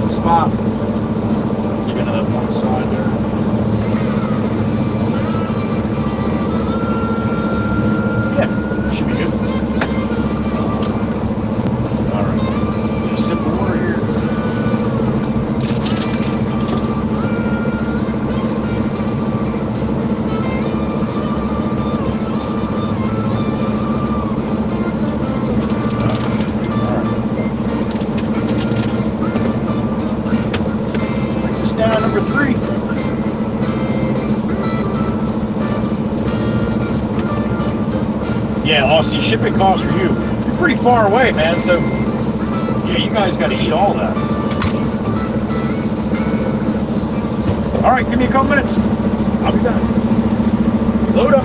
Spot. Taking that one side there. Yeah, should be good. Alright. Just sip of water here. Number 3. Yeah, Aussie, shipping costs for you. You're pretty far away, man, so yeah, you guys got to eat all that. Alright, give me a couple minutes. I'll be back. Load up.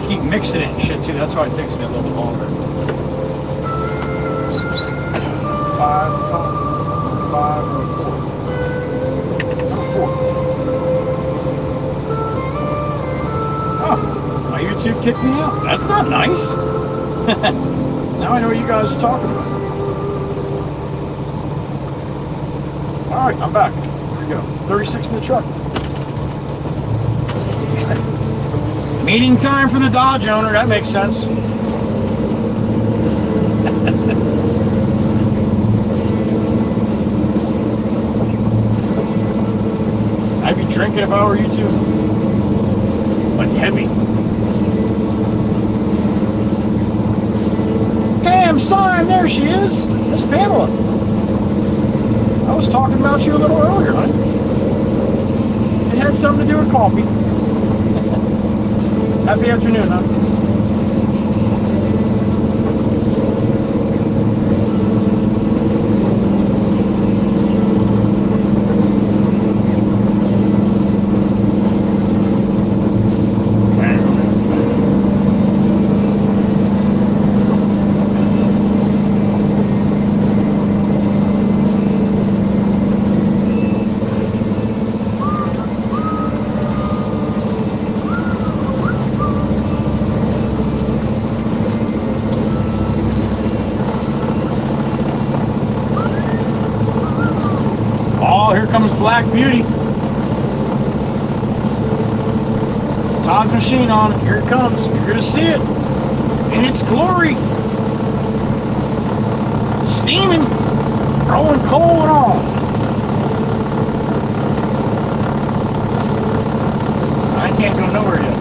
keep mixing it and shit too. That's why it takes me a little bit longer. 5, 5, 4. Oh, my YouTube kicked me out. That's not nice. Now I know what you guys are talking about. All right, I'm back. Here we go. 36 in the truck. Meeting time for the Dodge owner. That makes sense. I'd be drinking if I were you too. But heavy. Hey, I'm sorry. There she is. Miss Pamela. I was talking about you a little earlier, honey. It had something to do with coffee. Happy afternoon, huh? Comes Black Beauty. Todd's machine on it. Here it comes. You're going to see it in its glory. Steaming, throwing coal and all. I can't go nowhere yet.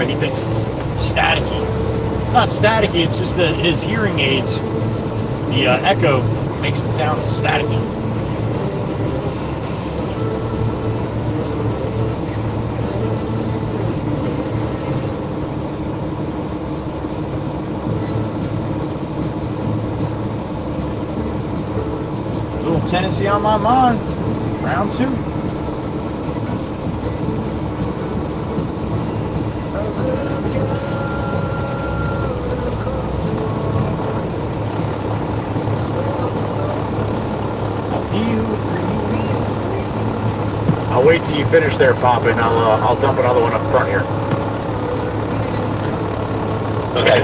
He thinks it's staticky. Not staticky, it's just that his hearing aids, the echo, makes it sound staticky. A little Tennessee on my mind. Round 2. I'll wait till you finish there, Papa, and I'll dump another one up front here. Okay.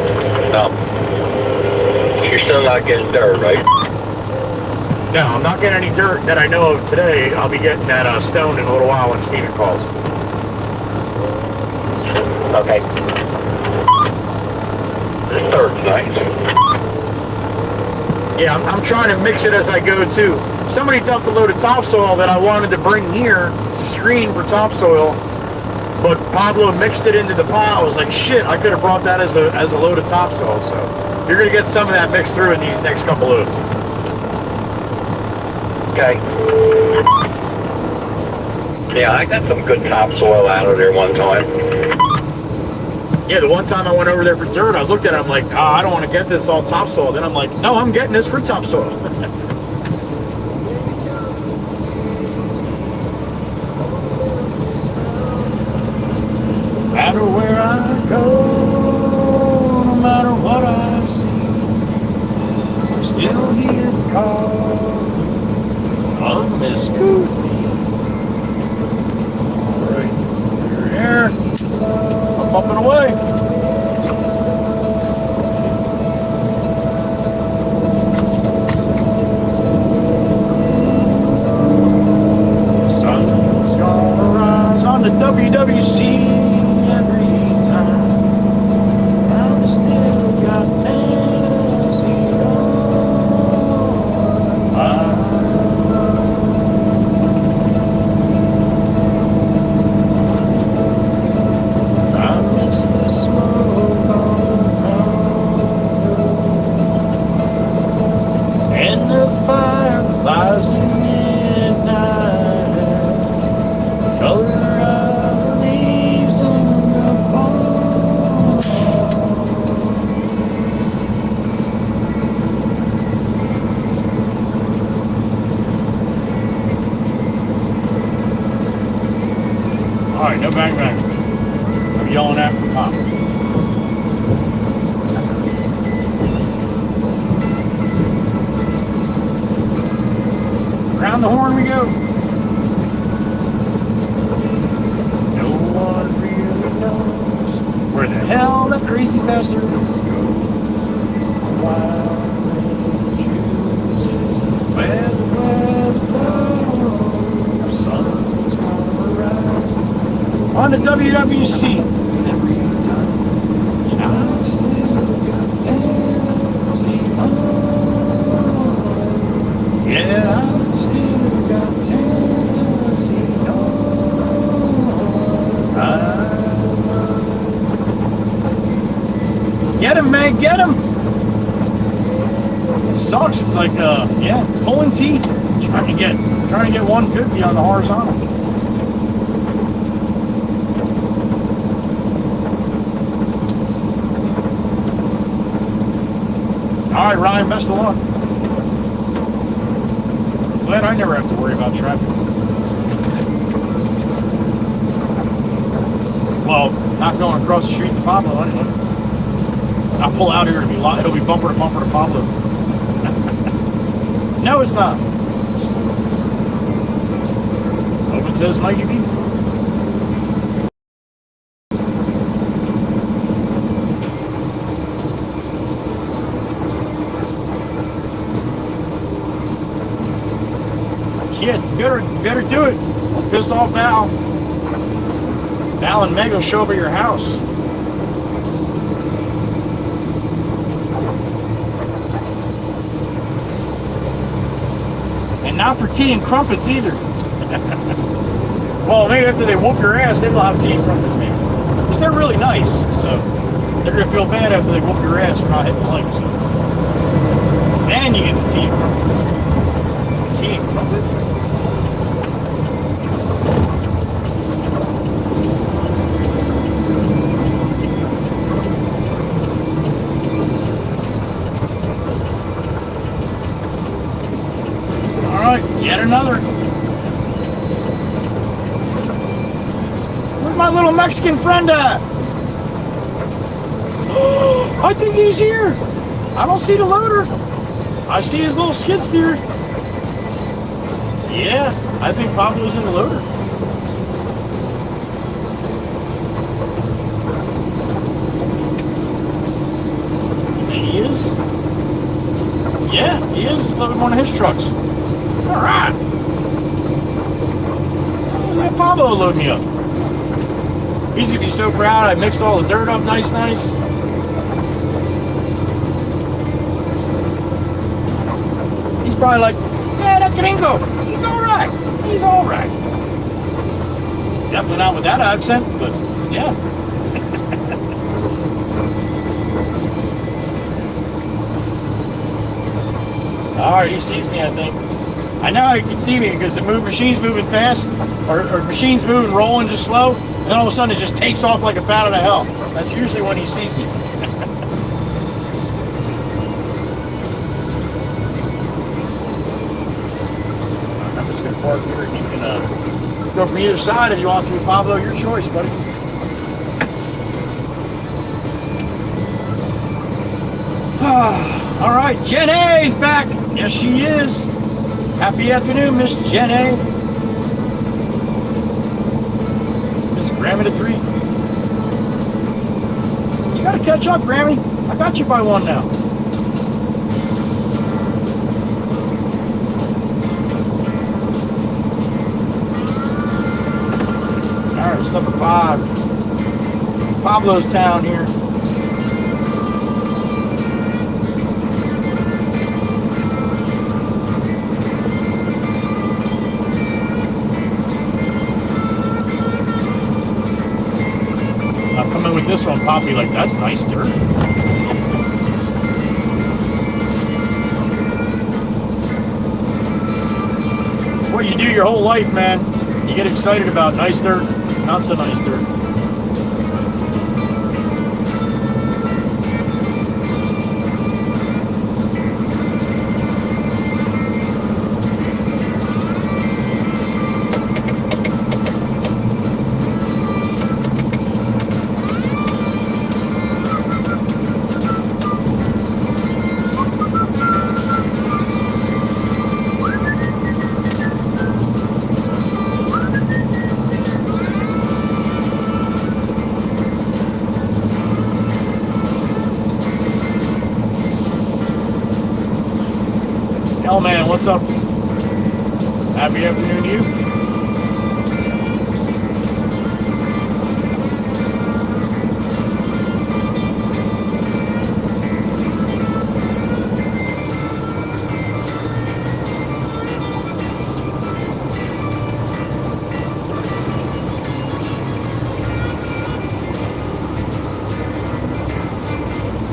You're still not getting dirt, right? No, I'm not getting any dirt that I know of today. I'll be getting that stone in a little while when Steven calls. Okay. This dirt's nice. Yeah, I'm trying to mix it as I go too. Somebody dumped a load of topsoil that I wanted to bring here to screen for topsoil, but Pablo mixed it into the pile. I was like, shit, I could have brought that as a load of topsoil. So you're gonna get some of that mixed through in these next couple loads. Okay. Yeah, I got some good topsoil out of there one time. Yeah, the one time I went over there for dirt, I looked at it, I'm like, oh, I don't want to get this all topsoil. Then I'm like, no, I'm getting this for topsoil. No matter where I go, no matter what I see, I'm still here to call of Miss Goofy. No bang bang. I'm yelling after Pop. Around the horn we go. No one really knows where the hell that crazy bastard is. Where the sun's gonna rise. On the WWC. Every time I've still got Tennessee on. Yeah, I've still got Tennessee on. Get him, man, get him! Sucks. It's like yeah, pulling teeth, trying to get 150 on the horizontal. All right, Ryan, best of luck. Glad I never have to worry about traffic. Well, not going across the street to Pablo anyway. I'll pull out here, it'll be bumper to bumper to Pablo. No, it's not. Hope it says Mikey B. Kid, you better do it. Don't piss off Val. Val and Meg will show up at your house. Not for tea and crumpets either. Well, maybe after they whoop your ass, they will have tea and crumpets, maybe. Because they're really nice, so they're going to feel bad after they whoop your ass for not hitting the light. So. Then you get the tea and crumpets. Tea and crumpets? Yet another. Where's my little Mexican friend at? I think he's here. I don't see the loader. I see his little skid steer. Yeah, I think Pablo's in the loader. You think he is? Yeah, he is. He's loading one of his trucks. All right. Let Pablo load me up. He's gonna be so proud. I mixed all the dirt up nice. He's probably like, yeah, that gringo. He's all right. He's all right. Definitely not with that accent, but yeah. All right, he sees me, I think. I know he can see me because the machine's moving fast, or machine's moving, rolling just slow, and then all of a sudden it just takes off like a bat out of hell. That's usually when he sees me. I'm just going to park here, and you can go from either side if you want to. Pablo, your choice, buddy. All right, Jen A's back. Yes, she is. Happy afternoon, Miss Jen A. Miss Grammy to 3. You gotta catch up, Grammy. I got you by 1 now. Alright, it's number 5. Pablo's town here. With this one, Poppy, like, that's nice dirt. It's what you do your whole life, man. You get excited about nice dirt, not so nice dirt. Hellman, what's up? Happy afternoon to you.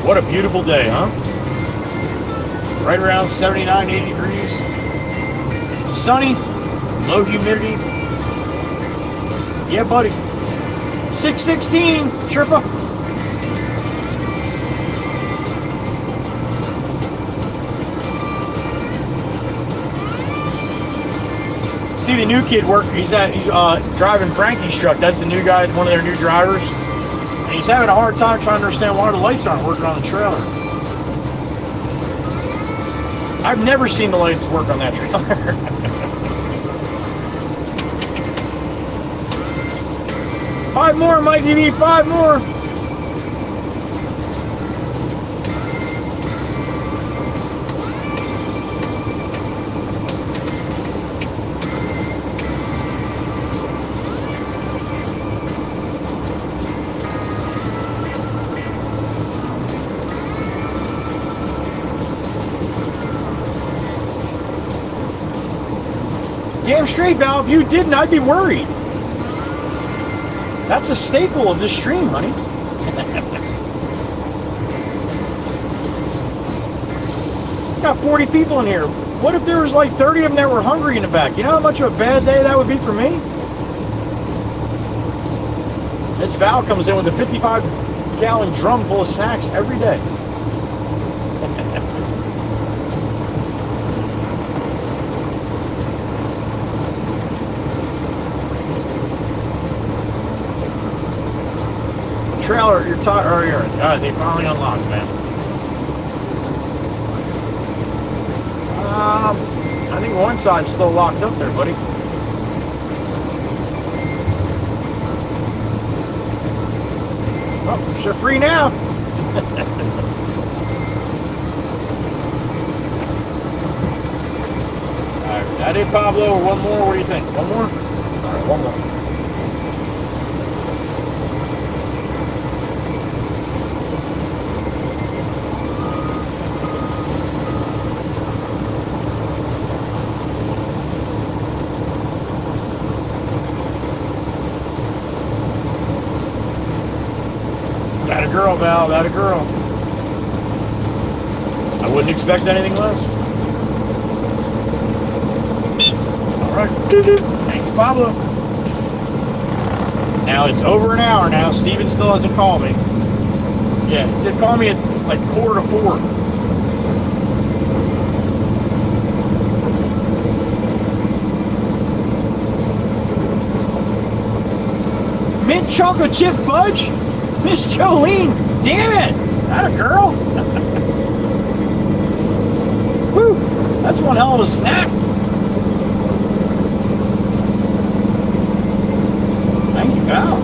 What a beautiful day, huh? Right around 79, 80 degrees. Sunny, low humidity. Yeah, buddy. 616, Sherpa. See the new kid work. He's driving Frankie's truck. That's the new guy, one of their new drivers. And he's having a hard time trying to understand why the lights aren't working on the trailer. I've never seen the lights work on that trailer. 5 more, Mike. You need 5 more. Damn straight, Val. If you didn't, I'd be worried. That's a staple of this stream, honey. Got 40 people in here. What if there was like 30 of them that were hungry in the back? You know how much of a bad day that would be for me? This Val comes in with a 55-gallon drum full of snacks every day. Trailer, your tire, or your, they finally unlocked, man. I think one side's still locked up there, buddy. Oh, they're free now. All right, that it, Pablo, or one more? What do you think? One more? All right, one more. Girl, Val, that a girl. I wouldn't expect anything less. All right. Thank you, Pablo. Now it's over an hour now. Steven still hasn't called me. Yeah, he did call me at like 3:45. Mint chocolate chip fudge? Miss Jolene, damn it! That a girl? Woo! That's one hell of a snack. Thank you, Val.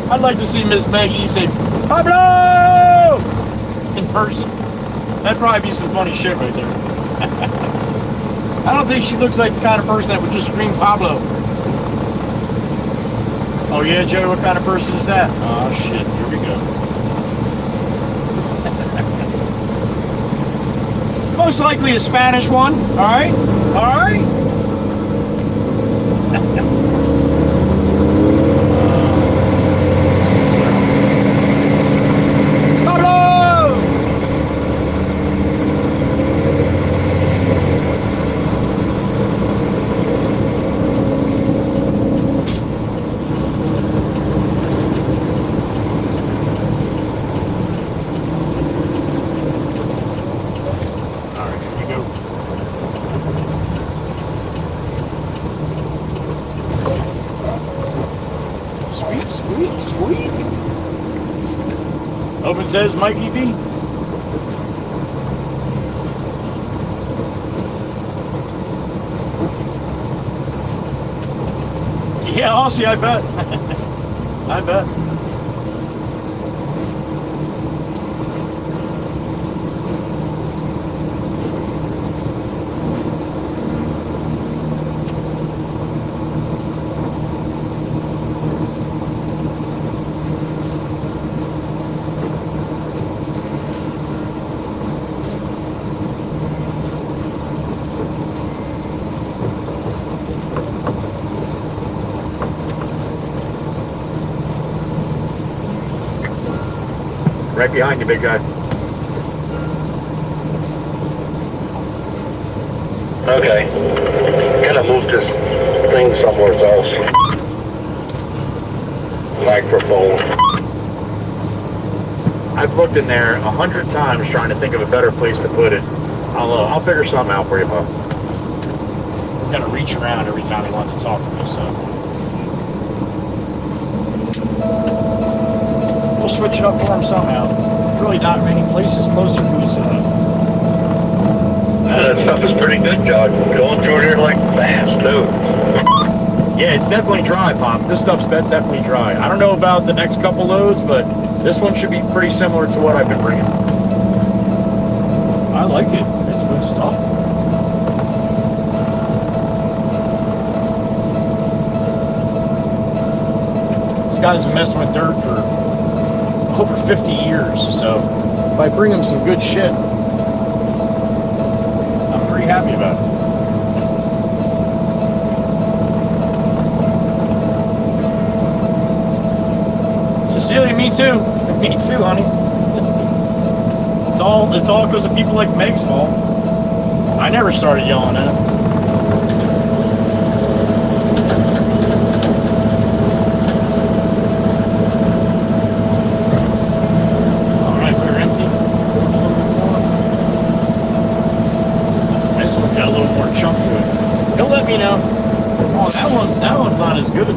I'd like to see Miss Maggie say, Pablo! In person. That'd probably be some funny shit right there. I don't think she looks like the kind of person that would just scream Pablo. Oh yeah, Joey, what kind of person is that? Oh shit, here we go. Most likely a Spanish one, alright? Alright? Squeak, squeak, squeak. Open says Mikey B. Yeah, Aussie, I bet. I bet. Right behind you, big guy. Okay. Gotta move this thing somewhere else. Microphone. I've looked in there 100 times trying to think of a better place to put it. I'll figure something out for you, Bob. He's got to reach around every time he wants to talk to me, so. We'll switch it up for him somehow. There's really not many places closer to his, That stuff is pretty good, John. Going through here like fast, too. Yeah, it's definitely dry, Pop. This stuff's definitely dry. I don't know about the next couple loads, but this one should be pretty similar to what I've been bringing. I like it. It's good stuff. This guy's been messing with dirt for over 50 years, so if I bring him some good shit, I'm pretty happy about it. Cecilia, me too. Me too, honey. It's all because of people like Meg's fault. I never started yelling at him. All right, we're empty. This one's got a little more chunk to it. He'll let me know. Oh, that one's not as good.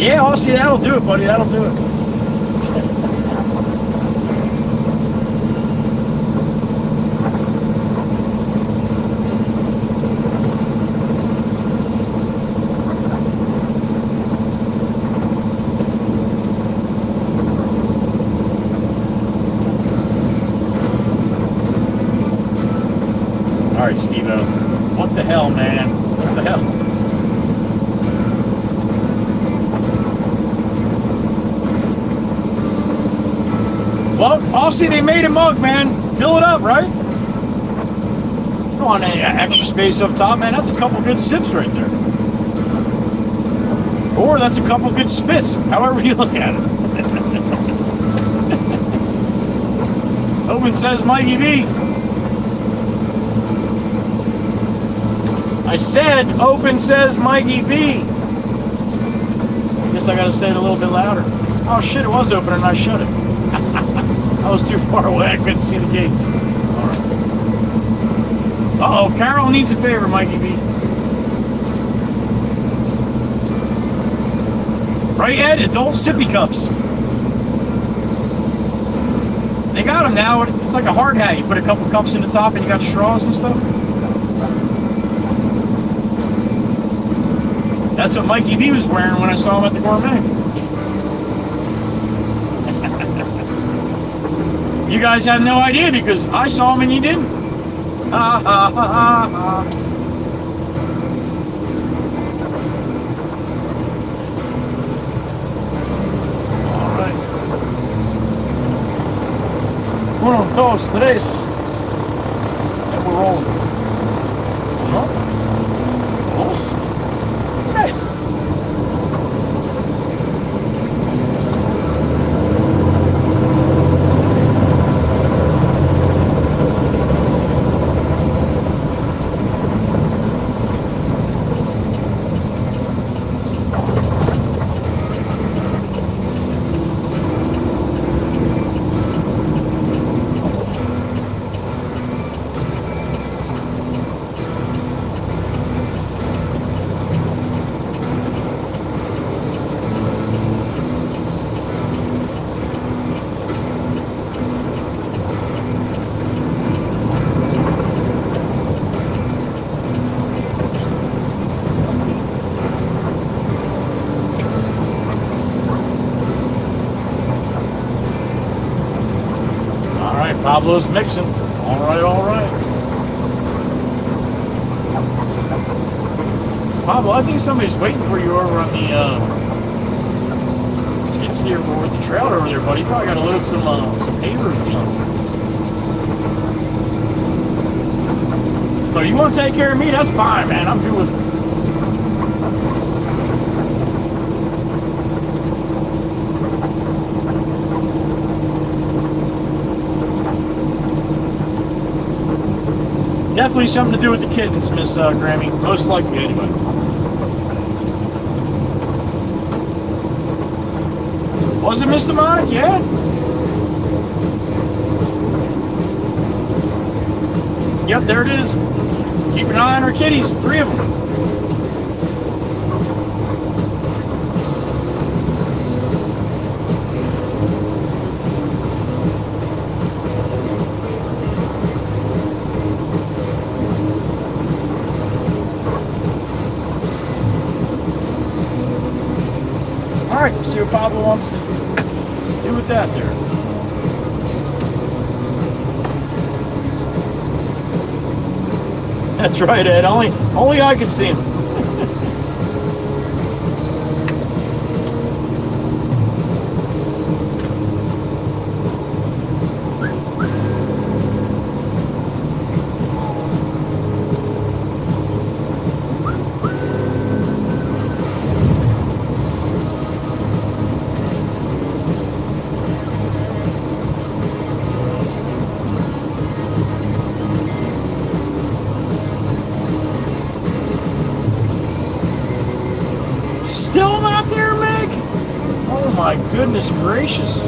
Yeah, Aussie, that'll do it, buddy. That'll do it. All right, Steve-O. What the hell, man? What the hell? Well, Aussie, they made a mug, man. Fill it up, right? Don't want any extra space up top, man. That's a couple good sips right there. Or that's a couple good spits, however you look at it. Open says Mikey B. I said, open says Mikey B. I guess I gotta say it a little bit louder. Oh shit, it was open and I shut it. I was too far away, I couldn't see the gate. Alright. Uh-oh, Carol needs a favor, Mikey B. Right, Ed? Adult sippy cups. They got them now. It's like a hard hat. You put a couple cups in the top and you got straws and stuff. That's what Mikey B was wearing when I saw him at the Gourmet. You guys have no idea because I saw him and you didn't. Ha ha ha ha ha. Alright. 1, 2, 3. And we're rolling. 1, 2, 3. Pablo's mixing. All right, all right. Pablo, I think somebody's waiting for you over on the skid steer board, the trailer over there, buddy. You probably got to load some pavers or something. So you want to take care of me? That's fine, man. I'm good with it. Definitely something to do with the kittens, Miss Grammy. Most likely, anyway. Was it Mr. Monic? Yeah. Yep, there it is. Keep an eye on our kitties. 3 of them. Alright, we'll see what Pablo wants to do with that there. That's right, Ed. Only I can see him. Still not there, Meg? Oh my goodness gracious.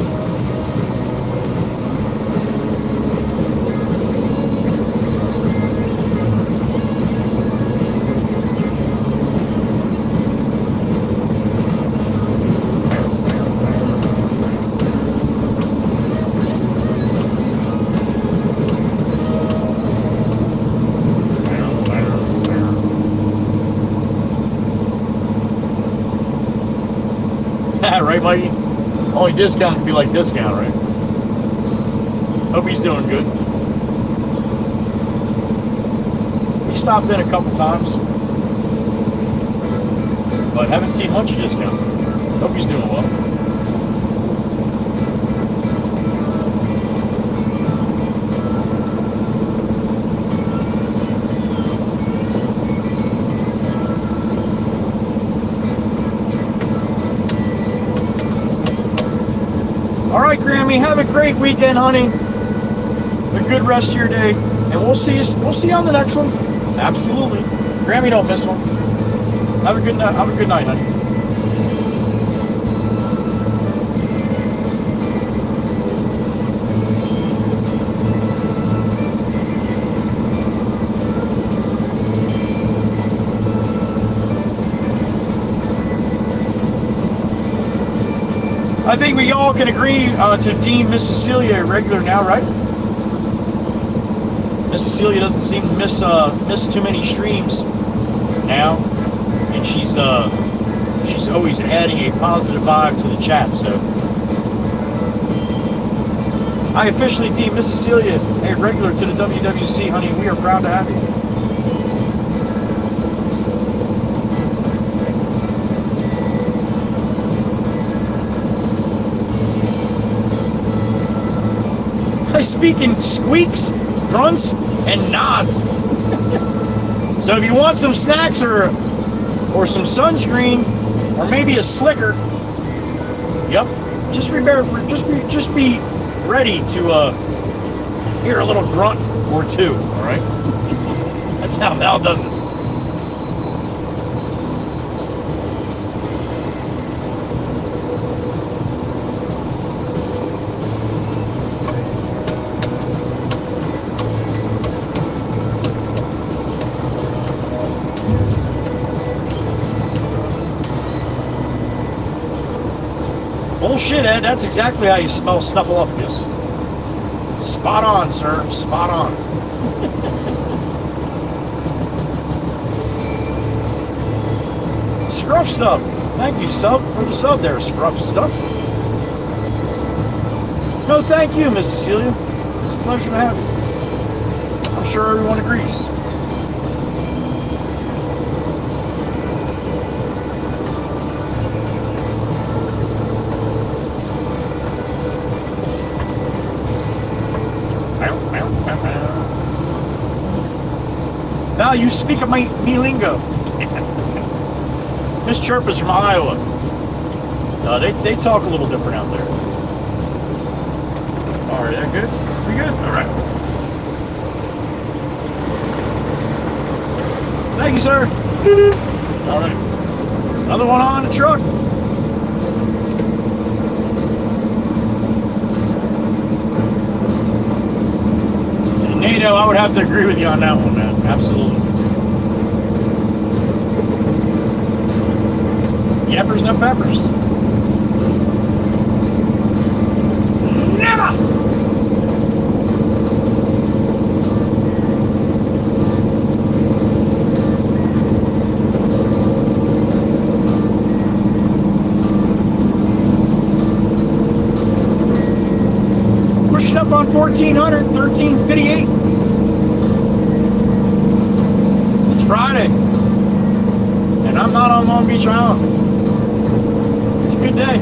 Right, Mikey? Only discount can be like discount, right? Hope he's doing good. He stopped in a couple times, but haven't seen much of discount. Hope he's doing well. Alright, Grammy, have a great weekend, honey. A good rest of your day. And we'll see you on the next one. Absolutely. Grammy, don't miss one. Have a good night, honey. I think we all can agree to deem Miss Cecilia a regular now, right? Miss Cecilia doesn't seem to miss too many streams now, and she's always adding a positive vibe to the chat. So I officially deem Miss Cecilia a regular to the WWC, honey. We are proud to have you. I speak in squeaks, grunts, and nods. So if you want some snacks or some sunscreen or maybe a slicker, yep, just be ready to hear a little grunt or two. All right, that's how Val does it. Bullshit, Ed. That's exactly how you smell snuffleupagus. Spot on, sir. Spot on. Scruff stuff. Thank you, sub, for the sub there, Scruff stuff. No, thank you, Miss Cecilia. It's a pleasure to have you. I'm sure everyone agrees. Now you speak of me lingo. Miss Chirp is from Iowa. They talk a little different out there. All right, that good? We good? All right. Thank you, sir. All right. Another one on the truck. And NATO, I would have to agree with you on that one, man. Absolutely. Yappers, no peppers. Never! Pushing up on 1400, 1358. It's Friday. And I'm not on Long Beach Island. It's a good day.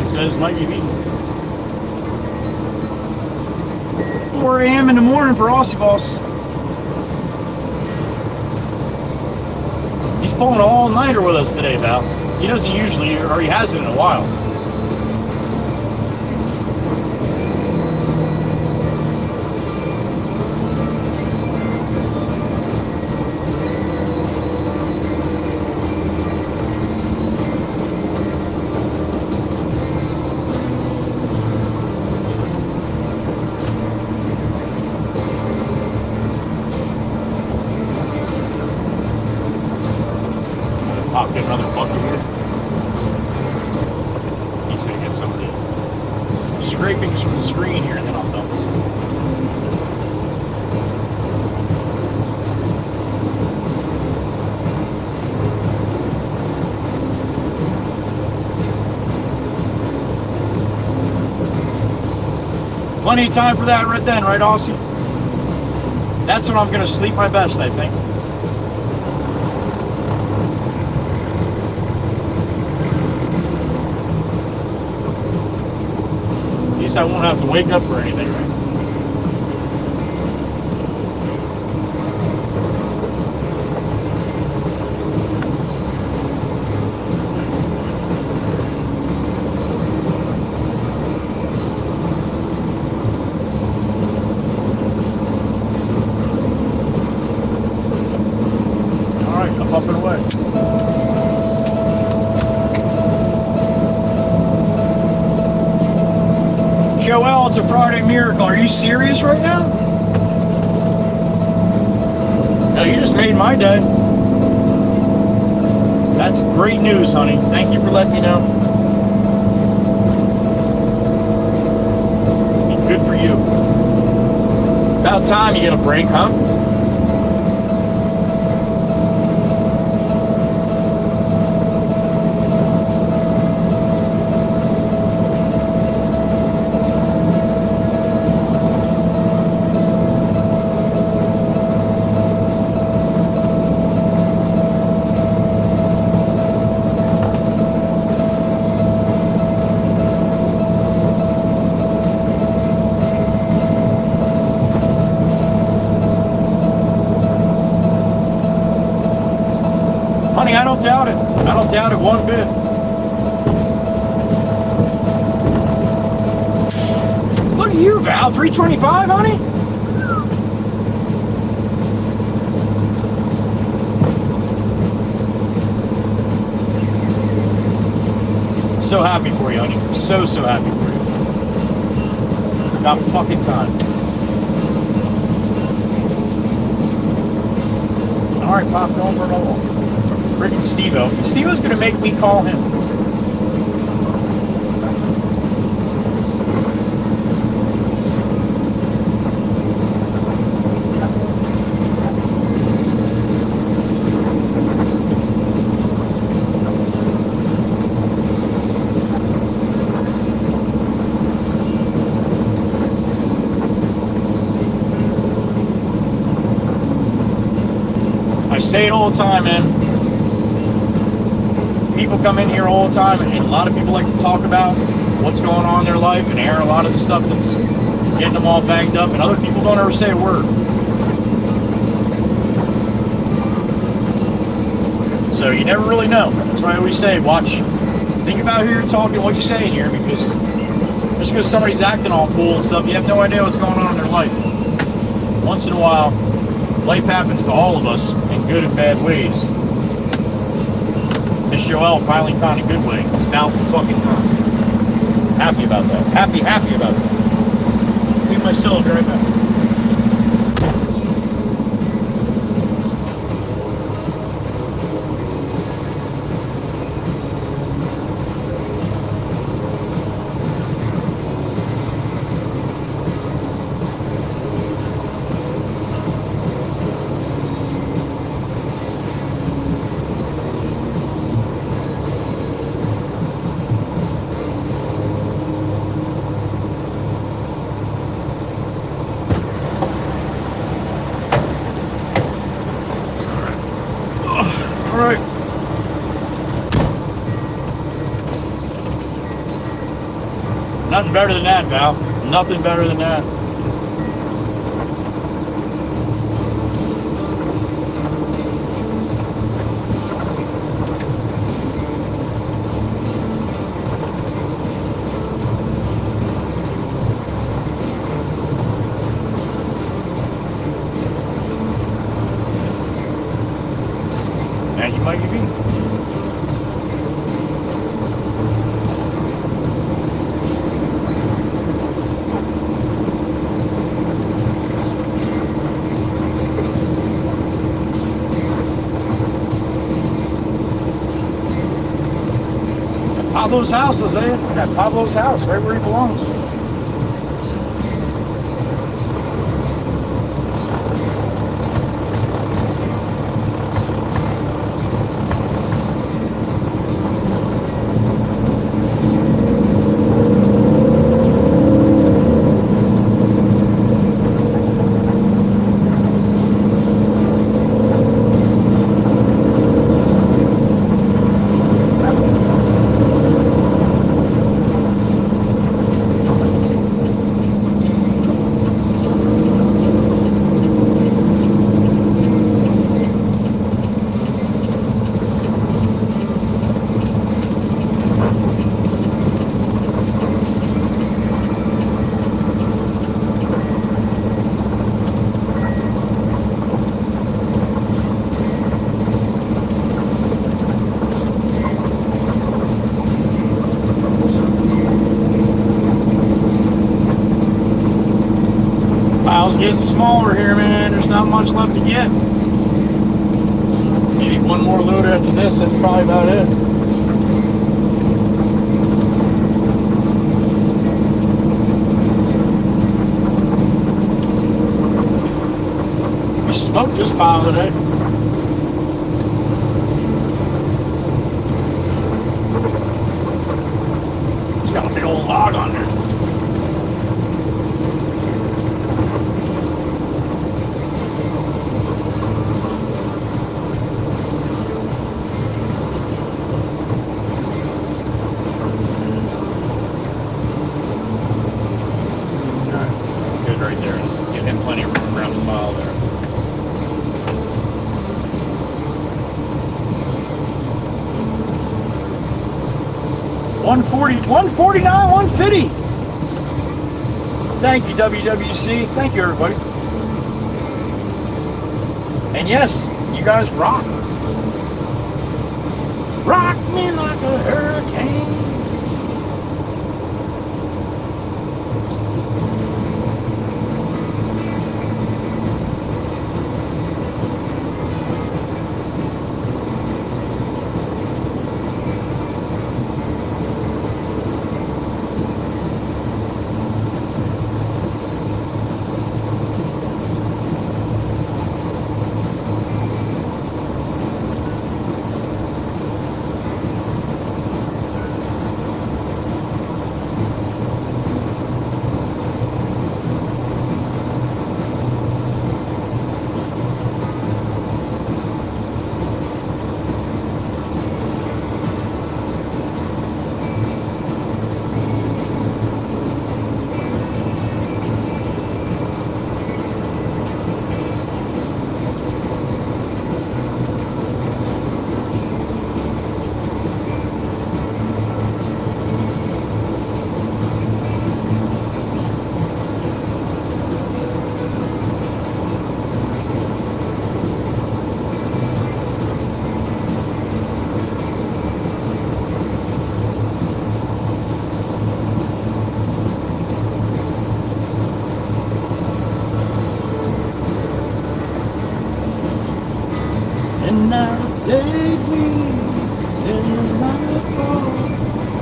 Says Mikey V. 4 a.m. in the morning for Aussie Boss. He's pulling an all-nighter with us today, Val. He doesn't usually, or he hasn't in a while. Pop get another bucket here. He's gonna get some of the scrapings from the screen here, and then I'll dump it. Plenty of time for that right then, right, Aussie? That's when I'm gonna sleep my best, I think. I won't have to wake up for anything, right? All right, I'm up and away. Joel, it's a Friday miracle. Are you serious right now? No, you just made my day. That's great news, honey. Thank you for letting me know. Good for you. About time you get a break, huh? doubt it. I don't doubt it one bit. Look at you, Val. 325, honey? So happy for you, honey. So happy for you. About fucking time. Alright, Pop, going for another one. Freaking Steve-O. Steve-O's gonna make me call him. I say it all the time, man. People come in here all the time, and a lot of people like to talk about what's going on in their life and air a lot of the stuff that's getting them all banged up, and other people don't ever say a word. So you never really know. That's why I always say, think about who you're talking, what you're saying here, because just because somebody's acting all cool and stuff, you have no idea what's going on in their life. Once in a while, life happens to all of us in good and bad ways. Miss Joelle finally found a good way. It's about fucking time. Happy about that. Happy about that. Leave my cylinder right back. Nothing better than that, Val. Nothing better than that. Thank you, Mikey B. Pablo's house is there. At Pablo's house, right where he belongs. Getting smaller here, man. There's not much left to get. Maybe one more load after this. That's probably about it. We smoked this pile today. It's got a big old log on there. 140, 149, 150. Thank you, WWC. Thank you, everybody. And yes, you guys rock. Rock me like a hurricane. And now the day breathes in the nightfall,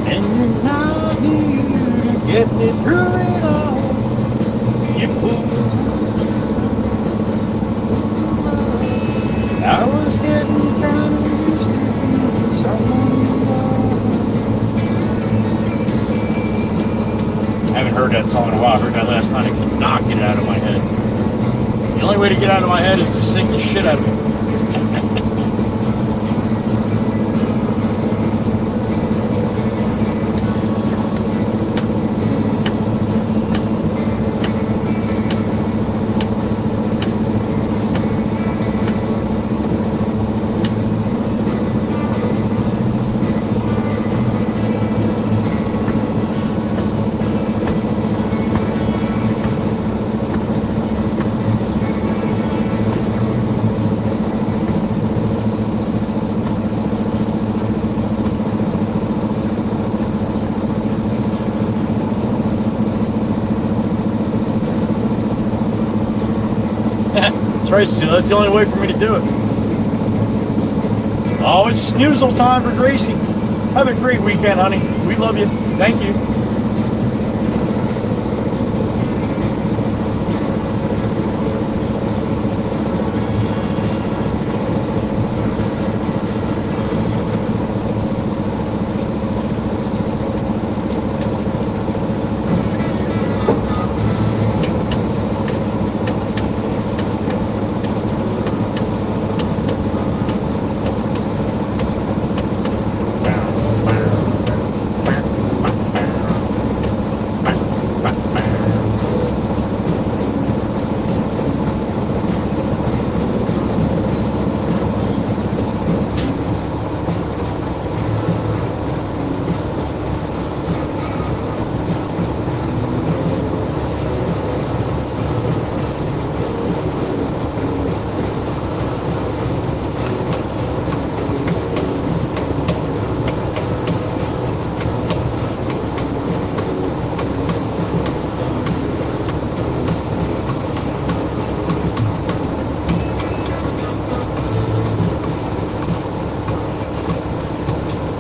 and you're not here to get me through it all. You pulled I was getting kind of used to being someone I haven't heard that song in a while. I heard that last night. I could not get it out of my head. The only way to get out of my head is to sing the shit out of it. That's right, Sue. That's the only way for me to do it. Oh, it's snoozle time for Gracie. Have a great weekend, honey. We love you. Thank you.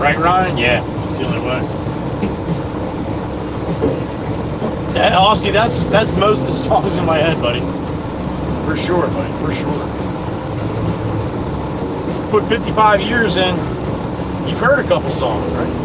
Right, Ryan? Yeah, it's the only way. That, honestly, that's most of the songs in my head, buddy. For sure, buddy, for sure. Put 55 years in, you've heard a couple songs, right?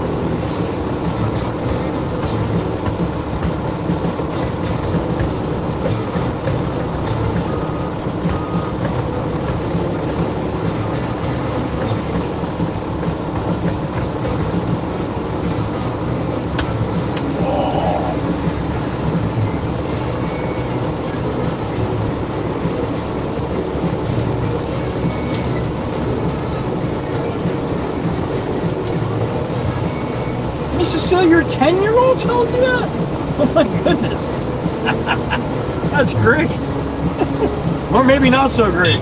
So your 10-year-old tells you that? Oh my goodness. That's great. Or maybe not so great.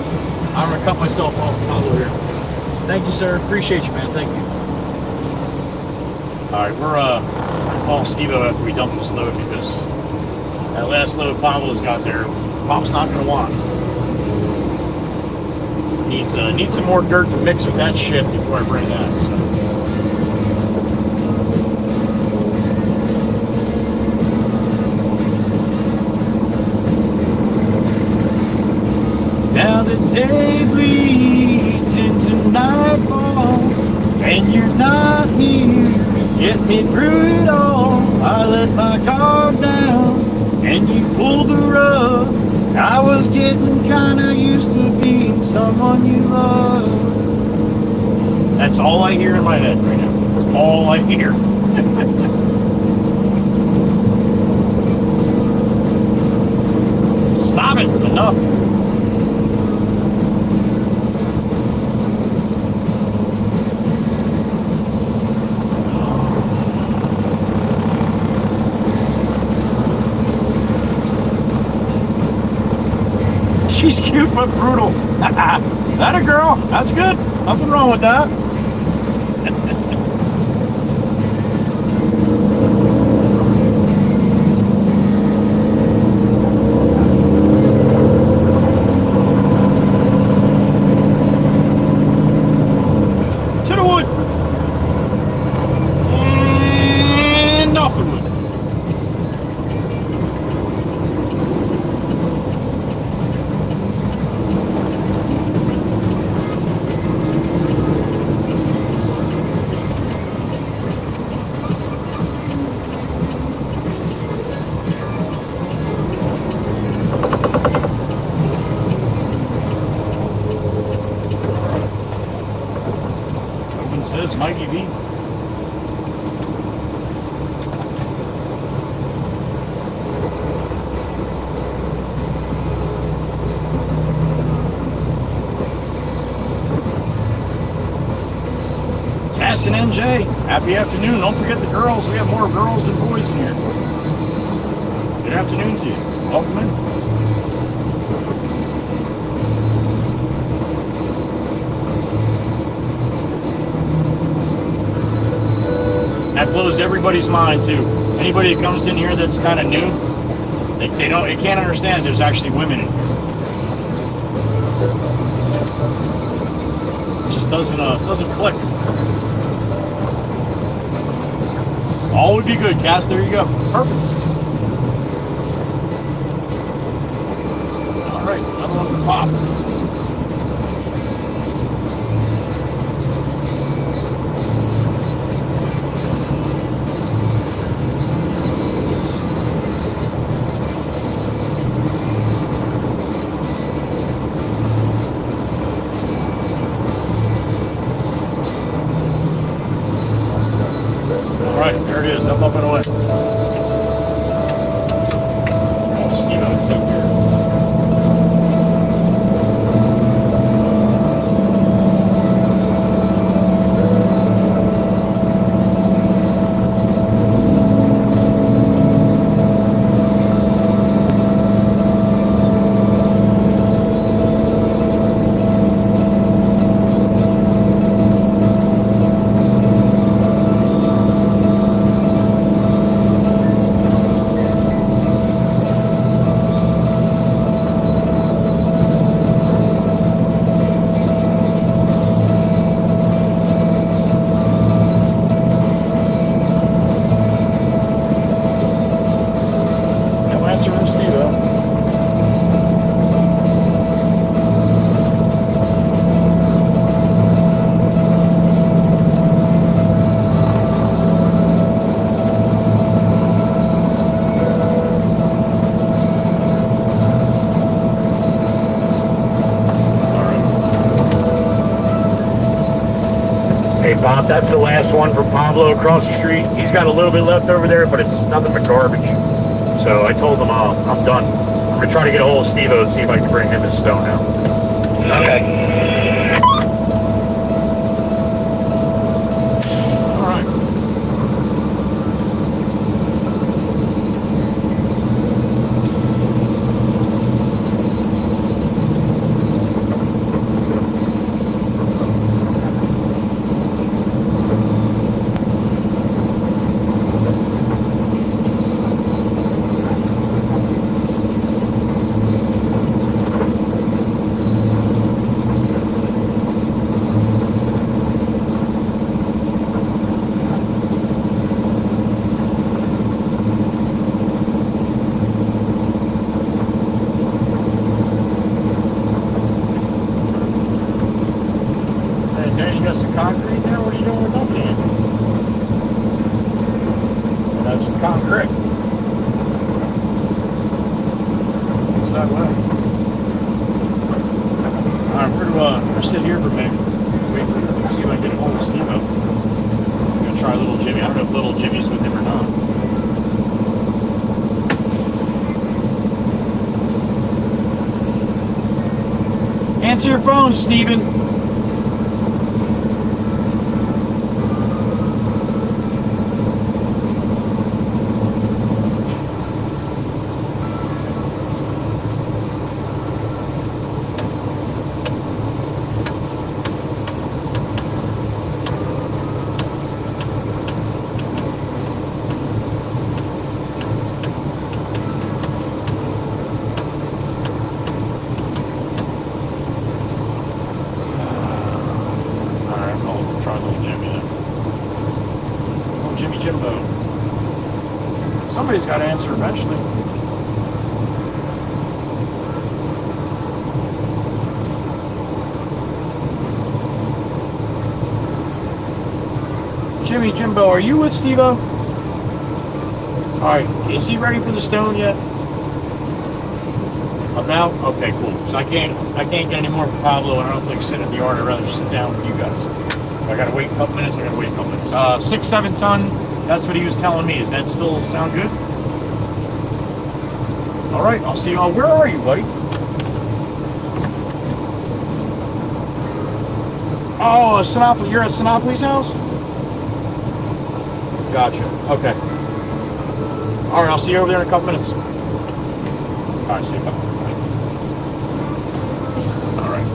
I'm gonna cut myself off Pablo here. Thank you, sir. Appreciate you, man. Thank you. All right, we're gonna call Steve-O after we dump this load because that last load Pablo's got there, Pop's not gonna want. Needs some more dirt to mix with that shit before I bring that. So. Now the day bleeds into nightfall, and you're not here to get me through it all. I let my guard down, and you pulled the rug. I was getting kinda used to being someone you love. That's all I hear in my head right now. That's all I hear. Stop it! Enough! She's cute but brutal. That a girl. That's good. Nothing wrong with that. To the wood. And off the wood. Says Mikey V. Cass and NJ, happy afternoon. Don't forget the girls. We have more girls than boys in here. Good afternoon to you. Welcome in. That blows everybody's mind too. Anybody that comes in here that's kind of new, they can't understand there's actually women in here. It just doesn't click. All would be good, Cass. There you go. Perfect. All right, another one for Pop. There it is, up and away. Oh, Steve-O took here. Bob, that's the last one from Pablo across the street. He's got a little bit left over there, but it's nothing but garbage. So I told him, I'm done. I'm going to try to get a hold of Steve-O and see if I can bring him his stone now. Okay. All right. Dan, you got some concrete there? What are you doing with that can? That's some concrete. It's that way. Alright, we're sit here for a minute. Wait for see if I can get a hold of Steve up. I'm gonna try little Jimmy. I don't know if little Jimmy's with him or not. Answer your phone, Steven. Somebody's got to answer eventually. Jimmy Jimbo, are you with Steve-O? Alright, is he ready for the stone yet? Up now? Okay, cool. So I can't get any more from Pablo, and I don't think sit at the yard. I'd rather sit down with you guys. I gotta wait a couple minutes, 6-7 ton. That's what he was telling me. Does that still sound good? All right, I'll see you all. Where are you, buddy? Oh, Sinopoli. You're at Sinopoli's house? Gotcha. Okay. All right, I'll see you over there in a couple minutes. All right, see you. Bye. All right.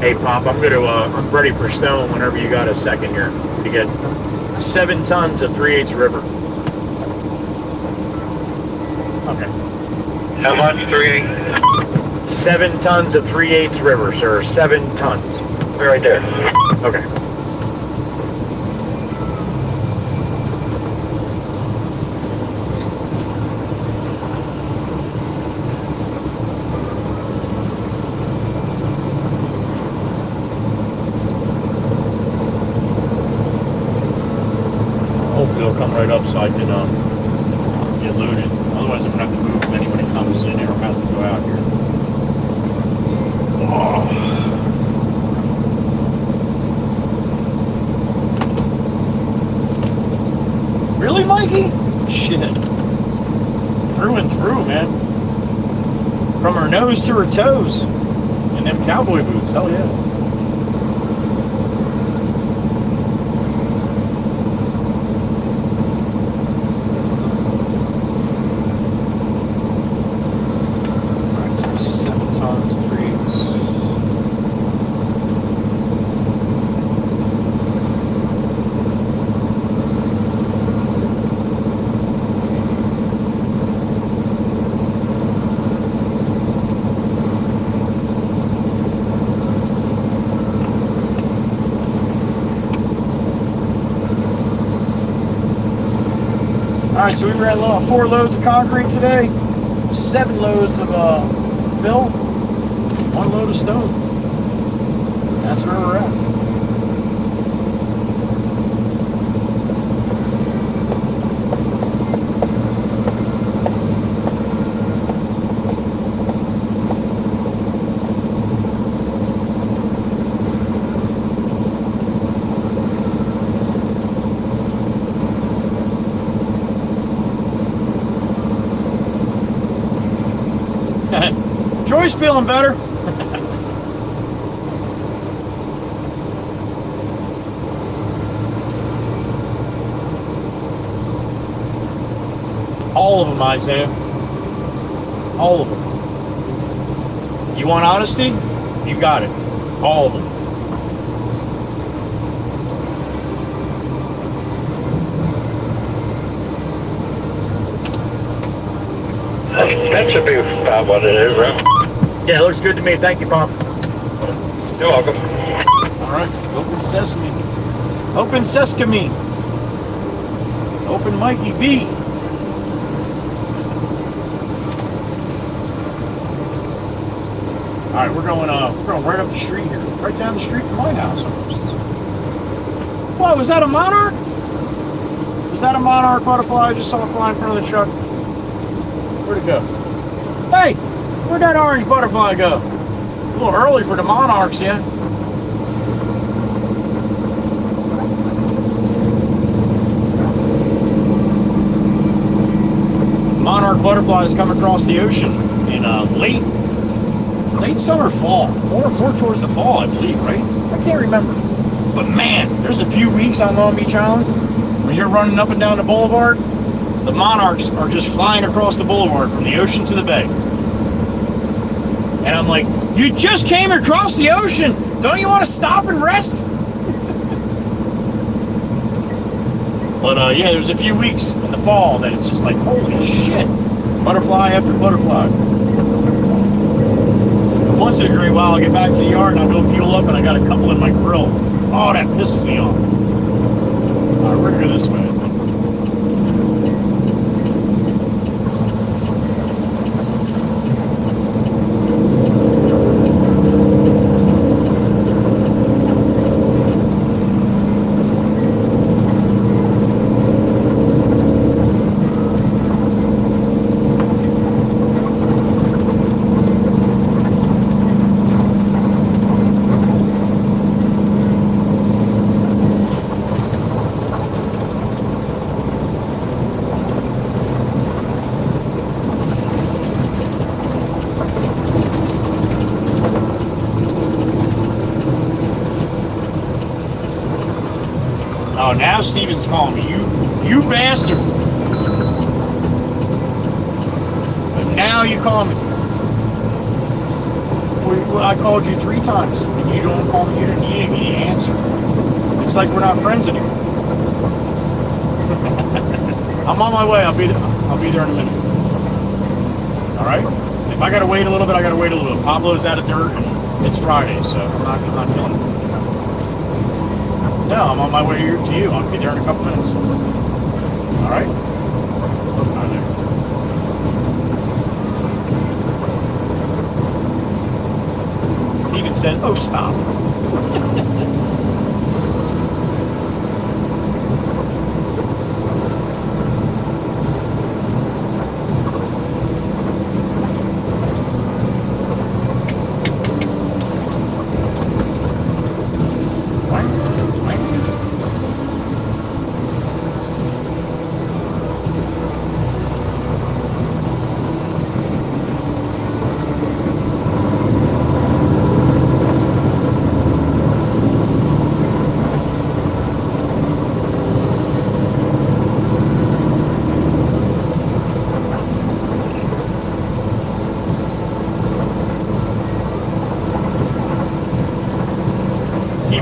Hey, Pop, I'm I'm ready for stone whenever you got a second here to get 7 tons of 3/8 river. Okay. How much? 3/8? 7 tons of 3/8 river, sir. 7 tons. Right there. Okay. It'll come right up so I can get loaded. Otherwise, I'm going to have to move many when it comes in here. It has to go out here. Oh. Really, Mikey? Shit. Through and through, man. From her nose to her toes. And them cowboy boots. Hell yeah. Alright, so we ran 4 loads of concrete today, 7 loads of fill, 1 load of stone. That's where we're at. Joy's feeling better. All of them, Isaiah. All of them. You want honesty? You got it. All of them. That should be about what it is, right? Yeah, it looks good to me. Thank you, Pop. You're welcome. All right. Open sesame. Open sesame. Open Mikey V. All right, we're going right up the street here, right down the street from my house. Almost. What was that? A monarch? Was that a monarch butterfly I just saw fly in front of the truck? Where'd it go? Hey, where'd that orange butterfly go? A little early for the monarchs yet. Monarch butterflies come across the ocean in late summer, fall, more towards the fall, I believe, right? I can't remember. But man, there's a few weeks on Long Beach Island when you're running up and down the boulevard, the monarchs are just flying across the boulevard from the ocean to the bay. And I'm like, you just came across the ocean. Don't you want to stop and rest? But yeah, there's a few weeks in the fall that it's just like, holy shit, butterfly after butterfly. And once in a great while, I'll get back to the yard and I'll go fuel up and I got a couple in my grill. Oh, that pisses me off. All right, we're gonna go this way, I think. Oh, now Steven's calling me. You bastard. But now you call me. Well, I called you 3 times and you don't call me. You didn't need me to answer. It's like we're not friends anymore. I'm on my way. I'll be there in a minute. All right? If I gotta wait a little bit, I gotta wait a little bit. Pablo's out of dirt and it's Friday, so I'm not feeling it. No, I'm on my way to you. I'll be there in a couple minutes. All right? All right. Steven said, oh, stop.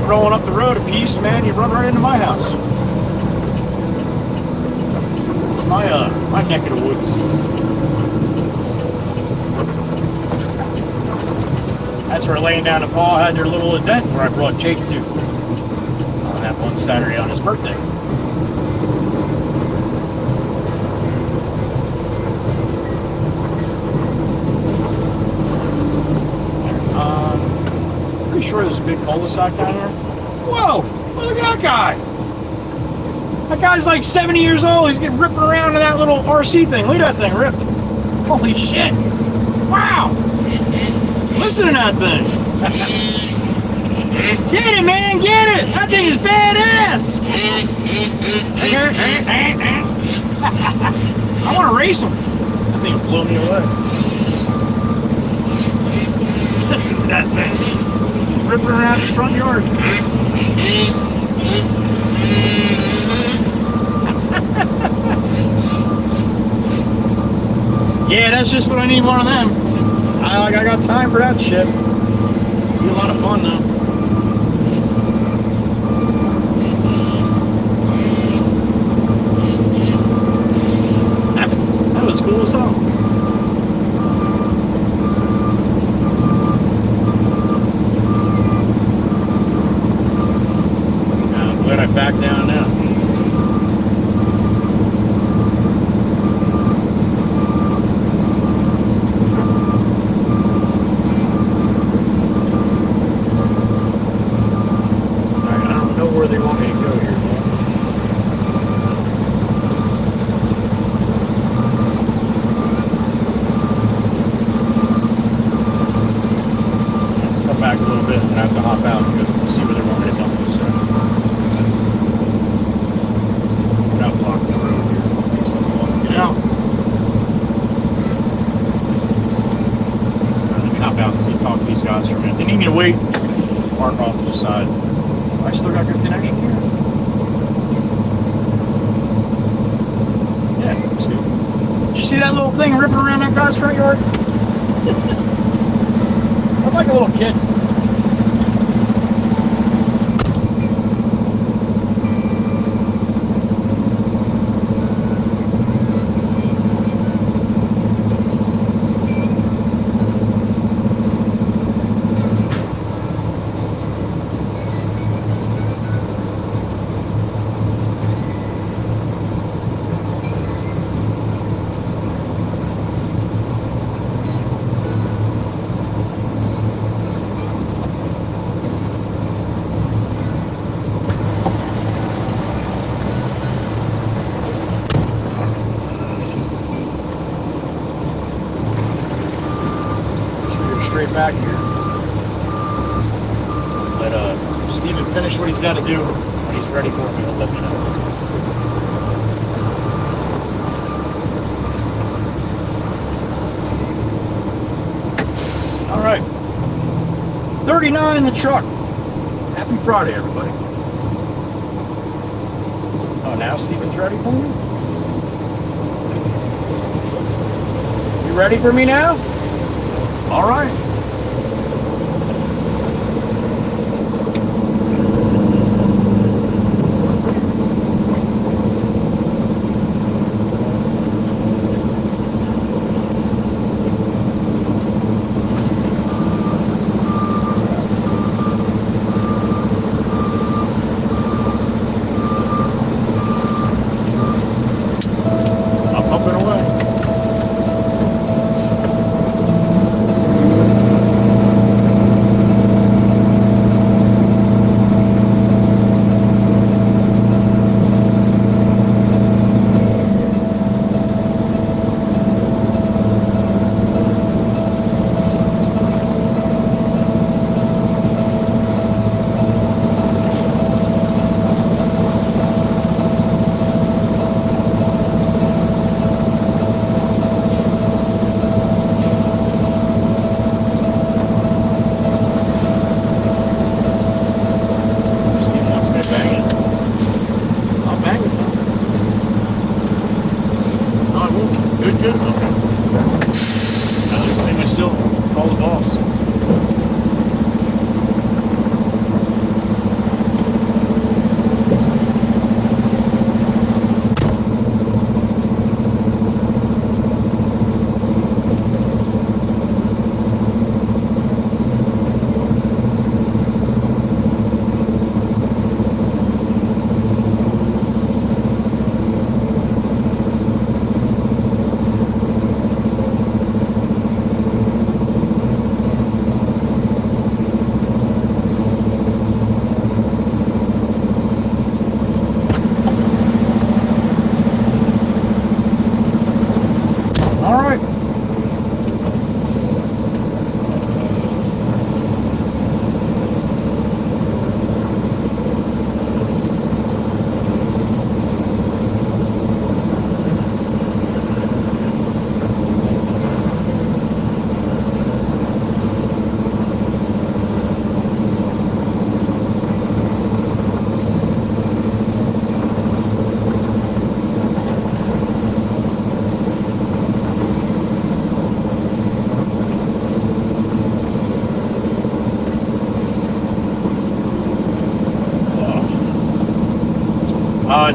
Rolling up the road a piece, man, you run right into my house. It's my neck of the woods. That's where laying down and Paul had their little event where I brought Jake to on that one Saturday on his birthday. Pretty sure there's a big cul-de-sac down here. Whoa! Look at that guy! That guy's like 70 years old. He's getting ripping around in that little RC thing. Look at that thing ripped. Holy shit! Wow! Listen to that thing. Get it, man! Get it! That thing is badass! I want to race him. That thing will blow me away. Listen to that thing. Ripping around his front yard. Yeah, that's just what I need, one of them. I got time for that shit. Be a lot of fun though. That was cool as hell. Back down now. you wait. Park off to the side. I still got good connection here. Yeah, looks good. Did you see that little thing ripping around that guy's front yard? I'm like a little kid. Back here. Let Steven finish what he's got to do. When he's ready for me, he'll let me know. All right. 39 in the truck. Happy Friday, everybody. Oh, now Steven's ready for me? You ready for me now? All right.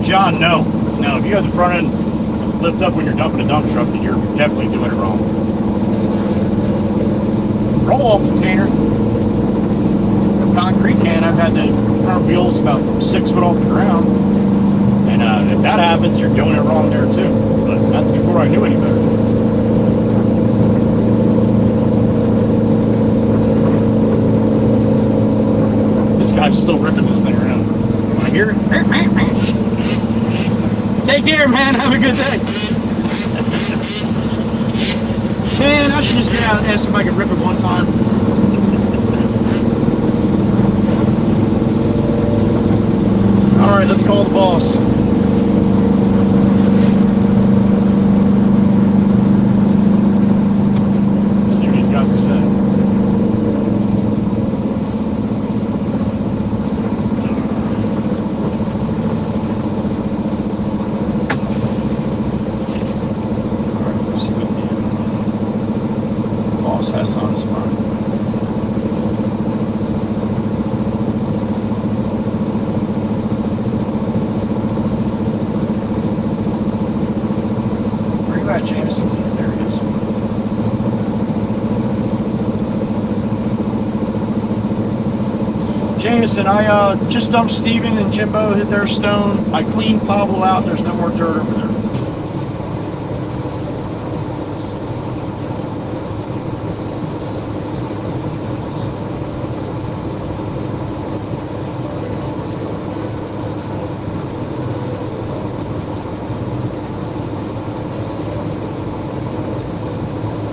John, no. No, if you have the front end lift up when you're dumping a dump truck, then you're definitely doing it wrong. Roll-off container. A concrete can, I've had the front wheels about 6 foot off the ground. And if that happens, you're doing it wrong there too. But that's before I knew any better. This guy's still ripping this thing around. Want to hear it? Take care, man. Have a good day. Man, I should just get out and ask if I can rip it one time. All right, let's call the boss. Let's see what he's got to say. has on his mind. Where you at, Jameson? There he is. Jameson, I just dumped Steven and Jimbo, hit their stone. I cleaned Pablo out. There's no more dirt over there.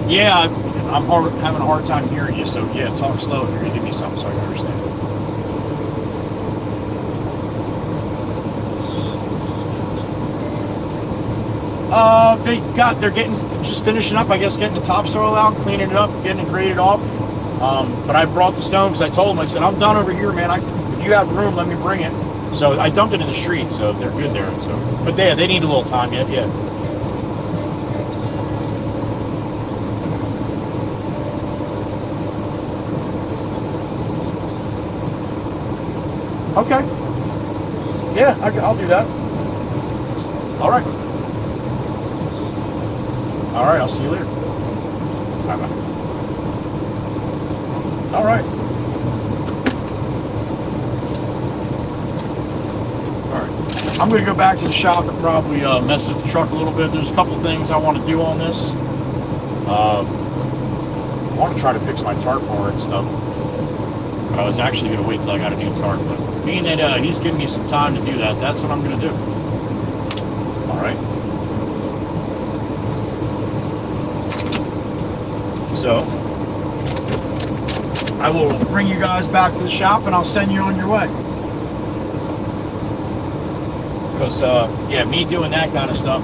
Yeah, I'm having a hard time hearing you, so yeah, talk slow if you're gonna give me something so I can understand. They're just finishing up, I guess, getting the topsoil out, cleaning it up, getting it graded off. But I brought the stone because I told them, I said, I'm done over here, man. If you have room, let me bring it. So I dumped it in the street, so they're good there. So, but they need a little time yet, yeah. Okay. Yeah, I'll do that. All right. All right, I'll see you later. Bye-bye. All right. All right. I'm going to go back to the shop and probably mess with the truck a little bit. There's a couple things I want to do on this. I want to try to fix my tarp bar and stuff. But I was actually going to wait till I got a new tarp. But being that he's giving me some time to do that, that's what I'm going to do. All right. So I will bring you guys back to the shop and I'll send you on your way. Because, yeah, me doing that kind of stuff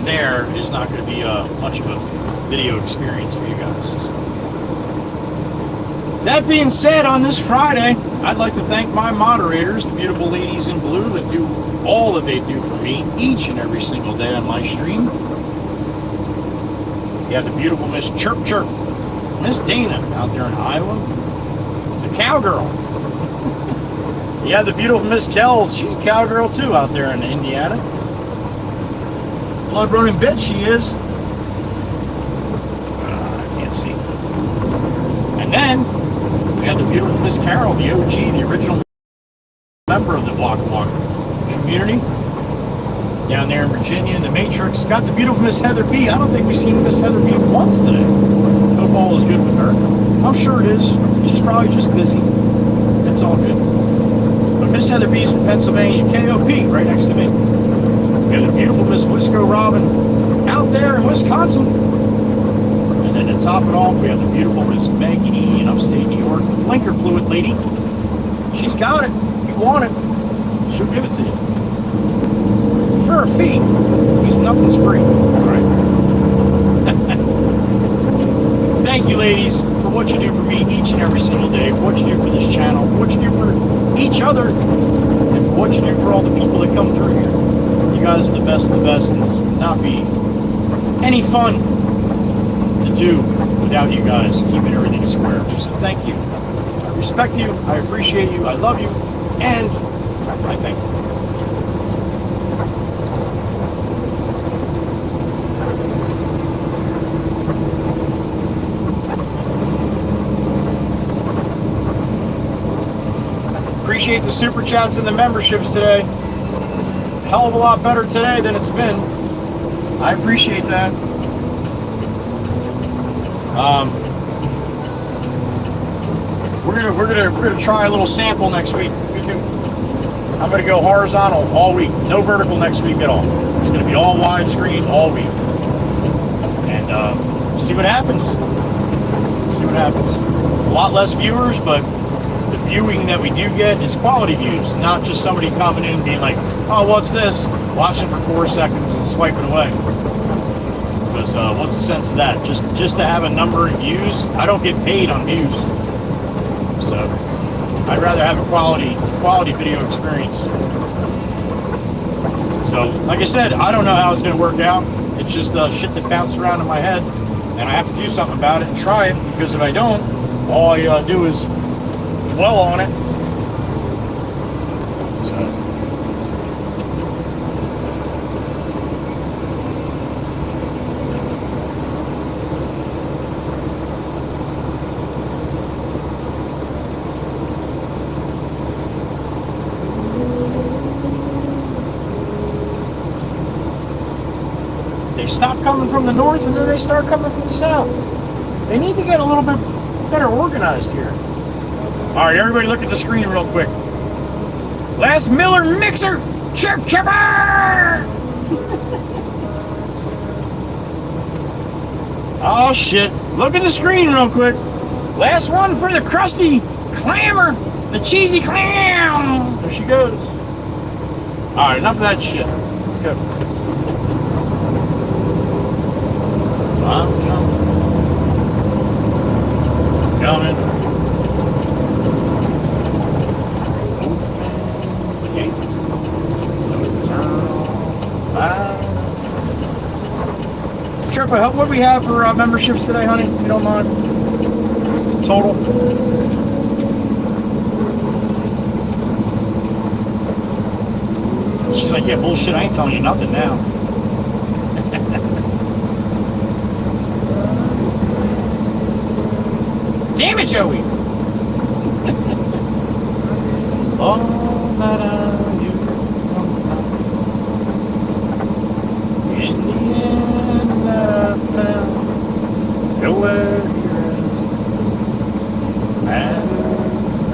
there is not going to be much of a video experience for you guys. So. That being said, on this Friday, I'd like to thank my moderators, the beautiful ladies in blue that do all that they do for me each and every single day on my stream. You have the beautiful Miss Chirp Chirp, Miss Dana out there in Iowa, the cowgirl. You have the beautiful Miss Kells, she's a cowgirl too out there in Indiana. Blood running bitch she is. I can't see. And then we have the beautiful Miss Carol, the OG, the original member of the Walk community. Down there in Virginia, in the Matrix. Got the beautiful Miss Heather B. I don't think we've seen Miss Heather B once today. Hope all is good with her. I'm sure it is. She's probably just busy. It's all good. But Miss Heather B is from Pennsylvania, KOP, right next to me. We have the beautiful Miss Wisco Robin out there in Wisconsin. And then to top it off, we have the beautiful Miss Maggie in upstate New York, blinker fluid lady. She's got it. You want it, she'll give it to you. For a fee, because nothing's free. All right. Thank you, ladies, for what you do for me each and every single day, for what you do for this channel, for what you do for each other, and for what you do for all the people that come through here. You guys are the best of the best, and this would not be any fun to do without you guys keeping everything square. So thank you. I respect you. I appreciate you. I love you. And I thank you. Appreciate the super chats and the memberships today. Hell of a lot better today than it's been. I appreciate that. We're gonna try a little sample next week. I'm gonna go horizontal all week, no vertical next week at all. It's gonna be all widescreen all week, and see what happens. See what happens. A lot less viewers, but the viewing that we do get is quality views, not just somebody coming in and being like, oh, what's this? Watching for 4 seconds and swiping away. Because what's the sense of that? Just to have a number of views? I don't get paid on views. So I'd rather have a quality video experience. So, like I said, I don't know how it's going to work out. It's just shit that bounced around in my head. and I have to do something about it and try it, because if I don't, all I do is dwell on it. So. They stop coming from the north and then they start coming from the south. They need to get a little bit better organized here. All right, everybody look at the screen real quick. Last Miller Mixer Chip Chipper! Oh shit, look at the screen real quick. Last one for the crusty clammer, the cheesy clam. There she goes. All right, enough of that shit. Let's go. I'm coming. Okay. Sherpa, what do we have for memberships today, honey? If you don't mind. Total. She's like, yeah, bullshit. I ain't telling you nothing now. Damn it, Joey! All that I do, in the end that I found, nowhere here is matter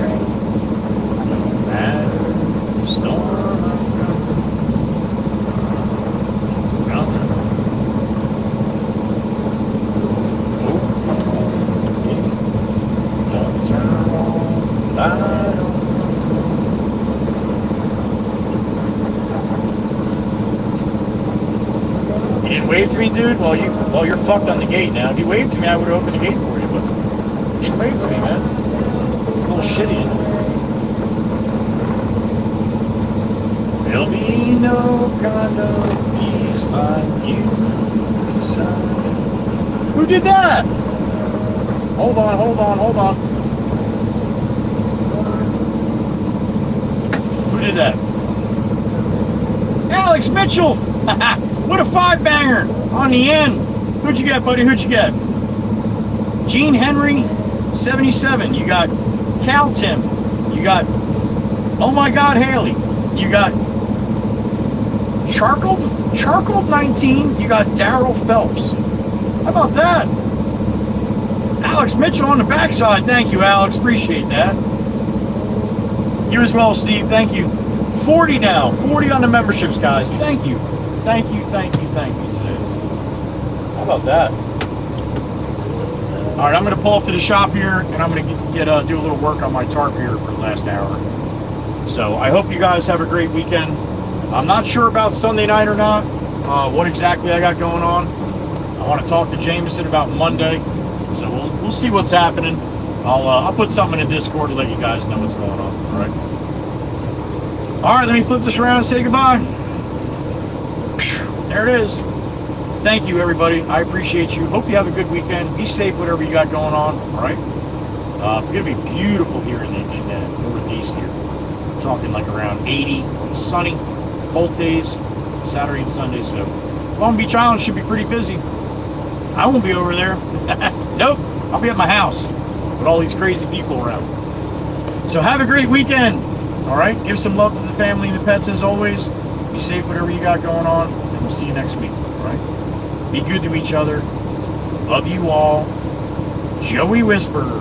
rain, no matter the storm I'm coming. You didn't wave to me, dude? Well, you're fucked on the gate now. If you waved to me, I would have opened the gate for you, but you didn't wave to me, man. It's a little shitty, isn't it? There'll be no kind of peace like you beside. Who did that? Hold on. Who did that? Alex Mitchell! What a 5-banger on the end. Who'd you get, buddy? Who'd you get? Gene Henry, 77. You got Cal Tim. You got, oh my God, Haley. You got Charcoal 19. You got Daryl Phelps. How about that? Alex Mitchell on the backside. Thank you, Alex. Appreciate that. You as well, Steve. Thank you. 40 now. 40 on the memberships, guys. Thank you. Thank you today. How about that? All right, I'm going to pull up to the shop here, and I'm going to do a little work on my tarp here for the last hour. So I hope you guys have a great weekend. I'm not sure about Sunday night or not, what exactly I got going on. I want to talk to Jameson about Monday, so we'll see what's happening. I'll put something in the Discord to let you guys know what's going on. All right, let me flip this around and say goodbye. There it is. Thank you, everybody. I appreciate you. Hope you have a good weekend. Be safe, whatever you got going on. All right. It's gonna be beautiful here in the Northeast here. We're talking like around 80, sunny, both days, Saturday and Sunday. So Long Beach Island should be pretty busy. I won't be over there. Nope. I'll be at my house with all these crazy people around. So have a great weekend. All right. Give some love to the family and the pets as always. Be safe, whatever you got going on. And we'll see you next week. All right. Be good to each other. Love you all. Joey Whispers.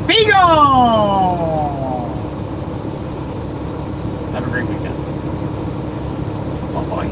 Be gone! Have a great weekend. Bye-bye.